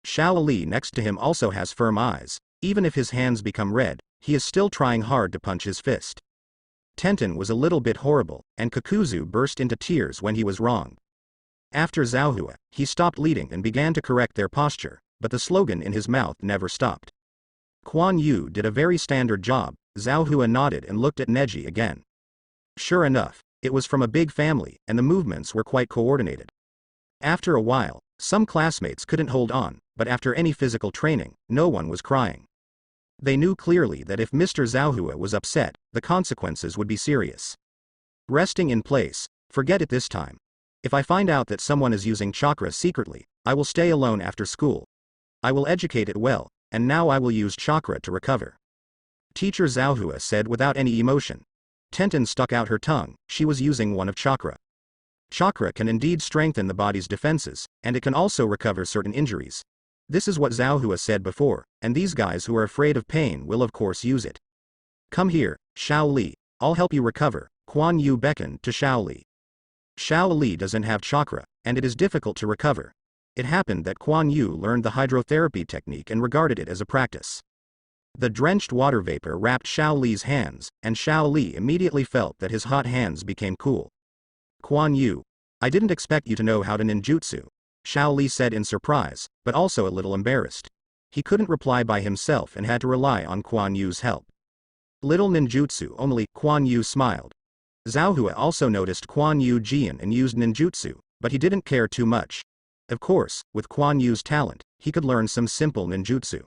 Xiao Li next to him also has firm eyes. Even if his hands become red, he is still trying hard to punch his fist. Tenten was a little bit horrible, and Kakuzu burst into tears when he was wrong. After Zhaohua, he stopped leading and began to correct their posture, but the slogan in his mouth never stopped. Quan Yu did a very standard job. Zhaohua nodded and looked at Neji again. Sure enough, it was from a big family, and the movements were quite coordinated. After a while, some classmates couldn't hold on, but after any physical training, no one was crying. They knew clearly that if Mr. Zhaohua was upset, the consequences would be serious. Resting in place, forget it this time. If I find out that someone is using chakra secretly, I will stay alone after school. I will educate it well, and now I will use chakra to recover. Teacher Zhaohua said without any emotion. Tenten stuck out her tongue. She was using one of chakra. Chakra can indeed strengthen the body's defenses, and it can also recover certain injuries. This is what Zhaohua said before, and these guys who are afraid of pain will of course use it. Come here, Xiao Li, I'll help you recover. Quan Yu beckoned to Xiao Li. Xiao Li doesn't have chakra, and it is difficult to recover. It happened that Quan Yu learned the hydrotherapy technique and regarded it as a practice. The drenched water vapor wrapped Xiao Li's hands, and Xiao Li immediately felt that his hot hands became cool. Quan Yu, I didn't expect you to know how to ninjutsu, Xiao Li said in surprise, but also a little embarrassed. He couldn't reply by himself and had to rely on Quan Yu's help. Little ninjutsu only, Quan Yu smiled. Zhaohua also noticed Quan Yu jian and used ninjutsu, but he didn't care too much. Of course, with Quan Yu's talent, he could learn some simple ninjutsu.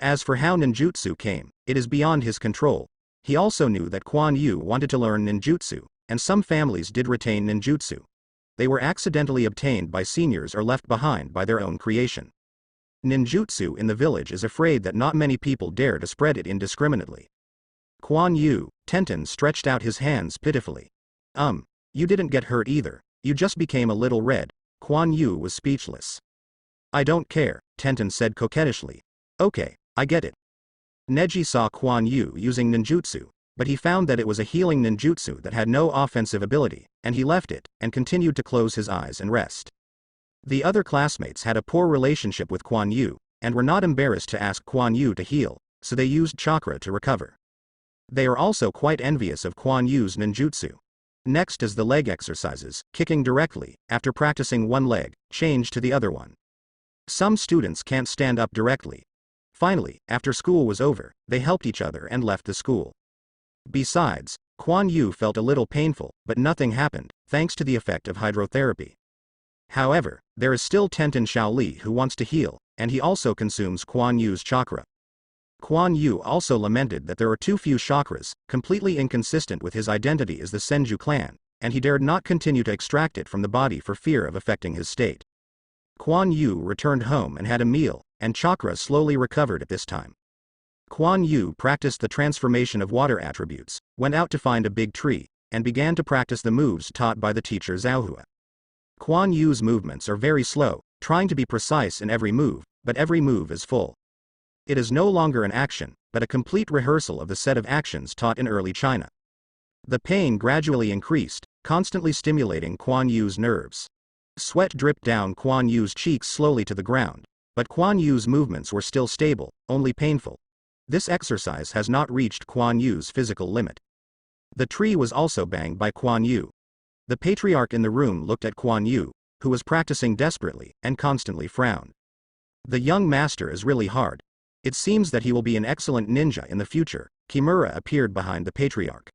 As for how ninjutsu came, it is beyond his control. He also knew that Quan Yu wanted to learn ninjutsu, and some families did retain ninjutsu. They were accidentally obtained by seniors or left behind by their own creation. Ninjutsu in the village is afraid that not many people dare to spread it indiscriminately. Quan Yu, Tenten stretched out his hands pitifully. You didn't get hurt either, you just became a little red. Quan Yu was speechless. I don't care, Tenten said coquettishly. Okay, I get it. Neji saw Quan Yu using ninjutsu, but he found that it was a healing ninjutsu that had no offensive ability, and he left it, and continued to close his eyes and rest. The other classmates had a poor relationship with Quan Yu, and were not embarrassed to ask Quan Yu to heal, so they used chakra to recover. They are also quite envious of Quan Yu's ninjutsu. Next is the leg exercises, kicking directly, after practicing one leg, change to the other one. Some students can't stand up directly. Finally, after school was over, they helped each other and left the school. Besides, Quan Yu felt a little painful, but nothing happened, thanks to the effect of hydrotherapy. However, there is still Tenten Xiao Li who wants to heal, and he also consumes Quan Yu's chakra. Quan Yu also lamented that there are too few chakras, completely inconsistent with his identity as the Senju clan, and he dared not continue to extract it from the body for fear of affecting his state. Quan Yu returned home and had a meal, and chakra slowly recovered at this time. Quan Yu practiced the transformation of water attributes, went out to find a big tree, and began to practice the moves taught by the teacher Zhaohua. Quan Yu's movements are very slow, trying to be precise in every move, but every move is full. It is no longer an action, but a complete rehearsal of the set of actions taught in early China. The pain gradually increased, constantly stimulating Quan Yu's nerves. Sweat dripped down Quan Yu's cheeks slowly to the ground, but Quan Yu's movements were still stable, only painful. This exercise has not reached Quan Yu's physical limit. The tree was also banged by Quan Yu. The Patriarch in the room looked at Quan Yu, who was practicing desperately, and constantly frowned. The young master is really hard. It seems that he will be an excellent ninja in the future. Kimura appeared behind the Patriarch.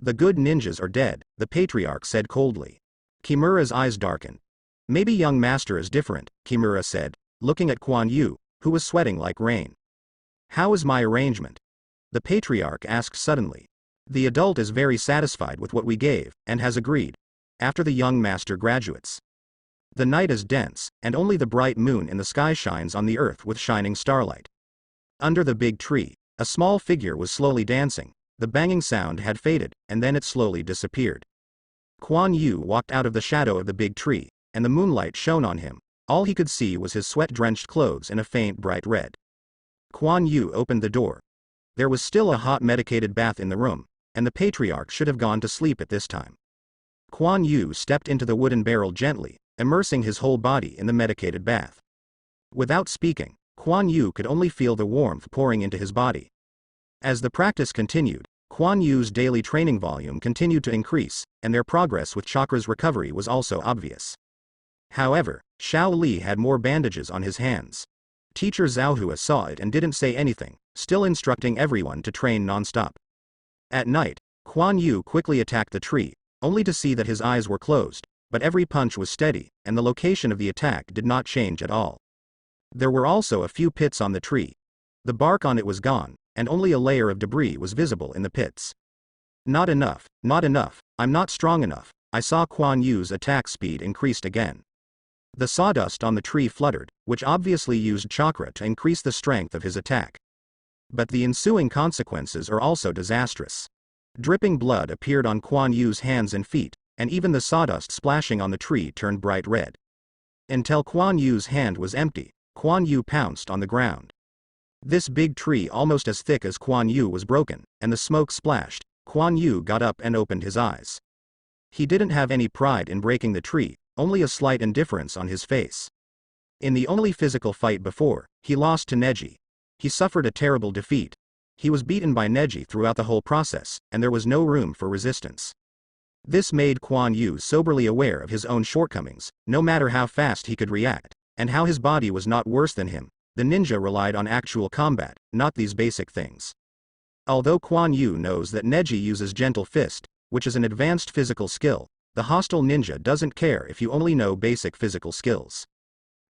The good ninjas are dead, the Patriarch said coldly. Kimura's eyes darkened. Maybe young master is different, Kimura said, looking at Quan Yu, who was sweating like rain. How is my arrangement? The Patriarch asked suddenly. The adult is very satisfied with what we gave, and has agreed. After the young master graduates. The night is dense, and only the bright moon in the sky shines on the earth with shining starlight. Under the big tree, a small figure was slowly dancing. The banging sound had faded, and then it slowly disappeared. Quan Yu walked out of the shadow of the big tree, and the moonlight shone on him. All he could see was his sweat-drenched clothes in a faint bright red. Quan Yu opened the door. There was still a hot medicated bath in the room, and the Patriarch should have gone to sleep at this time. Quan Yu stepped into the wooden barrel gently, immersing his whole body in the medicated bath. Without speaking, Quan Yu could only feel the warmth pouring into his body. As the practice continued, Quan Yu's daily training volume continued to increase, and their progress with Chakra's recovery was also obvious. However, Xiao Li had more bandages on his hands. Teacher Zhaohua saw it and didn't say anything, still instructing everyone to train non-stop. At night, Quan Yu quickly attacked the tree, only to see that his eyes were closed, but every punch was steady, and the location of the attack did not change at all. There were also a few pits on the tree. The bark on it was gone, and only a layer of debris was visible in the pits. Not enough, I'm not strong enough. I saw Quan Yu's attack speed increased again. The sawdust on the tree fluttered, which obviously used chakra to increase the strength of his attack. But the ensuing consequences are also disastrous. Dripping blood appeared on Quan Yu's hands and feet, and even the sawdust splashing on the tree turned bright red. Until Quan Yu's hand was empty, Quan Yu pounced on the ground. This big tree almost as thick as Quan Yu was broken, and the smoke splashed. Quan Yu got up and opened his eyes. He didn't have any pride in breaking the tree, only a slight indifference on his face. In the only physical fight before, he lost to Neji. He suffered a terrible defeat. He was beaten by Neji throughout the whole process, and there was no room for resistance. This made Quan Yu soberly aware of his own shortcomings, no matter how fast he could react, and how his body was not worse than him. The ninja relied on actual combat, not these basic things. Although Quan Yu knows that Neji uses gentle fist, which is an advanced physical skill, the hostile ninja doesn't care if you only know basic physical skills.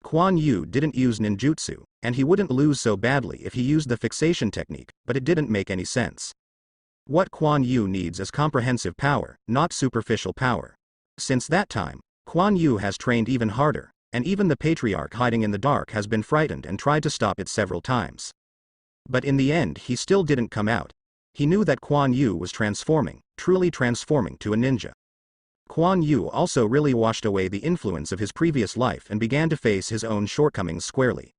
Quan Yu didn't use ninjutsu, and he wouldn't lose so badly if he used the fixation technique, but it didn't make any sense. What Quan Yu needs is comprehensive power, not superficial power. Since that time, Quan Yu has trained even harder, and even the Patriarch hiding in the dark has been frightened and tried to stop it several times. But in the end he still didn't come out. He knew that Quan Yu was transforming, truly transforming to a ninja. Quan Yu also really washed away the influence of his previous life and began to face his own shortcomings squarely.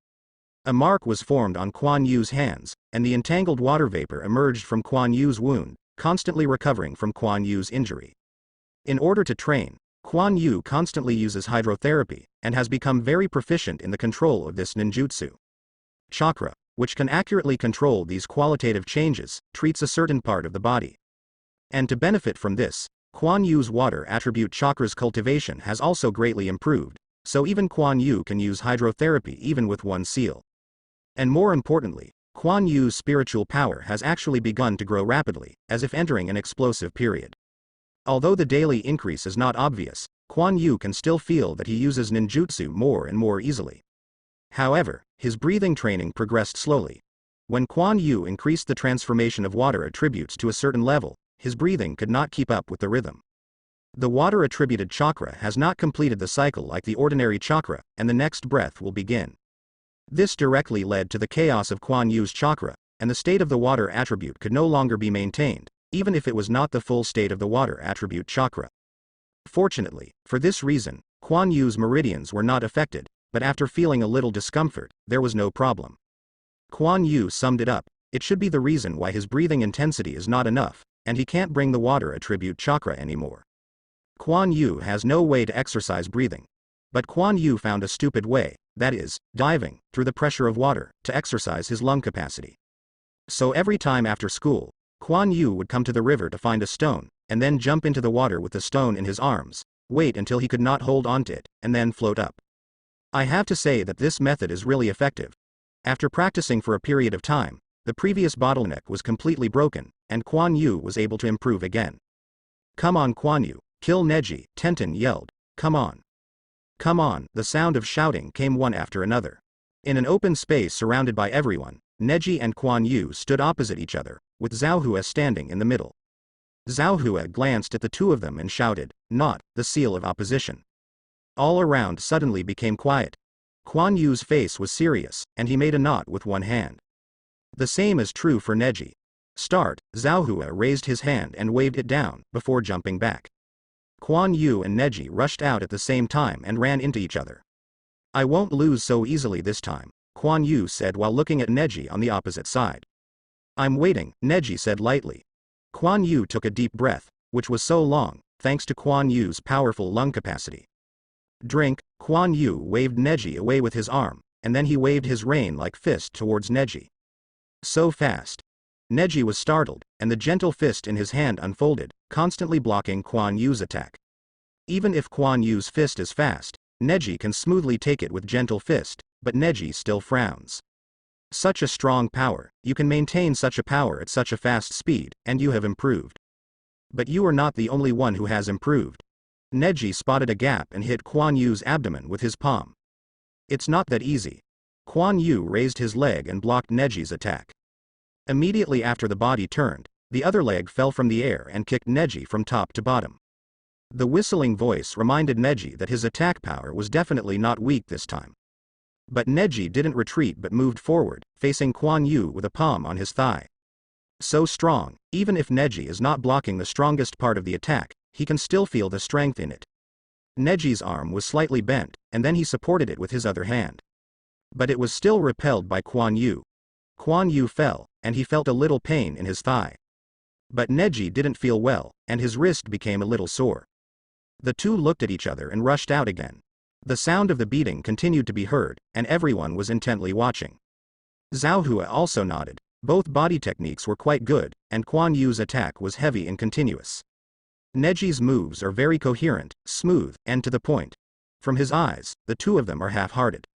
A mark was formed on Quan Yu's hands, and the entangled water vapor emerged from Quan Yu's wound, constantly recovering from Quan Yu's injury. In order to train, Quan Yu constantly uses hydrotherapy, and has become very proficient in the control of this ninjutsu. Chakra, which can accurately control these qualitative changes, treats a certain part of the body. And to benefit from this, Quan Yu's water attribute chakra's cultivation has also greatly improved, so even Quan Yu can use hydrotherapy even with one seal. And more importantly, Quan Yu's spiritual power has actually begun to grow rapidly, as if entering an explosive period. Although the daily increase is not obvious, Quan Yu can still feel that he uses ninjutsu more and more easily. However, his breathing training progressed slowly. When Quan Yu increased the transformation of water attributes to a certain level, his breathing could not keep up with the rhythm. The water-attributed chakra has not completed the cycle like the ordinary chakra, and the next breath will begin. This directly led to the chaos of Quan Yu's chakra, and the state of the water attribute could no longer be maintained, even if it was not the full state of the water attribute chakra. Fortunately, for this reason, Quan Yu's meridians were not affected, but after feeling a little discomfort, there was no problem. Quan Yu summed it up: it should be the reason why his breathing intensity is not enough, and he can't bring the water attribute chakra anymore. Quan Yu has no way to exercise breathing. But Quan Yu found a stupid way, that is, diving, through the pressure of water, to exercise his lung capacity. So every time after school, Quan Yu would come to the river to find a stone, and then jump into the water with the stone in his arms, wait until he could not hold onto it, and then float up. I have to say that this method is really effective. After practicing for a period of time, the previous bottleneck was completely broken, and Quan Yu was able to improve again. "Come on Quan Yu, kill Neji," Tenten yelled. "Come on. Come on." The sound of shouting came one after another. In an open space surrounded by everyone, Neji and Quan Yu stood opposite each other, with Zhaohua standing in the middle. Zhaohua glanced at the two of them and shouted, "Not," the seal of opposition. All around suddenly became quiet. Quan Yu's face was serious, and he made a knot with one hand. The same is true for Neji. Start, Zhao raised his hand and waved it down, before jumping back. Quan Yu and Neji rushed out at the same time and ran into each other. I won't lose so easily this time, Quan Yu said while looking at Neji on the opposite side. I'm waiting, Neji said lightly. Quan Yu took a deep breath, which was so long, thanks to Quan Yu's powerful lung capacity. Drink, Quan Yu waved Neji away with his arm, and then he waved his rain-like fist towards Neji. So fast. Neji was startled, and the gentle fist in his hand unfolded, constantly blocking Quan Yu's attack. Even if Quan Yu's fist is fast, Neji can smoothly take it with gentle fist, but Neji still frowns. Such a strong power, you can maintain such a power at such a fast speed, and you have improved. But you are not the only one who has improved. Neji spotted a gap and hit Quan Yu's abdomen with his palm. It's not that easy. Quan Yu raised his leg and blocked Neji's attack. Immediately after the body turned, the other leg fell from the air and kicked Neji from top to bottom. The whistling voice reminded Neji that his attack power was definitely not weak this time. But Neji didn't retreat but moved forward, facing Quan Yu with a palm on his thigh. So strong, even if Neji is not blocking the strongest part of the attack, he can still feel the strength in it. Neji's arm was slightly bent, and then he supported it with his other hand. But it was still repelled by Quan Yu. Quan Yu fell, and he felt a little pain in his thigh. But Neji didn't feel well, and his wrist became a little sore. The two looked at each other and rushed out again. The sound of the beating continued to be heard, and everyone was intently watching. Zhao also nodded. Both body techniques were quite good, and Quan Yu's attack was heavy and continuous. Neji's moves are very coherent, smooth, and to the point. From his eyes, the two of them are half-hearted.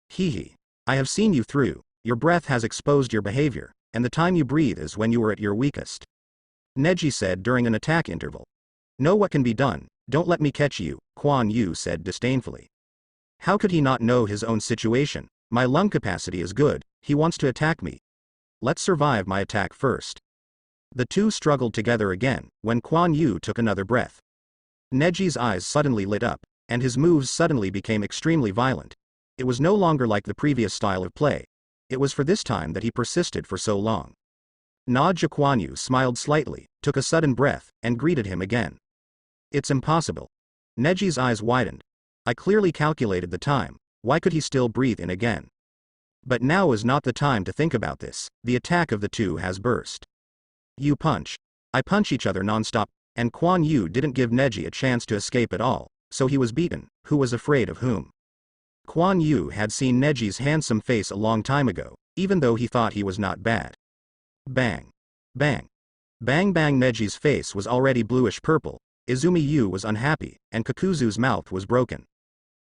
Hee. I have seen you through, your breath has exposed your behavior, and the time you breathe is when you were at your weakest. Neji said during an attack interval. Know what can be done, don't let me catch you, Quan Yu said disdainfully. How could he not know his own situation? My lung capacity is good, he wants to attack me. Let's survive my attack first. The two struggled together again, when Quan Yu took another breath. Neji's eyes suddenly lit up, and his moves suddenly became extremely violent. It was no longer like the previous style of play. It was for this time that he persisted for so long. Naja Quan Yu smiled slightly, took a sudden breath, and greeted him again. It's impossible. Neji's eyes widened. I clearly calculated the time, why could he still breathe in again? But now is not the time to think about this, the attack of the two has burst. You punch. I punch each other non-stop, and Quan Yu didn't give Neji a chance to escape at all, so he was beaten. Who was afraid of whom? Quan Yu had seen Neji's handsome face a long time ago, even though he thought he was not bad. Bang. Bang. Bang bang. Neji's face was already bluish-purple, Izumi Yu was unhappy, and Kakuzu's mouth was broken.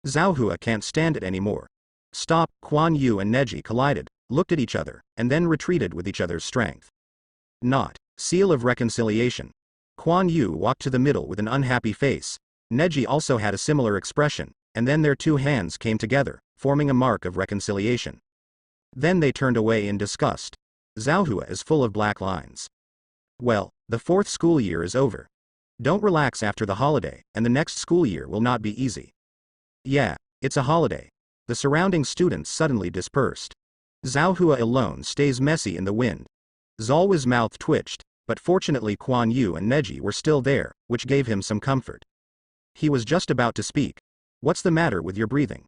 Zhao can't stand it anymore. Stop. Quan Yu and Neji collided, looked at each other, and then retreated with each other's strength. Not. Seal of reconciliation. Quan Yu walked to the middle with an unhappy face. Neji also had a similar expression, and then their two hands came together, forming a mark of reconciliation. Then they turned away in disgust. Zhao is full of black lines. Well, the fourth school year is over. Don't relax after the holiday, and the next school year will not be easy. Yeah, it's a holiday. The surrounding students suddenly dispersed. Zhao alone stays messy in the wind. Zalwa's mouth twitched, but fortunately Quan Yu and Neji were still there, which gave him some comfort. He was just about to speak. What's the matter with your breathing?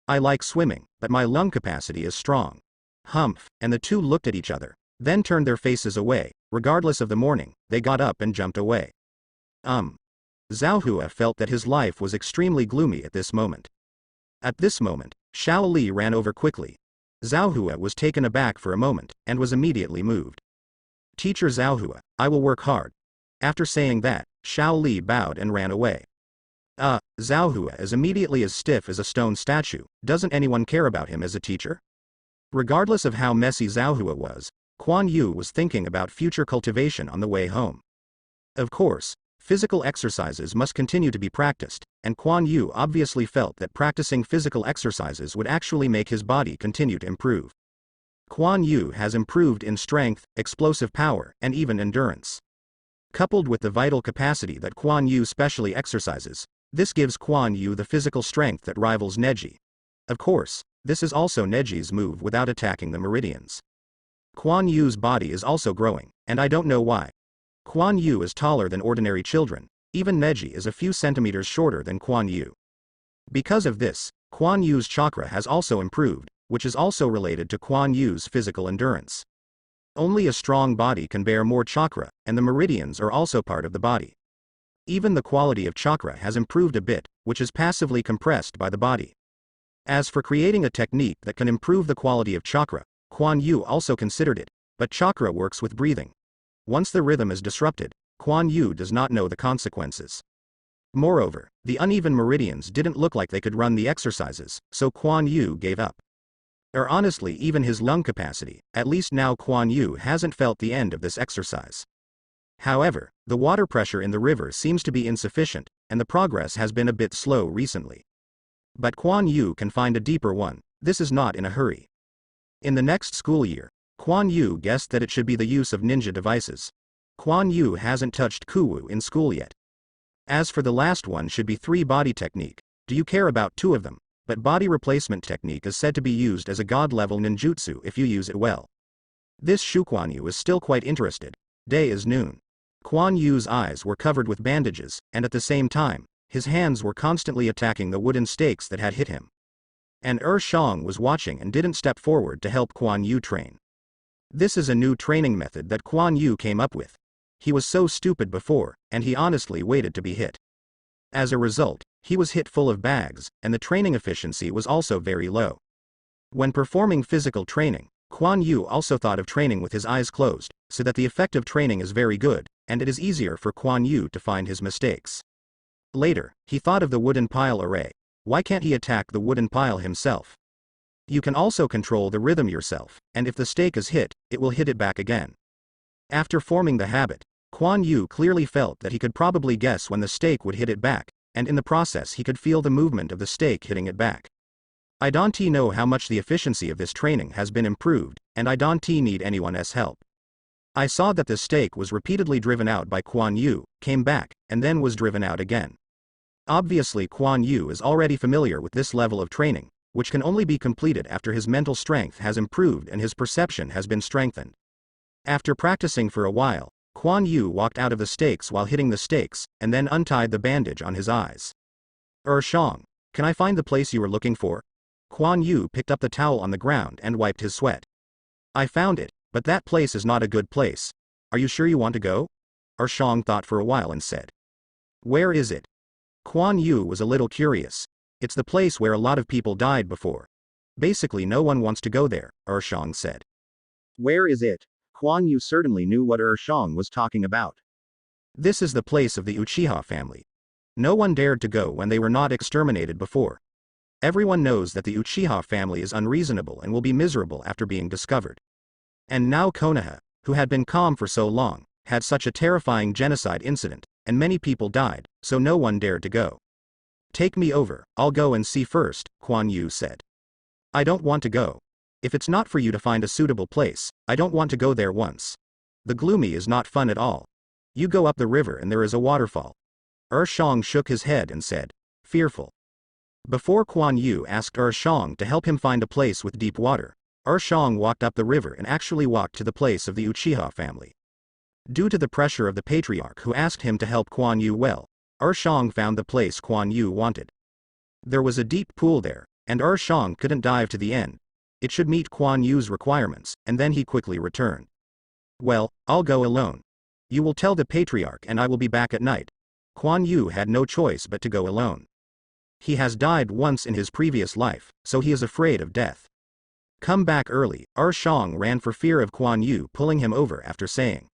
I like swimming, but my lung capacity is strong. Humph, and the two looked at each other, then turned their faces away. Regardless of the morning, they got up and jumped away. Zhao felt that his life was extremely gloomy at this moment. At this moment, Xiao Li ran over quickly. Zhao was taken aback for a moment, and was immediately moved. Teacher Zhao, I will work hard. After saying that, Xiao Li bowed and ran away. Zhao is immediately as stiff as a stone statue. Doesn't anyone care about him as a teacher? Regardless of how messy Zhao was, Quan Yu was thinking about future cultivation on the way home. Of course, physical exercises must continue to be practiced, and Quan Yu obviously felt that practicing physical exercises would actually make his body continue to improve. Quan Yu has improved in strength, explosive power, and even endurance. Coupled with the vital capacity that Quan Yu specially exercises, this gives Quan Yu the physical strength that rivals Neji. Of course, this is also Neji's move without attacking the meridians. Quan Yu's body is also growing, and I don't know why. Quan Yu is taller than ordinary children, even Neji is a few centimeters shorter than Quan Yu. Because of this, Quan Yu's chakra has also improved, which is also related to Quan Yu's physical endurance. Only a strong body can bear more chakra, and the meridians are also part of the body. Even the quality of chakra has improved a bit, which is passively compressed by the body. As for creating a technique that can improve the quality of chakra, Quan Yu also considered it, but chakra works with breathing. Once the rhythm is disrupted, Quan Yu does not know the consequences. Moreover, the uneven meridians didn't look like they could run the exercises, so Quan Yu gave up. Or honestly, even his lung capacity, at least now Quan Yu hasn't felt the end of this exercise. However, the water pressure in the river seems to be insufficient, and the progress has been a bit slow recently. But Quan Yu can find a deeper one. This is not in a hurry. In the next school year, Quan Yu guessed that it should be the use of ninja devices. Quan Yu hasn't touched Kuwu in school yet. As for the last one should be 3 body technique. Do you care about 2 of them? But body replacement technique is said to be used as a god-level ninjutsu if you use it well. This Quan Yu is still quite interested. Day is noon. Quan Yu's eyes were covered with bandages, and at the same time, his hands were constantly attacking the wooden stakes that had hit him. And Shang was watching and didn't step forward to help Quan Yu train. This is a new training method that Quan Yu came up with. He was so stupid before, and he honestly waited to be hit. As a result, he was hit full of bags, and the training efficiency was also very low. When performing physical training, Quan Yu also thought of training with his eyes closed, so that the effect of training is very good, and it is easier for Quan Yu to find his mistakes. Later, he thought of the wooden pile array. Why can't he attack the wooden pile himself? You can also control the rhythm yourself, and if the stake is hit, it will hit it back again. After forming the habit, Quan Yu clearly felt that he could probably guess when the stake would hit it back, and in the process he could feel the movement of the stake hitting it back. I don't know how much the efficiency of this training has been improved, and I don't need anyone's help. I saw that the stake was repeatedly driven out by Quan Yu, came back, and then was driven out again. Obviously Quan Yu is already familiar with this level of training, which can only be completed after his mental strength has improved and his perception has been strengthened. After practicing for a while, Quan Yu walked out of the stakes while hitting the stakes, and then untied the bandage on his eyes. Shang, can I find the place you were looking for? Quan Yu picked up the towel on the ground and wiped his sweat. I found it, but that place is not a good place. Are you sure you want to go? Shang thought for a while and said. Where is it? Quan Yu was a little curious. It's the place where a lot of people died before. Basically no one wants to go there, Shang said. Where is it? Quan Yu certainly knew what Shang was talking about. This is the place of the Uchiha family. No one dared to go when they were not exterminated before. Everyone knows that the Uchiha family is unreasonable and will be miserable after being discovered. And now Konoha, who had been calm for so long, had such a terrifying genocide incident, and many people died, so no one dared to go. Take me over, I'll go and see first, Quan Yu said. I don't want to go. If it's not for you to find a suitable place, I don't want to go there once. The gloomy is not fun at all. You go up the river and there is a waterfall. Shang shook his head and said, fearful. Before Quan Yu asked Shang to help him find a place with deep water, Shang walked up the river and actually walked to the place of the Uchiha family. Due to the pressure of the Patriarch who asked him to help Quan Yu well, Shang found the place Quan Yu wanted. There was a deep pool there, and Shang couldn't dive to the end. It should meet Quan Yu's requirements, and then he quickly returned. Well, I'll go alone. You will tell the Patriarch and I will be back at night. Quan Yu had no choice but to go alone. He has died once in his previous life, so he is afraid of death. Come back early, Shang ran for fear of Quan Yu pulling him over after saying.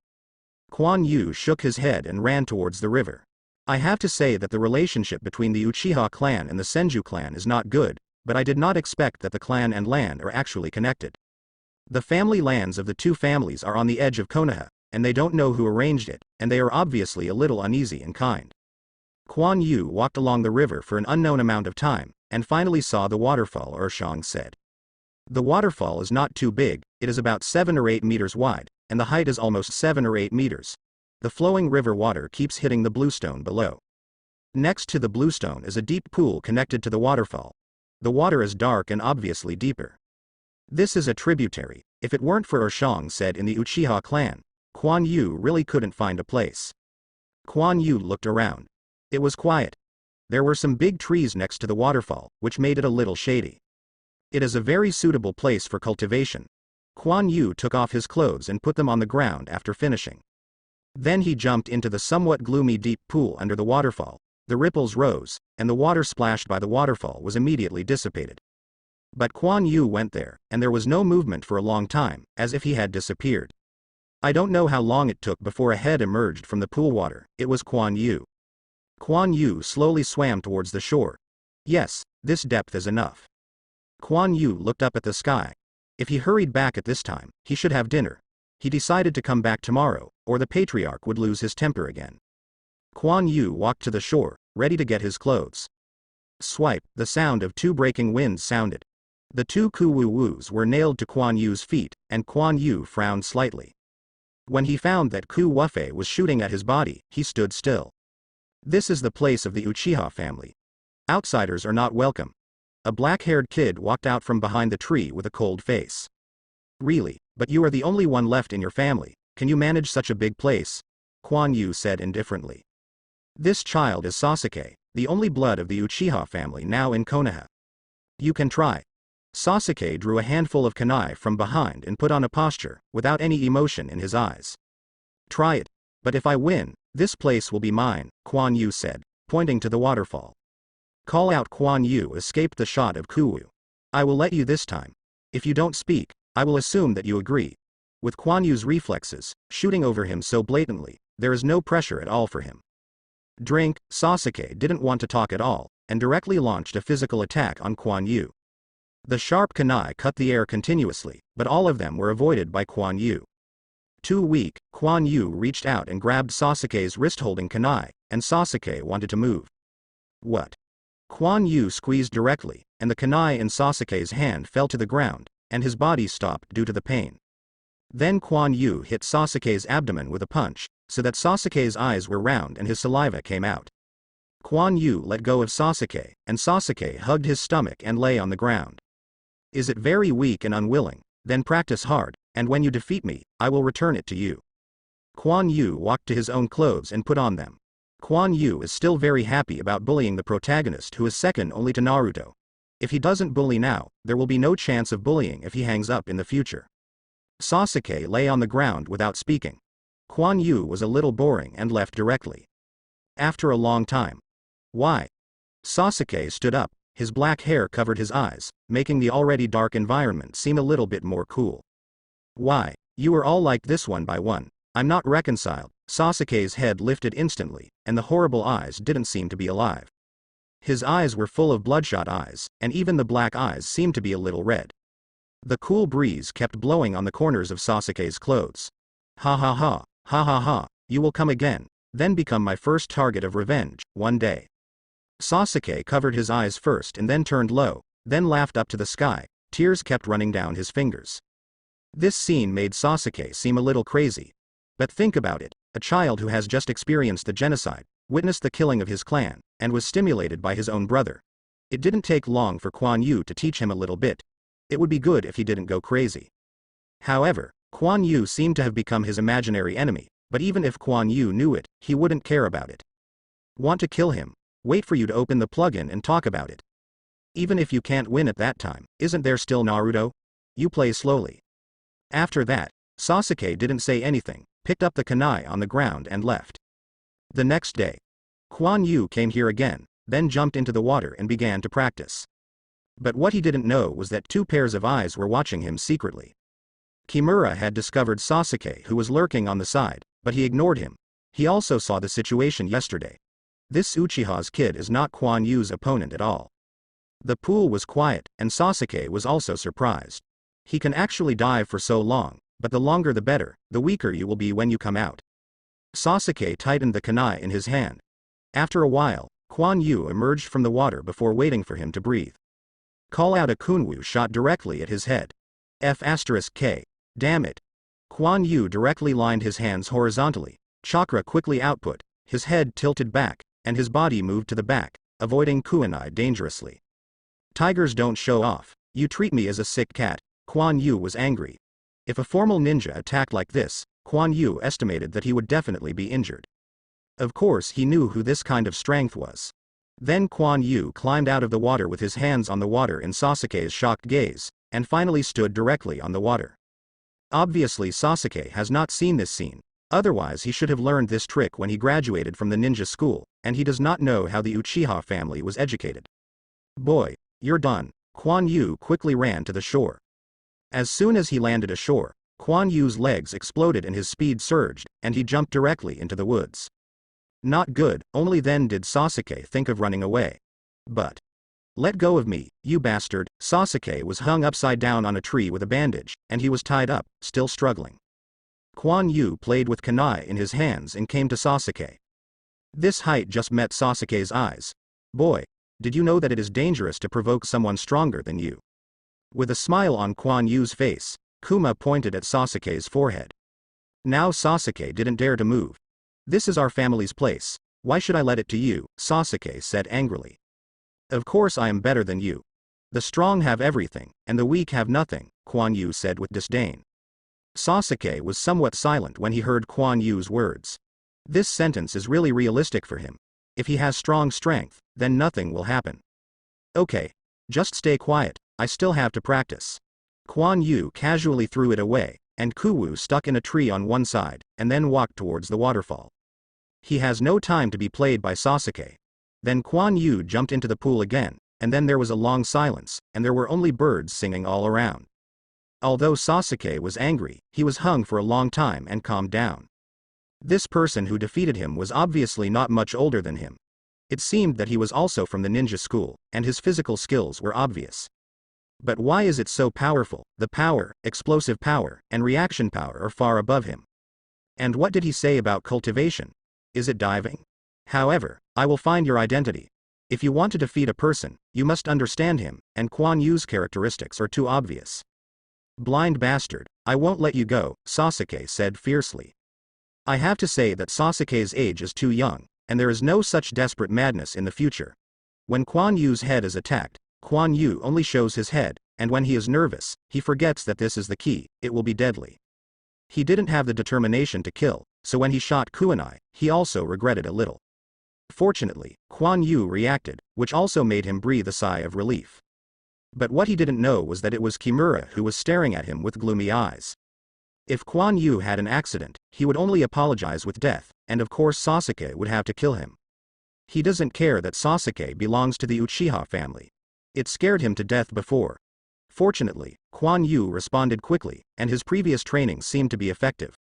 Quan Yu shook his head and ran towards the river. I have to say that the relationship between the Uchiha clan and the Senju clan is not good, but I did not expect that the clan and land are actually connected. The family lands of the two families are on the edge of Konoha, and they don't know who arranged it, and they are obviously a little uneasy in kind. Quan Yu walked along the river for an unknown amount of time, and finally saw the waterfall, Shang said. The waterfall is not too big, it is about 7 or 8 meters wide, and the height is almost 7 or 8 meters. The flowing river water keeps hitting the bluestone below. Next to the bluestone is a deep pool connected to the waterfall. The water is dark and obviously deeper. This is a tributary, If it weren't for Urshang said in the Uchiha clan, Quan Yu really couldn't find a place. Quan Yu looked around. It was quiet. There were some big trees next to the waterfall, which made it a little shady. It is a very suitable place for cultivation. Quan Yu took off his clothes and put them on the ground after finishing. Then he jumped into the somewhat gloomy deep pool under the waterfall. The ripples rose, and the water splashed by the waterfall was immediately dissipated. But Quan Yu went there, and there was no movement for a long time, as if he had disappeared. I don't know how long it took before a head emerged from the pool water. It was Quan Yu. Quan Yu slowly swam towards the shore. Yes, this depth is enough. Quan Yu looked up at the sky. If he hurried back at this time, he should have dinner. He decided to come back tomorrow, or the Patriarch would lose his temper again. Quan Yu walked to the shore, ready to get his clothes. Swipe, the sound of 2 breaking winds sounded. The 2 ku-wu-woos were nailed to Quan Yu's feet, and Quan Yu frowned slightly. When he found that Ku-Wufei was shooting at his body, he stood still. This is the place of the Uchiha family. Outsiders are not welcome. A black-haired kid walked out from behind the tree with a cold face. Really, but you are the only one left in your family, can you manage such a big place? Quan Yu said indifferently. This child is Sasuke, the only blood of the Uchiha family now in Konoha. You can try. Sasuke drew a handful of kunai from behind and put on a posture, without any emotion in his eyes. Try it. But if I win, this place will be mine, Quan Yu said, pointing to the waterfall. Call out. Quan Yu escaped the shot of Kuwu. I will let you this time. If you don't speak, I will assume that you agree. With Quan Yu's reflexes, shooting over him so blatantly, there is no pressure at all for him. Drink. Sasuke didn't want to talk at all, and directly launched a physical attack on Quan Yu. The sharp kunai cut the air continuously, but all of them were avoided by Quan Yu. Too weak, Quan Yu reached out and grabbed Sasuke's wrist holding kunai, and Sasuke wanted to move. What? Quan Yu squeezed directly, and the kunai in Sasuke's hand fell to the ground, and his body stopped due to the pain. Then Quan Yu hit Sasuke's abdomen with a punch, so that Sasuke's eyes were round and his saliva came out. Quan Yu let go of Sasuke, and Sasuke hugged his stomach and lay on the ground. Is it very weak and unwilling? Then practice hard, and when you defeat me, I will return it to you. Quan Yu walked to his own clothes and put on them. Quan Yu is still very happy about bullying the protagonist who is second only to Naruto. If he doesn't bully now, there will be no chance of bullying if he hangs up in the future. Sasuke lay on the ground without speaking. Quan Yu was a little boring and left directly. After a long time. Why? Sasuke stood up, his black hair covered his eyes, making the already dark environment seem a little bit more cool. Why? You are all like this one by one. I'm not reconciled. Sasuke's head lifted instantly, and the horrible eyes didn't seem to be alive. His eyes were full of bloodshot eyes, and even the black eyes seemed to be a little red. The cool breeze kept blowing on the corners of Sasuke's clothes. Ha ha ha, ha ha ha, you will come again, then become my first target of revenge, one day. Sasuke covered his eyes first and then turned low, then laughed up to the sky, tears kept running down his fingers. This scene made Sasuke seem a little crazy. But think about it, a child who has just experienced the genocide, witnessed the killing of his clan, and was stimulated by his own brother. It didn't take long for Quan Yu to teach him a little bit. It would be good if he didn't go crazy. However, Quan Yu seemed to have become his imaginary enemy, but even if Quan Yu knew it, he wouldn't care about it. Want to kill him? Wait for you to open the plugin and talk about it. Even if you can't win at that time, isn't there still Naruto? You play slowly. After that, Sasuke didn't say anything, picked up the kunai on the ground and left. The next day, Quan Yu came here again, then jumped into the water and began to practice. But what he didn't know was that 2 pairs of eyes were watching him secretly. Kimura had discovered Sasuke who was lurking on the side, but he ignored him. He also saw the situation yesterday. This Uchiha's kid is not Quan Yu's opponent at all. The pool was quiet, and Sasuke was also surprised. He can actually dive for so long, but the longer the better, the weaker you will be when you come out. Sasuke tightened the kunai in his hand. After a while, Quan Yu emerged from the water before waiting for him to breathe. Call out. A kunwu shot directly at his head. F*K. Damn it. Quan Yu directly lined his hands horizontally, chakra quickly output, his head tilted back, and his body moved to the back, avoiding kunai dangerously. Tigers don't show off. You treat me as a sick cat. Quan Yu was angry. If a formal ninja attacked like this, Quan Yu estimated that he would definitely be injured. Of course he knew who this kind of strength was. Then Quan Yu climbed out of the water with his hands on the water in Sasuke's shocked gaze, and finally stood directly on the water. Obviously Sasuke has not seen this scene, otherwise he should have learned this trick when he graduated from the ninja school, and he does not know how the Uchiha family was educated. Boy, you're done. Quan Yu quickly ran to the shore. As soon as he landed ashore, Quan Yu's legs exploded and his speed surged, and he jumped directly into the woods. Not good, only then did Sasuke think of running away. But, let go of me, you bastard. Sasuke was hung upside down on a tree with a bandage, and he was tied up, still struggling. Quan Yu played with kunai in his hands and came to Sasuke. This height just met Sasuke's eyes. Boy, did you know that it is dangerous to provoke someone stronger than you? With a smile on Quan Yu's face, Kuma pointed at Sasuke's forehead. Now Sasuke didn't dare to move. This is our family's place. Why should I let it to you? Sasuke said angrily. Of course I am better than you. The strong have everything, and the weak have nothing, Quan Yu said with disdain. Sasuke was somewhat silent when he heard Quan Yu's words. This sentence is really realistic for him. If he has strong strength, then nothing will happen. Okay. Just stay quiet, I still have to practice. Quan Yu casually threw it away, and Kuwu stuck in a tree on one side, and then walked towards the waterfall. He has no time to be played by Sasuke. Then Quan Yu jumped into the pool again, and then there was a long silence, and there were only birds singing all around. Although Sasuke was angry, he was hung for a long time and calmed down. This person who defeated him was obviously not much older than him. It seemed that he was also from the ninja school, and his physical skills were obvious. But why is it so powerful? The power, explosive power, and reaction power are far above him. And what did he say about cultivation? Is it diving? However, I will find your identity. If you want to defeat a person, you must understand him, and Quan Yu's characteristics are too obvious. Blind bastard, I won't let you go, Sasuke said fiercely. I have to say that Sasuke's age is too young, and there is no such desperate madness in the future. When Quan Yu's head is attacked, Quan Yu only shows his head, and when he is nervous, he forgets that this is the key, it will be deadly. He didn't have the determination to kill, so when he shot Kunai, he also regretted a little. Fortunately, Quan Yu reacted, which also made him breathe a sigh of relief. But what he didn't know was that it was Kimura who was staring at him with gloomy eyes. If Quan Yu had an accident, he would only apologize with death, and of course Sasuke would have to kill him. He doesn't care that Sasuke belongs to the Uchiha family. It scared him to death before. Fortunately, Quan Yu responded quickly, and his previous training seemed to be effective.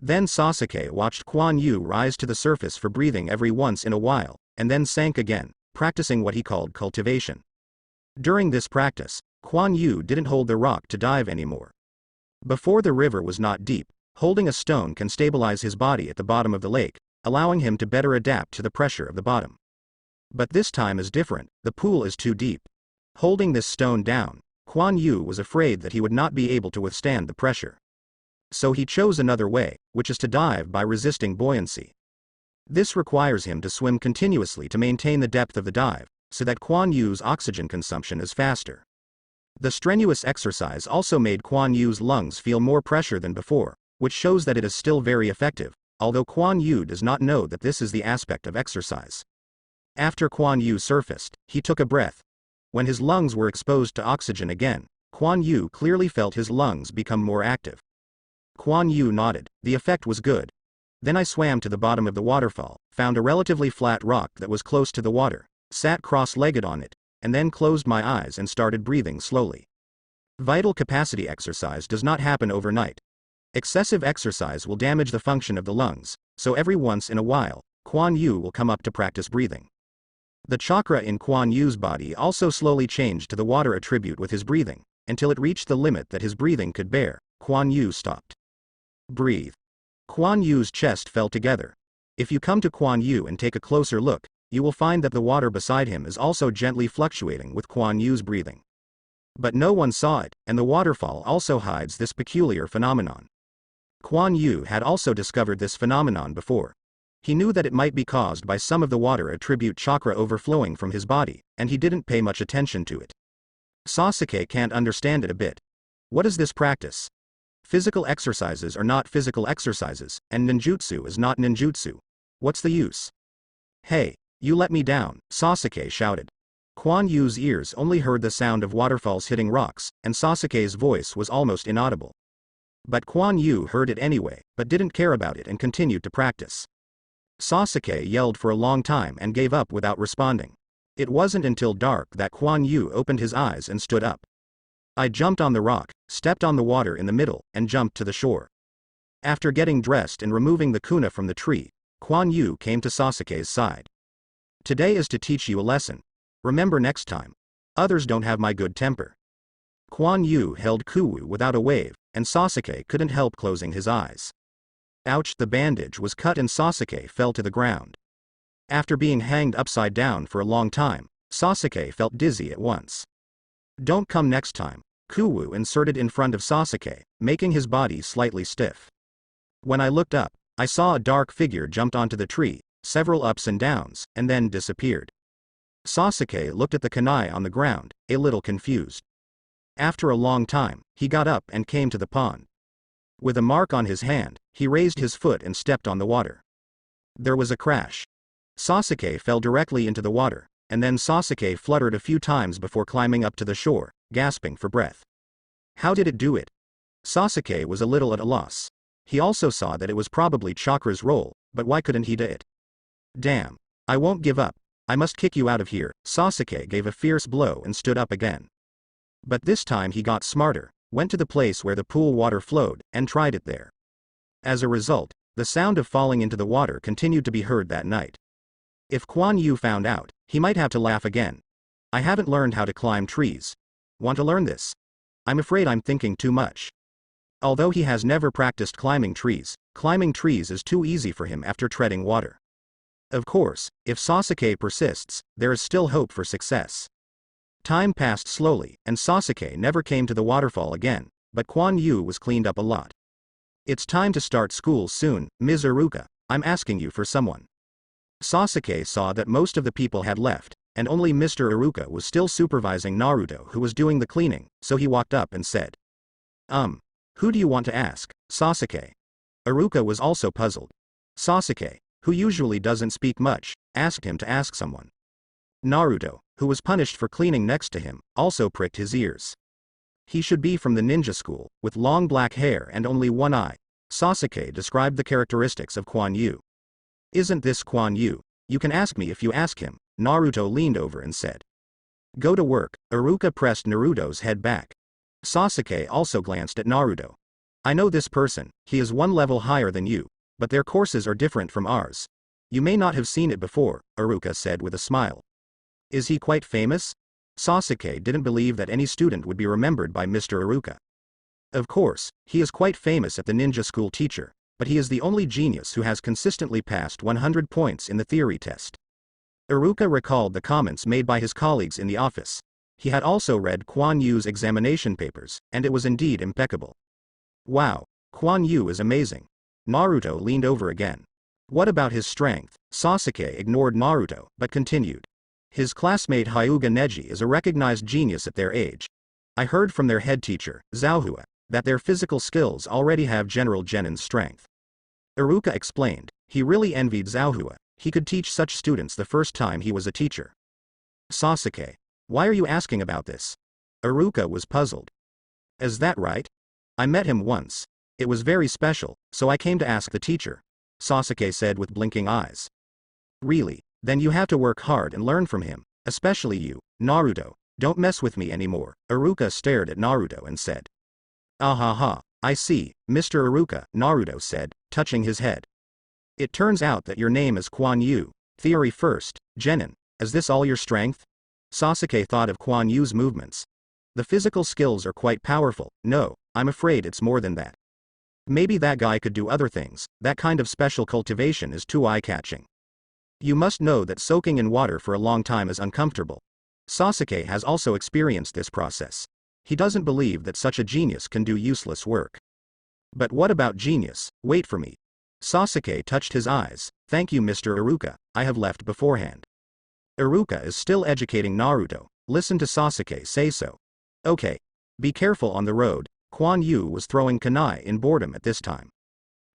Then Sasuke watched Quan Yu rise to the surface for breathing every once in a while, and then sank again, practicing what he called cultivation. During this practice, Quan Yu didn't hold the rock to dive anymore. Before the river was not deep, holding a stone can stabilize his body at the bottom of the lake, allowing him to better adapt to the pressure of the bottom. But this time is different, the pool is too deep. Holding this stone down, Quan Yu was afraid that he would not be able to withstand the pressure. So he chose another way, which is to dive by resisting buoyancy. This requires him to swim continuously to maintain the depth of the dive, so that Quan Yu's oxygen consumption is faster. The strenuous exercise also made Quan Yu's lungs feel more pressure than before, which shows that it is still very effective, although Quan Yu does not know that this is the aspect of exercise. After Quan Yu surfaced, he took a breath. When his lungs were exposed to oxygen again, Quan Yu clearly felt his lungs become more active. Quan Yu nodded, the effect was good. Then I swam to the bottom of the waterfall, found a relatively flat rock that was close to the water, sat cross-legged on it, and then closed my eyes and started breathing slowly. Vital capacity exercise does not happen overnight. Excessive exercise will damage the function of the lungs, so every once in a while, Quan Yu will come up to practice breathing. The chakra in Quan Yu's body also slowly changed to the water attribute with his breathing, until it reached the limit that his breathing could bear. Quan Yu stopped. Breathe. Quan Yu's chest fell together. If you come to Quan Yu and take a closer look, you will find that the water beside him is also gently fluctuating with Quan Yu's breathing. But no one saw it, and the waterfall also hides this peculiar phenomenon. Quan Yu had also discovered this phenomenon before. He knew that it might be caused by some of the water attribute chakra overflowing from his body, and he didn't pay much attention to it. Sasuke can't understand it a bit. What is this practice? Physical exercises are not physical exercises, and ninjutsu is not ninjutsu. What's the use? Hey, you let me down, Sasuke shouted. Quan Yu's ears only heard the sound of waterfalls hitting rocks, and Sasuke's voice was almost inaudible. But Quan Yu heard it anyway, but didn't care about it and continued to practice. Sasuke yelled for a long time and gave up without responding. It wasn't until dark that Quan Yu opened his eyes and stood up. I jumped on the rock, stepped on the water in the middle, and jumped to the shore. After getting dressed and removing the kuna from the tree, Quan Yu came to Sasuke's side. Today is to teach you a lesson. Remember next time. Others don't have my good temper. Quan Yu held Kuwu without a wave, and Sasuke couldn't help closing his eyes. Ouch! The bandage was cut and Sasuke fell to the ground. After being hanged upside down for a long time, Sasuke felt dizzy at once. Don't come next time, Kuwu inserted in front of Sasuke, making his body slightly stiff. When I looked up, I saw a dark figure jumped onto the tree, several ups and downs, and then disappeared. Sasuke looked at the kunai on the ground, a little confused. After a long time, he got up and came to the pond. With a mark on his hand, he raised his foot and stepped on the water. There was a crash. Sasuke fell directly into the water, and then Sasuke fluttered a few times before climbing up to the shore, gasping for breath. How did it do it? Sasuke was a little at a loss. He also saw that it was probably Chakra's role, but why couldn't he do it? Damn. I won't give up. I must kick you out of here. Sasuke gave a fierce blow and stood up again. But this time he got smarter, went to the place where the pool water flowed, and tried it there. As a result, the sound of falling into the water continued to be heard that night. If Quan Yu found out, he might have to laugh again. I haven't learned how to climb trees. Want to learn this? I'm afraid I'm thinking too much. Although he has never practiced climbing trees is too easy for him after treading water. Of course, if Sasuke persists, there is still hope for success. Time passed slowly, and Sasuke never came to the waterfall again, but Quan Yu was cleaned up a lot. It's time to start school soon, Ms. Iruka, I'm asking you for someone. Sasuke saw that most of the people had left, and only Mr. Iruka was still supervising Naruto, who was doing the cleaning, so he walked up and said. Who do you want to ask, Sasuke? Iruka was also puzzled. Sasuke, who usually doesn't speak much, asked him to ask someone. Naruto, who was punished for cleaning next to him, also pricked his ears. He should be from the ninja school, with long black hair and only one eye. Sasuke described the characteristics of Quan Yu. Isn't this Quan Yu? You can ask me if you ask him, Naruto leaned over and said. Go to work. Iruka pressed Naruto's head back. Sasuke also glanced at Naruto. I know this person, he is one level higher than you, but their courses are different from ours. You may not have seen it before, Iruka said with a smile. Is he quite famous? Sasuke didn't believe that any student would be remembered by Mr. Iruka. Of course, he is quite famous at the ninja school teacher, but he is the only genius who has consistently passed 100 points in the theory test. Iruka recalled the comments made by his colleagues in the office. He had also read Quan Yu's examination papers, and it was indeed impeccable. Wow, Quan Yu is amazing. Naruto leaned over again. What about his strength? Sasuke ignored Naruto, but continued. His classmate Hyuga Neji is a recognized genius at their age. I heard from their head teacher, Zauhua, that their physical skills already have General Genin's strength. Iruka explained, he really envied Zauhua, he could teach such students the first time he was a teacher. Sasuke, why are you asking about this? Iruka was puzzled. Is that right? I met him once. It was very special, so I came to ask the teacher, Sasuke said with blinking eyes. Really? Then you have to work hard and learn from him, especially you, Naruto. Don't mess with me anymore. Iruka stared at Naruto and said. Ah, I see, Mr. Iruka, Naruto said, touching his head. It turns out that your name is Quan Yu. Theory first, Genin. Is this all your strength? Sasuke thought of Quan Yu's movements. The physical skills are quite powerful. No, I'm afraid it's more than that. Maybe that guy could do other things. That kind of special cultivation is too eye-catching. You must know that soaking in water for a long time is uncomfortable. Sasuke has also experienced this process. He doesn't believe that such a genius can do useless work. But what about genius? Wait for me. Sasuke touched his eyes. Thank you, Mr. Iruka, I have left beforehand. Iruka is still educating Naruto. Listen to Sasuke say so. Okay. Be careful on the road. Quan Yu was throwing kunai in boredom at this time.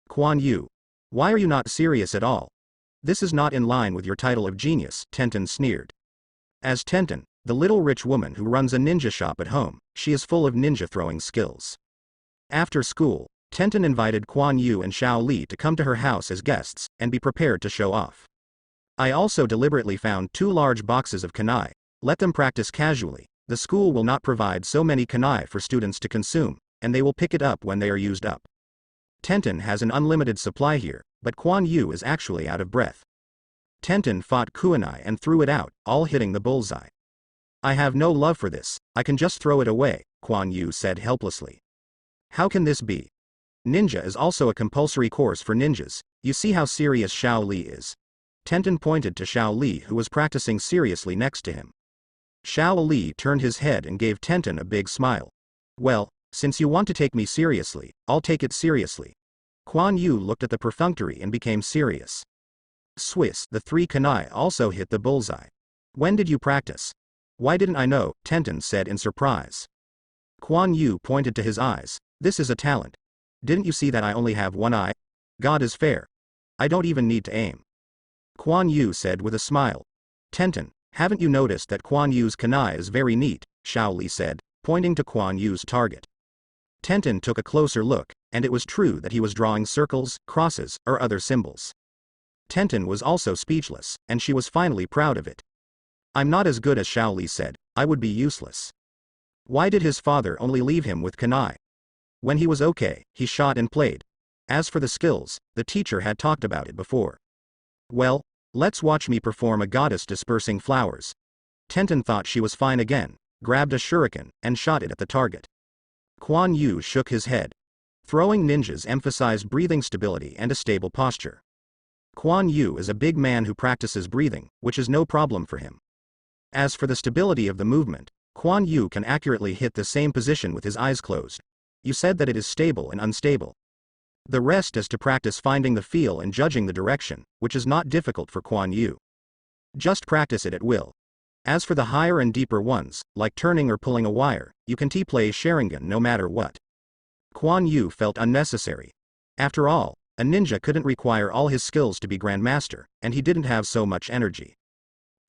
Quan Yu. Why are you not serious at all? This is not in line with your title of genius, Tenten sneered. As Tenten, the little rich woman who runs a ninja shop at home, she is full of ninja throwing skills. After school, Tenten invited Quan Yu and Xiao Li to come to her house as guests, and be prepared to show off. I also deliberately found 2 large boxes of kunai. Let them practice casually. The school will not provide so many kunai for students to consume, and they will pick it up when they are used up. Tenten has an unlimited supply here, but Quan Yu is actually out of breath. Tenten fought kunai and threw it out, all hitting the bullseye. I have no love for this, I can just throw it away, Quan Yu said helplessly. How can this be? Ninja is also a compulsory course for ninjas, you see how serious Xiao Li is. Tenten pointed to Xiao Li who was practicing seriously next to him. Xiao Li turned his head and gave Tenten a big smile. Well, since you want to take me seriously, I'll take it seriously. Quan Yu looked at the perfunctory and became serious. Swiss, the 3 kunai also hit the bullseye. When did you practice? Why didn't I know? Tenten said in surprise. Quan Yu pointed to his eyes. This is a talent. Didn't you see that I only have 1 eye? God is fair. I don't even need to aim. Quan Yu said with a smile. Tenten, haven't you noticed that Quan Yu's kunai is very neat? Xiao Li said, pointing to Quan Yu's target. Tenten took a closer look, and it was true that he was drawing circles, crosses, or other symbols. Tenten was also speechless, and she was finally proud of it. I'm not as good as Xiao Li said, I would be useless. Why did his father only leave him with kunai? When he was okay, he shot and played. As for the skills, the teacher had talked about it before. Well, let's watch me perform a goddess dispersing flowers. Tenten thought she was fine again, grabbed a shuriken, and shot it at the target. Quan Yu shook his head. Throwing ninjas emphasized breathing stability and a stable posture. Quan Yu is a big man who practices breathing, which is no problem for him. As for the stability of the movement, Quan Yu can accurately hit the same position with his eyes closed. You said that it is stable and unstable. The rest is to practice finding the feel and judging the direction, which is not difficult for Quan Yu. Just practice it at will. As for the higher and deeper ones, like turning or pulling a wire, you can play Sharingan no matter what. Quan Yu felt unnecessary. After all, a ninja couldn't require all his skills to be grandmaster, and he didn't have so much energy.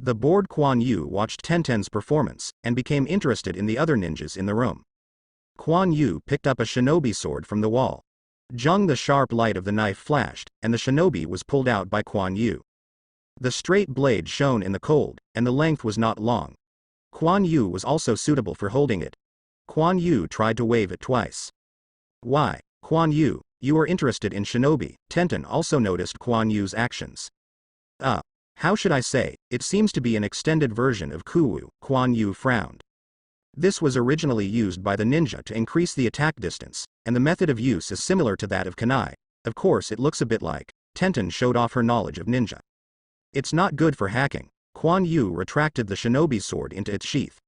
The bored Quan Yu watched Tenten's performance, and became interested in the other ninjas in the room. Quan Yu picked up a shinobi sword from the wall. Jung, the sharp light of the knife flashed, and the shinobi was pulled out by Quan Yu. The straight blade shone in the cold, and the length was not long. Quan Yu was also suitable for holding it. Quan Yu tried to wave it twice. Why, Quan Yu, you are interested in shinobi? Tenten also noticed Quan Yu's actions. How should I say, it seems to be an extended version of Kuwu, Quan Yu frowned. This was originally used by the ninja to increase the attack distance, and the method of use is similar to that of kunai. Of course it looks a bit like. Tenten showed off her knowledge of ninja. It's not good for hacking. Quan Yu retracted the shinobi sword into its sheath.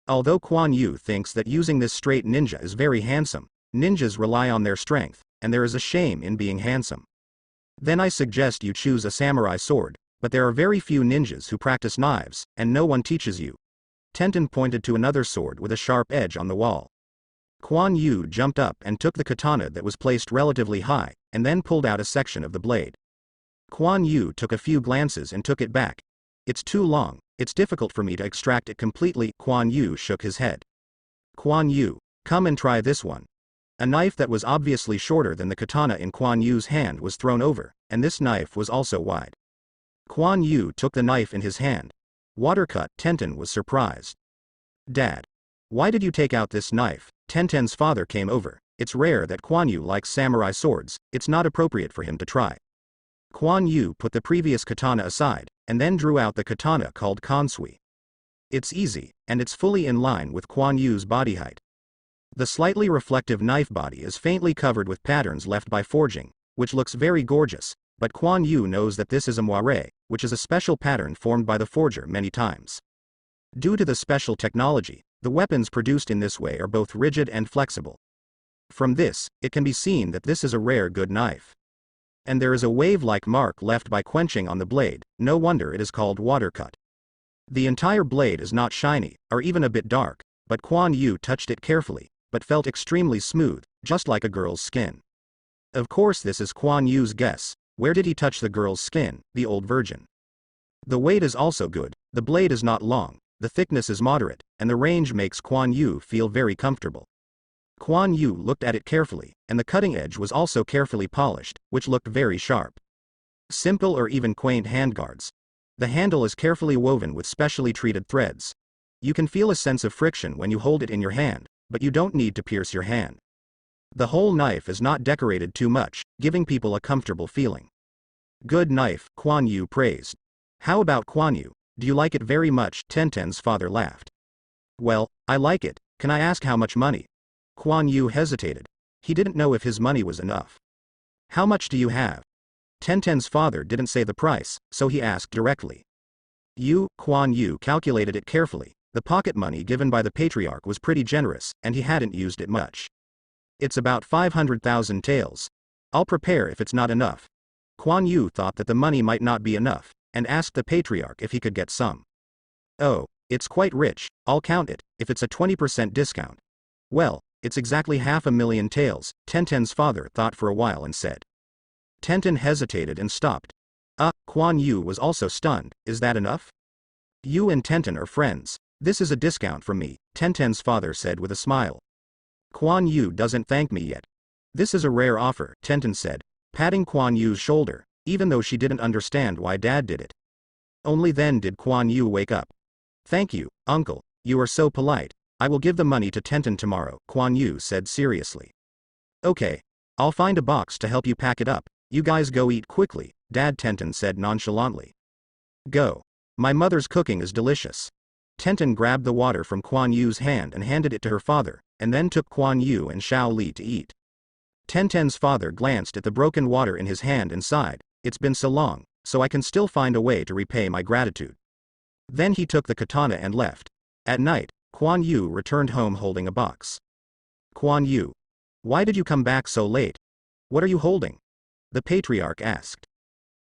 Although Quan Yu thinks that using this straight ninja is very handsome, ninjas rely on their strength, and there is a shame in being handsome. Then I suggest you choose a samurai sword, but there are very few ninjas who practice knives, and no one teaches you. Tenten pointed to another sword with a sharp edge on the wall. Quan Yu jumped up and took the katana that was placed relatively high, and then pulled out a section of the blade. Quan Yu took a few glances and took it back. It's too long, it's difficult for me to extract it completely. Quan Yu shook his head. Quan Yu, come and try this one. A knife that was obviously shorter than the katana in Quan Yu's hand was thrown over, and this knife was also wide. Quan Yu took the knife in his hand. Watercut. Tenten was surprised. Dad. Why did you take out this knife? Tenten's father came over. It's rare that Quan Yu likes samurai swords, it's not appropriate for him to try. Quan Yu put the previous katana aside, and then drew out the katana called Kansui. It's easy, and it's fully in line with Quan Yu's body height. The slightly reflective knife body is faintly covered with patterns left by forging, which looks very gorgeous, but Quan Yu knows that this is a moire, which is a special pattern formed by the forger many times. Due to the special technology, the weapons produced in this way are both rigid and flexible. From this, it can be seen that this is a rare good knife. And there is a wave-like mark left by quenching on the blade, no wonder it is called watercut. The entire blade is not shiny, or even a bit dark, but Quan Yu touched it carefully, but felt extremely smooth, just like a girl's skin. Of course this is Quan Yu's guess. Where did he touch the girl's skin, the old virgin? The weight is also good, the blade is not long, the thickness is moderate, and the range makes Quan Yu feel very comfortable. Quan Yu looked at it carefully, and the cutting edge was also carefully polished, which looked very sharp. Simple or even quaint handguards. The handle is carefully woven with specially treated threads. You can feel a sense of friction when you hold it in your hand, but you don't need to pierce your hand. The whole knife is not decorated too much, giving people a comfortable feeling. Good knife, Quan Yu praised. How about Quan Yu? Do you like it very much? Tenten's father laughed. Well, I like it. Can I ask how much money? Quan Yu hesitated. He didn't know if his money was enough. How much do you have? Tenten's father didn't say the price, so he asked directly. Quan Yu calculated it carefully. The pocket money given by the Patriarch was pretty generous, and he hadn't used it much. It's about 500,000 taels. I'll prepare if it's not enough. Quan Yu thought that the money might not be enough, and asked the Patriarch if he could get some. Oh, it's quite rich, I'll count it, if it's a 20% discount. Well, it's exactly 500,000 taels, Tenten's father thought for a while and said. Tenten hesitated and stopped. Quan Yu was also stunned. Is that enough? You and Tenten are friends. This is a discount from me, Tenten's father said with a smile. Quan Yu doesn't thank me yet. This is a rare offer, Tenten said, patting Quan Yu's shoulder, even though she didn't understand why Dad did it. Only then did Quan Yu wake up. Thank you, uncle, you are so polite. I will give the money to Tenten tomorrow, Quan Yu said seriously. Okay. I'll find a box to help you pack it up. You guys go eat quickly, Dad, Tenten said nonchalantly. Go. My mother's cooking is delicious. Tenten grabbed the water from Quan Yu's hand and handed it to her father, and then took Quan Yu and Xiao Li to eat. Tenten's father glanced at the broken water in his hand and sighed. It's been so long, so I can still find a way to repay my gratitude. Then he took the katana and left. At night, Quan Yu returned home holding a box. Quan Yu. Why did you come back so late? What are you holding? The Patriarch asked.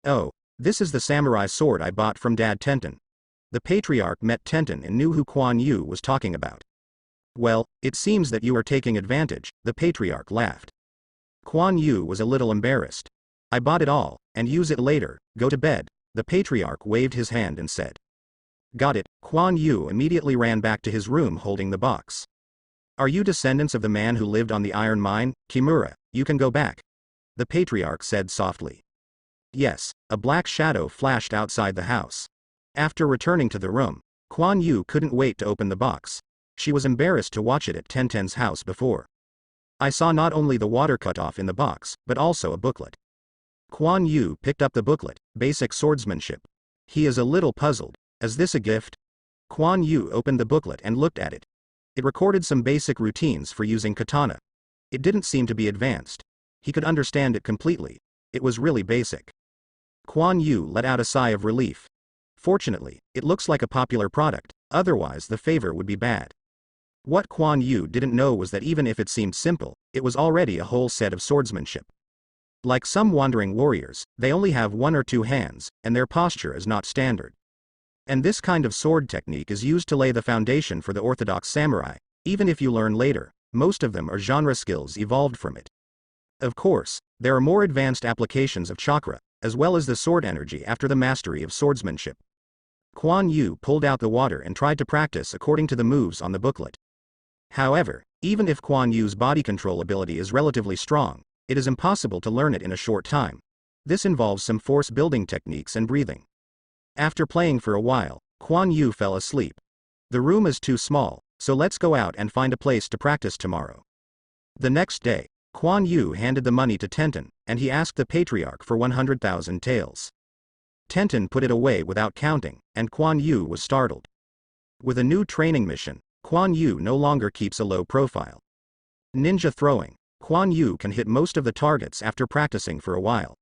Oh, this is the samurai sword I bought from Dad, Tenten. The Patriarch met Tenten and knew who Quan Yu was talking about. Well, it seems that you are taking advantage, the Patriarch laughed. Quan Yu was a little embarrassed. I bought it all, and use it later, go to bed, the Patriarch waved his hand and said. Got it, Quan Yu immediately ran back to his room holding the box. Are you descendants of the man who lived on the iron mine, Kimura? You can go back. The Patriarch said softly. Yes, a black shadow flashed outside the house. After returning to the room, Quan Yu couldn't wait to open the box. She was embarrassed to watch it at Tenten's house before. I saw not only the water cut off in the box, but also a booklet. Quan Yu picked up the booklet, Basic Swordsmanship. He is a little puzzled. Is this a gift? Quan Yu opened the booklet and looked at it. It recorded some basic routines for using katana. It didn't seem to be advanced. He could understand it completely. It was really basic. Quan Yu let out a sigh of relief. Fortunately, it looks like a popular product, otherwise the favor would be bad. What Quan Yu didn't know was that even if it seemed simple, it was already a whole set of swordsmanship. Like some wandering warriors, they only have 1 or 2 hands, and their posture is not standard. And this kind of sword technique is used to lay the foundation for the orthodox samurai. Even if you learn later, most of them are genre skills evolved from it. Of course, there are more advanced applications of chakra, as well as the sword energy after the mastery of swordsmanship. Quan Yu pulled out the water and tried to practice according to the moves on the booklet. However, even if Quan Yu's body control ability is relatively strong, it is impossible to learn it in a short time. This involves some force building techniques and breathing. After playing for a while, Quan Yu fell asleep. The room is too small, so let's go out and find a place to practice tomorrow. The next day, Quan Yu handed the money to Tenten, and he asked the Patriarch for 100,000 taels. Tenten put it away without counting, and Quan Yu was startled. With a new training mission, Quan Yu no longer keeps a low profile. Ninja throwing, Quan Yu can hit most of the targets after practicing for a while.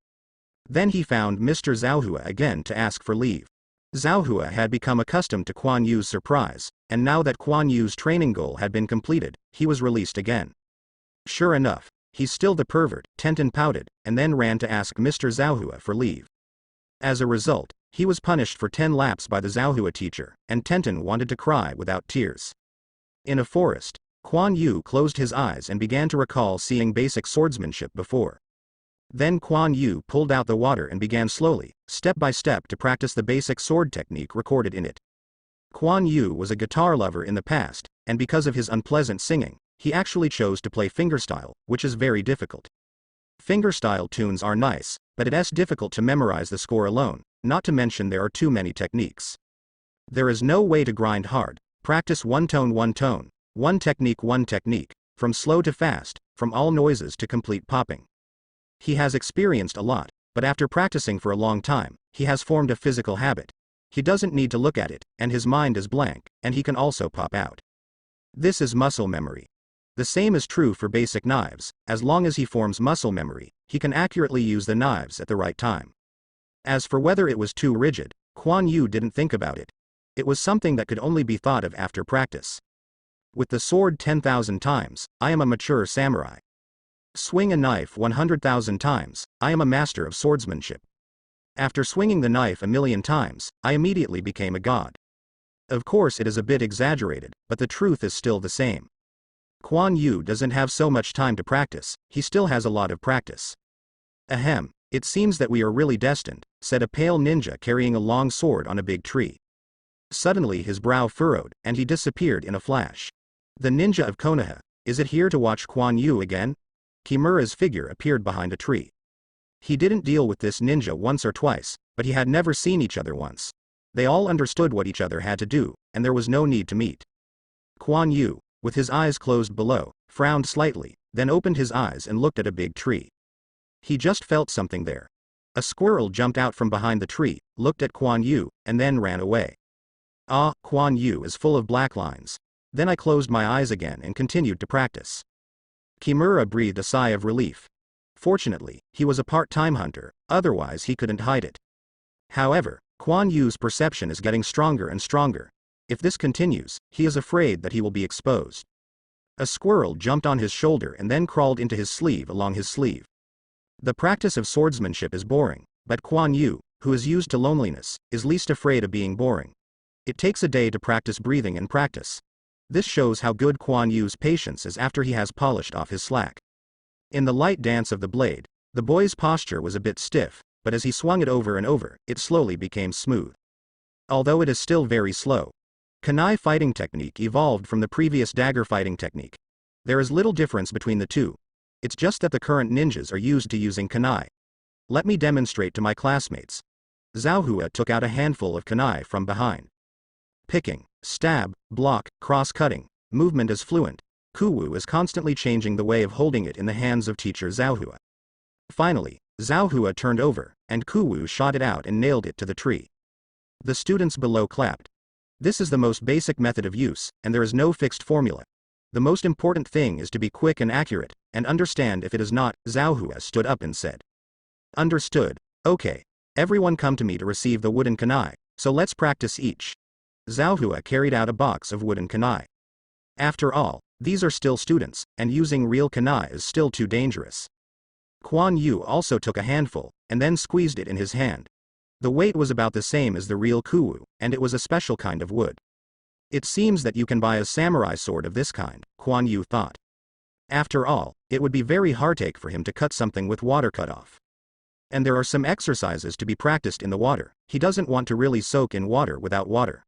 Then he found Mr. Zhaohua again to ask for leave. Zhaohua had become accustomed to Quan Yu's surprise, and now that Quan Yu's training goal had been completed, he was released again. Sure enough, he's still the pervert, Tenten pouted, and then ran to ask Mr. Zhaohua for leave. As a result, he was punished for 10 laps by the Zhaohua teacher, and Tenten wanted to cry without tears. In a forest, Quan Yu closed his eyes and began to recall seeing basic swordsmanship before. Then Quan Yu pulled out the water and began slowly, step by step to practice the basic sword technique recorded in it. Quan Yu was a guitar lover in the past, and because of his unpleasant singing, he actually chose to play fingerstyle, which is very difficult. Fingerstyle tunes are nice, but it's difficult to memorize the score alone, not to mention there are too many techniques. There is no way to grind hard, practice one tone, one technique, from slow to fast, from all noises to complete popping. He has experienced a lot, but after practicing for a long time, he has formed a physical habit. He doesn't need to look at it, and his mind is blank, and he can also pop out. This is muscle memory. The same is true for basic knives. As long as he forms muscle memory, he can accurately use the knives at the right time. As for whether it was too rigid, Quan Yu didn't think about it. It was something that could only be thought of after practice. With the sword 10,000 times, I am a mature samurai. Swing a knife 100,000 times, I am a master of swordsmanship. After swinging the knife 1,000,000 times, I immediately became a god. Of course it is a bit exaggerated, but the truth is still the same. Quan Yu doesn't have so much time to practice, he still has a lot of practice. Ahem, it seems that we are really destined, said a pale ninja carrying a long sword on a big tree. Suddenly his brow furrowed, and he disappeared in a flash. The ninja of Konoha, is it here to watch Quan Yu again? Kimura's figure appeared behind a tree. He didn't deal with this ninja once or twice, but he had never seen each other once. They all understood what each other had to do, and there was no need to meet. Quan Yu, with his eyes closed below, frowned slightly, then opened his eyes and looked at a big tree. He just felt something there. A squirrel jumped out from behind the tree, looked at Quan Yu, and then ran away. Ah, Quan Yu is full of black lines. Then I closed my eyes again and continued to practice. Kimura breathed a sigh of relief. Fortunately, he was a part-time hunter, otherwise he couldn't hide it. However, Quan Yu's perception is getting stronger and stronger. If this continues, he is afraid that he will be exposed. A squirrel jumped on his shoulder and then crawled into his sleeve along his sleeve. The practice of swordsmanship is boring, but Quan Yu, who is used to loneliness, is least afraid of being boring. It takes a day to practice breathing and practice. This shows how good Quan Yu's patience is after he has polished off his slack. In the light dance of the blade, the boy's posture was a bit stiff, but as he swung it over and over, it slowly became smooth. Although it is still very slow. Kunai fighting technique evolved from the previous dagger fighting technique. There is little difference between the two. It's just that the current ninjas are used to using kunai. Let me demonstrate to my classmates. Zhaohua took out a handful of kunai from behind. Picking, stab, block, cross-cutting, movement is fluent. Kuwu is constantly changing the way of holding it in the hands of teacher Zhaohua. Finally, Zhaohua turned over, and Kuwu shot it out and nailed it to the tree. The students below clapped. This is the most basic method of use, and there is no fixed formula. The most important thing is to be quick and accurate, and understand if it is not. Zhaohua stood up and said. Understood. Okay. Everyone come to me to receive the wooden kunai, so let's practice each. Zhaohua carried out a box of wooden kunai. After all, these are still students, and using real kunai is still too dangerous. Quan Yu also took a handful, and then squeezed it in his hand. The weight was about the same as the real kuwu, and it was a special kind of wood. It seems that you can buy a samurai sword of this kind, Quan Yu thought. After all, it would be very hardtake for him to cut something with water cut off. And there are some exercises to be practiced in the water. He doesn't want to really soak in water without water.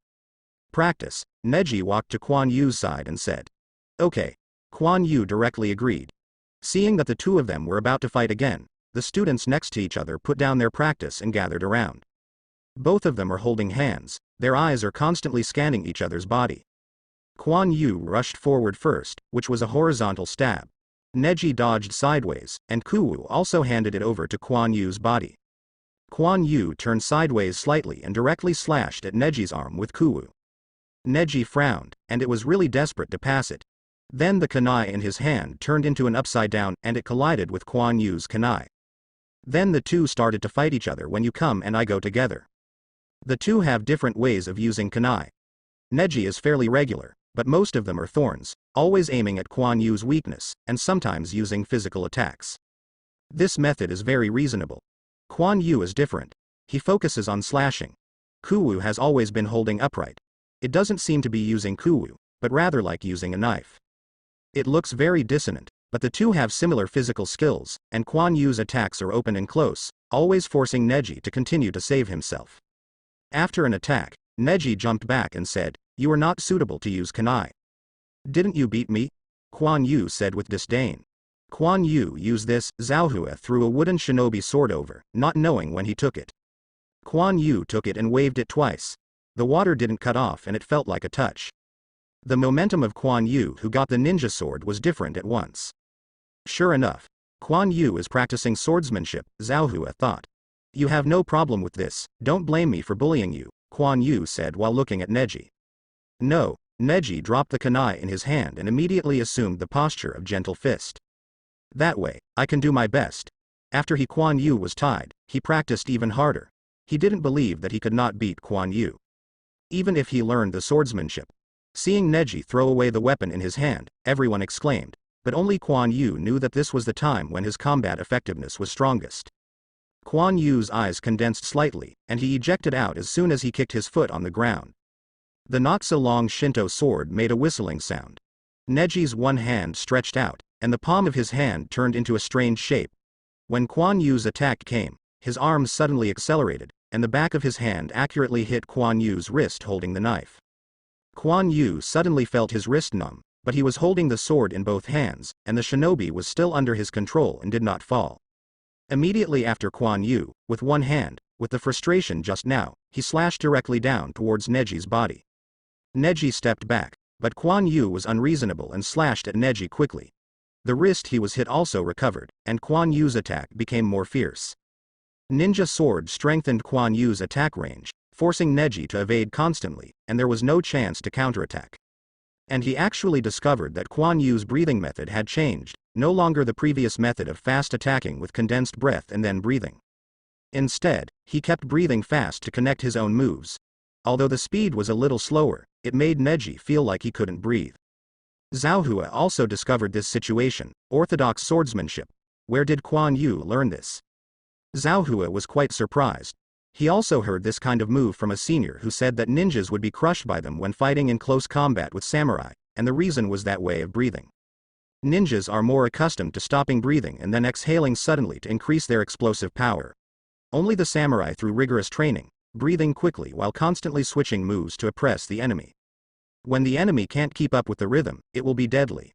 Practice. Neji walked to Quan Yu's side and said. Okay. Quan Yu directly agreed. Seeing that the two of them were about to fight again, the students next to each other put down their practice and gathered around. Both of them are holding hands, their eyes are constantly scanning each other's body. Quan Yu rushed forward first, which was a horizontal stab. Neji dodged sideways, and Kuwu also handed it over to Quan Yu's body. Quan Yu turned sideways slightly and directly slashed at Neji's arm with Kuwu. Neji frowned, and it was really desperate to pass it. Then the kunai in his hand turned into an upside down and it collided with Quan Yu's kunai. Then the two started to fight each other when you come and I go together. The two have different ways of using kunai. Neji is fairly regular, but most of them are thorns, always aiming at Quan Yu's weakness, and sometimes using physical attacks. This method is very reasonable. Quan Yu is different. He focuses on slashing. Kuwu has always been holding upright. It doesn't seem to be using Kuwu, but rather like using a knife. It looks very dissonant, but the two have similar physical skills, and Quan Yu's attacks are open and close, always forcing Neji to continue to save himself. After an attack, Neji jumped back and said, "You are not suitable to use kunai." "Didn't you beat me?" Quan Yu said with disdain. Quan Yu used this. Zhaohua threw a wooden shinobi sword over, not knowing when he took it. Quan Yu took it and waved it twice. The water didn't cut off and it felt like a touch. The momentum of Quan Yu, who got the ninja sword, was different at once. Sure enough, Quan Yu is practicing swordsmanship, Zhaohua thought. "You have no problem with this, don't blame me for bullying you," Quan Yu said while looking at Neji. "No." Neji dropped the kunai in his hand and immediately assumed the posture of gentle fist. "That way, I can do my best." After Quan Yu was tied, he practiced even harder. He didn't believe that he could not beat Quan Yu, even if he learned the swordsmanship. Seeing Neji throw away the weapon in his hand, everyone exclaimed, but only Quan Yu knew that this was the time when his combat effectiveness was strongest. Quan Yu's eyes condensed slightly, and he ejected out as soon as he kicked his foot on the ground. The not-so-long Shinto sword made a whistling sound. Neji's one hand stretched out, and the palm of his hand turned into a strange shape. When Quan Yu's attack came, his arms suddenly accelerated, and the back of his hand accurately hit Quan Yu's wrist holding the knife. Quan Yu suddenly felt his wrist numb, but he was holding the sword in both hands, and the shinobi was still under his control and did not fall. Immediately after Quan Yu, with one hand, with the frustration just now, he slashed directly down towards Neji's body. Neji stepped back, but Quan Yu was unreasonable and slashed at Neji quickly. The wrist he was hit also recovered, and Quan Yu's attack became more fierce. Ninja sword strengthened Quan Yu's attack range, forcing Neji to evade constantly, and there was no chance to counterattack. And he actually discovered that Quan Yu's breathing method had changed, no longer the previous method of fast attacking with condensed breath and then breathing. Instead, he kept breathing fast to connect his own moves. Although the speed was a little slower, it made Neji feel like he couldn't breathe. Zhaohua also discovered this situation, orthodox swordsmanship. Where did Quan Yu learn this? Zhaohua was quite surprised. He also heard this kind of move from a senior who said that ninjas would be crushed by them when fighting in close combat with samurai, and the reason was that way of breathing. Ninjas are more accustomed to stopping breathing and then exhaling suddenly to increase their explosive power. Only the samurai, through rigorous training, breathing quickly while constantly switching moves to oppress the enemy. When the enemy can't keep up with the rhythm, it will be deadly.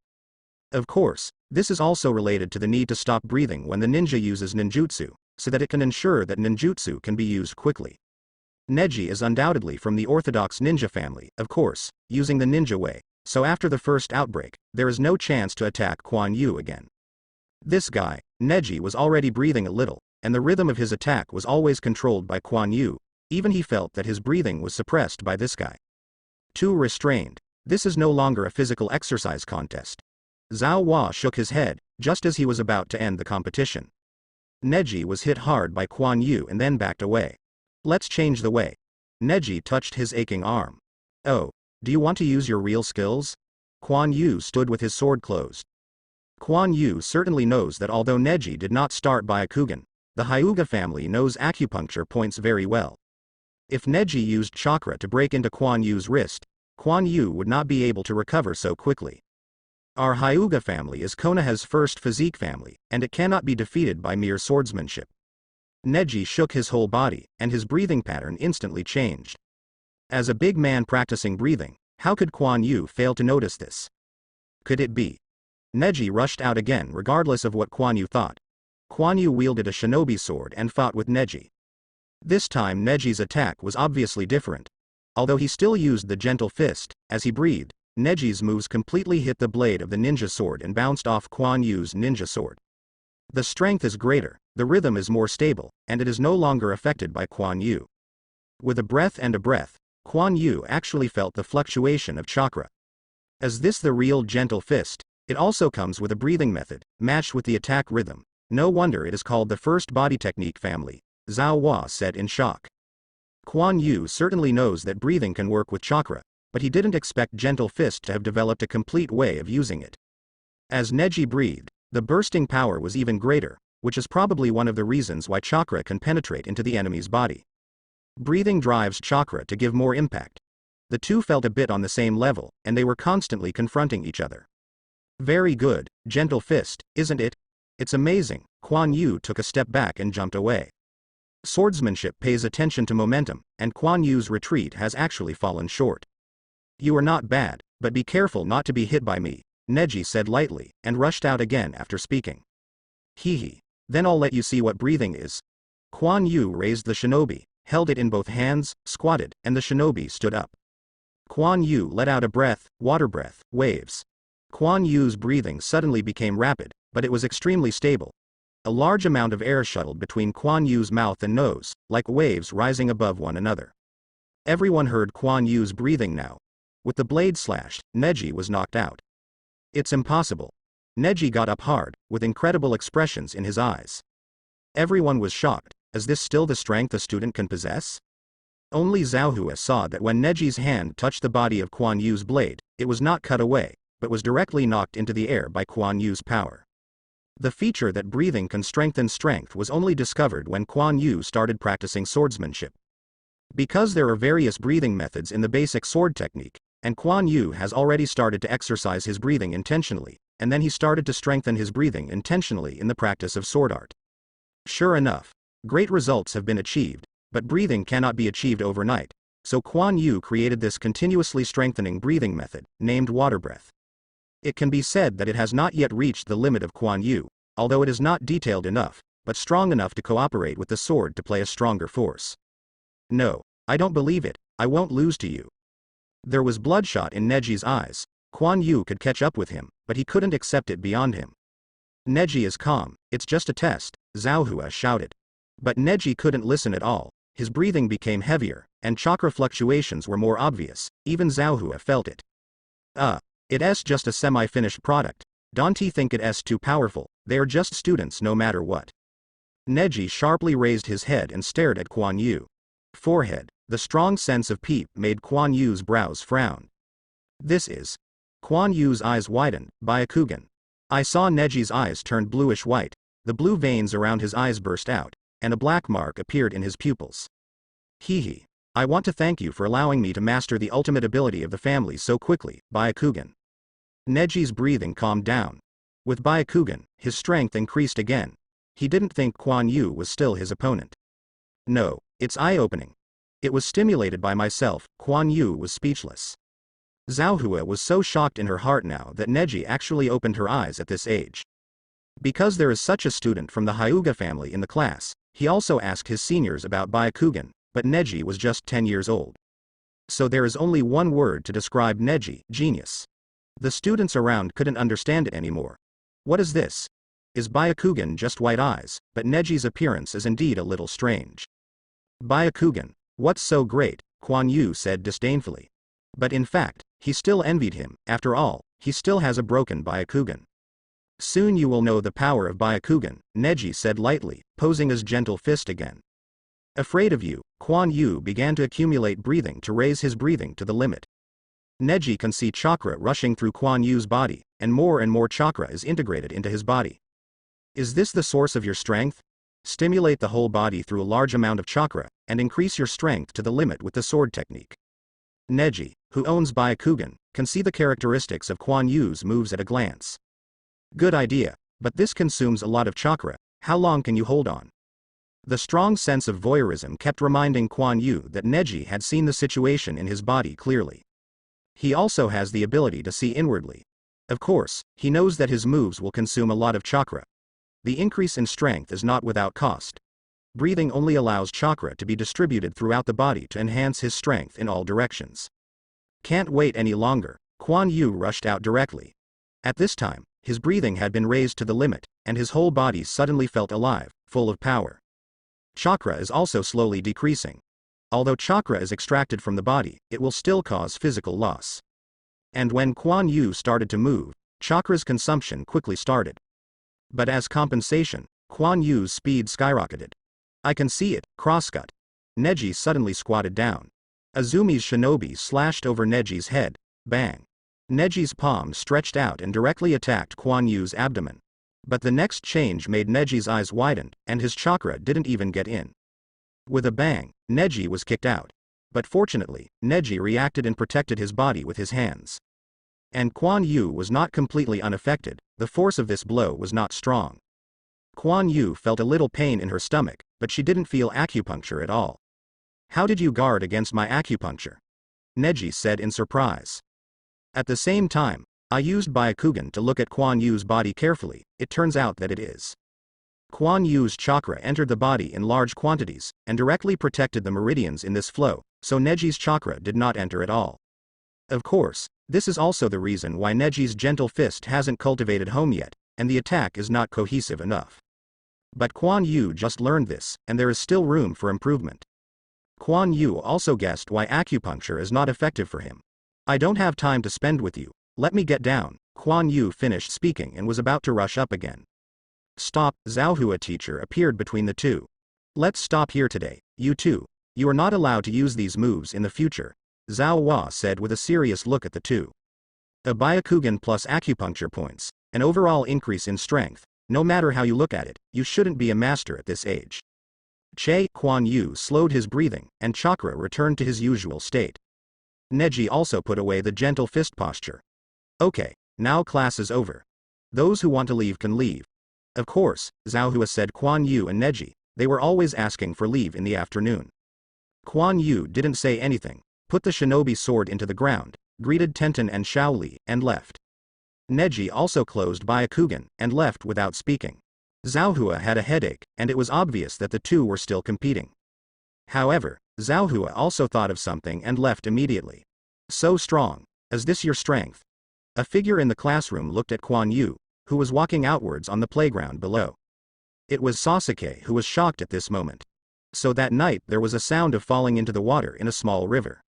Of course, this is also related to the need to stop breathing when the ninja uses ninjutsu, so that it can ensure that ninjutsu can be used quickly. Neji is undoubtedly from the orthodox ninja family, of course, using the ninja way, so after the first outbreak, there is no chance to attack Quan Yu again. This guy, Neji, was already breathing a little, and the rhythm of his attack was always controlled by Quan Yu. Even he felt that his breathing was suppressed by this guy. Too restrained. This is no longer a physical exercise contest. Zhao Hua shook his head, just as he was about to end the competition. Neji was hit hard by Quan Yu and then backed away. "Let's change the way." Neji touched his aching arm. "Oh, do you want to use your real skills?" Quan Yu stood with his sword closed. Quan Yu certainly knows that although Neji did not start by a Kugan, the Hyuga family knows acupuncture points very well. If Neji used chakra to break into Quan Yu's wrist, Quan Yu would not be able to recover so quickly. Our Hyuga family is Konoha's first physique family, and it cannot be defeated by mere swordsmanship. Neji shook his whole body, and his breathing pattern instantly changed. As a big man practicing breathing, how could Quan Yu fail to notice this? Could it be? Neji rushed out again regardless of what Quan Yu thought. Quan Yu wielded a shinobi sword and fought with Neji. This time Neji's attack was obviously different. Although he still used the gentle fist, as he breathed, Neji's moves completely hit the blade of the ninja sword and bounced off Quan Yu's ninja sword. The strength is greater, the rhythm is more stable, and it is no longer affected by Quan Yu. With a breath, Quan Yu actually felt the fluctuation of chakra. Is this the real gentle fist? It also comes with a breathing method, matched with the attack rhythm. No wonder it is called the first body technique family, Zhao Hua said in shock. Quan Yu certainly knows that breathing can work with chakra, but he didn't expect gentle fist to have developed a complete way of using it. As Neji breathed, the bursting power was even greater, which is probably one of the reasons why chakra can penetrate into the enemy's body. Breathing drives chakra to give more impact. The two felt a bit on the same level, and they were constantly confronting each other. Very good, gentle fist, isn't it? It's amazing. Quan Yu took a step back and jumped away. Swordsmanship pays attention to momentum, and Quan Yu's retreat has actually fallen short. You are not bad, but be careful not to be hit by me, Neji said lightly, and rushed out again after speaking. Hee. Then I'll let you see what breathing is. Quan Yu raised the shinobi, held it in both hands, squatted, and the shinobi stood up. Quan Yu let out a breath, water breath, waves. Quan Yu's breathing suddenly became rapid, but it was extremely stable. A large amount of air shuttled between Quan Yu's mouth and nose, like waves rising above one another. Everyone heard Quan Yu's breathing now. With the blade slashed, Neji was knocked out. It's impossible. Neji got up hard, with incredible expressions in his eyes. Everyone was shocked. Is this still the strength a student can possess? Only Zhaohua saw that when Neji's hand touched the body of Quan Yu's blade, it was not cut away, but was directly knocked into the air by Quan Yu's power. The feature that breathing can strengthen strength was only discovered when Quan Yu started practicing swordsmanship. Because there are various breathing methods in the basic sword technique, and Quan Yu has already started to exercise his breathing intentionally, and then he started to strengthen his breathing intentionally in the practice of sword art. Sure enough, great results have been achieved, but breathing cannot be achieved overnight, so Quan Yu created this continuously strengthening breathing method, named water breath. It can be said that it has not yet reached the limit of Quan Yu, although it is not detailed enough, but strong enough to cooperate with the sword to play a stronger force. No, I don't believe it, I won't lose to you. There was bloodshot in Neji's eyes. Quan Yu could catch up with him, but he couldn't accept it beyond him. Neji is calm, it's just a test, Zhaohua shouted. But Neji couldn't listen at all. His breathing became heavier, and chakra fluctuations were more obvious. Even Zhaohua felt it. It's just a semi-finished product. Don't think it's too powerful, they are just students no matter what. Neji sharply raised his head and stared at Quan Yu. Forehead, the strong sense of pique made Quan Yu's brows frown. This is. Quan Yu's eyes widened, Byakugan. I saw Neji's eyes turned bluish-white, the blue veins around his eyes burst out, and a black mark appeared in his pupils. Hee. I want to thank you for allowing me to master the ultimate ability of the family so quickly, Byakugan. Neji's breathing calmed down. With Byakugan, his strength increased again. He didn't think Quan Yu was still his opponent. No, it's eye-opening. It was stimulated by myself. Quan Yu was speechless. Zhaohua was so shocked in her heart now that Neji actually opened her eyes at this age. Because there is such a student from the Hyuga family in the class, he also asked his seniors about Byakugan, but Neji was just 10 years old. So there is only one word to describe Neji: genius. The students around couldn't understand it anymore. What is this? Is Byakugan just white eyes? But Neji's appearance is indeed a little strange. Byakugan, what's so great? Quan Yu said disdainfully. But in fact, he still envied him. After all, he still has a broken Byakugan. Soon you will know the power of Byakugan, Neji said lightly, posing his gentle fist again. Afraid of you, Quan Yu began to accumulate breathing to raise his breathing to the limit. Neji can see chakra rushing through Quan Yu's body, and more chakra is integrated into his body. Is this the source of your strength? Stimulate the whole body through a large amount of chakra, and increase your strength to the limit with the sword technique. Neji, who owns Byakugan, can see the characteristics of Quan Yu's moves at a glance. Good idea, but this consumes a lot of chakra. How long can you hold on? The strong sense of voyeurism kept reminding Quan Yu that Neji had seen the situation in his body clearly. He also has the ability to see inwardly. Of course, he knows that his moves will consume a lot of chakra. The increase in strength is not without cost. Breathing only allows chakra to be distributed throughout the body to enhance his strength in all directions. Can't wait any longer, Quan Yu rushed out directly. At this time, his breathing had been raised to the limit, and his whole body suddenly felt alive, full of power. Chakra is also slowly decreasing. Although chakra is extracted from the body, it will still cause physical loss. And when Quan Yu started to move, chakra's consumption quickly started. But as compensation, Quan Yu's speed skyrocketed. I can see it, crosscut. Neji suddenly squatted down. Azumi's shinobi slashed over Neji's head, bang. Neji's palm stretched out and directly attacked Quan Yu's abdomen. But the next change made Neji's eyes widen, and his chakra didn't even get in. With a bang, Neji was kicked out. But fortunately, Neji reacted and protected his body with his hands. And Quan Yu was not completely unaffected. The force of this blow was not strong. Quan Yu felt a little pain in her stomach, but she didn't feel acupuncture at all. How did you guard against my acupuncture? Neji said in surprise. At the same time, I used Byakugan to look at Quan Yu's body carefully. It turns out that it is. Quan Yu's chakra entered the body in large quantities, and directly protected the meridians in this flow, so Neji's chakra did not enter at all. Of course, this is also the reason why Neji's gentle fist hasn't cultivated home yet, and the attack is not cohesive enough. But Quan Yu just learned this, and there is still room for improvement. Quan Yu also guessed why acupuncture is not effective for him. I don't have time to spend with you, let me get down. Quan Yu finished speaking and was about to rush up again. Stop, Zhaohua teacher appeared between the two. Let's stop here today, you two. You are not allowed to use these moves in the future, Zhao Hua said with a serious look at the two. A Byakugan plus acupuncture points, an overall increase in strength. No matter how you look at it, you shouldn't be a master at this age. Quan Yu slowed his breathing, and chakra returned to his usual state. Neji also put away the gentle fist posture. Okay, now class is over. Those who want to leave can leave. Of course, Zhaohua said Quan Yu and Neji, they were always asking for leave in the afternoon. Quan Yu didn't say anything, put the shinobi sword into the ground, greeted Tenten and Shaoli, and left. Neji also closed Byakugan, and left without speaking. Zhaohua had a headache, and it was obvious that the two were still competing. However, Zhaohua also thought of something and left immediately. So strong. Is this your strength? A figure in the classroom looked at Quan Yu, who was walking outwards on the playground below. It was Sasuke who was shocked at this moment. So that night there was a sound of falling into the water in a small river.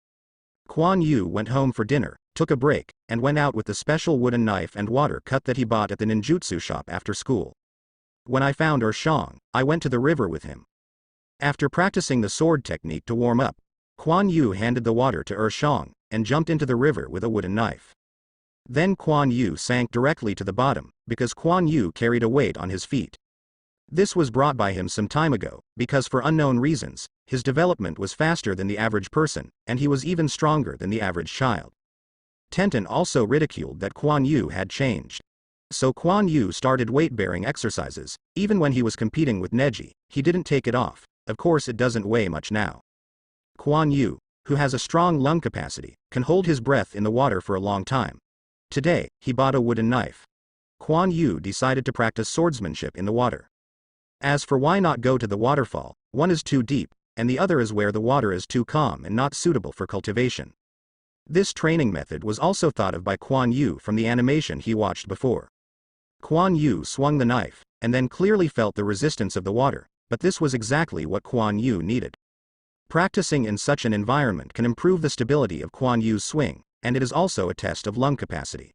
Quan Yu went home for dinner, took a break, and went out with the special wooden knife and water cut that he bought at the ninjutsu shop after school. When I found Shang, I went to the river with him. After practicing the sword technique to warm up, Quan Yu handed the water to Shang, and jumped into the river with a wooden knife. Then Quan Yu sank directly to the bottom, because Quan Yu carried a weight on his feet. This was brought by him some time ago, because for unknown reasons, his development was faster than the average person, and he was even stronger than the average child. Tenten also ridiculed that Quan Yu had changed. So Quan Yu started weight-bearing exercises. Even when he was competing with Neji, he didn't take it off. Of course it doesn't weigh much now. Quan Yu, who has a strong lung capacity, can hold his breath in the water for a long time. Today, he bought a wooden knife. Quan Yu decided to practice swordsmanship in the water. As for why not go to the waterfall, one is too deep, and the other is where the water is too calm and not suitable for cultivation. This training method was also thought of by Quan Yu from the animation he watched before. Quan Yu swung the knife, and then clearly felt the resistance of the water, but this was exactly what Quan Yu needed. Practicing in such an environment can improve the stability of Quan Yu's swing, and it is also a test of lung capacity.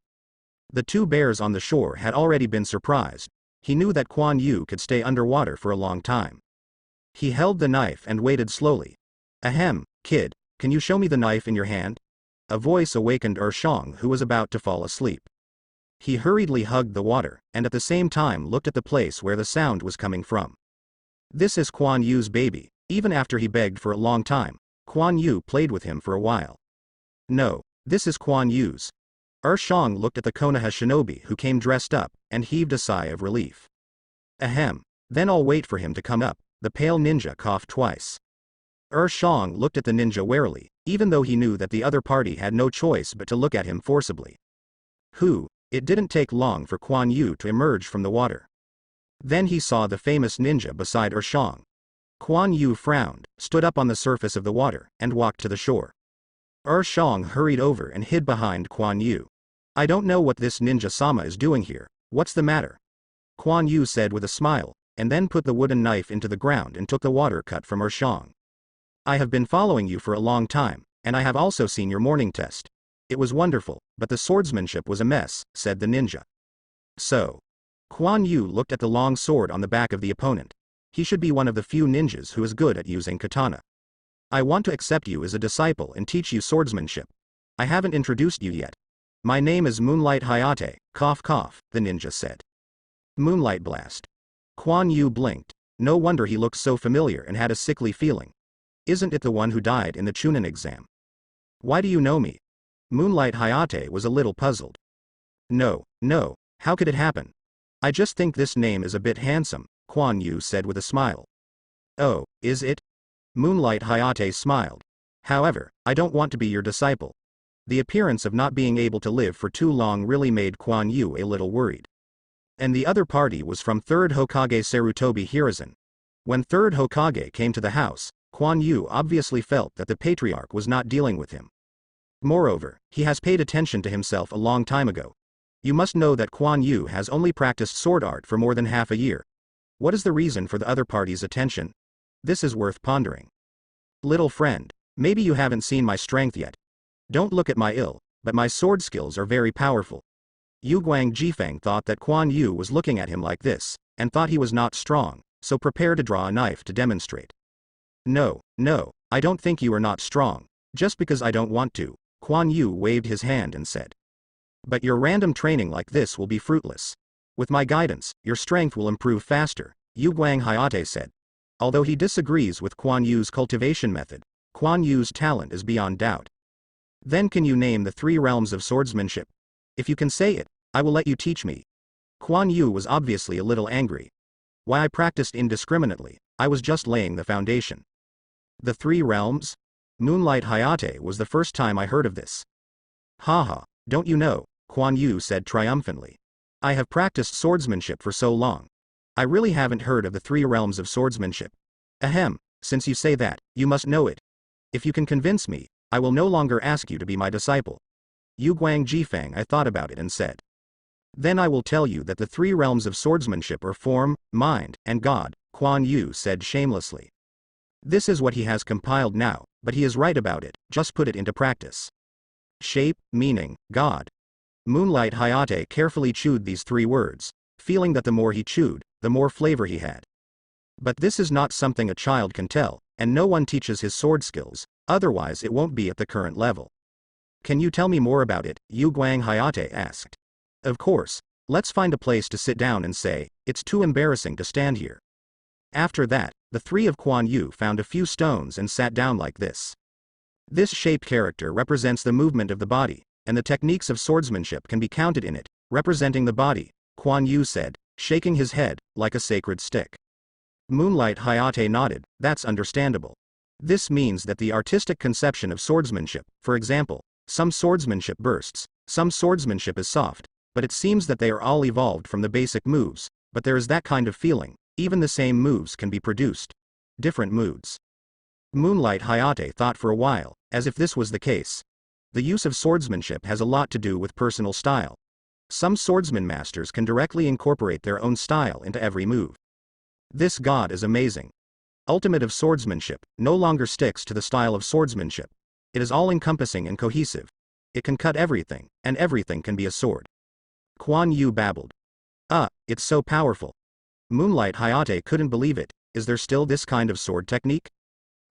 The two bears on the shore had already been surprised. He knew that Quan Yu could stay underwater for a long time. He held the knife and waited slowly. Ahem, kid, can you show me the knife in your hand? A voice awakened Shang, who was about to fall asleep. He hurriedly hugged the water, and at the same time looked at the place where the sound was coming from. This is Quan Yu's baby. Even after he begged for a long time, Quan Yu played with him for a while. No, this is Quan Yu's. Shang looked at the Konoha shinobi who came dressed up, and heaved a sigh of relief. Ahem, then I'll wait for him to come up. The pale ninja coughed twice. Shang looked at the ninja warily, even though he knew that the other party had no choice but to look at him forcibly. It didn't take long for Quan Yu to emerge from the water. Then he saw the famous ninja beside Shang. Quan Yu frowned, stood up on the surface of the water, and walked to the shore. Shang hurried over and hid behind Quan Yu. I don't know what this ninja-sama is doing here. What's the matter? Quan Yu said with a smile, and then put the wooden knife into the ground and took the water cut from Shang. I have been following you for a long time, and I have also seen your morning test. It was wonderful, but the swordsmanship was a mess, said the ninja. So. Quan Yu looked at the long sword on the back of the opponent. He should be one of the few ninjas who is good at using katana. I want to accept you as a disciple and teach you swordsmanship. I haven't introduced you yet. My name is Moonlight Hayate, cough cough, the ninja said. Moonlight blast. Quan Yu blinked. No wonder he looked so familiar and had a sickly feeling. Isn't it the one who died in the Chunin exam? Why do you know me? Moonlight Hayate was a little puzzled. No, no, how could it happen? I just think this name is a bit handsome, Quan Yu said with a smile. Oh, is it? Moonlight Hayate smiled. However, I don't want to be your disciple. The appearance of not being able to live for too long really made Quan Yu a little worried. And the other party was from 3rd Hokage Sarutobi Hiruzen. When 3rd Hokage came to the house, Quan Yu obviously felt that the Patriarch was not dealing with him. Moreover, he has paid attention to himself a long time ago. You must know that Quan Yu has only practiced sword art for more than half a year. What is the reason for the other party's attention? This is worth pondering. Little friend, maybe you haven't seen my strength yet. Don't look at my ill, but my sword skills are very powerful. Yu Guang Jifeng thought that Quan Yu was looking at him like this, and thought he was not strong, so prepared to draw a knife to demonstrate. No, no, I don't think you are not strong, just because I don't want to, Quan Yu waved his hand and said. But your random training like this will be fruitless. With my guidance, your strength will improve faster, Yu Guang Hayate said. Although he disagrees with Quan Yu's cultivation method, Quan Yu's talent is beyond doubt. Then can you name the 3 realms of swordsmanship? If you can say it, I will let you teach me. Quan Yu was obviously a little angry. Why I practiced indiscriminately, I was just laying the foundation. The 3 realms? Moonlight Hayate was the first time I heard of this. Haha, don't you know, Quan Yu said triumphantly. I have practiced swordsmanship for so long. I really haven't heard of the 3 realms of swordsmanship. Ahem, since you say that, you must know it. If you can convince me, I will no longer ask you to be my disciple. Yu Guang Jifeng I thought about it and said. Then I will tell you that the 3 realms of swordsmanship are form, mind, and God, Quan Yu said shamelessly. This is what he has compiled now, but he is right about it, just put it into practice. Shape, meaning, God. Moonlight Hayate carefully chewed these 3 words, feeling that the more he chewed, the more flavor he had. But this is not something a child can tell, and no one teaches his sword skills, otherwise it won't be at the current level. Can you tell me more about it? Yu Guang Hayate asked. Of course, let's find a place to sit down and say, it's too embarrassing to stand here. After that, the 3 of Quan Yu found a few stones and sat down like this. This shaped character represents the movement of the body, and the techniques of swordsmanship can be counted in it, representing the body, Quan Yu said, shaking his head, like a sacred stick. Moonlight Hayate nodded, that's understandable. This means that the artistic conception of swordsmanship, for example, some swordsmanship bursts, some swordsmanship is soft, but it seems that they are all evolved from the basic moves, but there is that kind of feeling, even the same moves can be produced. Different moods. Moonlight Hayate thought for a while, as if this was the case. The use of swordsmanship has a lot to do with personal style. Some swordsman masters can directly incorporate their own style into every move. This god is amazing. Ultimate of swordsmanship, no longer sticks to the style of swordsmanship. It is all-encompassing and cohesive. It can cut everything, and everything can be a sword. Quan Yu babbled. It's so powerful. Moonlight Hayate couldn't believe it, is there still this kind of sword technique?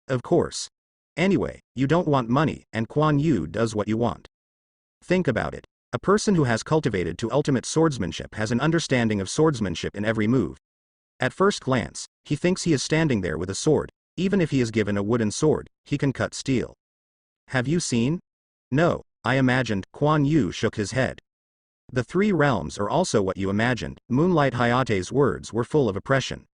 Of course. Anyway, you don't want money, and Quan Yu does what you want. Think about it. A person who has cultivated to ultimate swordsmanship has an understanding of swordsmanship in every move. At first glance, he thinks he is standing there with a sword, even if he is given a wooden sword, he can cut steel. Have you seen? No, I imagined, Quan Yu shook his head. The 3 realms are also what you imagined, Moonlight Hayate's words were full of oppression.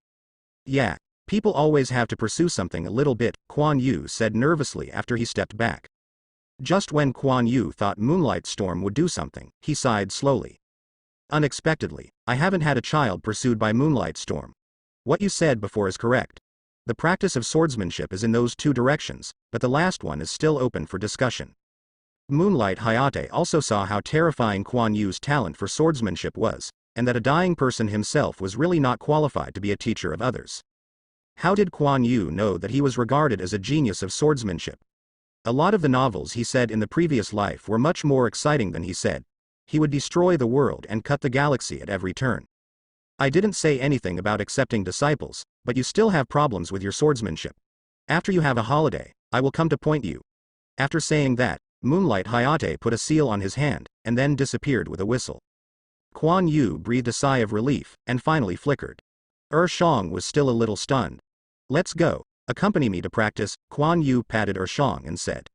Yeah, people always have to pursue something a little bit, Quan Yu said nervously after he stepped back. Just when Quan Yu thought Moonlight Storm would do something, he sighed slowly. Unexpectedly, I haven't had a child pursued by Moonlight Storm. What you said before is correct. The practice of swordsmanship is in those 2 directions, but the last one is still open for discussion. Moonlight Hayate also saw how terrifying Quan Yu's talent for swordsmanship was, and that a dying person himself was really not qualified to be a teacher of others. How did Quan Yu know that he was regarded as a genius of swordsmanship? A lot of the novels he said in the previous life were much more exciting than he said. He would destroy the world and cut the galaxy at every turn. I didn't say anything about accepting disciples, but you still have problems with your swordsmanship. After you have a holiday, I will come to point you. After saying that, Moonlight Hayate put a seal on his hand, and then disappeared with a whistle. Quan Yu breathed a sigh of relief, and finally flickered. Shang was still a little stunned. Let's go, accompany me to practice, Quan Yu patted Shang and said.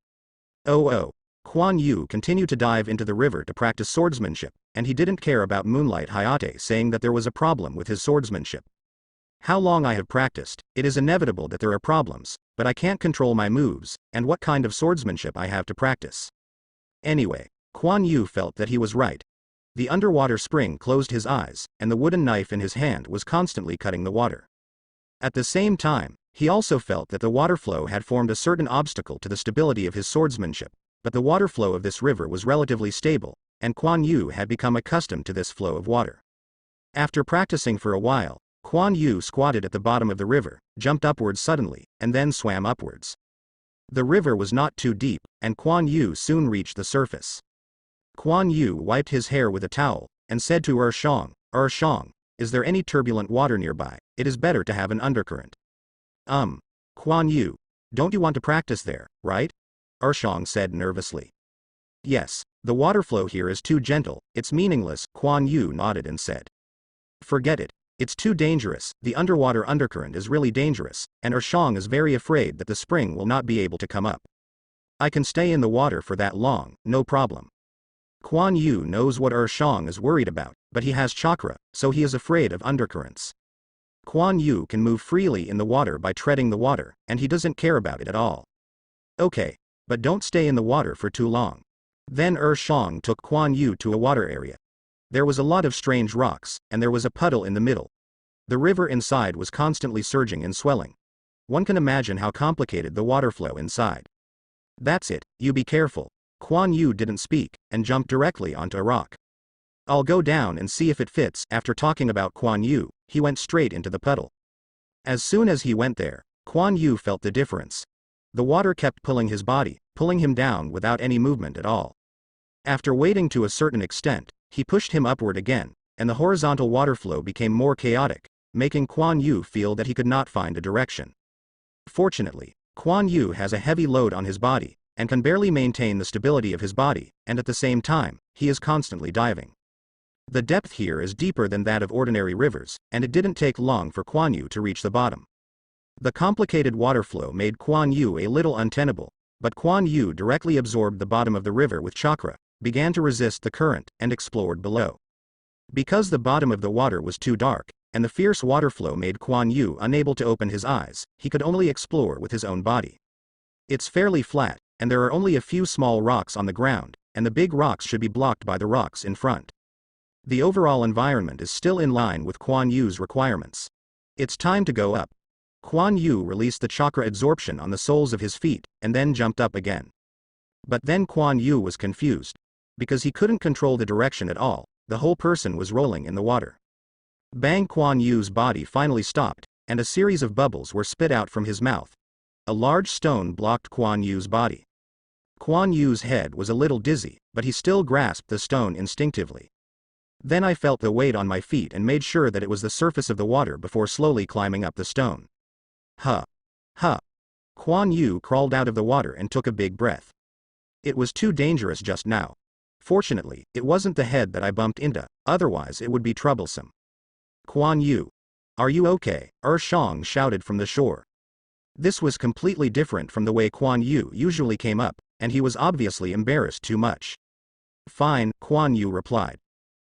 Oh, Quan Yu continued to dive into the river to practice swordsmanship, and he didn't care about Moonlight Hayate saying that there was a problem with his swordsmanship. How long I have practiced, it is inevitable that there are problems, but I can't control my moves, and what kind of swordsmanship I have to practice. Anyway, Quan Yu felt that he was right. The underwater spring closed his eyes, and the wooden knife in his hand was constantly cutting the water. At the same time, he also felt that the water flow had formed a certain obstacle to the stability of his swordsmanship, but the water flow of this river was relatively stable, and Quan Yu had become accustomed to this flow of water. After practicing for a while, Quan Yu squatted at the bottom of the river, jumped upwards suddenly, and then swam upwards. The river was not too deep, and Quan Yu soon reached the surface. Quan Yu wiped his hair with a towel, and said to Shang, is there any turbulent water nearby? It is better to have an undercurrent. Quan Yu, don't you want to practice there, right? Shang said nervously. Yes, the water flow here is too gentle, it's meaningless, Quan Yu nodded and said. Forget it. It's too dangerous, the underwater undercurrent is really dangerous, and Shang is very afraid that the spring will not be able to come up. I can stay in the water for that long, no problem. Quan Yu knows what Shang is worried about, but he has chakra, so he is afraid of undercurrents. Quan Yu can move freely in the water by treading the water, and he doesn't care about it at all. Okay, but don't stay in the water for too long. Then Shang took Quan Yu to a water area. There was a lot of strange rocks, and there was a puddle in the middle. The river inside was constantly surging and swelling. One can imagine how complicated the water flow inside. That's it, you be careful. Quan Yu didn't speak, and jumped directly onto a rock. I'll go down and see if it fits. After talking about Quan Yu, he went straight into the puddle. As soon as he went there, Quan Yu felt the difference. The water kept pulling his body, pulling him down without any movement at all. After waiting to a certain extent, he pushed him upward again, and the horizontal water flow became more chaotic, making Quan Yu feel that he could not find a direction. Fortunately, Quan Yu has a heavy load on his body, and can barely maintain the stability of his body, and at the same time, he is constantly diving. The depth here is deeper than that of ordinary rivers, and it didn't take long for Quan Yu to reach the bottom. The complicated water flow made Quan Yu a little untenable, but Quan Yu directly absorbed the bottom of the river with chakra, began to resist the current, and explored below. Because the bottom of the water was too dark, and the fierce water flow made Quan Yu unable to open his eyes, he could only explore with his own body. It's fairly flat, and there are only a few small rocks on the ground, and the big rocks should be blocked by the rocks in front. The overall environment is still in line with Quan Yu's requirements. It's time to go up. Quan Yu released the chakra absorption on the soles of his feet, and then jumped up again. But then Quan Yu was confused. Because he couldn't control the direction at all, the whole person was rolling in the water. Bang! Quan Yu's body finally stopped, and a series of bubbles were spit out from his mouth. A large stone blocked Quan Yu's body. Quan Yu's head was a little dizzy, but he still grasped the stone instinctively. Then I felt the weight on my feet and made sure that it was the surface of the water before slowly climbing up the stone. Huh. Quan Yu crawled out of the water and took a big breath. It was too dangerous just now. Fortunately, it wasn't the head that I bumped into, otherwise it would be troublesome. Quan Yu. Are you okay? Shang shouted from the shore. This was completely different from the way Quan Yu usually came up, and he was obviously embarrassed too much. Fine, Quan Yu replied.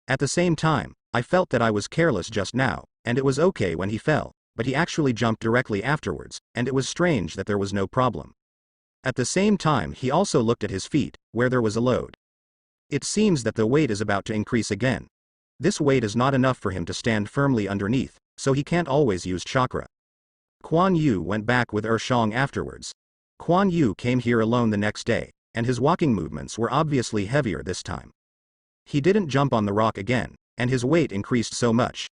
At the same time, I felt that I was careless just now, and it was okay when he fell, but he actually jumped directly afterwards, and it was strange that there was no problem. At the same time he also looked at his feet, where there was a load. It seems that the weight is about to increase again. This weight is not enough for him to stand firmly underneath, so he can't always use chakra. Quan Yu went back with Shang afterwards. Quan Yu came here alone the next day, and his walking movements were obviously heavier this time. He didn't jump on the rock again, and his weight increased so much.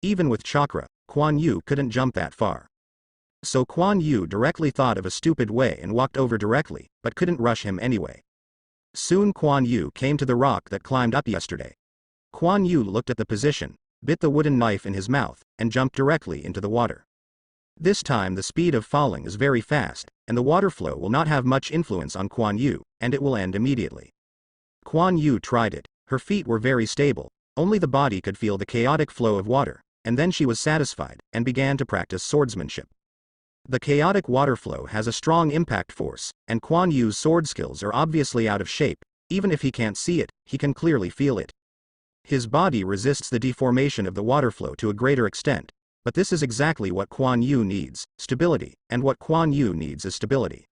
Even with chakra, Quan Yu couldn't jump that far. So Quan Yu directly thought of a stupid way and walked over directly, but couldn't rush him anyway. Soon Quan Yu came to the rock that climbed up yesterday. Quan Yu looked at the position, bit the wooden knife in his mouth, and jumped directly into the water. This time the speed of falling is very fast, and the water flow will not have much influence on Quan Yu, and it will end immediately. Quan Yu tried it, her feet were very stable, only the body could feel the chaotic flow of water, and then she was satisfied, and began to practice swordsmanship. The chaotic water flow has a strong impact force, and Quan Yu's sword skills are obviously out of shape. Even if he can't see it, he can clearly feel it. His body resists the deformation of the water flow to a greater extent, but this is exactly what Quan Yu needs, stability, and what Quan Yu needs is stability.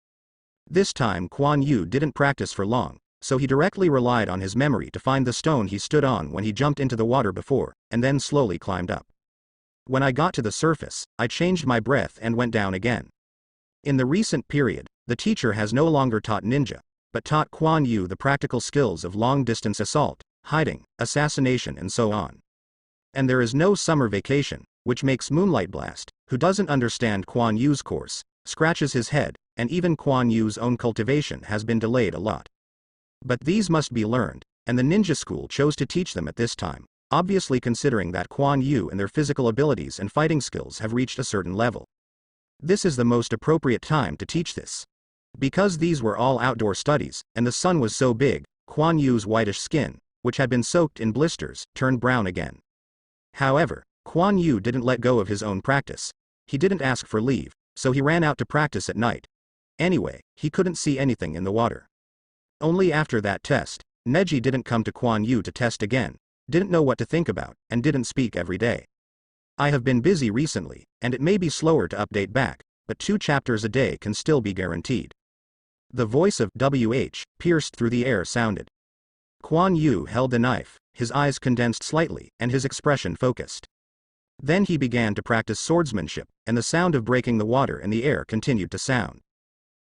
This time Quan Yu didn't practice for long, so he directly relied on his memory to find the stone he stood on when he jumped into the water before, and then slowly climbed up. When I got to the surface, I changed my breath and went down again. In the recent period, the teacher has no longer taught ninja, but taught Quan Yu the practical skills of long-distance assault, hiding, assassination and so on. And there is no summer vacation, which makes Moonlight Blast, who doesn't understand Quan Yu's course, scratches his head, and even Quan Yu's own cultivation has been delayed a lot. But these must be learned, and the ninja school chose to teach them at this time, obviously considering that Quan Yu and their physical abilities and fighting skills have reached a certain level. This is the most appropriate time to teach this. Because these were all outdoor studies, and the sun was so big, Quan Yu's whitish skin, which had been soaked in blisters, turned brown again. However, Quan Yu didn't let go of his own practice. He didn't ask for leave, so he ran out to practice at night. Anyway, he couldn't see anything in the water. Only after that test, Neji didn't come to Quan Yu to test again, didn't know what to think about, and didn't speak every day. I have been busy recently, and it may be slower to update back, but 2 chapters a day can still be guaranteed. The voice of WH, pierced through the air sounded. Quan Yu held the knife, his eyes condensed slightly, and his expression focused. Then he began to practice swordsmanship, and the sound of breaking the water in the air continued to sound.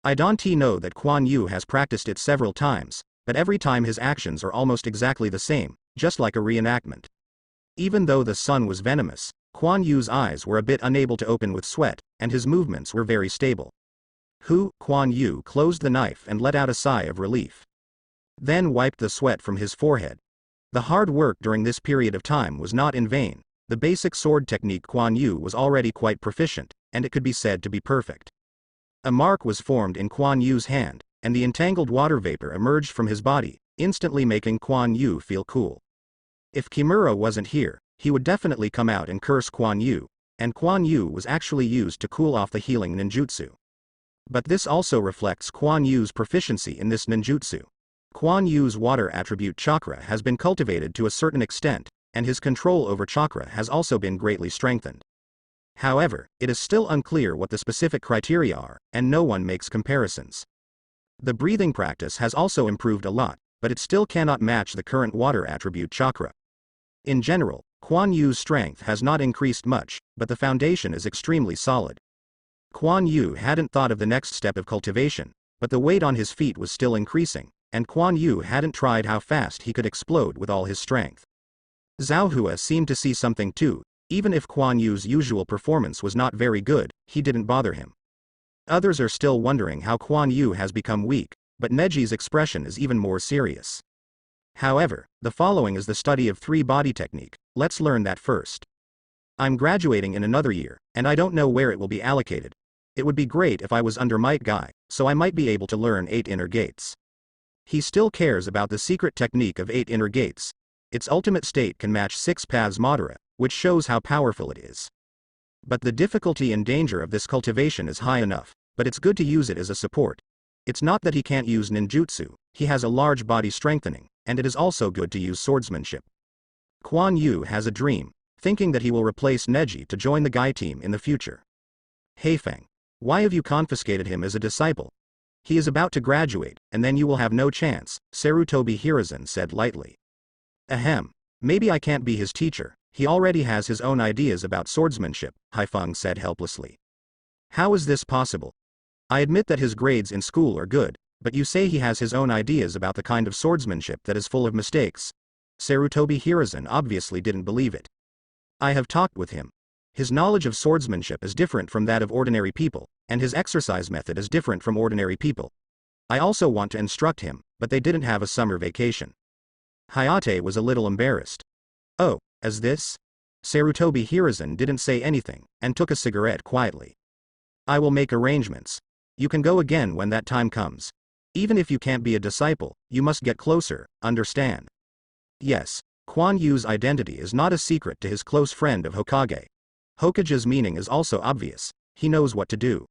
I don't know that Quan Yu has practiced it several times, but every time his actions are almost exactly the same, just like a reenactment. Even though the sun was venomous, Quan Yu's eyes were a bit unable to open with sweat, and his movements were very stable. Quan Yu closed the knife and let out a sigh of relief. Then wiped the sweat from his forehead. The hard work during this period of time was not in vain. The basic sword technique Quan Yu was already quite proficient, and it could be said to be perfect. A mark was formed in Quan Yu's hand, and the entangled water vapor emerged from his body, instantly making Quan Yu feel cool. If Kimura wasn't here, he would definitely come out and curse Quan Yu, and Quan Yu was actually used to cool off the healing ninjutsu. But this also reflects Quan Yu's proficiency in this ninjutsu. Quan Yu's water attribute Chakra has been cultivated to a certain extent, and his control over Chakra has also been greatly strengthened. However, it is still unclear what the specific criteria are, and no one makes comparisons. The breathing practice has also improved a lot, but it still cannot match the current water attribute Chakra. In general, Quan Yu's strength has not increased much, but the foundation is extremely solid. Quan Yu hadn't thought of the next step of cultivation, but the weight on his feet was still increasing, and Quan Yu hadn't tried how fast he could explode with all his strength. Zhao Hua seemed to see something too. Even if Quan Yu's usual performance was not very good, he didn't bother him. Others are still wondering how Quan Yu has become weak, but Neji's expression is even more serious. However, the following is the study of 3 body technique. Let's learn that first. I'm graduating in another year, and I don't know where it will be allocated. It would be great if I was under Might Guy, so I might be able to learn 8 inner gates. He still cares about the secret technique of 8 inner gates. Its ultimate state can match 6 paths Madara, which shows how powerful it is. But the difficulty and danger of this cultivation is high enough, but it's good to use it as a support. It's not that he can't use ninjutsu, he has a large body strengthening, and it is also good to use swordsmanship. Quan Yu has a dream, thinking that he will replace Neji to join the Guy team in the future. Heifeng, why have you confiscated him as a disciple? He is about to graduate, and then you will have no chance, Sarutobi Hiruzen said lightly. Ahem, maybe I can't be his teacher, he already has his own ideas about swordsmanship, Haifeng said helplessly. How is this possible? I admit that his grades in school are good, but you say he has his own ideas about the kind of swordsmanship that is full of mistakes. Sarutobi Hiruzen obviously didn't believe it. I have talked with him. His knowledge of swordsmanship is different from that of ordinary people, and his exercise method is different from ordinary people. I also want to instruct him, but they didn't have a summer vacation. Hayate was a little embarrassed. Oh, as this? Sarutobi Hiruzen didn't say anything, and took a cigarette quietly. I will make arrangements. You can go again when that time comes. Even if you can't be a disciple, you must get closer, understand? Yes, Quan Yu's identity is not a secret to his close friend of Hokage. Hokage's meaning is also obvious. he knows what to do.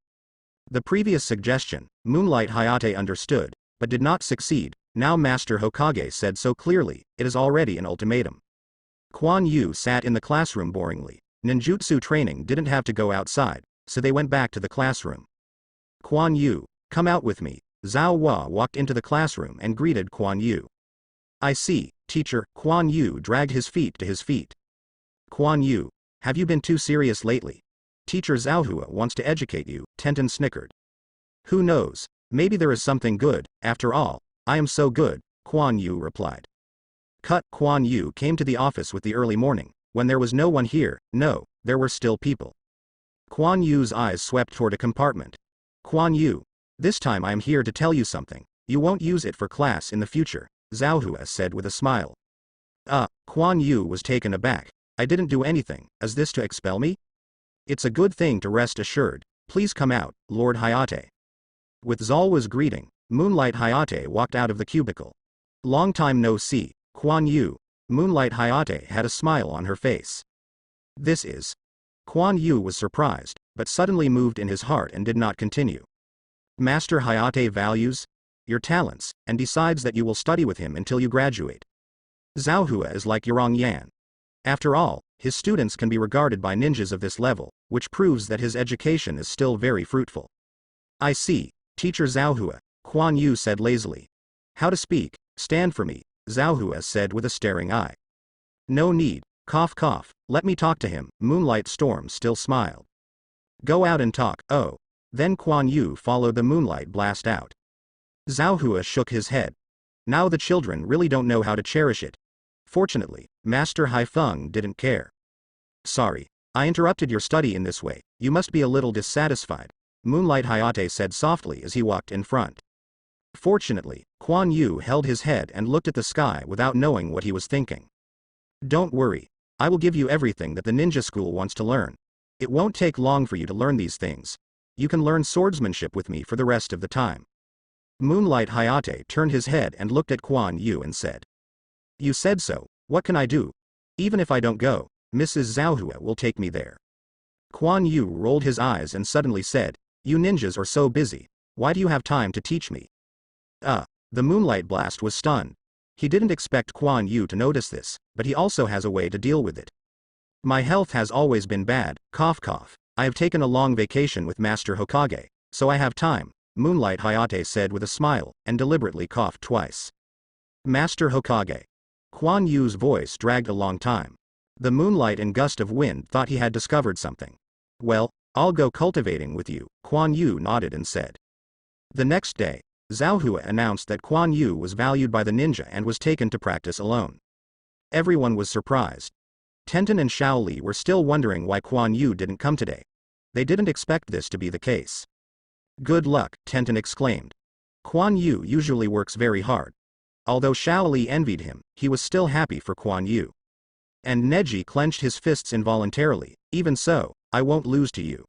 The previous suggestion, Moonlight Hayate understood, but did not succeed. Now Master Hokage said so clearly, it is already an ultimatum. Quan Yu sat in the classroom boringly. Ninjutsu training didn't have to go outside, so they went back to the classroom. Quan Yu, come out with me. Zhao Hua walked into the classroom and greeted Quan Yu. I see, teacher. Quan Yu dragged his feet to his feet. Quan Yu, have you been too serious lately? Teacher Zhao Hua wants to educate you, Tenten snickered. Who knows, maybe there is something good, after all, I am so good, Quan Yu replied. Cut. Quan Yu came to the office with the early morning, when there was no one here. No, there were still people. Quan Yu's eyes swept toward a compartment. Quan Yu, this time I am here to tell you something, you won't use it for class in the future, Zhao Hua said with a smile. Quan Yu was taken aback. I didn't do anything, is this to expel me? It's a good thing to rest assured, please come out, Lord Hayate. With Zalwa's greeting, Moonlight Hayate walked out of the cubicle. Long time no see, Quan Yu. Moonlight Hayate had a smile on her face. This is. Quan Yu was surprised, but suddenly moved in his heart and did not continue. Master Hayate values your talents, and decides that you will study with him until you graduate. Zhao Hua is like Yurong Yan. After all, his students can be regarded by ninjas of this level, which proves that his education is still very fruitful. I see, teacher Zhao Hua, Quan Yu said lazily. How to speak, stand for me, Zhao Hua said with a staring eye. No need, cough cough, let me talk to him, Moonlight Storm still smiled. Go out and talk, oh. Then Quan Yu followed the moonlight blast out. Zhao Hua shook his head. Now the children really don't know how to cherish it. Fortunately, Master Haifeng didn't care. Sorry, I interrupted your study in this way, you must be a little dissatisfied, Moonlight Hayate said softly as he walked in front. Fortunately, Quan Yu held his head and looked at the sky without knowing what he was thinking. Don't worry, I will give you everything that the ninja school wants to learn. It won't take long for you to learn these things. You can learn swordsmanship with me for the rest of the time. Moonlight Hayate turned his head and looked at Quan Yu and said. You said so, what can I do? Even if I don't go, Mrs. Zhao Hua will take me there. Quan Yu rolled his eyes and suddenly said, you ninjas are so busy, why do you have time to teach me? The moonlight blast was stunned. He didn't expect Quan Yu to notice this, but he also has a way to deal with it. My health has always been bad, cough cough. I have taken a long vacation with Master Hokage, so I have time, Moonlight Hayate said with a smile, and deliberately coughed twice. Master Hokage. Quan Yu's voice dragged a long time. The moonlight and gust of wind thought he had discovered something. Well, I'll go cultivating with you, Quan Yu nodded and said. The next day, Zhao Hua announced that Quan Yu was valued by the ninja and was taken to practice alone. Everyone was surprised. Tenten and Shaoli were still wondering why Quan Yu didn't come today. They didn't expect this to be the case. Good luck, Tenten exclaimed. Quan Yu usually works very hard. Although Shaoli envied him, he was still happy for Quan Yu. And Neji clenched his fists involuntarily. Even so, I won't lose to you.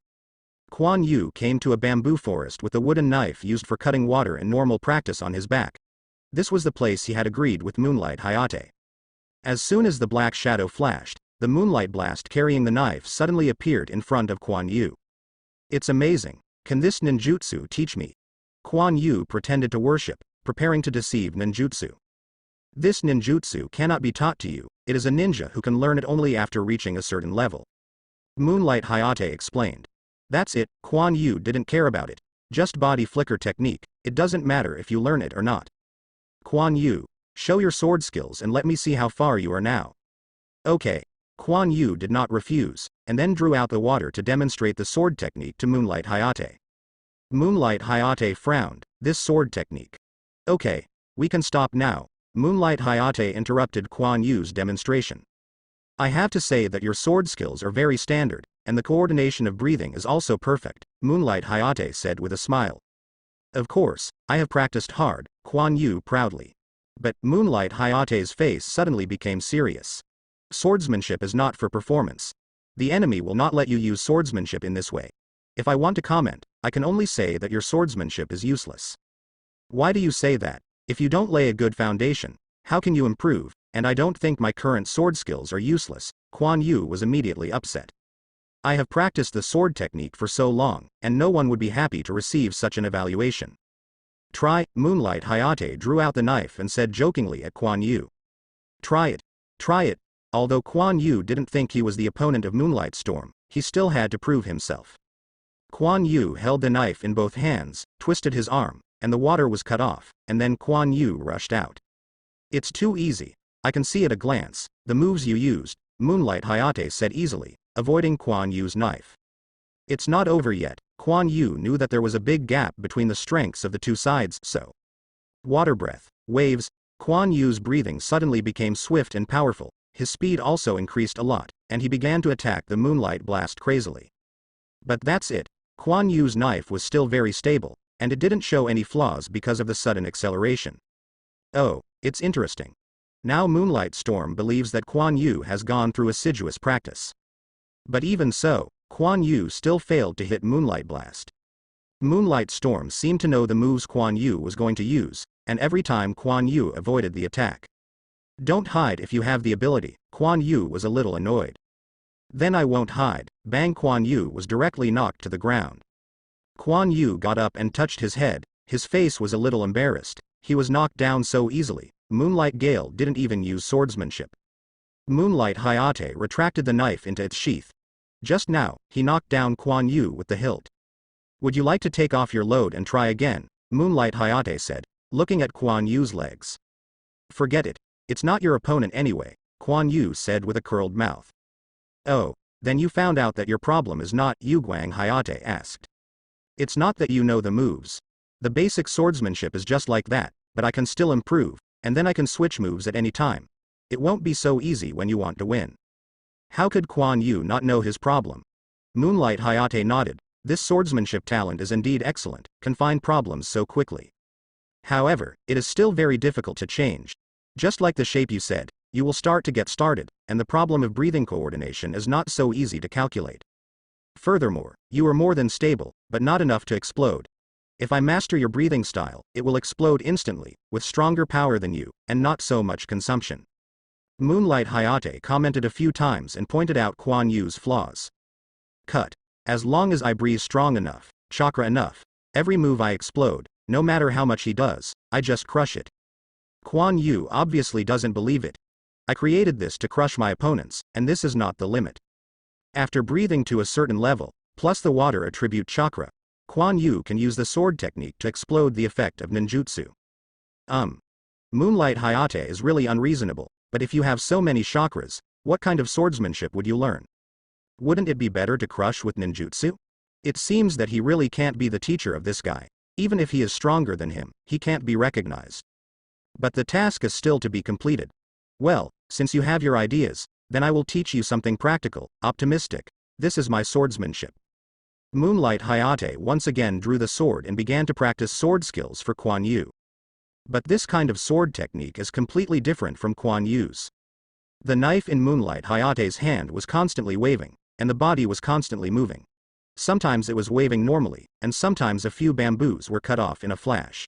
Quan Yu came to a bamboo forest with a wooden knife used for cutting water in normal practice on his back. This was the place he had agreed with Moonlight Hayate. As soon as the black shadow flashed, the moonlight blast carrying the knife suddenly appeared in front of Quan Yu. It's amazing, can this ninjutsu teach me? Quan Yu pretended to worship, preparing to deceive ninjutsu. This ninjutsu cannot be taught to you, it is a ninja who can learn it only after reaching a certain level. Moonlight Hayate explained. That's it, Quan Yu didn't care about it. Just body flicker technique, it doesn't matter if you learn it or not. Quan Yu, show your sword skills and let me see how far you are now. Okay. Quan Yu did not refuse, and then drew out the water to demonstrate the sword technique to Moonlight Hayate. Moonlight Hayate frowned, this sword technique. Okay, we can stop now, Moonlight Hayate interrupted Quan Yu's demonstration. I have to say that your sword skills are very standard, and the coordination of breathing is also perfect, Moonlight Hayate said with a smile. Of course, I have practiced hard, Quan Yu proudly. But Moonlight Hayate's face suddenly became serious. Swordsmanship is not for performance. The enemy will not let you use swordsmanship in this way. If I want to comment, I can only say that your swordsmanship is useless. Why do you say that? If you don't lay a good foundation, how can you improve? And I don't think my current sword skills are useless, Quan Yu was immediately upset. I have practiced the sword technique for so long, and no one would be happy to receive such an evaluation. Try. Moonlight Hayate drew out the knife and said jokingly at Quan Yu. Try it. Try it. Although Quan Yu didn't think he was the opponent of Moonlight Storm, he still had to prove himself. Quan Yu held the knife in both hands, twisted his arm, and the water was cut off, and then Quan Yu rushed out. It's too easy. I can see at a glance the moves you used, Moonlight Hayate said easily, avoiding Quan Yu's knife. It's not over yet. Quan Yu knew that there was a big gap between the strengths of the two sides, so. Water breath, waves. Quan Yu's breathing suddenly became swift and powerful, his speed also increased a lot, and he began to attack the Moonlight Blast crazily. But that's it. Quan Yu's knife was still very stable, and it didn't show any flaws because of the sudden acceleration. Oh, it's interesting. Now Moonlight Storm believes that Quan Yu has gone through assiduous practice. But even so, Quan Yu still failed to hit Moonlight Blast. Moonlight Storm seemed to know the moves Quan Yu was going to use, and every time Quan Yu avoided the attack. Don't hide if you have the ability. Quan Yu was a little annoyed. Then I won't hide. Bang! Quan Yu was directly knocked to the ground. Quan Yu got up and touched his head, his face was a little embarrassed, he was knocked down so easily. Moonlight Gale didn't even use swordsmanship. Moonlight Hayate retracted the knife into its sheath. Just now, he knocked down Quan Yu with the hilt. Would you like to take off your load and try again? Moonlight Hayate said, looking at Quan Yu's legs. Forget it. It's not your opponent anyway, Quan Yu said with a curled mouth. Oh, then you found out that your problem is not Yuguang, Hayate asked. It's not that you know the moves. The basic swordsmanship is just like that, but I can still improve, and then I can switch moves at any time. It won't be so easy when you want to win. How could Quan Yu not know his problem? Moonlight Hayate nodded. This swordsmanship talent is indeed excellent, can find problems so quickly. However, it is still very difficult to change. Just like the shape you said, you will start to get started, and the problem of breathing coordination is not so easy to calculate. Furthermore, you are more than stable, but not enough to explode. If I master your breathing style, it will explode instantly, with stronger power than you, and not so much consumption. Moonlight Hayate commented a few times and pointed out Quan Yu's flaws. Cut. As long as I breathe strong enough, chakra enough, every move I explode, no matter how much he does, I just crush it. Quan Yu obviously doesn't believe it. I created this to crush my opponents, and this is not the limit. After breathing to a certain level, plus the water attribute chakra, Quan Yu can use the sword technique to explode the effect of ninjutsu. Moonlight Hayate is really unreasonable, but if you have so many chakras, what kind of swordsmanship would you learn? Wouldn't it be better to crush with ninjutsu? It seems that he really can't be the teacher of this guy. Even if he is stronger than him, he can't be recognized. But the task is still to be completed. Well, since you have your ideas, then I will teach you something practical, optimistic. This is my swordsmanship. Moonlight Hayate once again drew the sword and began to practice sword skills for Quan Yu. But this kind of sword technique is completely different from Quan Yu's. The knife in Moonlight Hayate's hand was constantly waving, and the body was constantly moving. Sometimes it was waving normally, and sometimes a few bamboos were cut off in a flash.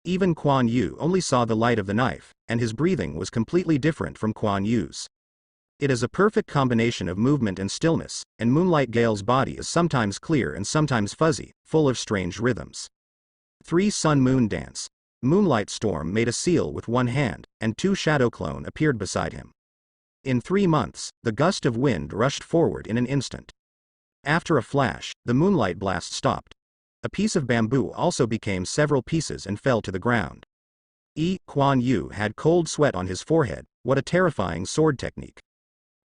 Even Quan Yu only saw the light of the knife, and his breathing was completely different from Quan Yu's. It is a perfect combination of movement and stillness, and Moonlight Gale's body is sometimes clear and sometimes fuzzy, full of strange rhythms. 3 Sun Moon Dance. Moonlight Storm made a seal with one hand, and 2 Shadow Clone appeared beside him. In 3 months, the gust of wind rushed forward in an instant. After a flash, the Moonlight Blast stopped. A piece of bamboo also became several pieces and fell to the ground. Quan Yu had cold sweat on his forehead. What a terrifying sword technique.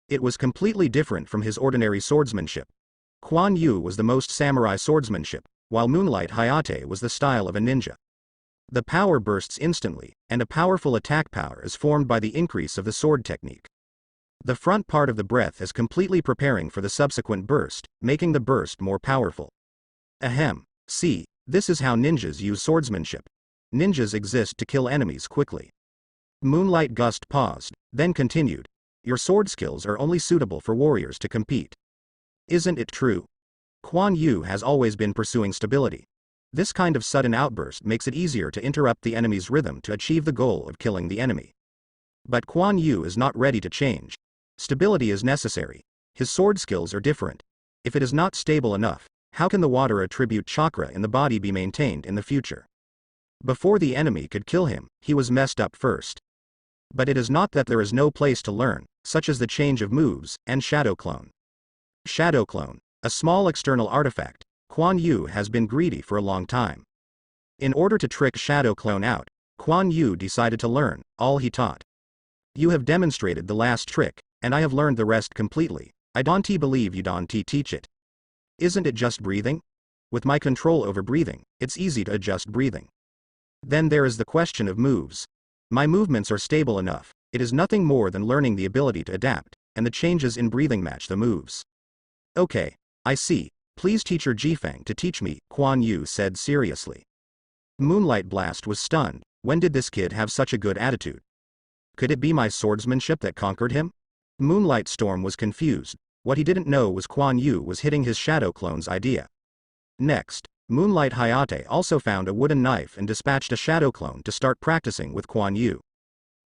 It was completely different from his ordinary swordsmanship. Quan Yu was the most samurai swordsmanship, while Moonlight Hayate was the style of a ninja. The power bursts instantly, and a powerful attack power is formed by the increase of the sword technique. The front part of the breath is completely preparing for the subsequent burst, making the burst more powerful. Ahem. See, this is how ninjas use swordsmanship. Ninjas exist to kill enemies quickly. Moonlight Gust paused, then continued. Your sword skills are only suitable for warriors to compete. Isn't it true? Quan Yu has always been pursuing stability. This kind of sudden outburst makes it easier to interrupt the enemy's rhythm to achieve the goal of killing the enemy. But Quan Yu is not ready to change. Stability is necessary. His sword skills are different. If it is not stable enough, how can the water attribute chakra in the body be maintained in the future? Before the enemy could kill him, he was messed up first. But it is not that there is no place to learn, such as the change of moves, and Shadow Clone. Shadow Clone, a small external artifact. Quan Yu has been greedy for a long time. In order to trick Shadow Clone out, Quan Yu decided to learn all he taught. You have demonstrated the last trick, and I have learned the rest completely. I don't believe you don't teach it. Isn't it just breathing? With my control over breathing, it's easy to adjust breathing. Then there is the question of moves. My movements are stable enough. It is nothing more than learning the ability to adapt, and the changes in breathing match the moves. Okay, I see. Please teacher Jifeng to teach me, Quan Yu said seriously. Moonlight Blast was stunned. When did this kid have such a good attitude? Could it be my swordsmanship that conquered him? Moonlight Storm was confused. What he didn't know was Quan Yu was hitting his Shadow Clone's idea. Next, Moonlight Hayate also found a wooden knife and dispatched a Shadow Clone to start practicing with Quan Yu.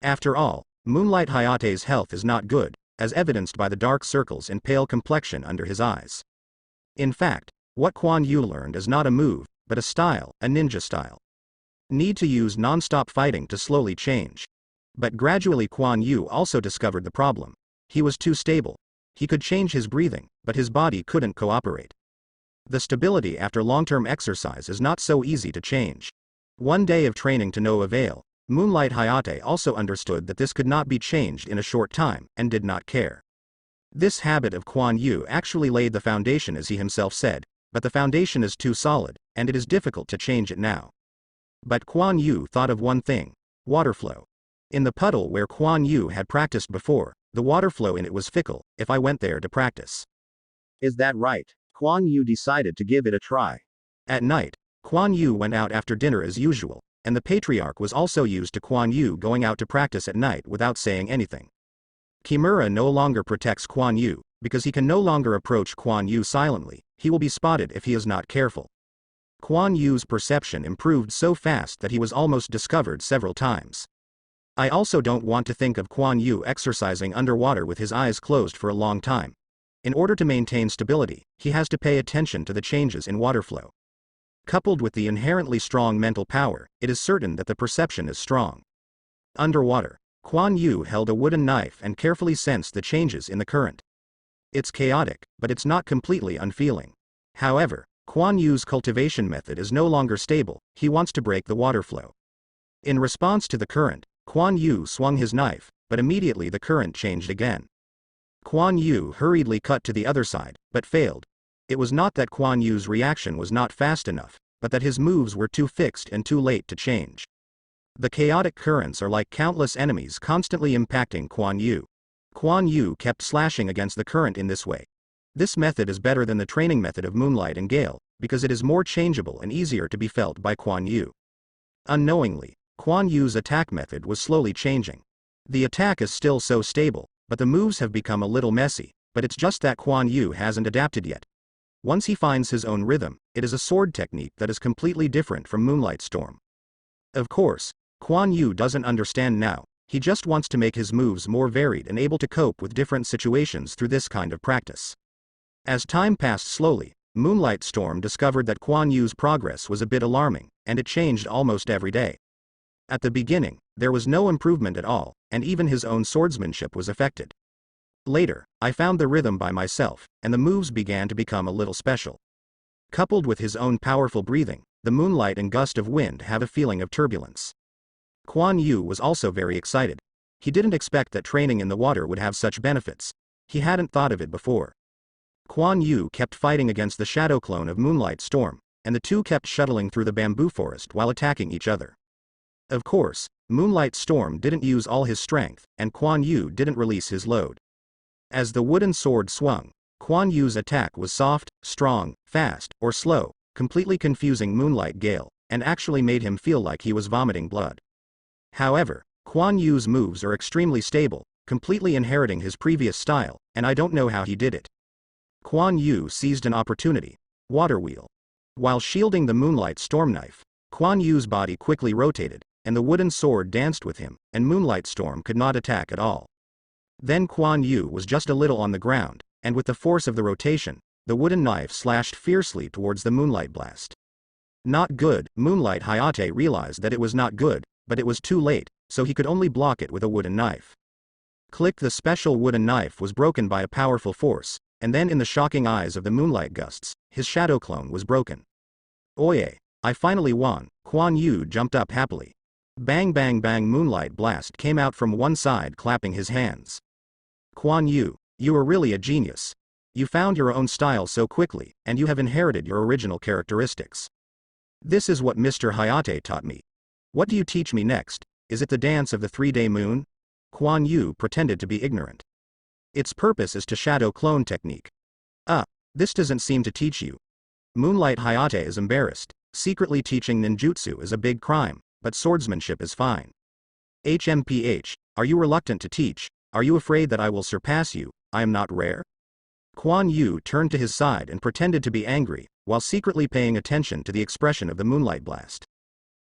After all, Moonlight Hayate's health is not good, as evidenced by the dark circles and pale complexion under his eyes. In fact, what Quan Yu learned is not a move, but a style, a ninja style. Need to use non-stop fighting to slowly change. But gradually Quan Yu also discovered the problem. He was too stable. He could change his breathing, but his body couldn't cooperate. The stability after long-term exercise is not so easy to change. One day of training to no avail. Moonlight Hayate also understood that this could not be changed in a short time, and did not care. This habit of Quan Yu actually laid the foundation, as he himself said, but the foundation is too solid, and it is difficult to change it now. But Quan Yu thought of one thing: water flow. In the puddle where Quan Yu had practiced before, the water flow in it was fickle. If I went there to practice. Is that right? Quan Yu decided to give it a try. At night, Quan Yu went out after dinner as usual, and the Patriarch was also used to Quan Yu going out to practice at night without saying anything. Kimura no longer protects Quan Yu, because he can no longer approach Quan Yu silently. He will be spotted if he is not careful. Quan Yu's perception improved so fast that he was almost discovered several times. I also don't want to think of Quan Yu exercising underwater with his eyes closed for a long time. In order to maintain stability, he has to pay attention to the changes in water flow. Coupled with the inherently strong mental power, it is certain that the perception is strong. Underwater, Quan Yu held a wooden knife and carefully sensed the changes in the current. It's chaotic, but it's not completely unfeeling. However, Quan Yu's cultivation method is no longer stable. He wants to break the water flow. In response to the current, Quan Yu swung his knife, but immediately the current changed again. Quan Yu hurriedly cut to the other side, but failed. It was not that Quan Yu's reaction was not fast enough, but that his moves were too fixed and too late to change. The chaotic currents are like countless enemies constantly impacting Quan Yu. Quan Yu kept slashing against the current in this way. This method is better than the training method of Moonlight and Gale, because it is more changeable and easier to be felt by Quan Yu. Unknowingly, Quan Yu's attack method was slowly changing. The attack is still so stable, but the moves have become a little messy, but it's just that Quan Yu hasn't adapted yet. Once he finds his own rhythm, it is a sword technique that is completely different from Moonlight Storm. Of course, Quan Yu doesn't understand now. He just wants to make his moves more varied and able to cope with different situations through this kind of practice. As time passed slowly, Moonlight Storm discovered that Quan Yu's progress was a bit alarming, and it changed almost every day. At the beginning, there was no improvement at all, and even his own swordsmanship was affected. Later, I found the rhythm by myself, and the moves began to become a little special. Coupled with his own powerful breathing, the moonlight and gust of wind have a feeling of turbulence. Quan Yu was also very excited. He didn't expect that training in the water would have such benefits. He hadn't thought of it before. Quan Yu kept fighting against the shadow clone of Moonlight Storm, and the two kept shuttling through the bamboo forest while attacking each other. Of course, Moonlight Storm didn't use all his strength, and Quan Yu didn't release his load. As the wooden sword swung, Quan Yu's attack was soft, strong, fast, or slow, completely confusing Moonlight Gale, and actually made him feel like he was vomiting blood. However, Quan Yu's moves are extremely stable, completely inheriting his previous style, and I don't know how he did it. Quan Yu seized an opportunity. Water wheel. While shielding the Moonlight Storm knife, Quan Yu's body quickly rotated, and the wooden sword danced with him, and Moonlight Storm could not attack at all. Then Quan Yu was just a little on the ground, and with the force of the rotation, the wooden knife slashed fiercely towards the moonlight blast. Not good. Moonlight Hayate realized that it was not good, but it was too late, so he could only block it with a wooden knife. Click. The special wooden knife was broken by a powerful force, and then in the shocking eyes of the moonlight gusts, his shadow clone was broken. Oye! I finally won. Quan Yu jumped up happily. Bang bang bang. Moonlight blast came out from one side, clapping his hands. Quan Yu, you are really a genius. You found your own style so quickly, and you have inherited your original characteristics. This is what Mr. Hayate taught me. What do you teach me next? Is it the dance of the 3-day moon? Quan Yu pretended to be ignorant. Its purpose is to shadow clone technique. This doesn't seem to teach you. Moonlight Hayate is embarrassed. Secretly teaching ninjutsu is a big crime, but swordsmanship is fine. HMPH, are you reluctant to teach? Are you afraid that I will surpass you? I am not rare? Quan Yu turned to his side and pretended to be angry, while secretly paying attention to the expression of the moonlight blast.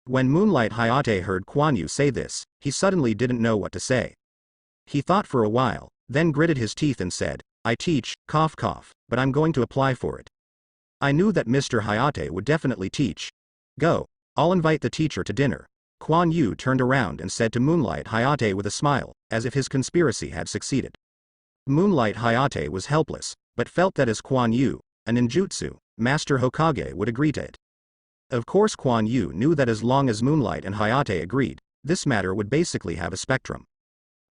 When Moonlight Hayate heard Quan Yu say this, he suddenly didn't know what to say. He thought for a while, then gritted his teeth and said, I teach, cough cough, but I'm going to apply for it. I knew that Mr. Hayate would definitely teach. Go. I'll invite the teacher to dinner. Quan Yu turned around and said to Moonlight Hayate with a smile, as if his conspiracy had succeeded. Moonlight Hayate was helpless, but felt that as Quan Yu, a ninjutsu master Hokage, would agree to it. Of course Quan Yu knew that as long as Moonlight and Hayate agreed, this matter would basically have a spectrum.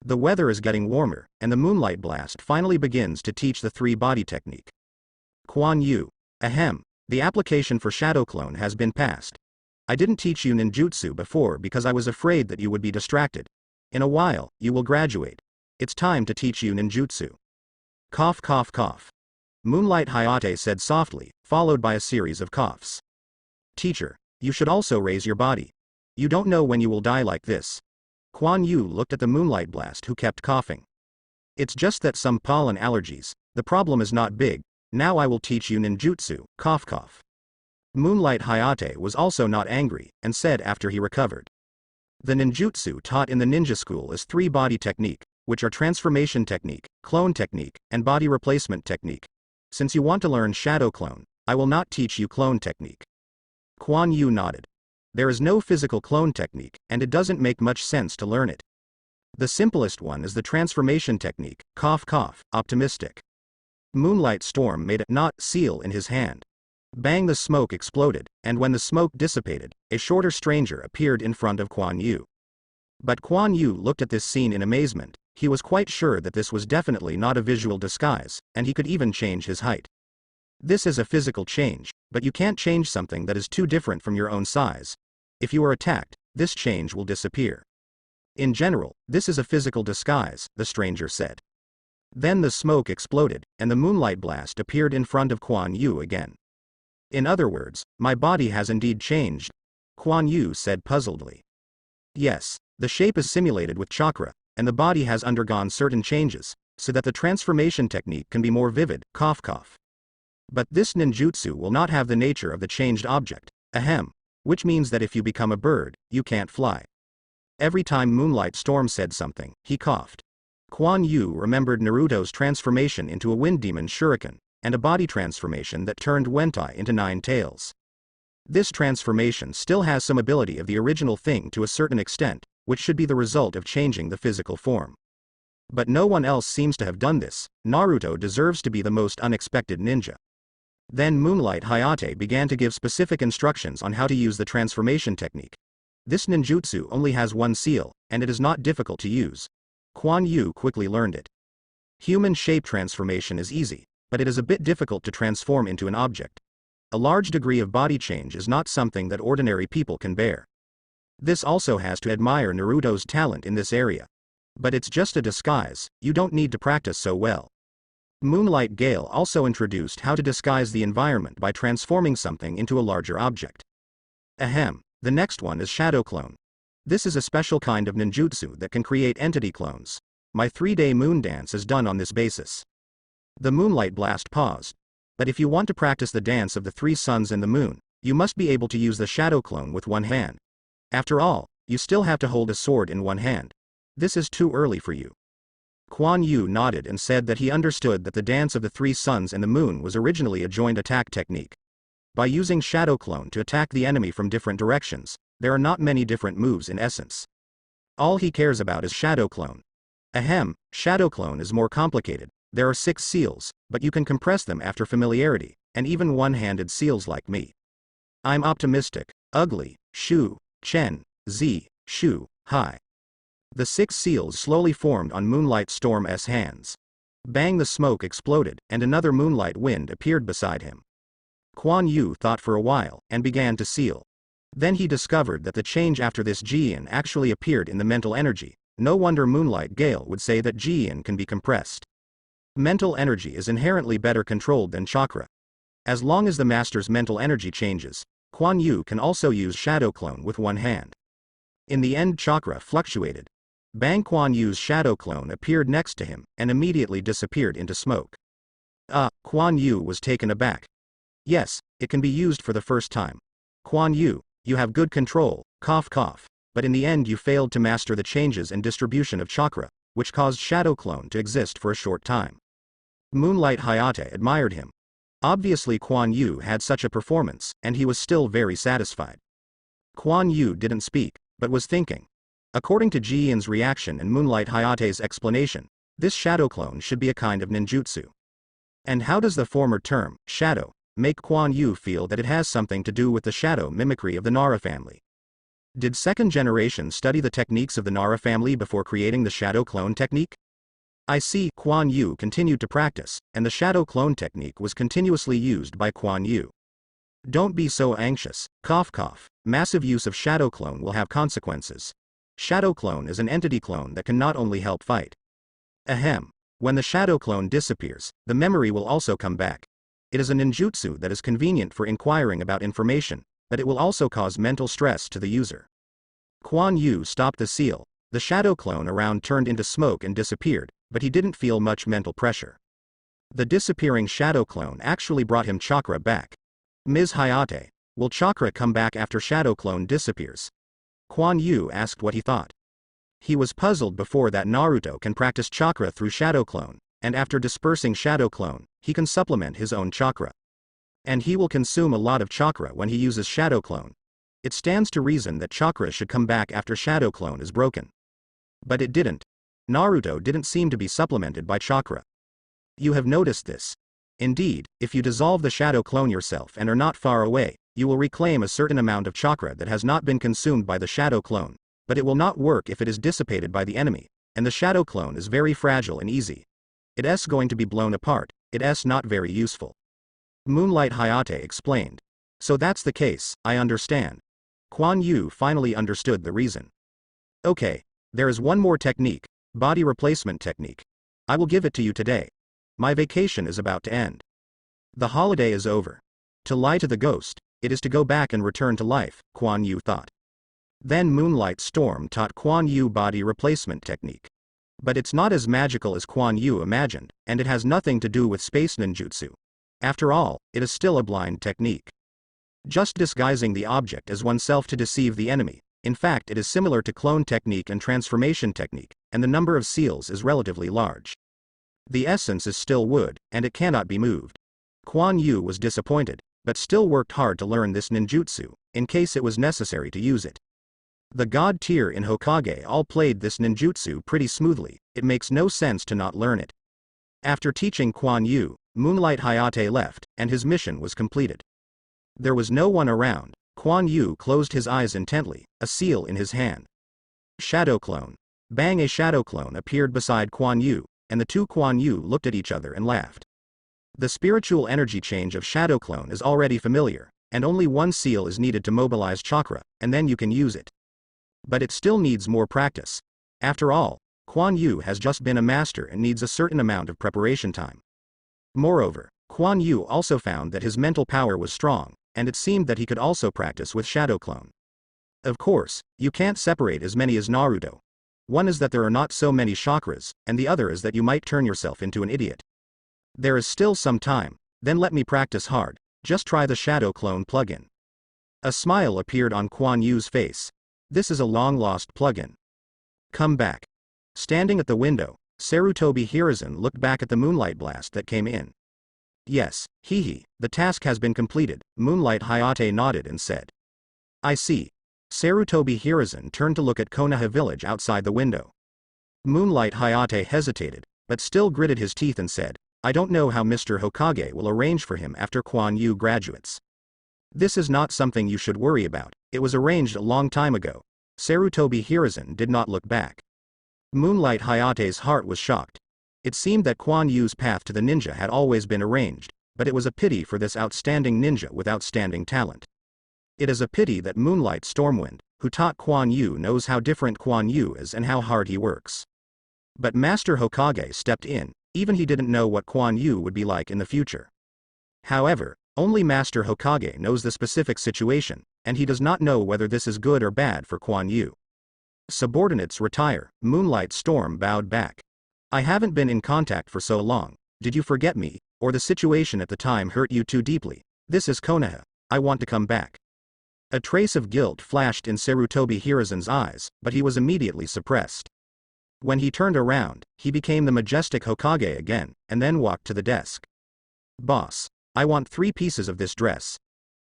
The weather is getting warmer, and the moonlight blast finally begins to teach the 3-body technique. Quan Yu. Ahem. The application for shadow clone has been passed. I didn't teach you ninjutsu before because I was afraid that you would be distracted. In a while, you will graduate. It's time to teach you ninjutsu. Cough cough cough. Moonlight Hayate said softly, followed by a series of coughs. Teacher, you should also raise your body. You don't know when you will die like this. Quan Yu looked at the moonlight blast who kept coughing. It's just that some pollen allergies. The problem is not big. Now I will teach you ninjutsu, cough cough. Moonlight Hayate was also not angry, and said after he recovered. The ninjutsu taught in the ninja school is 3-body technique, which are transformation technique, clone technique, and body replacement technique. Since you want to learn shadow clone, I will not teach you clone technique. Quan Yu nodded. There is no physical clone technique, and it doesn't make much sense to learn it. The simplest one is the transformation technique, cough cough, optimistic. Moonlight Storm made a knot seal in his hand. Bang, the smoke exploded, and when the smoke dissipated, a shorter stranger appeared in front of Quan Yu. But Quan Yu looked at this scene in amazement. He was quite sure that this was definitely not a visual disguise, and he could even change his height. This is a physical change, but you can't change something that is too different from your own size. If you are attacked, this change will disappear. In general, this is a physical disguise, the stranger said. Then the smoke exploded, and the moonlight blast appeared in front of Quan Yu again. In other words, my body has indeed changed, Quan Yu said puzzledly. Yes, the shape is simulated with chakra, and the body has undergone certain changes, so that the transformation technique can be more vivid, cough cough. But this ninjutsu will not have the nature of the changed object, ahem, which means that if you become a bird, you can't fly. Every time Moonlight Storm said something, he coughed. Quan Yu remembered Naruto's transformation into a wind demon shuriken, and a body transformation that turned Wentai into 9 tails. This transformation still has some ability of the original thing to a certain extent, which should be the result of changing the physical form. But no one else seems to have done this. Naruto deserves to be the most unexpected ninja. Then Moonlight Hayate began to give specific instructions on how to use the transformation technique. This ninjutsu only has one seal, and it is not difficult to use. Quan Yu quickly learned it. Human shape transformation is easy, but it is a bit difficult to transform into an object. A large degree of body change is not something that ordinary people can bear. This also has to admire Naruto's talent in this area. But it's just a disguise, you don't need to practice so well. Moonlight Gale also introduced how to disguise the environment by transforming something into a larger object. Ahem, the next one is Shadow Clone. This is a special kind of ninjutsu that can create entity clones. My 3-day moon dance is done on this basis. The Moonlight Blast paused. But if you want to practice the dance of the 3 suns and the moon, you must be able to use the Shadow Clone with one hand. After all, you still have to hold a sword in one hand. This is too early for you. Quan Yu nodded and said that he understood that the dance of the three suns and the moon was originally a joint attack technique. By using Shadow Clone to attack the enemy from different directions, there are not many different moves in essence. All he cares about is Shadow Clone. Ahem, Shadow Clone is more complicated. There are 6 seals, but you can compress them after familiarity, and even one-handed seals like me. I'm optimistic. Ugly, Shu, Chen, Z, Shu, Hai. The 6 seals slowly formed on Moonlight Storm's hands. Bang, the smoke exploded, and another moonlight wind appeared beside him. Quan Yu thought for a while, and began to seal. Then he discovered that the change after this Jian actually appeared in the mental energy. No wonder Moonlight Gale would say that Jian can be compressed. Mental energy is inherently better controlled than chakra. As long as the master's mental energy changes, Quan Yu can also use Shadow Clone with one hand. In the end, chakra fluctuated. Bang, Quan Yu's Shadow Clone appeared next to him, and immediately disappeared into smoke. Quan Yu was taken aback. Yes, it can be used for the first time. Quan Yu, you have good control, cough cough, but in the end you failed to master the changes and distribution of chakra, which caused Shadow Clone to exist for a short time. Moonlight Hayate admired him. Obviously Quan Yu had such a performance, and he was still very satisfied. Quan Yu didn't speak, but was thinking. According to Jian's reaction and Moonlight Hayate's explanation, this Shadow Clone should be a kind of ninjutsu. And how does the former term, shadow, make Quan Yu feel that it has something to do with the shadow mimicry of the Nara family? Did second generation study the techniques of the Nara family before creating the Shadow Clone technique? I see. Quan Yu continued to practice, and the Shadow Clone technique was continuously used by Quan Yu. Don't be so anxious, cough cough. Massive use of Shadow Clone will have consequences. Shadow Clone is an entity clone that can not only help fight. Ahem. When the Shadow Clone disappears, the memory will also come back. It is a ninjutsu that is convenient for inquiring about information, but it will also cause mental stress to the user. Quan Yu stopped the seal. The Shadow Clone around turned into smoke and disappeared, but he didn't feel much mental pressure. The disappearing Shadow Clone actually brought him chakra back. Ms. Hayate, will chakra come back after Shadow Clone disappears? Quan Yu asked what he thought. He was puzzled before that Naruto can practice chakra through Shadow Clone, and after dispersing Shadow Clone, he can supplement his own chakra. And he will consume a lot of chakra when he uses Shadow Clone. It stands to reason that chakra should come back after Shadow Clone is broken. But it didn't. Naruto didn't seem to be supplemented by chakra. You have noticed this. Indeed, if you dissolve the Shadow Clone yourself and are not far away, you will reclaim a certain amount of chakra that has not been consumed by the Shadow Clone, but it will not work if it is dissipated by the enemy, and the Shadow Clone is very fragile and easy. It's going to be blown apart, it's not very useful. Moonlight Hayate explained. So that's the case, I understand. Quan Yu finally understood the reason. Okay, there is one more technique, body replacement technique. I will give it to you today. My vacation is about to end. The holiday is over. To lie to the ghost, it is to go back and return to life, Quan Yu thought. Then Moonlight Storm taught Quan Yu body replacement technique. But it's not as magical as Quan Yu imagined, and it has nothing to do with space ninjutsu. After all, it is still a blind technique. Just disguising the object as oneself to deceive the enemy. In fact, it is similar to clone technique and transformation technique, and the number of seals is relatively large. The essence is still wood, and it cannot be moved. Quan Yu was disappointed, but still worked hard to learn this ninjutsu, in case it was necessary to use it. The god tier in Hokage all played this ninjutsu pretty smoothly, it makes no sense to not learn it. After teaching Quan Yu, Moonlight Hayate left, and his mission was completed. There was no one around. Quan Yu closed his eyes intently, a seal in his hand. Shadow Clone. Bang, a Shadow Clone appeared beside Quan Yu, and the two Quan Yu looked at each other and laughed. The spiritual energy change of Shadow Clone is already familiar, and only one seal is needed to mobilize chakra, and then you can use it. But it still needs more practice. After all, Quan Yu has just been a master and needs a certain amount of preparation time. Moreover, Quan Yu also found that his mental power was strong, and it seemed that he could also practice with Shadow Clone. Of course, you can't separate as many as Naruto. One is that there are not so many chakras, and the other is that you might turn yourself into an idiot. There is still some time, then let me practice hard, just try the Shadow Clone plugin. A smile appeared on Quan Yu's face. This is a long-lost plugin. Come back. Standing at the window, Sarutobi Hiruzen looked back at the moonlight blast that came in. Yes, the task has been completed, Moonlight Hayate nodded and said. I see. Sarutobi Hiruzen turned to look at Konoha village outside the window. Moonlight Hayate hesitated, but still gritted his teeth and said, I don't know how Mr. Hokage will arrange for him after Quan Yu graduates. This is not something you should worry about, it was arranged a long time ago. Sarutobi Hiruzen did not look back. Moonlight Hayate's heart was shocked. It seemed that Quan Yu's path to the ninja had always been arranged, but it was a pity for this outstanding ninja with outstanding talent. It is a pity that Moonlight Stormwind, who taught Quan Yu, knows how different Quan Yu is and how hard he works. But Master Hokage stepped in, even he didn't know what Quan Yu would be like in the future. However, only Master Hokage knows the specific situation, and he does not know whether this is good or bad for Quan Yu. Subordinates retire, Moonlight Storm bowed back. I haven't been in contact for so long, did you forget me, or the situation at the time hurt you too deeply? This is Konoha, I want to come back. A trace of guilt flashed in Sarutobi Hiruzen's eyes, but he was immediately suppressed. When he turned around, he became the majestic Hokage again, and then walked to the desk. Boss, I want 3 pieces of this dress.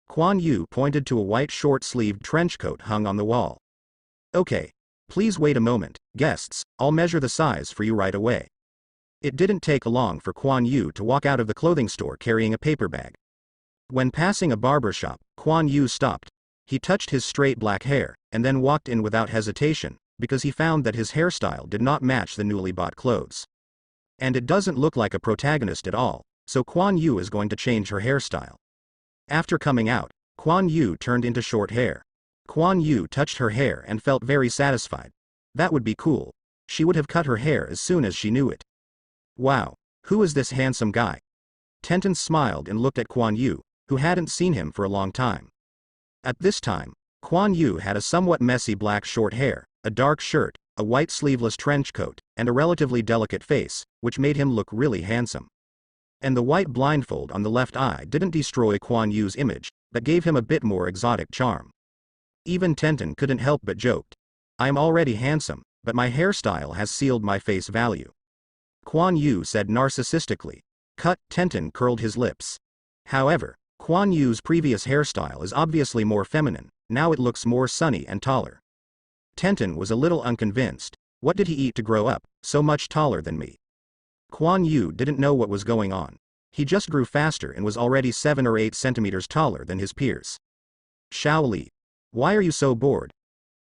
Quan Yu pointed to a white short-sleeved trench coat hung on the wall. Okay. Please wait a moment, guests, I'll measure the size for you right away. It didn't take long for Quan Yu to walk out of the clothing store carrying a paper bag. When passing a barber shop, Quan Yu stopped. He touched his straight black hair, and then walked in without hesitation, because he found that his hairstyle did not match the newly bought clothes. And it doesn't look like a protagonist at all, so Quan Yu is going to change her hairstyle. After coming out, Quan Yu turned into short hair. Quan Yu touched her hair and felt very satisfied. That would be cool. She would have cut her hair as soon as she knew it. Wow, who is this handsome guy? Tenten smiled and looked at Quan Yu, who hadn't seen him for a long time. At this time, Quan Yu had a somewhat messy black short hair, a dark shirt, a white sleeveless trench coat, and a relatively delicate face, which made him look really handsome. And the white blindfold on the left eye didn't destroy Quan Yu's image, but gave him a bit more exotic charm. Even Tenten couldn't help but joked. I am already handsome, but my hairstyle has sealed my face value. Quan Yu said narcissistically. Cut, Tenten curled his lips. However, Quan Yu's previous hairstyle is obviously more feminine, now it looks more sunny and taller. Tenten was a little unconvinced. What did he eat to grow up, so much taller than me? Quan Yu didn't know what was going on. He just grew faster and was already 7 or 8 centimeters taller than his peers. Xiao Li. Why are you so bored?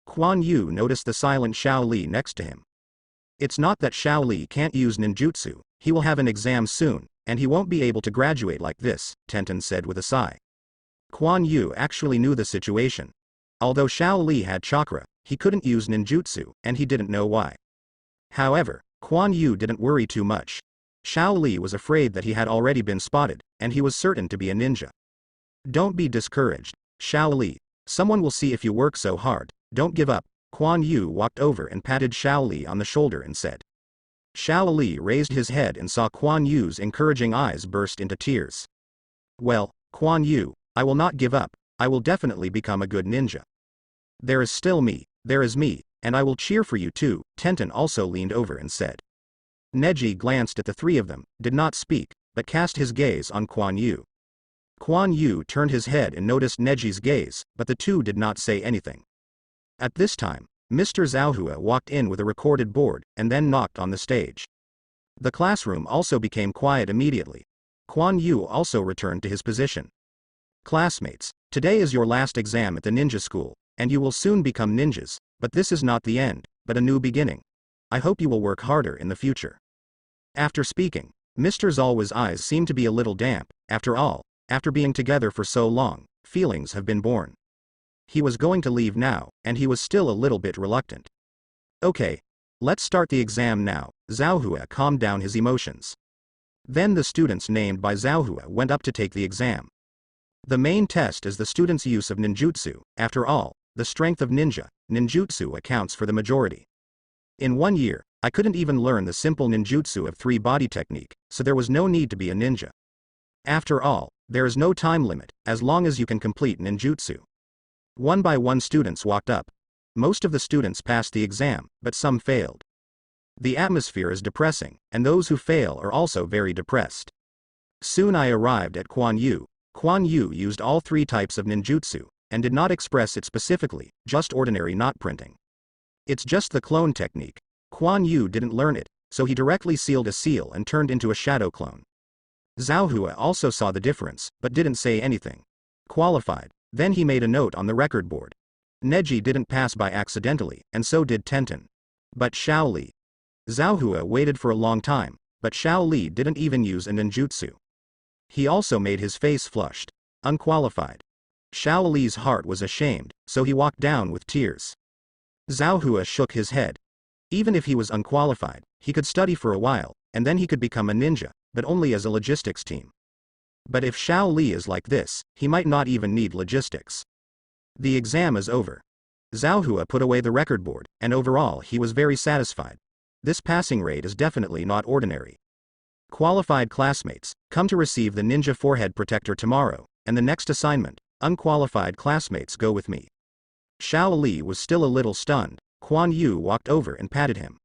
Quan Yu noticed the silent Xiao Li next to him. It's not that Xiao Li can't use ninjutsu, he will have an exam soon, and he won't be able to graduate like this, Tenten said with a sigh. Quan Yu actually knew the situation. Although Xiao Li had chakra, he couldn't use ninjutsu, and he didn't know why. However, Quan Yu didn't worry too much. Xiao Li was afraid that he had already been spotted, and he was certain to be a ninja. Don't be discouraged, Xiao Li. Someone will see if you work so hard, don't give up. Quan Yu walked over and patted Xiao Li on the shoulder and said. Xiao Li raised his head and saw Quan Yu's encouraging eyes burst into tears. Well, Quan Yu, I will not give up, I will definitely become a good ninja. There is still me, there is me, and I will cheer for you too, Tenten also leaned over and said. Neji glanced at the 3 of them, did not speak, but cast his gaze on Quan Yu. Quan Yu turned his head and noticed Neji's gaze, but the 2 did not say anything. At this time, Mr. Zhaohua walked in with a recorded board, and then knocked on the stage. The classroom also became quiet immediately. Quan Yu also returned to his position. Classmates, today is your last exam at the ninja school, and you will soon become ninjas, but this is not the end, but a new beginning. I hope you will work harder in the future. After speaking, Mr. Zhaohua's eyes seemed to be a little damp. After all, after being together for so long, feelings have been born. He was going to leave now, and he was still a little bit reluctant. Okay. Let's start the exam now. Zhaohua calmed down his emotions. Then the students named by Zhaohua went up to take the exam. The main test is the student's use of ninjutsu. After all, the strength of ninjutsu accounts for the majority. In 1 year, I couldn't even learn the simple ninjutsu of 3 body technique, so there was no need to be a ninja. After all, there is no time limit, as long as you can complete ninjutsu. One by one students walked up. Most of the students passed the exam, but some failed. The atmosphere is depressing, and those who fail are also very depressed. Soon I arrived at Quan Yu. Quan Yu used all 3 types of ninjutsu, and did not express it specifically, just ordinary knot printing. It's just the clone technique. Quan Yu didn't learn it, so he directly sealed a seal and turned into a shadow clone. Zhao Hua also saw the difference, but didn't say anything. Qualified. Then he made a note on the record board. Neji didn't pass by accidentally, and so did Tenten. But Xiao Li. Zhao Hua waited for a long time, but Xiao Li didn't even use a ninjutsu. He also made his face flushed. Unqualified. Xiao Li's heart was ashamed, so he walked down with tears. Zhao Hua shook his head. Even if he was unqualified, he could study for a while, and then he could become a ninja, but only as a logistics team. But if Xiao Li is like this, he might not even need logistics. The exam is over. Zhao Hua put away the record board, and overall he was very satisfied. This passing rate is definitely not ordinary. Qualified classmates, come to receive the ninja forehead protector tomorrow, and the next assignment, unqualified classmates go with me. Xiao Li was still a little stunned. Quan Yu walked over and patted him.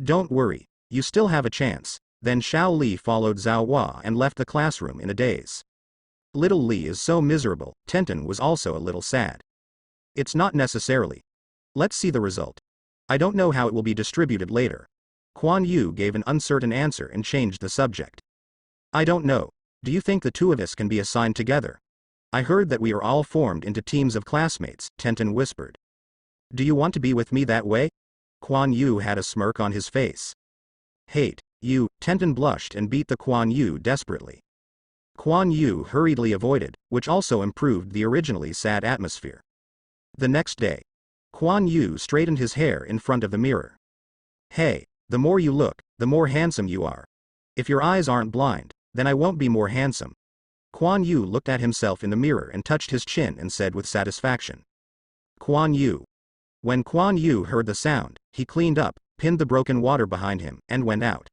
Don't worry, you still have a chance. Then Xiao Li followed Zhao Hua and left the classroom in a daze. Little Li is so miserable. Tenten was also a little sad. It's not necessarily. Let's see the result. I don't know how it will be distributed later. Quan Yu gave an uncertain answer and changed the subject. I don't know. Do you think the 2 of us can be assigned together? I heard that we are all formed into teams of classmates, Tenten whispered. Do you want to be with me that way? Quan Yu had a smirk on his face. Hate, you, Tenten blushed and beat the Quan Yu desperately. Quan Yu hurriedly avoided, which also improved the originally sad atmosphere. The next day, Quan Yu straightened his hair in front of the mirror. Hey, the more you look, the more handsome you are. If your eyes aren't blind, then I won't be more handsome. Quan Yu looked at himself in the mirror and touched his chin and said with satisfaction. Quan Yu. When Quan Yu heard the sound, he cleaned up, pinned the broken water behind him, and went out.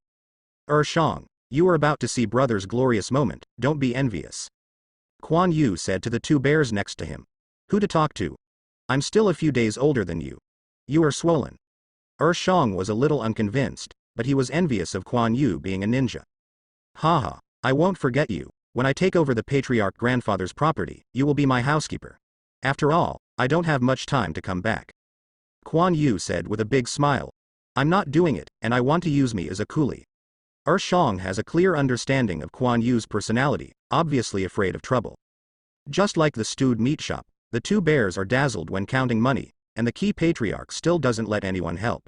Shang, you are about to see brother's glorious moment, don't be envious. Quan Yu said to the 2 bears next to him. Who to talk to? I'm still a few days older than you. You are swollen. Shang was a little unconvinced, but he was envious of Quan Yu being a ninja. Haha, I won't forget you. When I take over the Patriarch grandfather's property, you will be my housekeeper. After all, I don't have much time to come back. Quan Yu said with a big smile. I'm not doing it, and I want to use me as a coolie. Shang has a clear understanding of Quan Yu's personality, obviously afraid of trouble. Just like the stewed meat shop, the 2 bears are dazzled when counting money, and the key patriarch still doesn't let anyone help.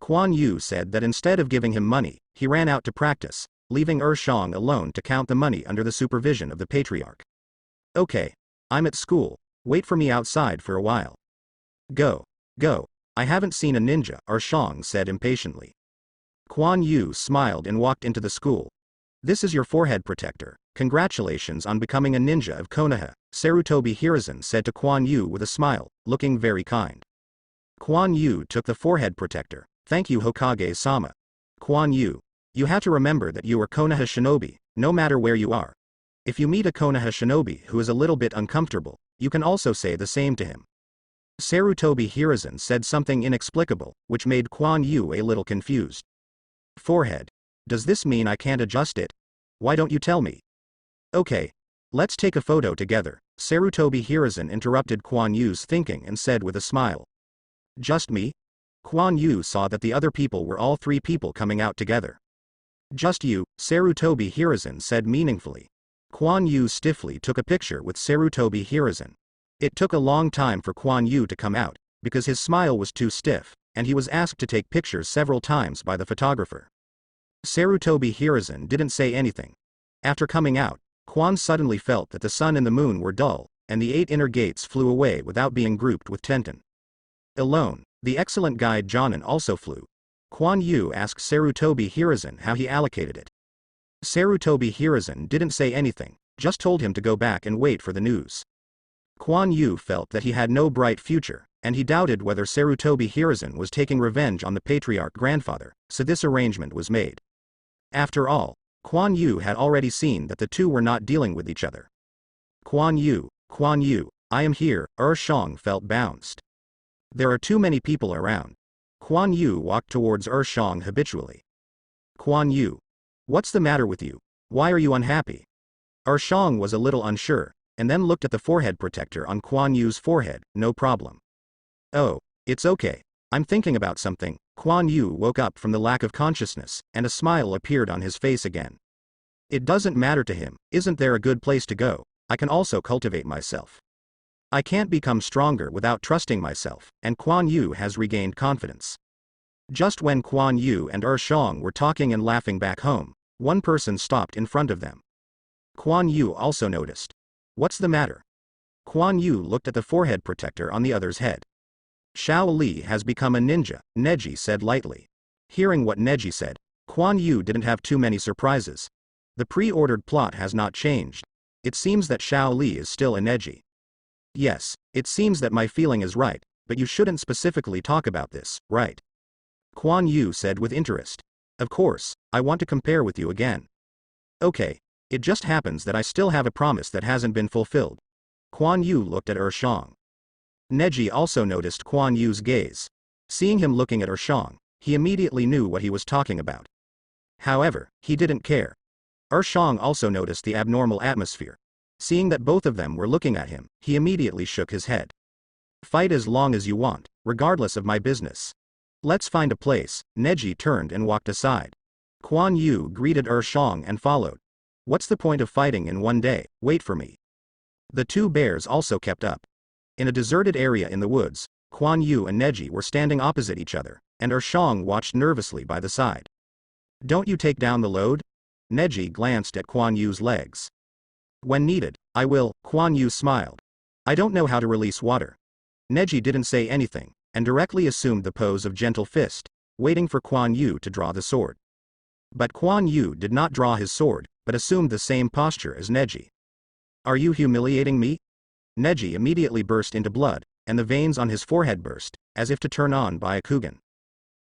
Quan Yu said that instead of giving him money, he ran out to practice, leaving Shang alone to count the money under the supervision of the patriarch. Okay. I'm at school, wait for me outside for a while. Go. Go. I haven't seen a ninja, Shang said impatiently. Quan Yu smiled and walked into the school. This is your forehead protector. Congratulations on becoming a ninja of Konoha, Sarutobi Hiruzen said to Quan Yu with a smile, looking very kind. Quan Yu took the forehead protector. Thank you Hokage-sama. Quan Yu. You have to remember that you are Konoha shinobi, no matter where you are. If you meet a Konoha shinobi who is a little bit uncomfortable, you can also say the same to him. Sarutobi Hiruzen said something inexplicable, which made Quan Yu a little confused. Forehead. Does this mean I can't adjust it? Why don't you tell me? Okay. Let's take a photo together. Sarutobi Hiruzen interrupted Quan Yu's thinking and said with a smile. Just me? Quan Yu saw that the other people were all 3 people coming out together. Just you, Sarutobi Hiruzen said meaningfully. Quan Yu stiffly took a picture with Sarutobi Hiruzen. It took a long time for Quan Yu to come out, because his smile was too stiff, and he was asked to take pictures several times by the photographer. Sarutobi Hiruzen didn't say anything. After coming out, Quan suddenly felt that the sun and the moon were dull, and the 8 inner gates flew away without being grouped with Tenten. Alone, the excellent guide Jonin also flew. Quan Yu asked Sarutobi Hiruzen how he allocated it. Sarutobi Hiruzen didn't say anything, just told him to go back and wait for the news. Quan Yu felt that he had no bright future, and he doubted whether Sarutobi Hiruzen was taking revenge on the patriarch grandfather, so this arrangement was made. After all, Quan Yu had already seen that the 2 were not dealing with each other. Quan Yu, I am here, Shang felt bounced. There are too many people around. Quan Yu walked towards Shang habitually. Quan Yu. What's the matter with you? Why are you unhappy? Shang was a little unsure, and then looked at the forehead protector on Quan Yu's forehead. No problem. Oh, it's okay. I'm thinking about something. Quan Yu woke up from the lack of consciousness, and a smile appeared on his face again. It doesn't matter to him. Isn't there a good place to go? I can also cultivate myself. I can't become stronger without trusting myself, and Quan Yu has regained confidence. Just when Quan Yu and Shang were talking and laughing back home, one person stopped in front of them. Quan Yu also noticed. What's the matter? Quan Yu looked at the forehead protector on the other's head. Xiao Li has become a ninja, Neji said lightly. Hearing what Neji said, Quan Yu didn't have too many surprises. The pre-ordered plot has not changed. It seems that Xiao Li is still a Neji. Yes, it seems that my feeling is right, but you shouldn't specifically talk about this, right? Quan Yu said with interest. Of course, I want to compare with you again. Okay, it just happens that I still have a promise that hasn't been fulfilled. Quan Yu looked at Shang. Neji also noticed Quan Yu's gaze. Seeing him looking at Shang, he immediately knew what he was talking about. However, he didn't care. Shang also noticed the abnormal atmosphere. Seeing that both of them were looking at him, he immediately shook his head. Fight as long as you want, regardless of my business. Let's find a place. Neji turned and walked aside. Quan Yu greeted Shang and followed. What's the point of fighting in one day? Wait for me. The two bears also kept up. In a deserted area in the woods, Quan Yu and Neji were standing opposite each other, and Shang watched nervously by the side. Don't you take down the load? Neji glanced at Quan Yu's legs. When needed, I will. Quan Yu smiled. I don't know how to release water. Neji didn't say anything, and directly assumed the pose of gentle fist, waiting for Quan Yu to draw the sword. But Quan Yu did not draw his sword, but assumed the same posture as Neji. Are you humiliating me? Neji immediately burst into blood, and the veins on his forehead burst, as if to turn on Byakugan.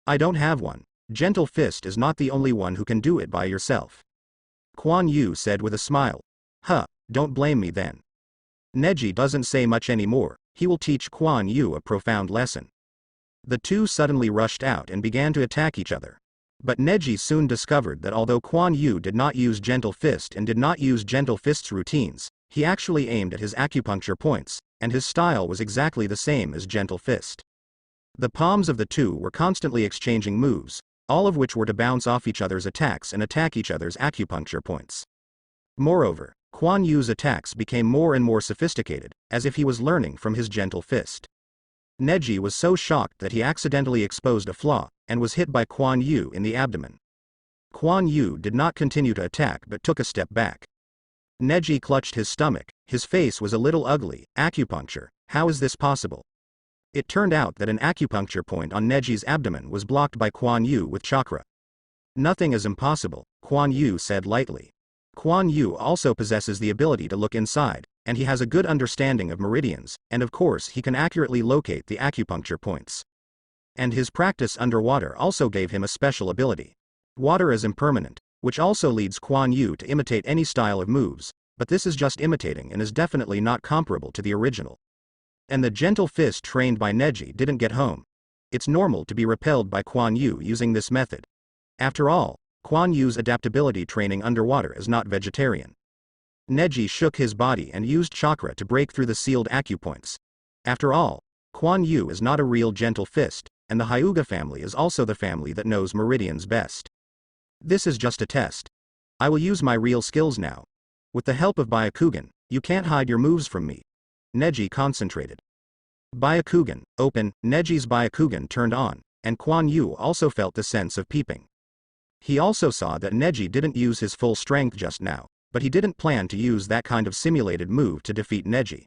I don't have one. Gentle fist is not the only one who can do it by yourself. Quan Yu said with a smile. Huh, don't blame me then. Neji doesn't say much anymore. He will teach Quan Yu a profound lesson. The two suddenly rushed out and began to attack each other. But Neji soon discovered that although Quan Yu did not use gentle fist and did not use gentle fist's routines, he actually aimed at his acupuncture points, and his style was exactly the same as gentle fist. The palms of the two were constantly exchanging moves, all of which were to bounce off each other's attacks and attack each other's acupuncture points. Moreover, Quan Yu's attacks became more and more sophisticated, as if he was learning from his gentle fist. Neji was so shocked that he accidentally exposed a flaw, and was hit by Quan Yu in the abdomen. Quan Yu did not continue to attack but took a step back. Neji clutched his stomach. His face was a little ugly. Acupuncture, how is this possible? It turned out that an acupuncture point on Neji's abdomen was blocked by Quan Yu with chakra. Nothing is impossible, Quan Yu said lightly. Quan Yu also possesses the ability to look inside, and he has a good understanding of meridians, and of course he can accurately locate the acupuncture points. And his practice underwater also gave him a special ability. Water is impermanent, which also leads Quan Yu to imitate any style of moves, but this is just imitating and is definitely not comparable to the original. And the gentle fist trained by Neji didn't get home. It's normal to be repelled by Quan Yu using this method. After all, Quan Yu's adaptability training underwater is not vegetarian. Neji shook his body and used chakra to break through the sealed acupoints. After all, Quan Yu is not a real gentle fist, and the Hyuga family is also the family that knows meridians best. This is just a test. I will use my real skills now. With the help of Byakugan, you can't hide your moves from me. Neji concentrated. Byakugan, open. Neji's Byakugan turned on, and Quan Yu also felt the sense of peeping. He also saw that Neji didn't use his full strength just now, but he didn't plan to use that kind of simulated move to defeat Neji.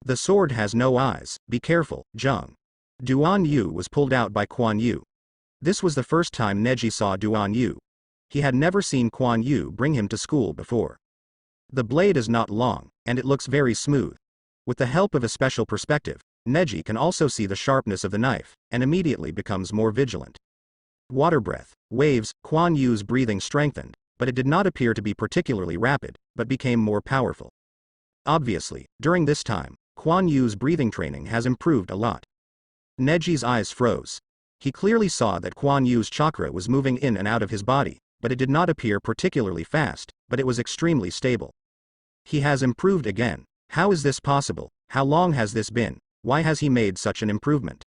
The sword has no eyes, be careful, Zheng. Duan Yu was pulled out by Quan Yu. This was the first time Neji saw Duan Yu. He had never seen Quan Yu bring him to school before. The blade is not long, and it looks very smooth. With the help of a special perspective, Neji can also see the sharpness of the knife, and immediately becomes more vigilant. Water breath, waves. Quan Yu's breathing strengthened, but it did not appear to be particularly rapid, but became more powerful. Obviously, during this time, Quan Yu's breathing training has improved a lot. Neji's eyes froze. He clearly saw that Quan Yu's chakra was moving in and out of his body, but it did not appear particularly fast, but it was extremely stable. He has improved again. How is this possible? How long has this been? Why has he made such an improvement?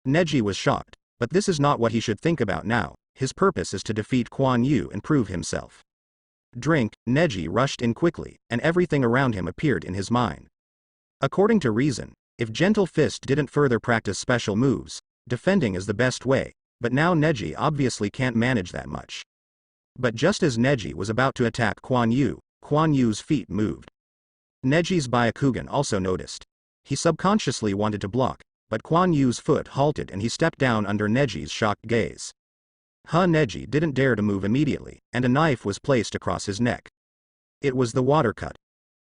Neji was shocked, but this is not what he should think about now. His purpose is to defeat Quan Yu and prove himself. Drink. Neji rushed in quickly, and everything around him appeared in his mind. According to reason, if Gentle Fist didn't further practice special moves, defending is the best way, but now Neji obviously can't manage that much. But just as Neji was about to attack Quan Yu's feet moved. Neji's Byakugan also noticed. He subconsciously wanted to block, but Quan Yu's foot halted and he stepped down under Neji's shocked gaze. Neji didn't dare to move immediately, and a knife was placed across his neck. It was the water cut.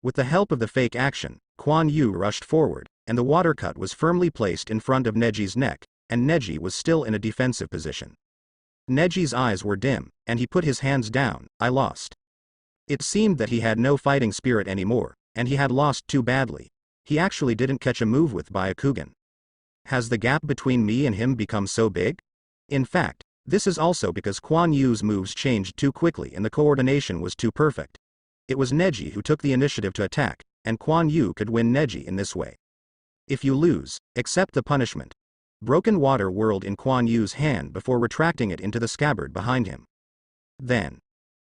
With the help of the fake action, Quan Yu rushed forward, and the water cut was firmly placed in front of Neji's neck, and Neji was still in a defensive position. Neji's eyes were dim, and he put his hands down. I lost. It seemed that he had no fighting spirit anymore, and he had lost too badly. He actually didn't catch a move with Byakugan. Has the gap between me and him become so big? In fact, this is also because Quan Yu's moves changed too quickly and the coordination was too perfect. It was Neji who took the initiative to attack, and Quan Yu could win Neji in this way. If you lose, accept the punishment. Broken water whirled in Quan Yu's hand before retracting it into the scabbard behind him. Then,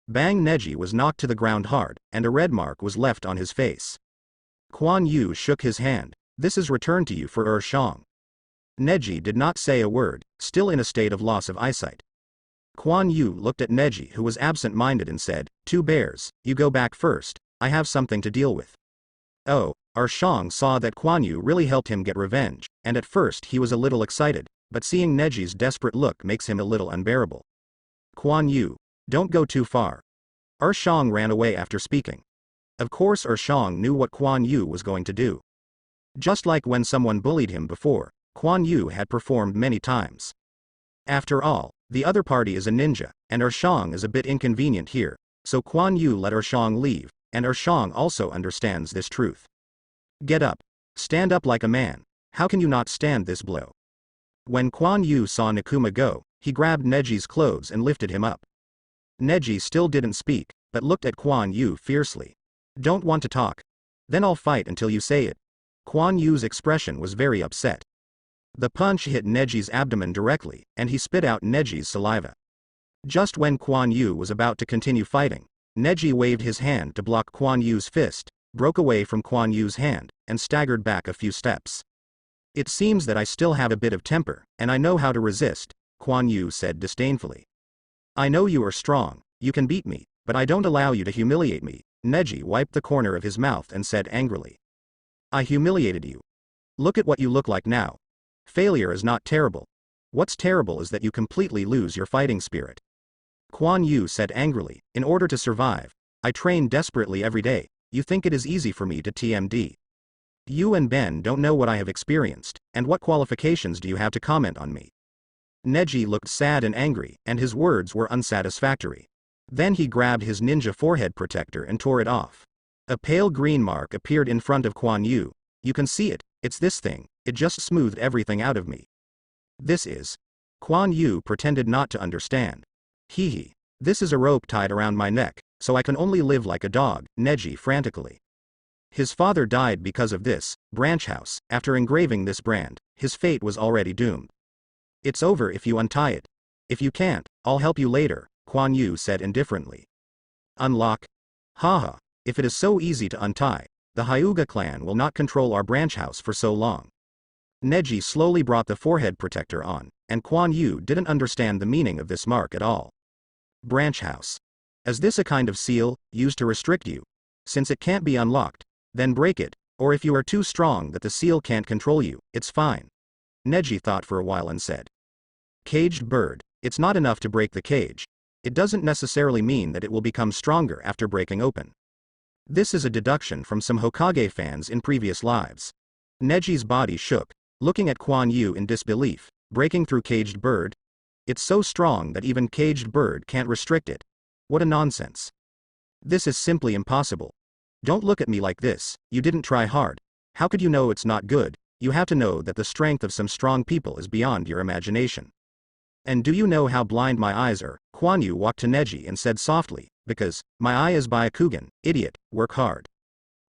bang! Neji was knocked to the ground hard, and a red mark was left on his face. Quan Yu shook his hand. This is returned to you for Shang. Neji did not say a word, still in a state of loss of eyesight. Quan Yu looked at Neji, who was absent-minded, and said, "Two bears, you go back first, I have something to deal with." Oh, Shang saw that Quan Yu really helped him get revenge, and at first he was a little excited, but seeing Neji's desperate look makes him a little unbearable. Quan Yu, don't go too far. Shang ran away after speaking. Of course Shang knew what Quan Yu was going to do. Just like when someone bullied him before, Quan Yu had performed many times. After all, the other party is a ninja, and Shang is a bit inconvenient here, so Quan Yu let Shang leave, and Shang also understands this truth. Get up. Stand up like a man. How can you not stand this blow? When Quan Yu saw Nekuma go, he grabbed Neji's clothes and lifted him up. Neji still didn't speak, but looked at Quan Yu fiercely. Don't want to talk? Then I'll fight until you say it. Quan Yu's expression was very upset. The punch hit Neji's abdomen directly, and he spit out Neji's saliva. Just when Quan Yu was about to continue fighting, Neji waved his hand to block Quan Yu's fist, broke away from Quan Yu's hand, and staggered back a few steps. It seems that I still have a bit of temper, and I know how to resist, Quan Yu said disdainfully. I know you are strong, you can beat me, but I don't allow you to humiliate me. Neji wiped the corner of his mouth and said angrily. I humiliated you. Look at what you look like now. Failure is not terrible. What's terrible is that you completely lose your fighting spirit. Quan Yu said angrily, in order to survive, I train desperately every day. You think it is easy for me to TMD? You and Ben don't know what I have experienced, and what qualifications do you have to comment on me? Neji looked sad and angry, and his words were unsatisfactory. Then he grabbed his ninja forehead protector and tore it off. A pale green mark appeared in front of Quan Yu. You can see it, it's this thing, it just smoothed everything out of me. This is. Quan Yu pretended not to understand. Hee. This is a rope tied around my neck, so I can only live like a dog, Neji frantically. His father died because of this branch house. After engraving this brand, his fate was already doomed. It's over if you untie it. If you can't, I'll help you later, Quan Yu said indifferently. Unlock? Haha, if it is so easy to untie, the Hyuga clan will not control our branch house for so long. Neji slowly brought the forehead protector on, and Quan Yu didn't understand the meaning of this mark at all. Branch house. Is this a kind of seal, used to restrict you? Since it can't be unlocked, then break it, or if you are too strong that the seal can't control you, it's fine. Neji thought for a while and said. Caged bird, it's not enough to break the cage. It doesn't necessarily mean that it will become stronger after breaking open. This is a deduction from some Hokage fans in previous lives. Neji's body shook, looking at Quan Yu in disbelief. Breaking through caged bird? It's so strong that even caged bird can't restrict it. What a nonsense. This is simply impossible. Don't look at me like this, you didn't try hard. How could you know it's not good? You have to know that the strength of some strong people is beyond your imagination. And do you know how blind my eyes are? Quan Yu walked to Neji and said softly, because, my eye is Byakugan, idiot, work hard.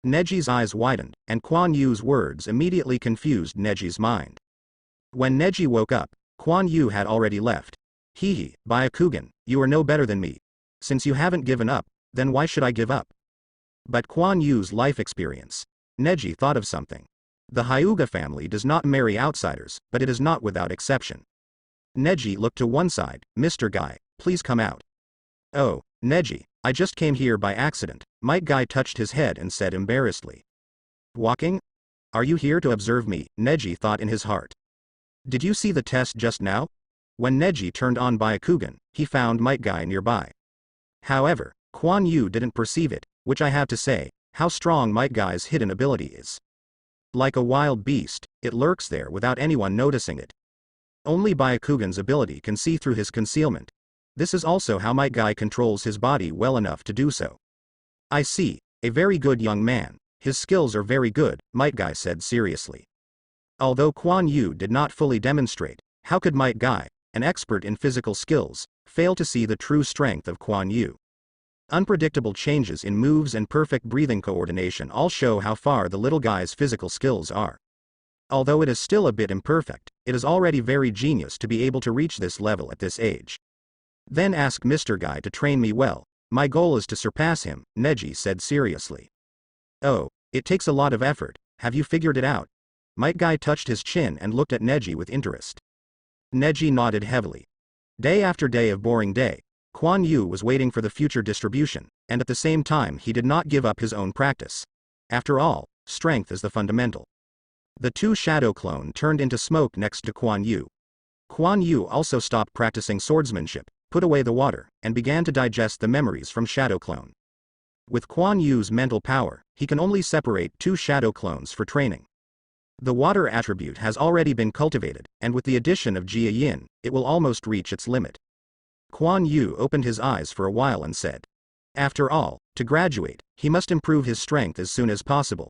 Neji's eyes widened, and Quan Yu's words immediately confused Neji's mind. When Neji woke up, Quan Yu had already left. Hehe, Byakugan, you are no better than me. Since you haven't given up, then why should I give up? But Quan Yu's life experience. Neji thought of something. The Hyuga family does not marry outsiders, but it is not without exception. Neji looked to one side. Mr. Guy, please come out. Oh, Neji, I just came here by accident. Might Guy touched his head and said embarrassedly. Walking? Are you here to observe me? Neji thought in his heart. Did you see the test just now? When Neji turned on Byakugan, he found Might Guy nearby. However, Quan Yu didn't perceive it, which I have to say, how strong Might Guy's hidden ability is. Like a wild beast, it lurks there without anyone noticing it. Only Byakugan's ability can see through his concealment. This is also how Might Guy controls his body well enough to do so. I see, a very good young man, his skills are very good, Might Guy said seriously. Although Quan Yu did not fully demonstrate, how could Might Guy, an expert in physical skills, fail to see the true strength of Quan Yu? Unpredictable changes in moves and perfect breathing coordination all show how far the little guy's physical skills are. Although it is still a bit imperfect, it is already very genius to be able to reach this level at this age. Then ask Mr. Guy to train me well. My goal is to surpass him, Neji said seriously. Oh, it takes a lot of effort, have you figured it out? Might Guy touched his chin and looked at Neji with interest. Neji nodded heavily. Day after day of boring day, Quan Yu was waiting for the future distribution, and at the same time he did not give up his own practice. After all, strength is the fundamental. The two shadow clone turned into smoke next to Quan Yu. Quan Yu also stopped practicing swordsmanship, put away the water, and began to digest the memories from shadow clone. With Quan Yu's mental power, he can only separate two shadow clones for training. The water attribute has already been cultivated, and with the addition of Jia Yin, it will almost reach its limit. Quan Yu opened his eyes for a while and said. After all, to graduate, he must improve his strength as soon as possible.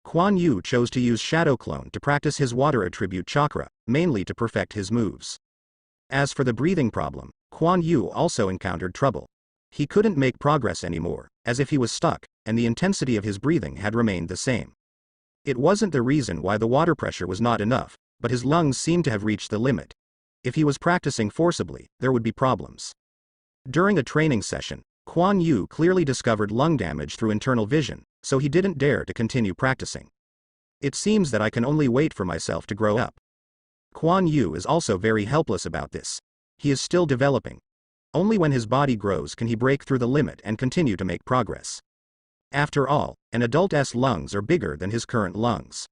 Quan Yu chose to use Shadow Clone to practice his water attribute chakra, mainly to perfect his moves. As for the breathing problem, Quan Yu also encountered trouble. He couldn't make progress anymore, as if he was stuck, and the intensity of his breathing had remained the same. It wasn't the reason why the water pressure was not enough, but his lungs seemed to have reached the limit. If he was practicing forcibly, there would be problems. During a training session, Quan Yu clearly discovered lung damage through internal vision, so he didn't dare to continue practicing. It seems that I can only wait for myself to grow up. Quan Yu is also very helpless about this. He is still developing. Only when his body grows can he break through the limit and continue to make progress. After all, an adult's lungs are bigger than his current lungs.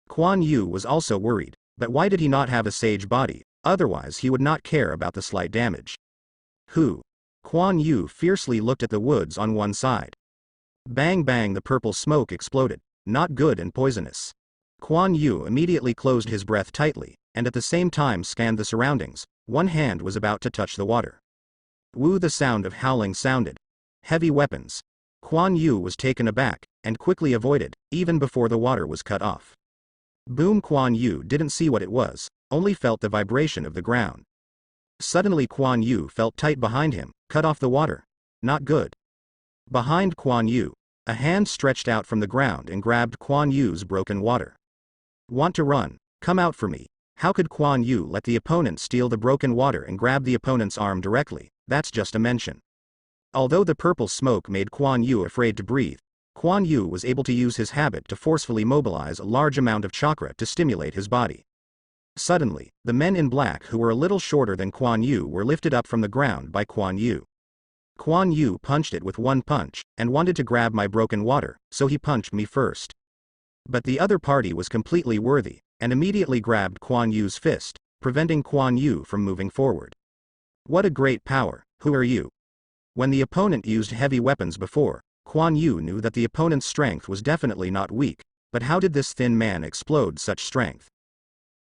Quan Yu was also worried, but why did he not have a sage body? Otherwise he would not care about the slight damage. Who? Quan Yu fiercely looked at the woods on one side. Bang bang, the purple smoke exploded, not good and poisonous. Quan Yu immediately closed his breath tightly, and at the same time scanned the surroundings. One hand was about to touch the water. Woo, the sound of howling sounded. Heavy weapons. Quan Yu was taken aback, and quickly avoided, even before the water was cut off. Boom! Quan Yu didn't see what it was, only felt the vibration of the ground. Suddenly Quan Yu felt tight behind him, cut off the water. Not good. Behind Quan Yu, a hand stretched out from the ground and grabbed Quan Yu's broken water. Want to run? Come out for me. How could Quan Yu let the opponent steal the broken water and grab the opponent's arm directly? That's just a mention. Although the purple smoke made Quan Yu afraid to breathe, Quan Yu was able to use his habit to forcefully mobilize a large amount of chakra to stimulate his body. Suddenly, the men in black who were a little shorter than Quan Yu were lifted up from the ground by Quan Yu. Quan Yu punched it with one punch, and wanted to grab my broken water, so he punched me first. But the other party was completely worthy, and immediately grabbed Quan Yu's fist, preventing Quan Yu from moving forward. What a great power! Who are you? When the opponent used heavy weapons before, Quan Yu knew that the opponent's strength was definitely not weak, but how did this thin man explode such strength?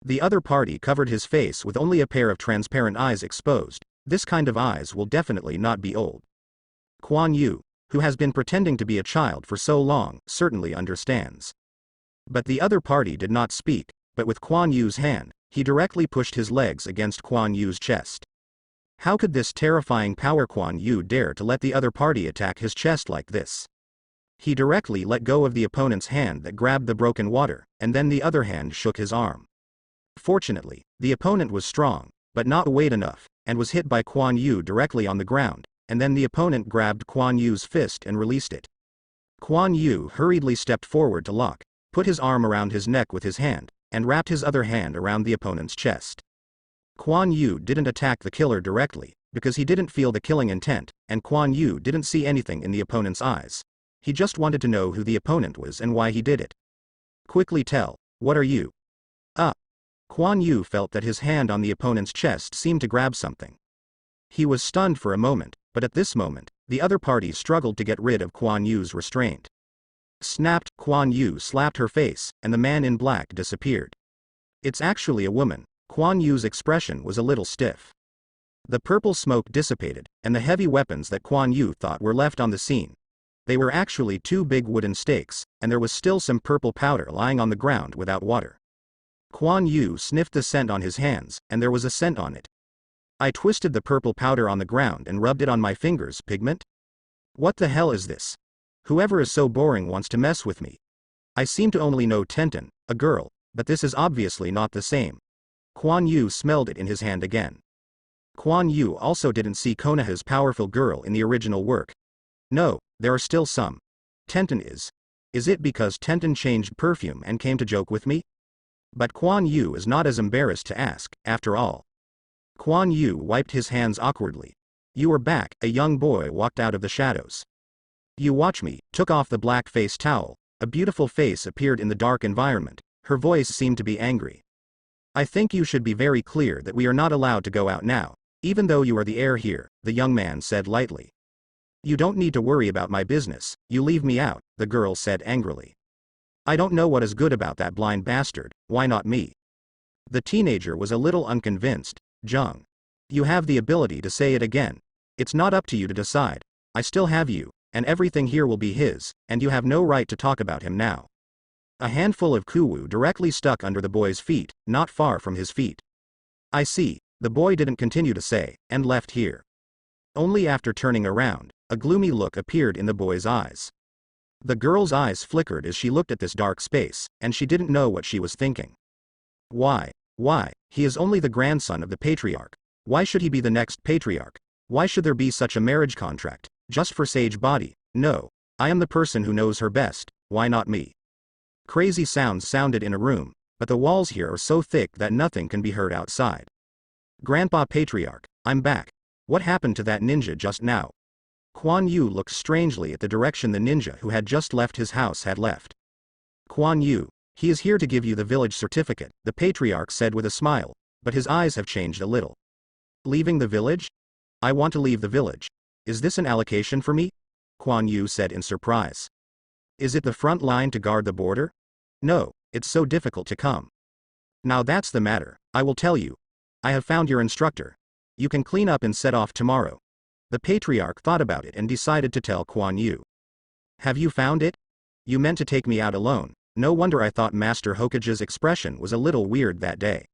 The other party covered his face with only a pair of transparent eyes exposed. This kind of eyes will definitely not be old. Quan Yu, who has been pretending to be a child for so long, certainly understands. But the other party did not speak, but with Quan Yu's hand, he directly pushed his legs against Quan Yu's chest. How could this terrifying power Quan Yu dare to let the other party attack his chest like this? He directly let go of the opponent's hand that grabbed the broken water, and then the other hand shook his arm. Fortunately, the opponent was strong, but not weight enough, and was hit by Quan Yu directly on the ground, and then the opponent grabbed Quan Yu's fist and released it. Quan Yu hurriedly stepped forward to lock, put his arm around his neck with his hand, and wrapped his other hand around the opponent's chest. Quan Yu didn't attack the killer directly, because he didn't feel the killing intent, and Quan Yu didn't see anything in the opponent's eyes. He just wanted to know who the opponent was and why he did it. Quickly tell, what are you? Quan Yu felt that his hand on the opponent's chest seemed to grab something. He was stunned for a moment, but at this moment, the other party struggled to get rid of Quan Yu's restraint. Snapped, Quan Yu slapped her face, and the man in black disappeared. It's actually a woman. Quan Yu's expression was a little stiff. The purple smoke dissipated, and the heavy weapons that Quan Yu thought were left on the scene. They were actually 2 big wooden stakes, and there was still some purple powder lying on the ground without water. Quan Yu sniffed the scent on his hands, and there was a scent on it. I twisted the purple powder on the ground and rubbed it on my fingers. Pigment? What the hell is this? Whoever is so boring wants to mess with me. I seem to only know Tenten, a girl, but this is obviously not the same. Quan Yu smelled it in his hand again. Quan Yu also didn't see Konoha's powerful girl in the original work. No, there are still some. Tenten is. Is it because Tenten changed perfume and came to joke with me? But Quan Yu is not as embarrassed to ask, after all. Quan Yu wiped his hands awkwardly. You are back, a young boy walked out of the shadows. You watch me, took off the black face towel, a beautiful face appeared in the dark environment, her voice seemed to be angry. I think you should be very clear that we are not allowed to go out now, even though you are the heir here, the young man said lightly. You don't need to worry about my business, you leave me out, the girl said angrily. I don't know what is good about that blind bastard, why not me? The teenager was a little unconvinced. Jung. You have the ability to say it again. It's not up to you to decide. I still have you, and everything here will be his, and you have no right to talk about him now. A handful of kuwu directly stuck under the boy's feet, not far from his feet. I see, the boy didn't continue to say, and left here. Only after turning around, a gloomy look appeared in the boy's eyes. The girl's eyes flickered as she looked at this dark space, and she didn't know what she was thinking. Why? He is only the grandson of the Patriarch. Why should he be the next Patriarch? Why should there be such a marriage contract? Just for Sage Body? No. I am the person who knows her best, why not me? Crazy sounds sounded in a room, but the walls here are so thick that nothing can be heard outside. Grandpa Patriarch, I'm back. What happened to that ninja just now? Quan Yu looked strangely at the direction the ninja who had just left his house had left. Quan Yu, he is here to give you the village certificate, the Patriarch said with a smile, but his eyes have changed a little. Leaving the village? I want to leave the village. Is this an allocation for me? Quan Yu said in surprise. Is it the front line to guard the border? No, it's so difficult to come. Now that's the matter, I will tell you. I have found your instructor. You can clean up and set off tomorrow. The Patriarch thought about it and decided to tell Quan Yu. Have you found it? You meant to take me out alone. No wonder I thought Master Hokage's expression was a little weird that day.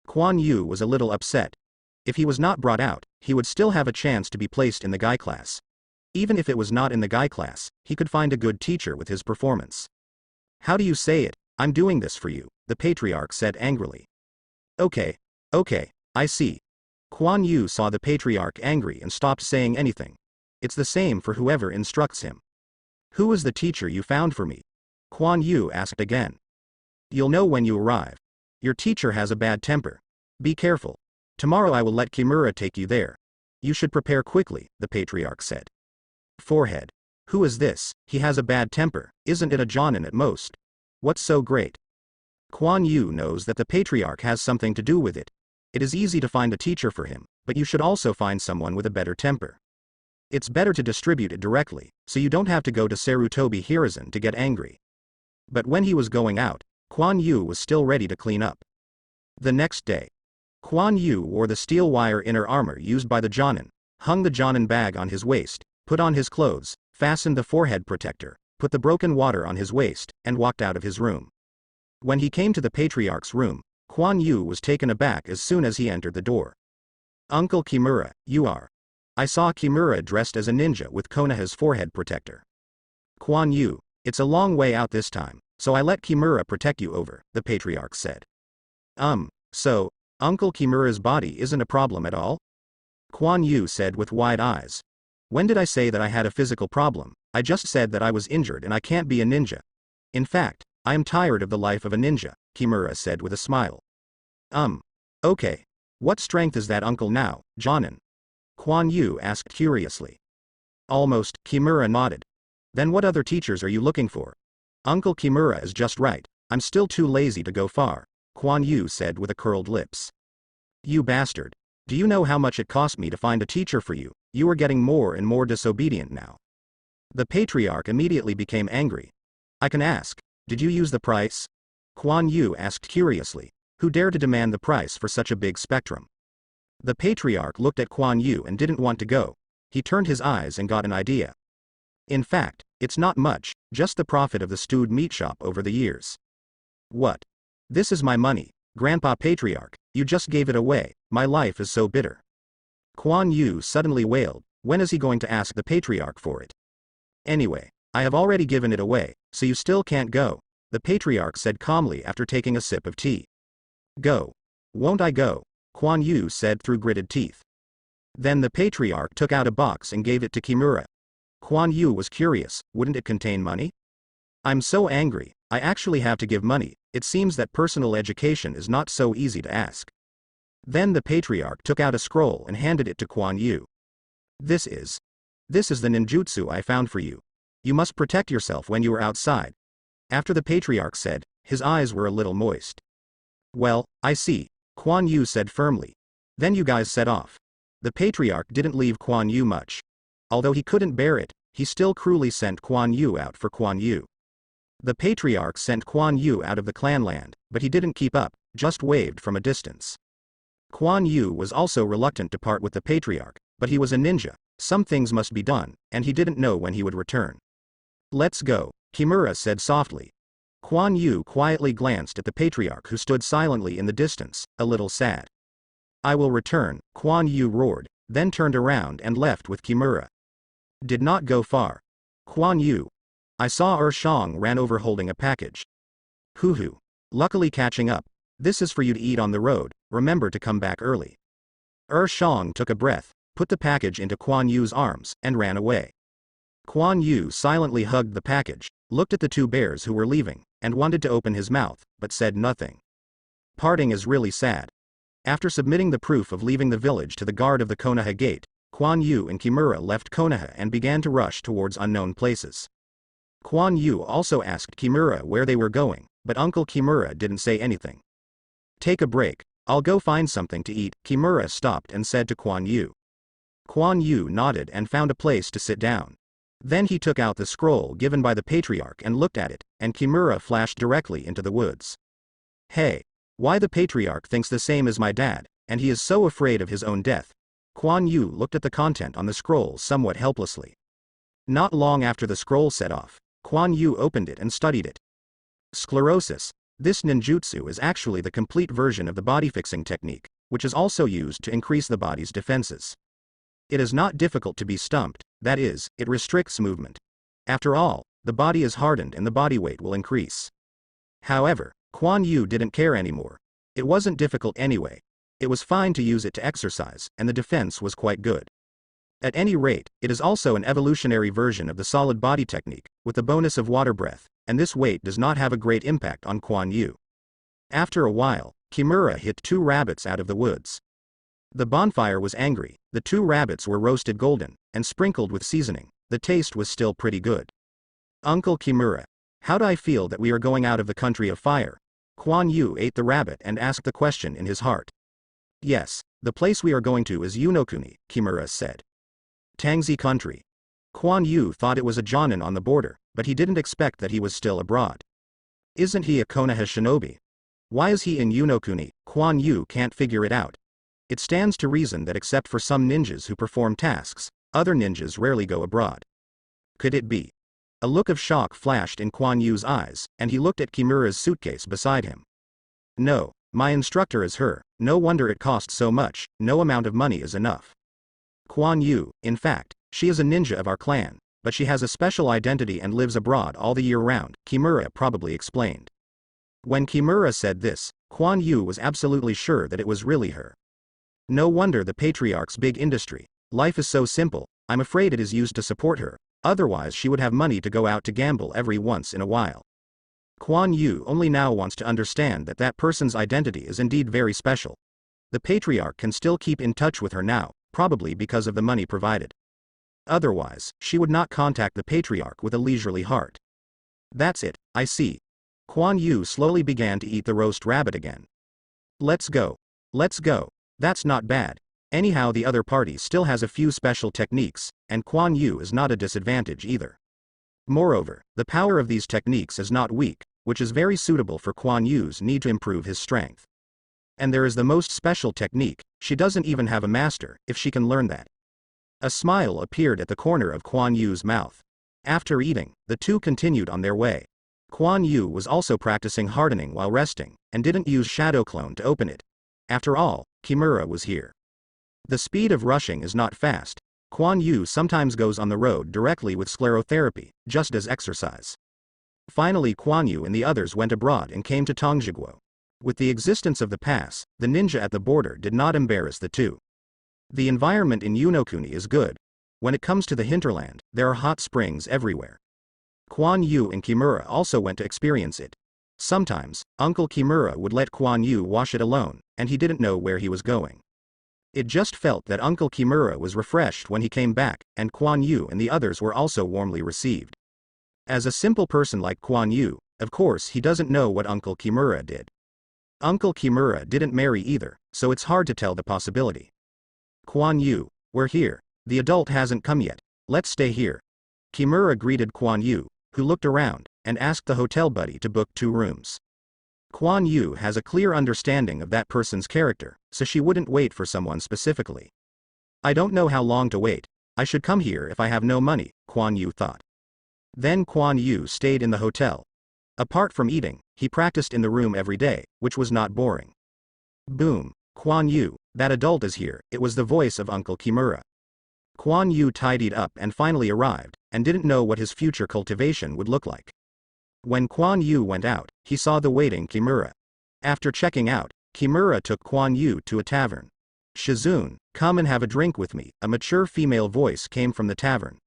Quan Yu was a little upset. If he was not brought out, he would still have a chance to be placed in the Guy class. Even if it was not in the Guy class, he could find a good teacher with his performance. How do you say it? I'm doing this for you, the Patriarch said angrily. Okay, I see. Quan Yu saw the Patriarch angry and stopped saying anything. It's the same for whoever instructs him. Who is the teacher you found for me? Quan Yu asked again. You'll know when you arrive. Your teacher has a bad temper. Be careful. Tomorrow I will let Kimura take you there. You should prepare quickly, the Patriarch said. Forehead. Who is this? He has a bad temper, isn't it a Jonin at most? What's so great? Quan Yu knows that the Patriarch has something to do with it. It is easy to find a teacher for him, but you should also find someone with a better temper. It's better to distribute it directly, so you don't have to go to Sarutobi Hiruzen to get angry. But when he was going out, Quan Yu was still ready to clean up. The next day, Quan Yu wore the steel wire inner armor used by the Jonin, hung the Jonin bag on his waist, put on his clothes, fastened the forehead protector, put the broken water on his waist, and walked out of his room. When he came to the Patriarch's room, Quan Yu was taken aback as soon as he entered the door. Uncle Kimura, you are. I saw Kimura dressed as a ninja with Konoha's forehead protector. Quan Yu, it's a long way out this time, so I let Kimura protect you over, the Patriarch said. So, Uncle Kimura's body isn't a problem at all? Quan Yu said with wide eyes. When did I say that I had a physical problem? I just said that I was injured and I can't be a ninja. In fact, I am tired of the life of a ninja, Kimura said with a smile. Okay. What strength is that uncle now, Jonin? Quan Yu asked curiously. Almost, Kimura nodded. Then what other teachers are you looking for? Uncle Kimura is just right, I'm still too lazy to go far, Quan Yu said with a curled lips. You bastard. Do you know how much it cost me to find a teacher for you? You are getting more and more disobedient now. The Patriarch immediately became angry. I can ask, did you use the price? Quan Yu asked curiously. Who dared to demand the price for such a big spectrum? The Patriarch looked at Quan Yu and didn't want to go. He turned his eyes and got an idea. In fact, it's not much, just the profit of the stewed meat shop over the years. What? This is my money, Grandpa Patriarch, you just gave it away, my life is so bitter. Quan Yu suddenly wailed, when is he going to ask the Patriarch for it? Anyway, I have already given it away, so you still can't go, the Patriarch said calmly after taking a sip of tea. Go. Won't I go? Quan Yu said through gritted teeth. Then the Patriarch took out a box and gave it to Kimura. Quan Yu was curious, wouldn't it contain money? I'm so angry, I actually have to give money, it seems that personal education is not so easy to ask. Then the Patriarch took out a scroll and handed it to Quan Yu. This is the ninjutsu I found for you. You must protect yourself when you are outside. After the Patriarch said, his eyes were a little moist. Well, I see, Quan Yu said firmly. Then you guys set off. The Patriarch didn't leave Quan Yu much. Although he couldn't bear it, he still cruelly sent Quan Yu out for Quan Yu. The Patriarch sent Quan Yu out of the clanland, but he didn't keep up, just waved from a distance. Quan Yu was also reluctant to part with the Patriarch, but he was a ninja, some things must be done, and he didn't know when he would return. Let's go, Kimura said softly. Quan Yu quietly glanced at the Patriarch who stood silently in the distance, a little sad. I will return, Quan Yu roared, then turned around and left with Kimura. Did not go far. Quan Yu. I saw Shang ran over holding a package. Hoo. Luckily catching up. This is for you to eat on the road, remember to come back early. Shang took a breath, put the package into Quan Yu's arms, and ran away. Quan Yu silently hugged the package, looked at the two bears who were leaving, and wanted to open his mouth, but said nothing. Parting is really sad. After submitting the proof of leaving the village to the guard of the Konoha gate, Quan Yu and Kimura left Konoha and began to rush towards unknown places. Quan Yu also asked Kimura where they were going, but Uncle Kimura didn't say anything. Take a break, I'll go find something to eat, Kimura stopped and said to Quan Yu. Quan Yu nodded and found a place to sit down. Then he took out the scroll given by the Patriarch and looked at it, and Kimura flashed directly into the woods. Hey, why the Patriarch thinks the same as my dad, and he is so afraid of his own death. Quan Yu looked at the content on the scroll somewhat helplessly. Not long after the scroll set off, Quan Yu opened it and studied it. Sclerosis. This ninjutsu is actually the complete version of the body fixing technique, which is also used to increase the body's defenses. It is not difficult to be stumped, that is, it restricts movement. After all, the body is hardened and the body weight will increase. However, Quan Yu didn't care anymore. It wasn't difficult anyway. It was fine to use it to exercise, and the defense was quite good. At any rate, it is also an evolutionary version of the solid body technique, with the bonus of water breath, and this weight does not have a great impact on Quan Yu. After a while, Kimura hit 2 rabbits out of the woods. The bonfire was angry, the 2 rabbits were roasted golden, and sprinkled with seasoning, the taste was still pretty good. Uncle Kimura, how do I feel that we are going out of the country of fire? Quan Yu ate the rabbit and asked the question in his heart. Yes, the place we are going to is Unokuni, Kimura said. Tangzi country. Quan Yu thought it was a Jonin on the border, but he didn't expect that he was still abroad. Isn't he a Konoha shinobi? Why is he in Unokuni? Quan Yu can't figure it out. It stands to reason that except for some ninjas who perform tasks, other ninjas rarely go abroad. Could it be? A look of shock flashed in Quan Yu's eyes, and he looked at Kimura's suitcase beside him. No, My instructor is her, no wonder it costs so much, no amount of money is enough. Quan Yu, in fact, she is a ninja of our clan, but she has a special identity and lives abroad all the year round, Kimura probably explained. When Kimura said this, Quan Yu was absolutely sure that it was really her. No wonder the Patriarch's big industry. Life is so simple, I'm afraid it is used to support her, otherwise she would have money to go out to gamble every once in a while. Quan Yu only now wants to understand that that person's identity is indeed very special. The Patriarch can still keep in touch with her now, probably because of the money provided. Otherwise, she would not contact the Patriarch with a leisurely heart. That's it, I see. Quan Yu slowly began to eat the roast rabbit again. Let's go. Let's go. That's not bad. Anyhow, the other party still has a few special techniques, and Quan Yu is not a disadvantage either. Moreover, the power of these techniques is not weak, which is very suitable for Quan Yu's need to improve his strength. And there is the most special technique, she doesn't even have a master, if she can learn that. A smile appeared at the corner of Quan Yu's mouth. After eating, the two continued on their way. Quan Yu was also practicing hardening while resting, and didn't use Shadow Clone to open it. After all, Kimura was here. The speed of rushing is not fast. Quan Yu sometimes goes on the road directly with sclerotherapy, just as exercise. Finally, Quan Yu and the others went abroad and came to Tongzhiguo. With the existence of the pass, the ninja at the border did not embarrass the two. The environment in Unokuni is good. When it comes to the hinterland, there are hot springs everywhere. Quan Yu and Kimura also went to experience it. Sometimes, Uncle Kimura would let Quan Yu wash it alone, and he didn't know where he was going. It just felt that Uncle Kimura was refreshed when he came back, and Quan Yu and the others were also warmly received. As a simple person like Quan Yu, of course he doesn't know what Uncle Kimura did. Uncle Kimura didn't marry either, so it's hard to tell the possibility. Quan Yu, we're here. The adult hasn't come yet. Let's stay here. Kimura greeted Quan Yu, who looked around, and asked the hotel buddy to book 2 rooms. Quan Yu has a clear understanding of that person's character, so she wouldn't wait for someone specifically. I don't know how long to wait. I should come here if I have no money, Quan Yu thought. Then Quan Yu stayed in the hotel. Apart from eating, he practiced in the room every day, which was not boring. Boom. Quan Yu, that adult is here. It was the voice of Uncle Kimura. Quan Yu tidied up and finally arrived, and didn't know what his future cultivation would look like. When Quan Yu went out, he saw the waiting Kimura. After checking out, Kimura took Quan Yu to a tavern. Shizune, come and have a drink with me, a mature female voice came from the tavern.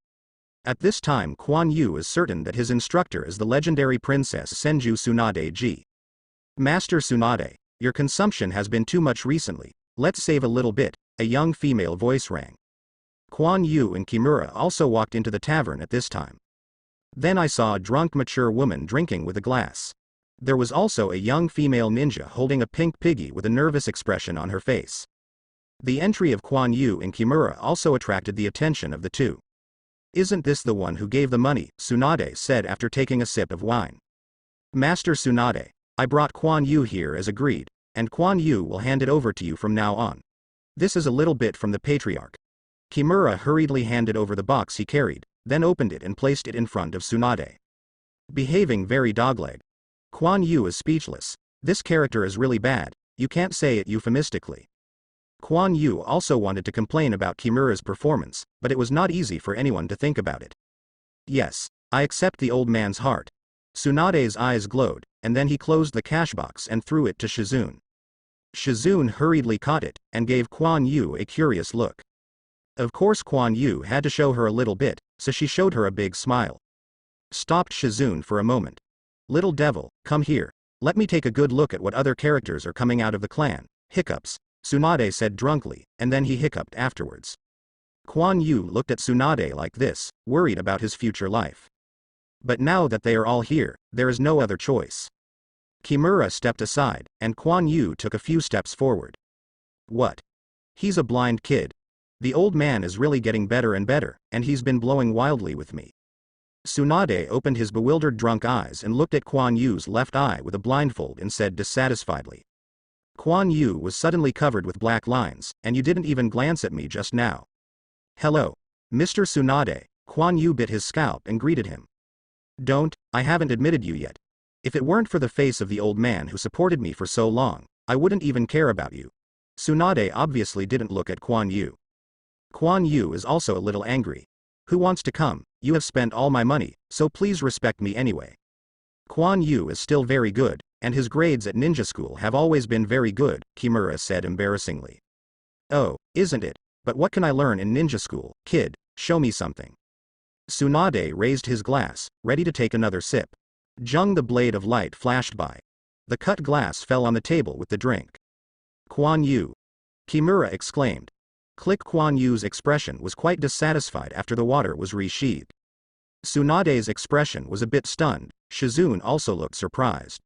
At this time Quan Yu is certain that his instructor is the legendary princess Senju Tsunade Ji. Master Tsunade, your consumption has been too much recently, let's save a little bit, a young female voice rang. Quan Yu and Kimura also walked into the tavern at this time. Then I saw a drunk mature woman drinking with a glass. There was also a young female ninja holding a pink piggy with a nervous expression on her face. The entry of Quan Yu and Kimura also attracted the attention of the two. Isn't this the one who gave the money? Tsunade said after taking a sip of wine. Master Tsunade, I brought Quan Yu here as agreed, and Quan Yu will hand it over to you from now on. This is a little bit from the Patriarch. Kimura hurriedly handed over the box he carried, then opened it and placed it in front of Tsunade. Behaving very dogleg. Quan Yu is speechless. This character is really bad, you can't say it euphemistically. Quan Yu also wanted to complain about Kimura's performance, but it was not easy for anyone to think about it. Yes, I accept the old man's heart. Tsunade's eyes glowed, and then he closed the cash box and threw it to Shizune. Shizune hurriedly caught it, and gave Quan Yu a curious look. Of course Quan Yu had to show her a little bit, so she showed her a big smile. Stopped Shizune for a moment. Little devil, come here. Let me take a good look at what other characters are coming out of the clan. Hiccups, Tsunade said drunkly, and then he hiccuped afterwards. Quan Yu looked at Tsunade like this, worried about his future life. But now that they are all here, there is no other choice. Kimura stepped aside, and Quan Yu took a few steps forward. What? He's a blind kid. The old man is really getting better and better, and he's been blowing wildly with me. Tsunade opened his bewildered drunk eyes and looked at Quan Yu's left eye with a blindfold and said dissatisfiedly. Quan Yu was suddenly covered with black lines, and you didn't even glance at me just now. Hello. Mr. Tsunade, Quan Yu bit his scalp and greeted him. Don't, I haven't admitted you yet. If it weren't for the face of the old man who supported me for so long, I wouldn't even care about you. Tsunade obviously didn't look at Quan Yu. Quan Yu is also a little angry. Who wants to come? You have spent all my money, so please respect me anyway. Quan Yu is still very good, and his grades at ninja school have always been very good, Kimura said embarrassingly. Oh, isn't it? But what can I learn in ninja school, kid? Show me something. Tsunade raised his glass, ready to take another sip. Jung, the blade of light flashed by. The cut glass fell on the table with the drink. Quan Yu! Kimura exclaimed. Click. Quan Yu's expression was quite dissatisfied after the water was resheathed. Tsunade's expression was a bit stunned. Shizune also looked surprised.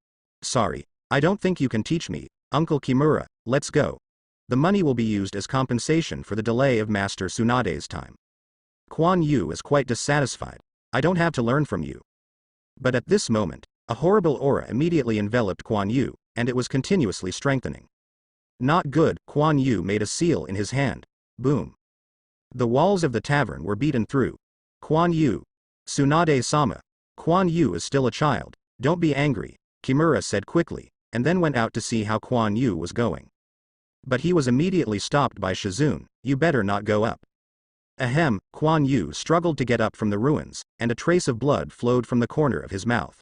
Sorry, I don't think you can teach me, Uncle Kimura, let's go. The money will be used as compensation for the delay of Master Tsunade's time. Quan Yu is quite dissatisfied. I don't have to learn from you. But at this moment, a horrible aura immediately enveloped Quan Yu, and it was continuously strengthening. Not good. Quan Yu made a seal in his hand. Boom. The walls of the tavern were beaten through. Quan Yu. Tsunade-sama. Quan Yu is still a child, don't be angry, Kimura said quickly, and then went out to see how Quan Yu was going. But he was immediately stopped by Shizune. You better not go up. Ahem. Quan Yu struggled to get up from the ruins, and a trace of blood flowed from the corner of his mouth.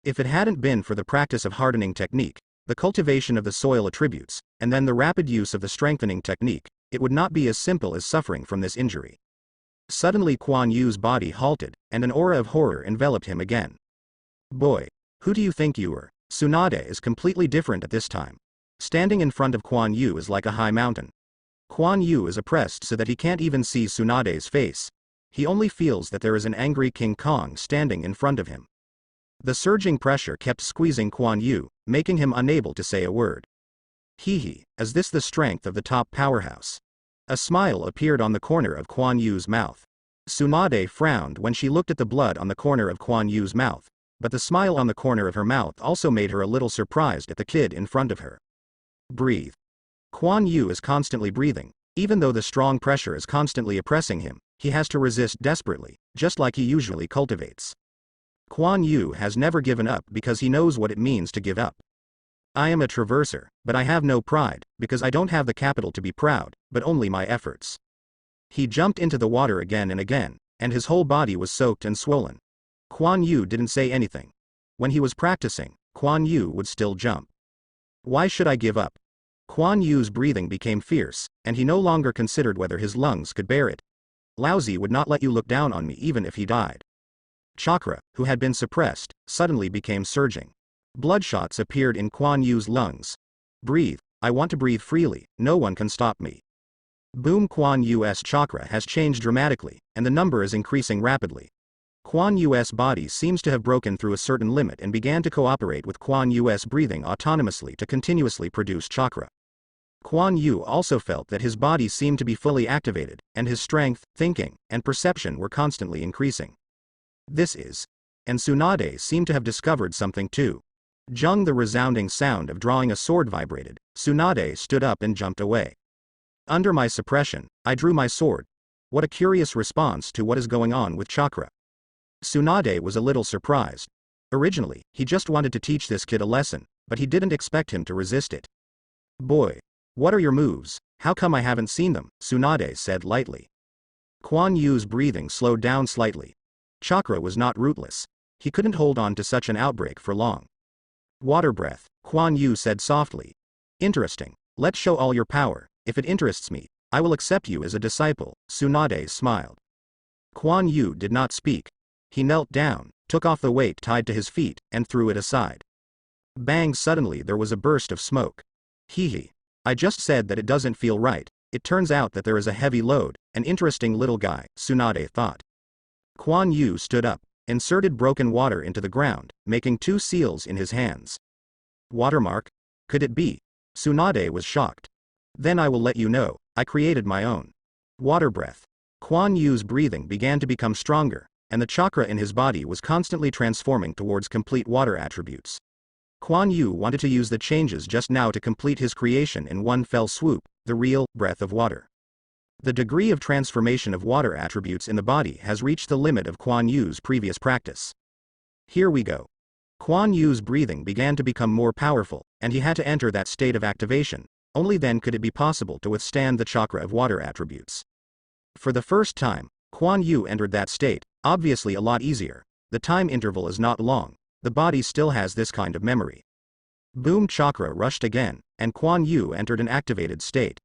If it hadn't been for the practice of hardening technique, the cultivation of the soil attributes, and then the rapid use of the strengthening technique, it would not be as simple as suffering from this injury. Suddenly Quan Yu's body halted, and an aura of horror enveloped him again. Boy, who do you think you are? Tsunade is completely different at this time. Standing in front of Quan Yu is like a high mountain. Quan Yu is oppressed so that he can't even see Tsunade's face. He only feels that there is an angry King Kong standing in front of him. The surging pressure kept squeezing Quan Yu, making him unable to say a word. Hee, is this the strength of the top powerhouse? A smile appeared on the corner of Quan Yu's mouth. Tsunade frowned when she looked at the blood on the corner of Quan Yu's mouth, but the smile on the corner of her mouth also made her a little surprised at the kid in front of her. Breathe. Quan Yu is constantly breathing. Even though the strong pressure is constantly oppressing him, he has to resist desperately, just like he usually cultivates. Quan Yu has never given up because he knows what it means to give up. I am a traverser, but I have no pride, because I don't have the capital to be proud, but only my efforts. He jumped into the water again and again, and his whole body was soaked and swollen. Quan Yu didn't say anything. When he was practicing, Quan Yu would still jump. Why should I give up? Quan Yu's breathing became fierce, and he no longer considered whether his lungs could bear it. Laozi would not let you look down on me even if he died. Chakra, who had been suppressed, suddenly became surging. Bloodshots appeared in Quan Yu's lungs. Breathe, I want to breathe freely, no one can stop me. Boom. Quan Yu's chakra has changed dramatically, and the number is increasing rapidly. Quan Yu's body seems to have broken through a certain limit and began to cooperate with Quan Yu's breathing autonomously to continuously produce chakra. Quan Yu also felt that his body seemed to be fully activated, and his strength, thinking, and perception were constantly increasing. This is. And Tsunade seemed to have discovered something too. Jung, the resounding sound of drawing a sword vibrated. Tsunade stood up and jumped away. Under my suppression, I drew my sword. What a curious response to what is going on with chakra. Tsunade was a little surprised. Originally, he just wanted to teach this kid a lesson, but he didn't expect him to resist it. Boy. What are your moves? How come I haven't seen them? Tsunade said lightly. Quan Yu's breathing slowed down slightly. Chakra was not rootless. He couldn't hold on to such an outbreak for long. Water breath, Quan Yu said softly. Interesting. Let's show all your power. If it interests me, I will accept you as a disciple. Tsunade smiled. Quan Yu did not speak. He knelt down, took off the weight tied to his feet, and threw it aside. Bang! Suddenly there was a burst of smoke. Hee. I just said that it doesn't feel right. It turns out that there is a heavy load. An interesting little guy, Tsunade thought. Quan Yu stood up, inserted broken water into the ground, making 2 seals in his hands. Watermark? Could it be? Tsunade was shocked. Then I will let you know, I created my own. Water breath. Quan Yu's breathing began to become stronger, and the chakra in his body was constantly transforming towards complete water attributes. Quan Yu wanted to use the changes just now to complete his creation in one fell swoop, the real breath of water. The degree of transformation of water attributes in the body has reached the limit of Quan Yu's previous practice. Here we go. Quan Yu's breathing began to become more powerful, and he had to enter that state of activation. Only then could it be possible to withstand the chakra of water attributes. For the first time, Quan Yu entered that state, obviously a lot easier. The time interval is not long. The body still has this kind of memory. Boom, chakra rushed again, and Quan Yu entered an activated state.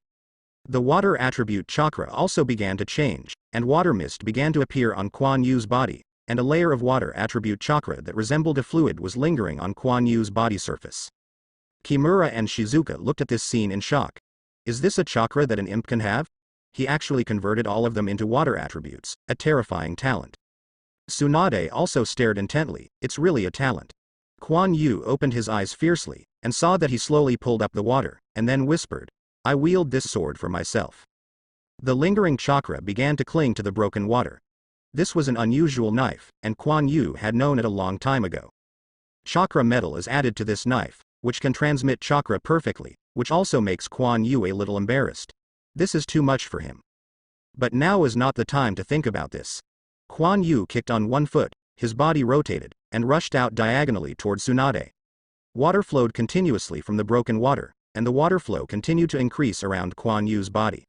The water attribute chakra also began to change, and water mist began to appear on Quan Yu's body, and a layer of water attribute chakra that resembled a fluid was lingering on Quan Yu's body surface. Kimura and Shizuka looked at this scene in shock. Is this a chakra that an imp can have? He actually converted all of them into water attributes, a terrifying talent. Tsunade also stared intently. It's really a talent. Quan Yu opened his eyes fiercely, and saw that he slowly pulled up the water, and then whispered, I wield this sword for myself. The lingering chakra began to cling to the broken water. This was an unusual knife, and Quan Yu had known it a long time ago. Chakra metal is added to this knife, which can transmit chakra perfectly, which also makes Quan Yu a little embarrassed. This is too much for him. But now is not the time to think about this. Quan Yu kicked on one foot, his body rotated, and rushed out diagonally toward Tsunade. Water flowed continuously from the broken water, and the water flow continued to increase around Quan Yu's body.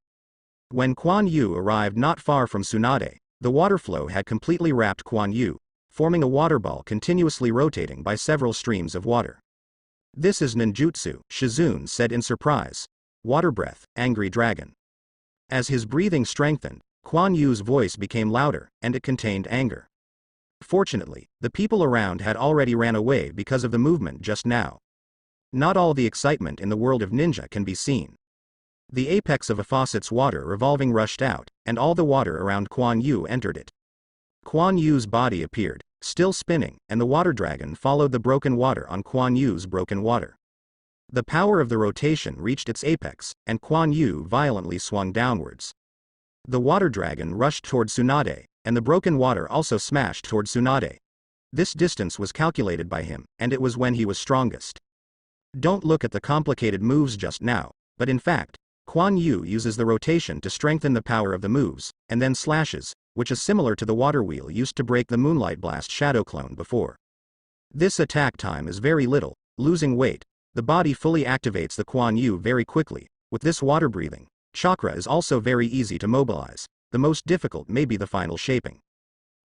When Quan Yu arrived not far from Tsunade, the water flow had completely wrapped Quan Yu, forming a water ball continuously rotating by several streams of water. This is ninjutsu, Shizune said in surprise. Water breath, angry dragon. As his breathing strengthened, Quan Yu's voice became louder, and it contained anger. Fortunately, the people around had already ran away because of the movement just now. Not all the excitement in the world of ninja can be seen. The apex of a faucet's water revolving rushed out, and all the water around Quan Yu entered it. Quan Yu's body appeared, still spinning, and the water dragon followed the broken water on Quan Yu's broken water. The power of the rotation reached its apex, and Quan Yu violently swung downwards. The water dragon rushed toward Tsunade, and the broken water also smashed toward Tsunade. This distance was calculated by him, and it was when he was strongest. Don't look at the complicated moves just now, but in fact, Quan Yu uses the rotation to strengthen the power of the moves, and then slashes, which is similar to the water wheel used to break the Moonlight Blast Shadow Clone before. This attack time is very little, losing weight. The body fully activates the Quan Yu very quickly. With this water breathing, chakra is also very easy to mobilize. The most difficult may be the final shaping.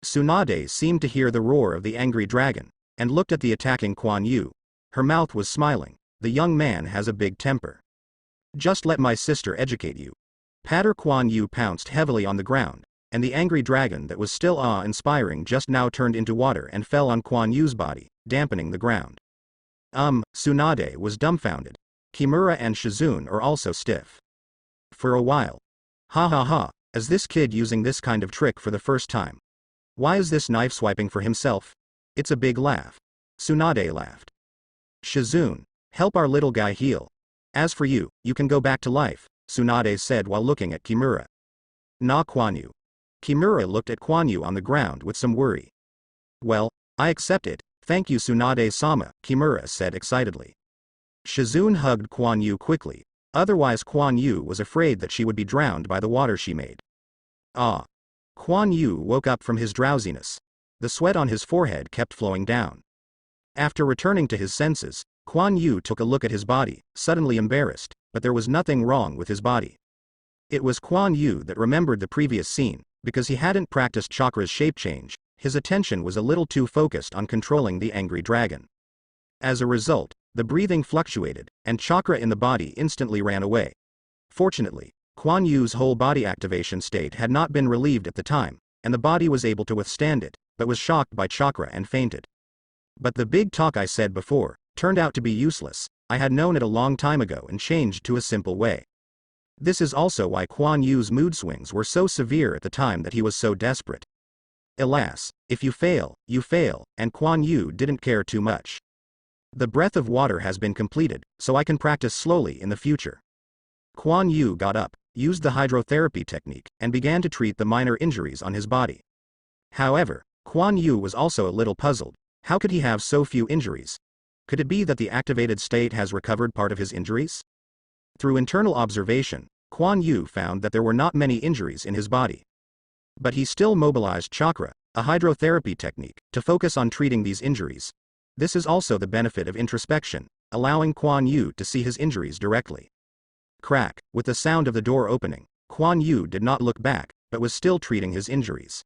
Tsunade seemed to hear the roar of the angry dragon, and looked at the attacking Quan Yu. Her mouth was smiling. The young man has a big temper. Just let my sister educate you. Quan Yu pounced heavily on the ground, and the angry dragon that was still awe-inspiring just now turned into water and fell on Quan Yu's body, dampening the ground. Tsunade was dumbfounded. Kimura and Shizune are also stiff. For a while. Ha ha ha, is this kid using this kind of trick for the first time? Why is this knife swiping for himself? It's a big laugh. Tsunade laughed. Shizune, help our little guy heal. As for you, you can go back to life, Tsunade said while looking at Kimura. Nah, Quan Yu. Kimura looked at Quan Yu on the ground with some worry. Well, I accept it, thank you Tsunade-sama, Kimura said excitedly. Shizune hugged Quan Yu quickly, otherwise Quan Yu was afraid that she would be drowned by the water she made. Ah. Quan Yu woke up from his drowsiness. The sweat on his forehead kept flowing down. After returning to his senses, Quan Yu took a look at his body, suddenly embarrassed, but there was nothing wrong with his body. It was Quan Yu that remembered the previous scene, because he hadn't practiced Chakra's shape change, his attention was a little too focused on controlling the angry dragon. As a result, the breathing fluctuated, and Chakra in the body instantly ran away. Fortunately, Quan Yu's whole body activation state had not been relieved at the time, and the body was able to withstand it, but was shocked by Chakra and fainted. But the big talk I said before turned out to be useless. I had known it a long time ago and changed to a simple way. This is also why Quan Yu's mood swings were so severe at the time that he was so desperate. Alas, if you fail, and Quan Yu didn't care too much. The breath of water has been completed, so I can practice slowly in the future. Quan Yu got up, used the hydrotherapy technique, and began to treat the minor injuries on his body. However, Quan Yu was also a little puzzled. How could he have so few injuries? Could it be that the activated state has recovered part of his injuries? Through internal observation, Quan Yu found that there were not many injuries in his body. But he still mobilized Chakra, a hydrotherapy technique, to focus on treating these injuries. This is also the benefit of introspection. allowing Quan Yu to see his injuries directly. Crack, with the sound of the door opening, Quan Yu did not look back, but was still treating his injuries.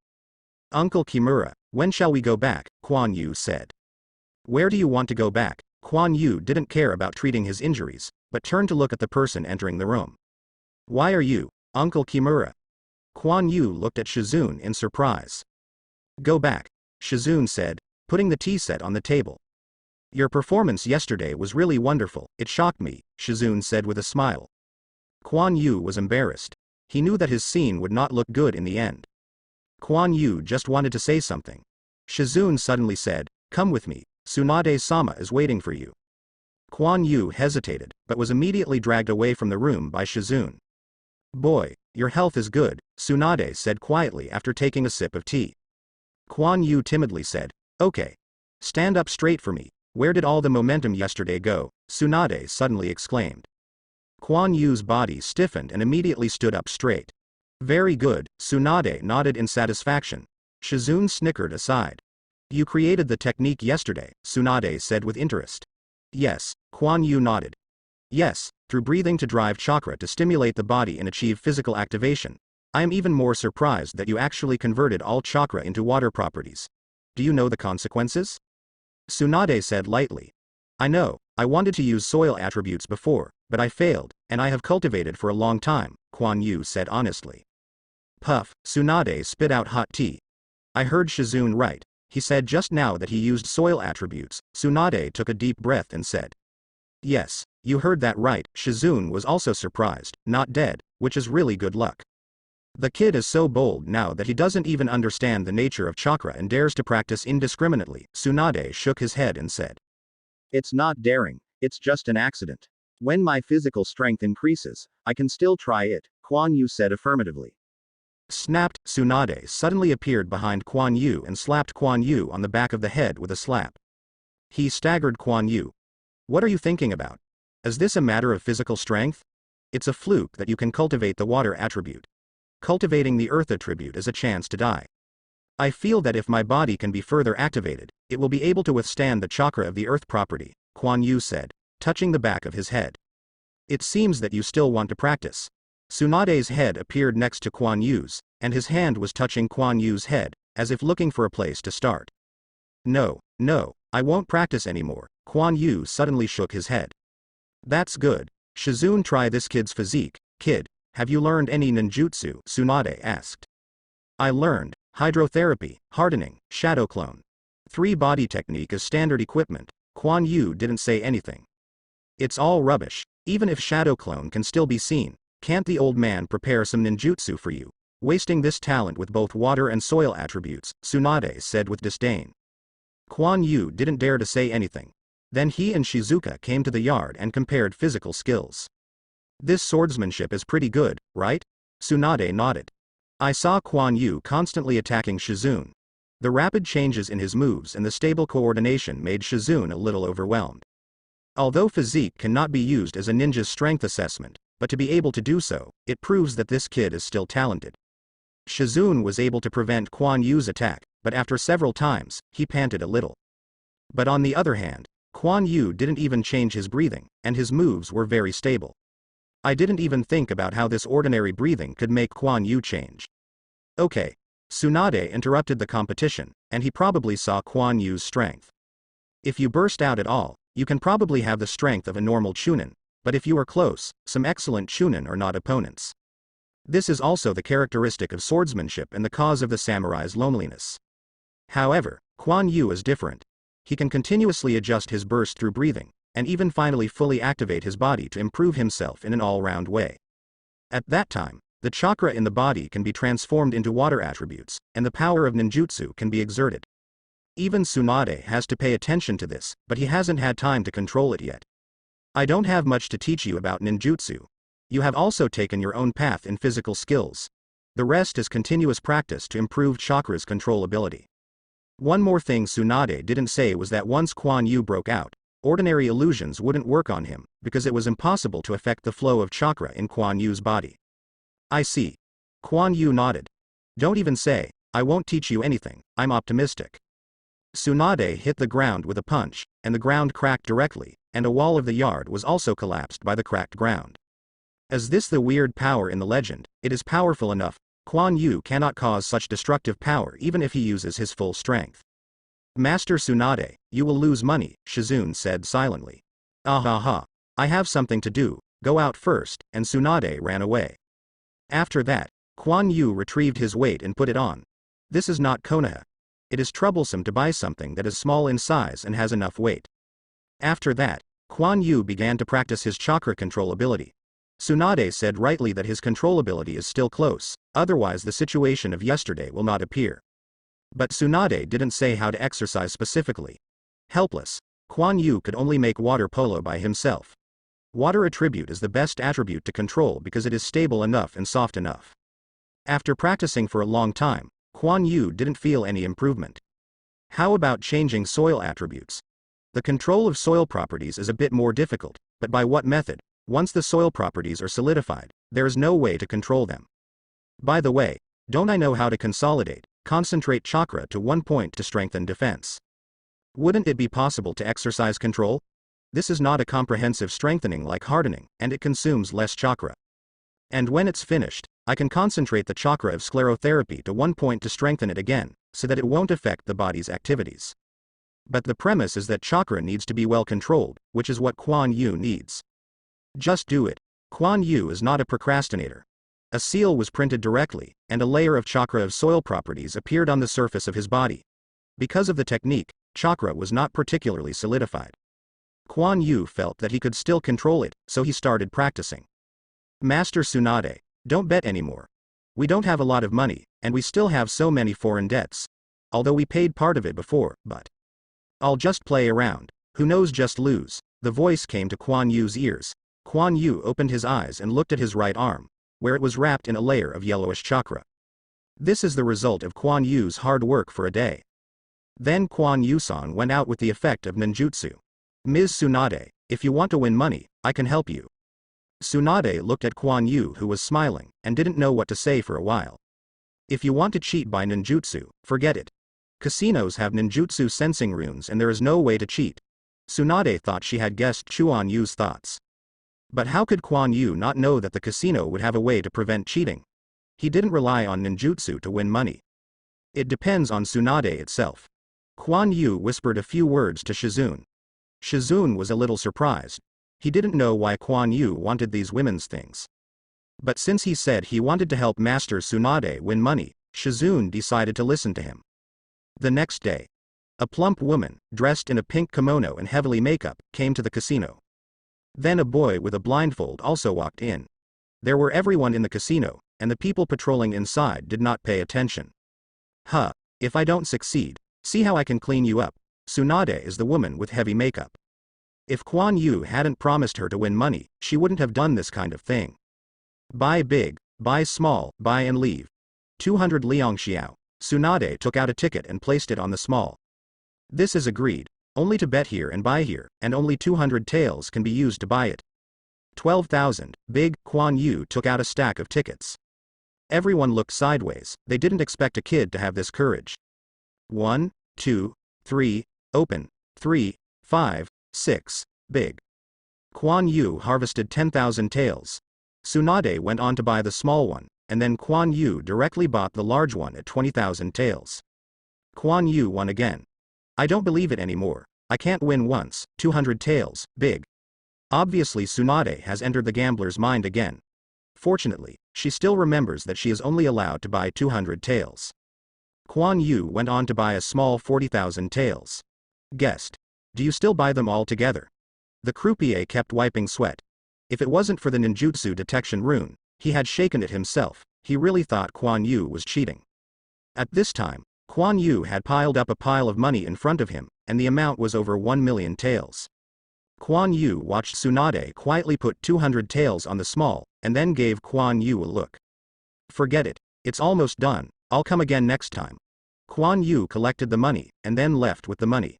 Uncle Kimura, when shall we go back? Quan Yu said. Where do you want to go back? Quan Yu didn't care about treating his injuries, but turned to look at the person entering the room. Why are you, Uncle Kimura? Quan Yu looked at Shizune in surprise. Go back, Shizune said, putting the tea set on the table. Your performance yesterday was really wonderful, it shocked me, Shizune said with a smile. Quan Yu was embarrassed. He knew that his scene would not look good in the end. Quan Yu just wanted to say something. Shizune suddenly said, come with me, Tsunade-sama is waiting for you. Quan Yu hesitated, but was immediately dragged away from the room by Shizune. Boy, your health is good, Tsunade said quietly after taking a sip of tea. Quan Yu timidly said, okay. Stand up straight for me, where did all the momentum yesterday go? Tsunade suddenly exclaimed. Quan Yu's body stiffened and immediately stood up straight. Very good, Tsunade nodded in satisfaction. Shizune snickered aside. You created the technique yesterday, Tsunade said with interest. Yes, Quan Yu nodded. Yes, through breathing to drive chakra to stimulate the body and achieve physical activation. I am even more surprised that you actually converted all chakra into water properties. Do you know the consequences? Tsunade said lightly. I know, I wanted to use soil attributes before, but I failed, and I have cultivated for a long time, Quan Yu said honestly. Puff, Tsunade spit out hot tea. I heard Shizune right. He said just now that he used soil attributes. Tsunade took a deep breath and said. Yes, you heard that right. Shizune was also surprised, not dead, which is really good luck. The kid is so bold now that he doesn't even understand the nature of chakra and dares to practice indiscriminately. Tsunade shook his head and said. It's not daring, it's just an accident. When my physical strength increases, I can still try it, Quan Yu said affirmatively. Snapped, Tsunade suddenly appeared behind Quan Yu and slapped Quan Yu on the back of the head with a slap. He staggered Quan Yu. What are you thinking about? Is this a matter of physical strength? It's a fluke that you can cultivate the water attribute. Cultivating the earth attribute is a chance to die. I feel that if my body can be further activated, it will be able to withstand the chakra of the earth property, Quan Yu said, touching the back of his head. It seems that you still want to practice. Tsunade's head appeared next to Quan Yu's, and his hand was touching Quan Yu's head, as if looking for a place to start. No, I won't practice anymore, Quan Yu suddenly shook his head. That's good. Shizune, try this kid's physique. Kid, have you learned any ninjutsu? Tsunade asked. I learned hydrotherapy, hardening, shadow clone. 3 body technique is standard equipment. Quan Yu didn't say anything. It's all rubbish. Even if shadow clone can still be seen, can't the old man prepare some ninjutsu for you? Wasting this talent with both water and soil attributes, Tsunade said with disdain. Quan Yu didn't dare to say anything. Then he and Shizuka came to the yard and compared physical skills. This swordsmanship is pretty good, right? Tsunade nodded. I saw Quan Yu constantly attacking Shizune. The rapid changes in his moves and the stable coordination made Shizune a little overwhelmed. Although physique cannot be used as a ninja's strength assessment, but to be able to do so, it proves that this kid is still talented. Shizune was able to prevent Quan Yu's attack, but after several times, he panted a little. But on the other hand, Quan Yu didn't even change his breathing, and his moves were very stable. I didn't even think about how this ordinary breathing could make Quan Yu change. Okay. Tsunade interrupted the competition, and he probably saw Quan Yu's strength. If you burst out at all, you can probably have the strength of a normal chunin, but if you are close, some excellent chunin are not opponents. This is also the characteristic of swordsmanship and the cause of the samurai's loneliness. However, Quan Yu is different. He can continuously adjust his burst through breathing, and even finally fully activate his body to improve himself in an all-round way. At that time, the chakra in the body can be transformed into water attributes, and the power of ninjutsu can be exerted. Even Tsunade has to pay attention to this, but he hasn't had time to control it yet. I don't have much to teach you about ninjutsu. You have also taken your own path in physical skills. The rest is continuous practice to improve chakra's controllability. One more thing Tsunade didn't say was that once Quan Yu broke out, ordinary illusions wouldn't work on him, because it was impossible to affect the flow of chakra in Quan Yu's body. I see. Quan Yu nodded. Don't even say, I won't teach you anything, I'm optimistic. Tsunade hit the ground with a punch, and the ground cracked directly, and a wall of the yard was also collapsed by the cracked ground. Is this the weird power in the legend? It is powerful enough. Quan Yu cannot cause such destructive power even if he uses his full strength. Master Tsunade, you will lose money, Shizune said silently. Ah. I have something to do, go out first, and Tsunade ran away. After that, Quan Yu retrieved his weight and put it on. This is not Konoha. It is troublesome to buy something that is small in size and has enough weight. After that, Quan Yu began to practice his chakra control ability. Tsunade said rightly that his control ability is still close, otherwise the situation of yesterday will not appear. But Tsunade didn't say how to exercise specifically. Helpless, Quan Yu could only make water polo by himself. Water attribute is the best attribute to control because it is stable enough and soft enough. After practicing for a long time, Quan Yu didn't feel any improvement. How about changing soil attributes? The control of soil properties is a bit more difficult, but by what method? Once the soil properties are solidified, there is no way to control them. By the way, don't I know how to concentrate chakra to one point to strengthen defense? Wouldn't it be possible to exercise control? This is not a comprehensive strengthening like hardening, and it consumes less chakra. And when it's finished, I can concentrate the chakra of sclerotherapy to one point to strengthen it again, so that it won't affect the body's activities. But the premise is that chakra needs to be well controlled, which is what Quan Yu needs. Just do it. Quan Yu is not a procrastinator. A seal was printed directly, and a layer of chakra of soil properties appeared on the surface of his body. Because of the technique, chakra was not particularly solidified. Quan Yu felt that he could still control it, so he started practicing. Master Tsunade, don't bet anymore. We don't have a lot of money, and we still have so many foreign debts. Although we paid part of it before, but I'll just play around. Who knows, just lose. The voice came to Quan Yu's ears. Quan Yu opened his eyes and looked at his right arm, where it was wrapped in a layer of yellowish chakra. This is the result of Quan Yu's hard work for a day. Then Quan Yu-san went out with the effect of ninjutsu. Ms. Tsunade, if you want to win money, I can help you. Tsunade looked at Quan Yu, who was smiling, and didn't know what to say for a while. If you want to cheat by ninjutsu, forget it. Casinos have ninjutsu sensing runes and there is no way to cheat. Tsunade thought she had guessed Quan Yu's thoughts. But how could Quan Yu not know that the casino would have a way to prevent cheating? He didn't rely on ninjutsu to win money. It depends on Tsunade itself. Quan Yu whispered a few words to Shizune. Shizune was a little surprised. He didn't know why Quan Yu wanted these women's things. But since he said he wanted to help Master Tsunade win money, Shizune decided to listen to him. The next day, a plump woman, dressed in a pink kimono and heavily makeup, came to the casino. Then a boy with a blindfold also walked in. There were everyone in the casino, and the people patrolling inside did not pay attention. If I don't succeed, see how I can clean you up. Tsunade is the woman with heavy makeup. If Quan Yu hadn't promised her to win money, she wouldn't have done this kind of thing. Buy big, buy small, buy and leave. 200 liangxiao. Tsunade took out a ticket and placed it on the small. This is agreed. Only to bet here and buy here, and only 200 taels can be used to buy it. 12,000, big. Quan Yu took out a stack of tickets. Everyone looked sideways, they didn't expect a kid to have this courage. 1, 2, 3, open, 3, 5, 6, big. Quan Yu harvested 10,000 taels. Tsunade went on to buy the small one, and then Quan Yu directly bought the large one at 20,000 taels. Quan Yu won again. I don't believe it anymore. I can't win once, 200 taels, big. Obviously Tsunade has entered the gambler's mind again. Fortunately, she still remembers that she is only allowed to buy 200 taels. Quan Yu went on to buy a small 40,000 taels. Guessed. Do you still buy them all together? The croupier kept wiping sweat. If it wasn't for the ninjutsu detection rune, he had shaken it himself. He really thought Quan Yu was cheating. At this time, Quan Yu had piled up a pile of money in front of him, and the amount was over 1 million taels. Quan Yu watched Tsunade quietly put 200 taels on the small, and then gave Quan Yu a look. Forget it, it's almost done, I'll come again next time. Quan Yu collected the money, and then left with the money.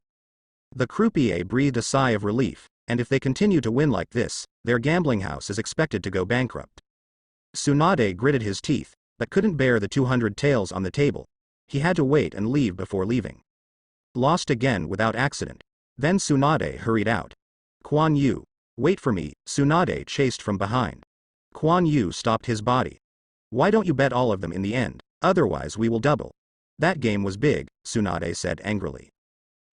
The croupier breathed a sigh of relief, and if they continue to win like this, their gambling house is expected to go bankrupt. Tsunade gritted his teeth, but couldn't bear the 200 taels on the table. He had to wait and leave before leaving. Lost again without accident. Then Tsunade hurried out. Quan Yu. Wait for me, Tsunade chased from behind. Quan Yu stopped his body. Why don't you bet all of them in the end, otherwise we will double. That game was big, Tsunade said angrily.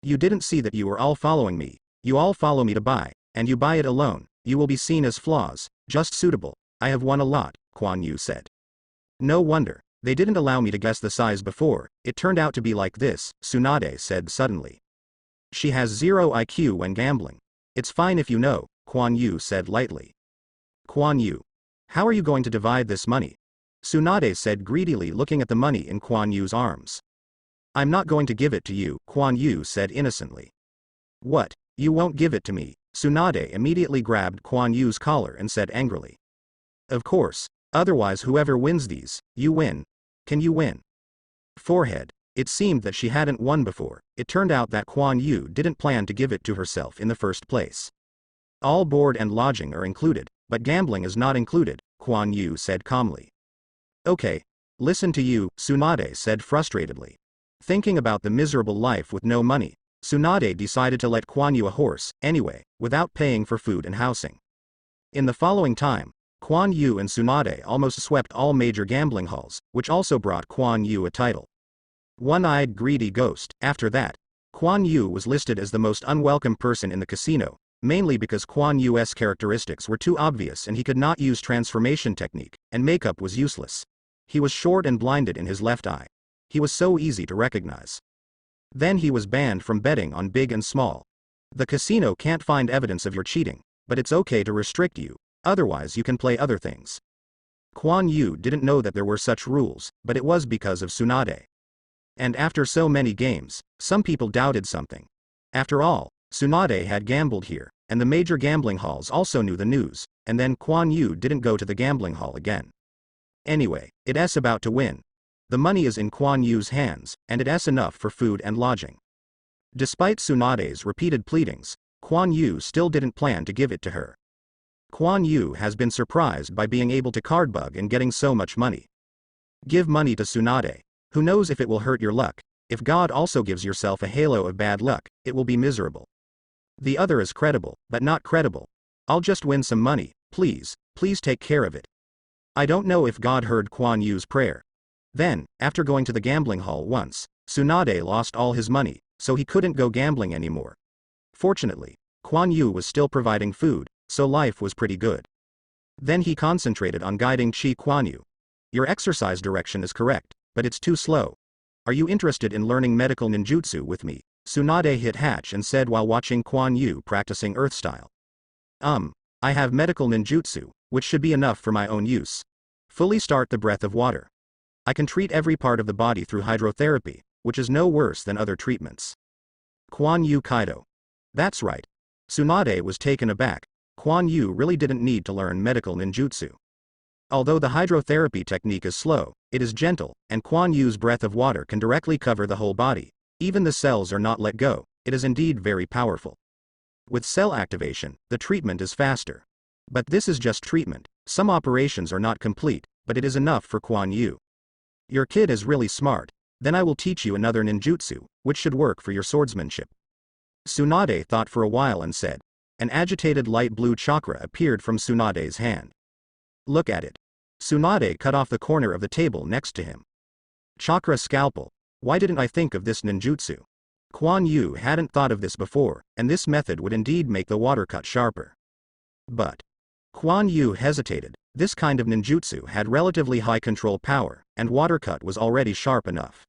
You didn't see that you were all following me, you all follow me to buy, and you buy it alone, you will be seen as flaws, just suitable, I have won a lot, Quan Yu said. No wonder, they didn't allow me to guess the size before, it turned out to be like this, Tsunade said suddenly. She has 0 IQ when gambling. It's fine if you know, Quan Yu said lightly. Quan Yu. How are you going to divide this money? Tsunade said greedily looking at the money in Quan Yu's arms. I'm not going to give it to you, Quan Yu said innocently. What, you won't give it to me? Tsunade immediately grabbed Quan Yu's collar and said angrily. Of course, otherwise whoever wins these, you win. Can you win? Forehead. It seemed that she hadn't won before, it turned out that Quan Yu didn't plan to give it to herself in the first place. All board and lodging are included, but gambling is not included, Quan Yu said calmly. Okay. Listen to you, Tsunade said frustratedly. Thinking about the miserable life with no money, Tsunade decided to let Quan Yu a horse, anyway, without paying for food and housing. In the following time, Quan Yu and Tsunade almost swept all major gambling halls, which also brought Quan Yu a title. One-eyed greedy ghost. After that, Quan Yu was listed as the most unwelcome person in the casino, mainly because Quan Yu's characteristics were too obvious and he could not use transformation technique, and makeup was useless. He was short and blinded in his left eye. He was so easy to recognize. Then he was banned from betting on big and small. The casino can't find evidence of your cheating, but it's okay to restrict you, otherwise you can play other things. Quan Yu didn't know that there were such rules, but it was because of Tsunade. And after so many games, some people doubted something. After all, Tsunade had gambled here, and the major gambling halls also knew the news, and then Quan Yu didn't go to the gambling hall again. Anyway, it's about to win. The money is in Quan Yu's hands, and it's enough for food and lodging. Despite Tsunade's repeated pleadings, Quan Yu still didn't plan to give it to her. Quan Yu has been surprised by being able to card bug and getting so much money. Give money to Tsunade. Who knows if it will hurt your luck? If God also gives yourself a halo of bad luck, it will be miserable. The other is credible, but not credible. I'll just win some money, please take care of it. I don't know if God heard Quan Yu's prayer. Then, after going to the gambling hall once, Tsunade lost all his money, so he couldn't go gambling anymore. Fortunately, Quan Yu was still providing food, so life was pretty good. Then he concentrated on guiding Quan Yu. Your exercise direction is correct, but it's too slow. Are you interested in learning medical ninjutsu with me? Tsunade hit hatch and said while watching Quan Yu practicing earth style. I have medical ninjutsu, which should be enough for my own use. Fully start the breath of water. I can treat every part of the body through hydrotherapy, which is no worse than other treatments. Quan Yu Kaido. That's right. Tsunade was taken aback. Quan Yu really didn't need to learn medical ninjutsu. Although the hydrotherapy technique is slow, it is gentle, and Quan Yu's breath of water can directly cover the whole body. Even the cells are not let go. It is indeed very powerful. With cell activation, the treatment is faster. But this is just treatment. Some operations are not complete, but it is enough for Quan Yu. Your kid is really smart. Then I will teach you another ninjutsu, which should work for your swordsmanship. Tsunade thought for a while and said. An agitated light blue chakra appeared from Tsunade's hand. Look at it. Tsunade cut off the corner of the table next to him. Chakra scalpel. Why didn't I think of this ninjutsu? Quan Yu hadn't thought of this before, and this method would indeed make the water cut sharper. But Quan Yu hesitated. This kind of ninjutsu had relatively high control power, and water cut was already sharp enough.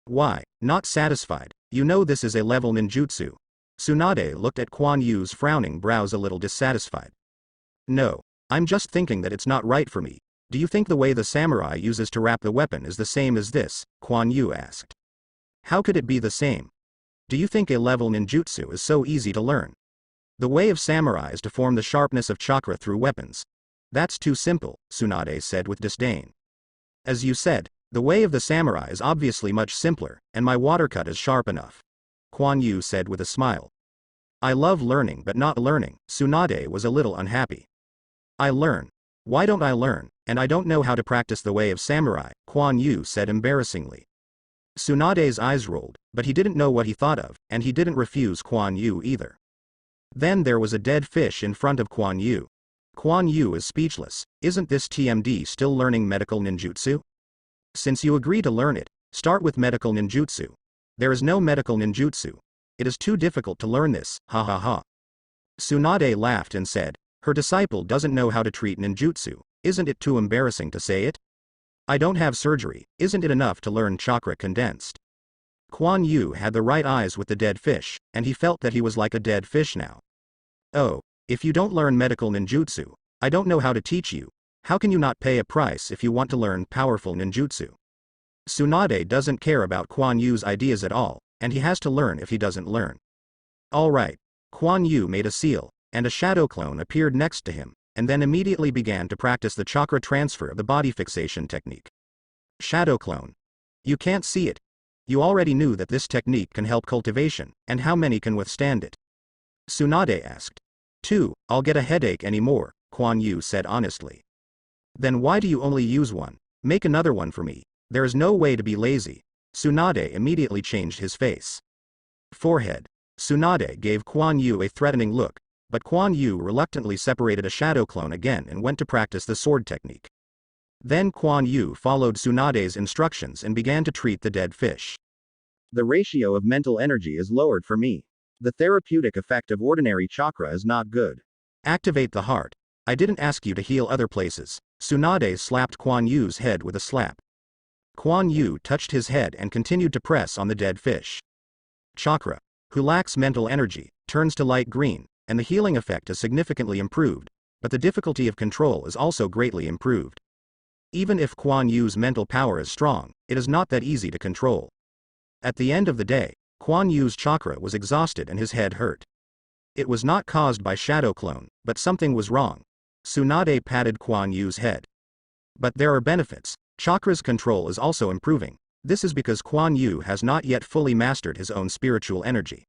Why, not satisfied? You know this is a level ninjutsu. Tsunade looked at Quan Yu's frowning brows a little dissatisfied. No. I'm just thinking that it's not right for me. Do you think the way the samurai uses to wrap the weapon is the same as this? Quan Yu asked. How could it be the same? Do you think a level ninjutsu is so easy to learn? The way of samurai is to form the sharpness of chakra through weapons. That's too simple, Tsunade said with disdain. As you said, the way of the samurai is obviously much simpler, and my water cut is sharp enough. Quan Yu said with a smile. I love learning but not learning. Tsunade was a little unhappy. I learn. Why don't I learn? And I don't know how to practice the way of samurai, Quan Yu said embarrassingly. Tsunade's eyes rolled, but he didn't know what he thought of, and he didn't refuse Quan Yu either. Then there was a dead fish in front of Quan Yu. Quan Yu is speechless. Isn't this TMD still learning medical ninjutsu? Since you agree to learn it, start with medical ninjutsu. There is no medical ninjutsu. It is too difficult to learn this, ha ha ha. Tsunade laughed and said, her disciple doesn't know how to treat ninjutsu. Isn't it too embarrassing to say it? I don't have surgery. Isn't it enough to learn chakra condensed? Quan Yu had the right eyes with the dead fish, and he felt that he was like a dead fish now. Oh, if you don't learn medical ninjutsu, I don't know how to teach you. How can you not pay a price if you want to learn powerful ninjutsu? Tsunade doesn't care about Quan Yu's ideas at all, and he has to learn if he doesn't learn. Alright. Quan Yu made a seal, and a shadow clone appeared next to him, and then immediately began to practice the chakra transfer of the body fixation technique. Shadow clone. You can't see it. You already knew that this technique can help cultivation, and how many can withstand it? Tsunade asked. 2, I'll get a headache anymore, Quan Yu said honestly. Then why do you only use one? Make another one for me. There is no way to be lazy. Tsunade immediately changed his face. Forehead. Tsunade gave Quan Yu a threatening look, but Quan Yu reluctantly separated a shadow clone again and went to practice the sword technique. Then Quan Yu followed Tsunade's instructions and began to treat the dead fish. The ratio of mental energy is lowered for me. The therapeutic effect of ordinary chakra is not good. Activate the heart. I didn't ask you to heal other places. Tsunade slapped Quan Yu's head with a slap. Quan Yu touched his head and continued to press on the dead fish. Chakra, who lacks mental energy, turns to light green, and the healing effect is significantly improved, but the difficulty of control is also greatly improved. Even if Quan Yu's mental power is strong, it is not that easy to control. At the end of the day, Quan Yu's chakra was exhausted and his head hurt. It was not caused by shadow clone, but something was wrong. Tsunade patted Quan Yu's head. But there are benefits. Chakra's control is also improving. This is because Quan Yu has not yet fully mastered his own spiritual energy.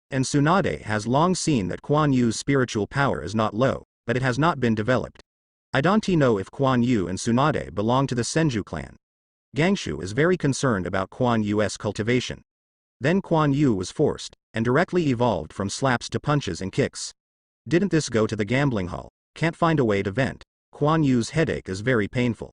And Tsunade has long seen that Quan Yu's spiritual power is not low, but it has not been developed. I don't know if Quan Yu and Tsunade belong to the Senju clan. Gangshu is very concerned about Quan Yu's cultivation. Then Quan Yu was forced, and directly evolved from slaps to punches and kicks. Didn't this go to the gambling hall? Can't find a way to vent. Quan Yu's headache is very painful.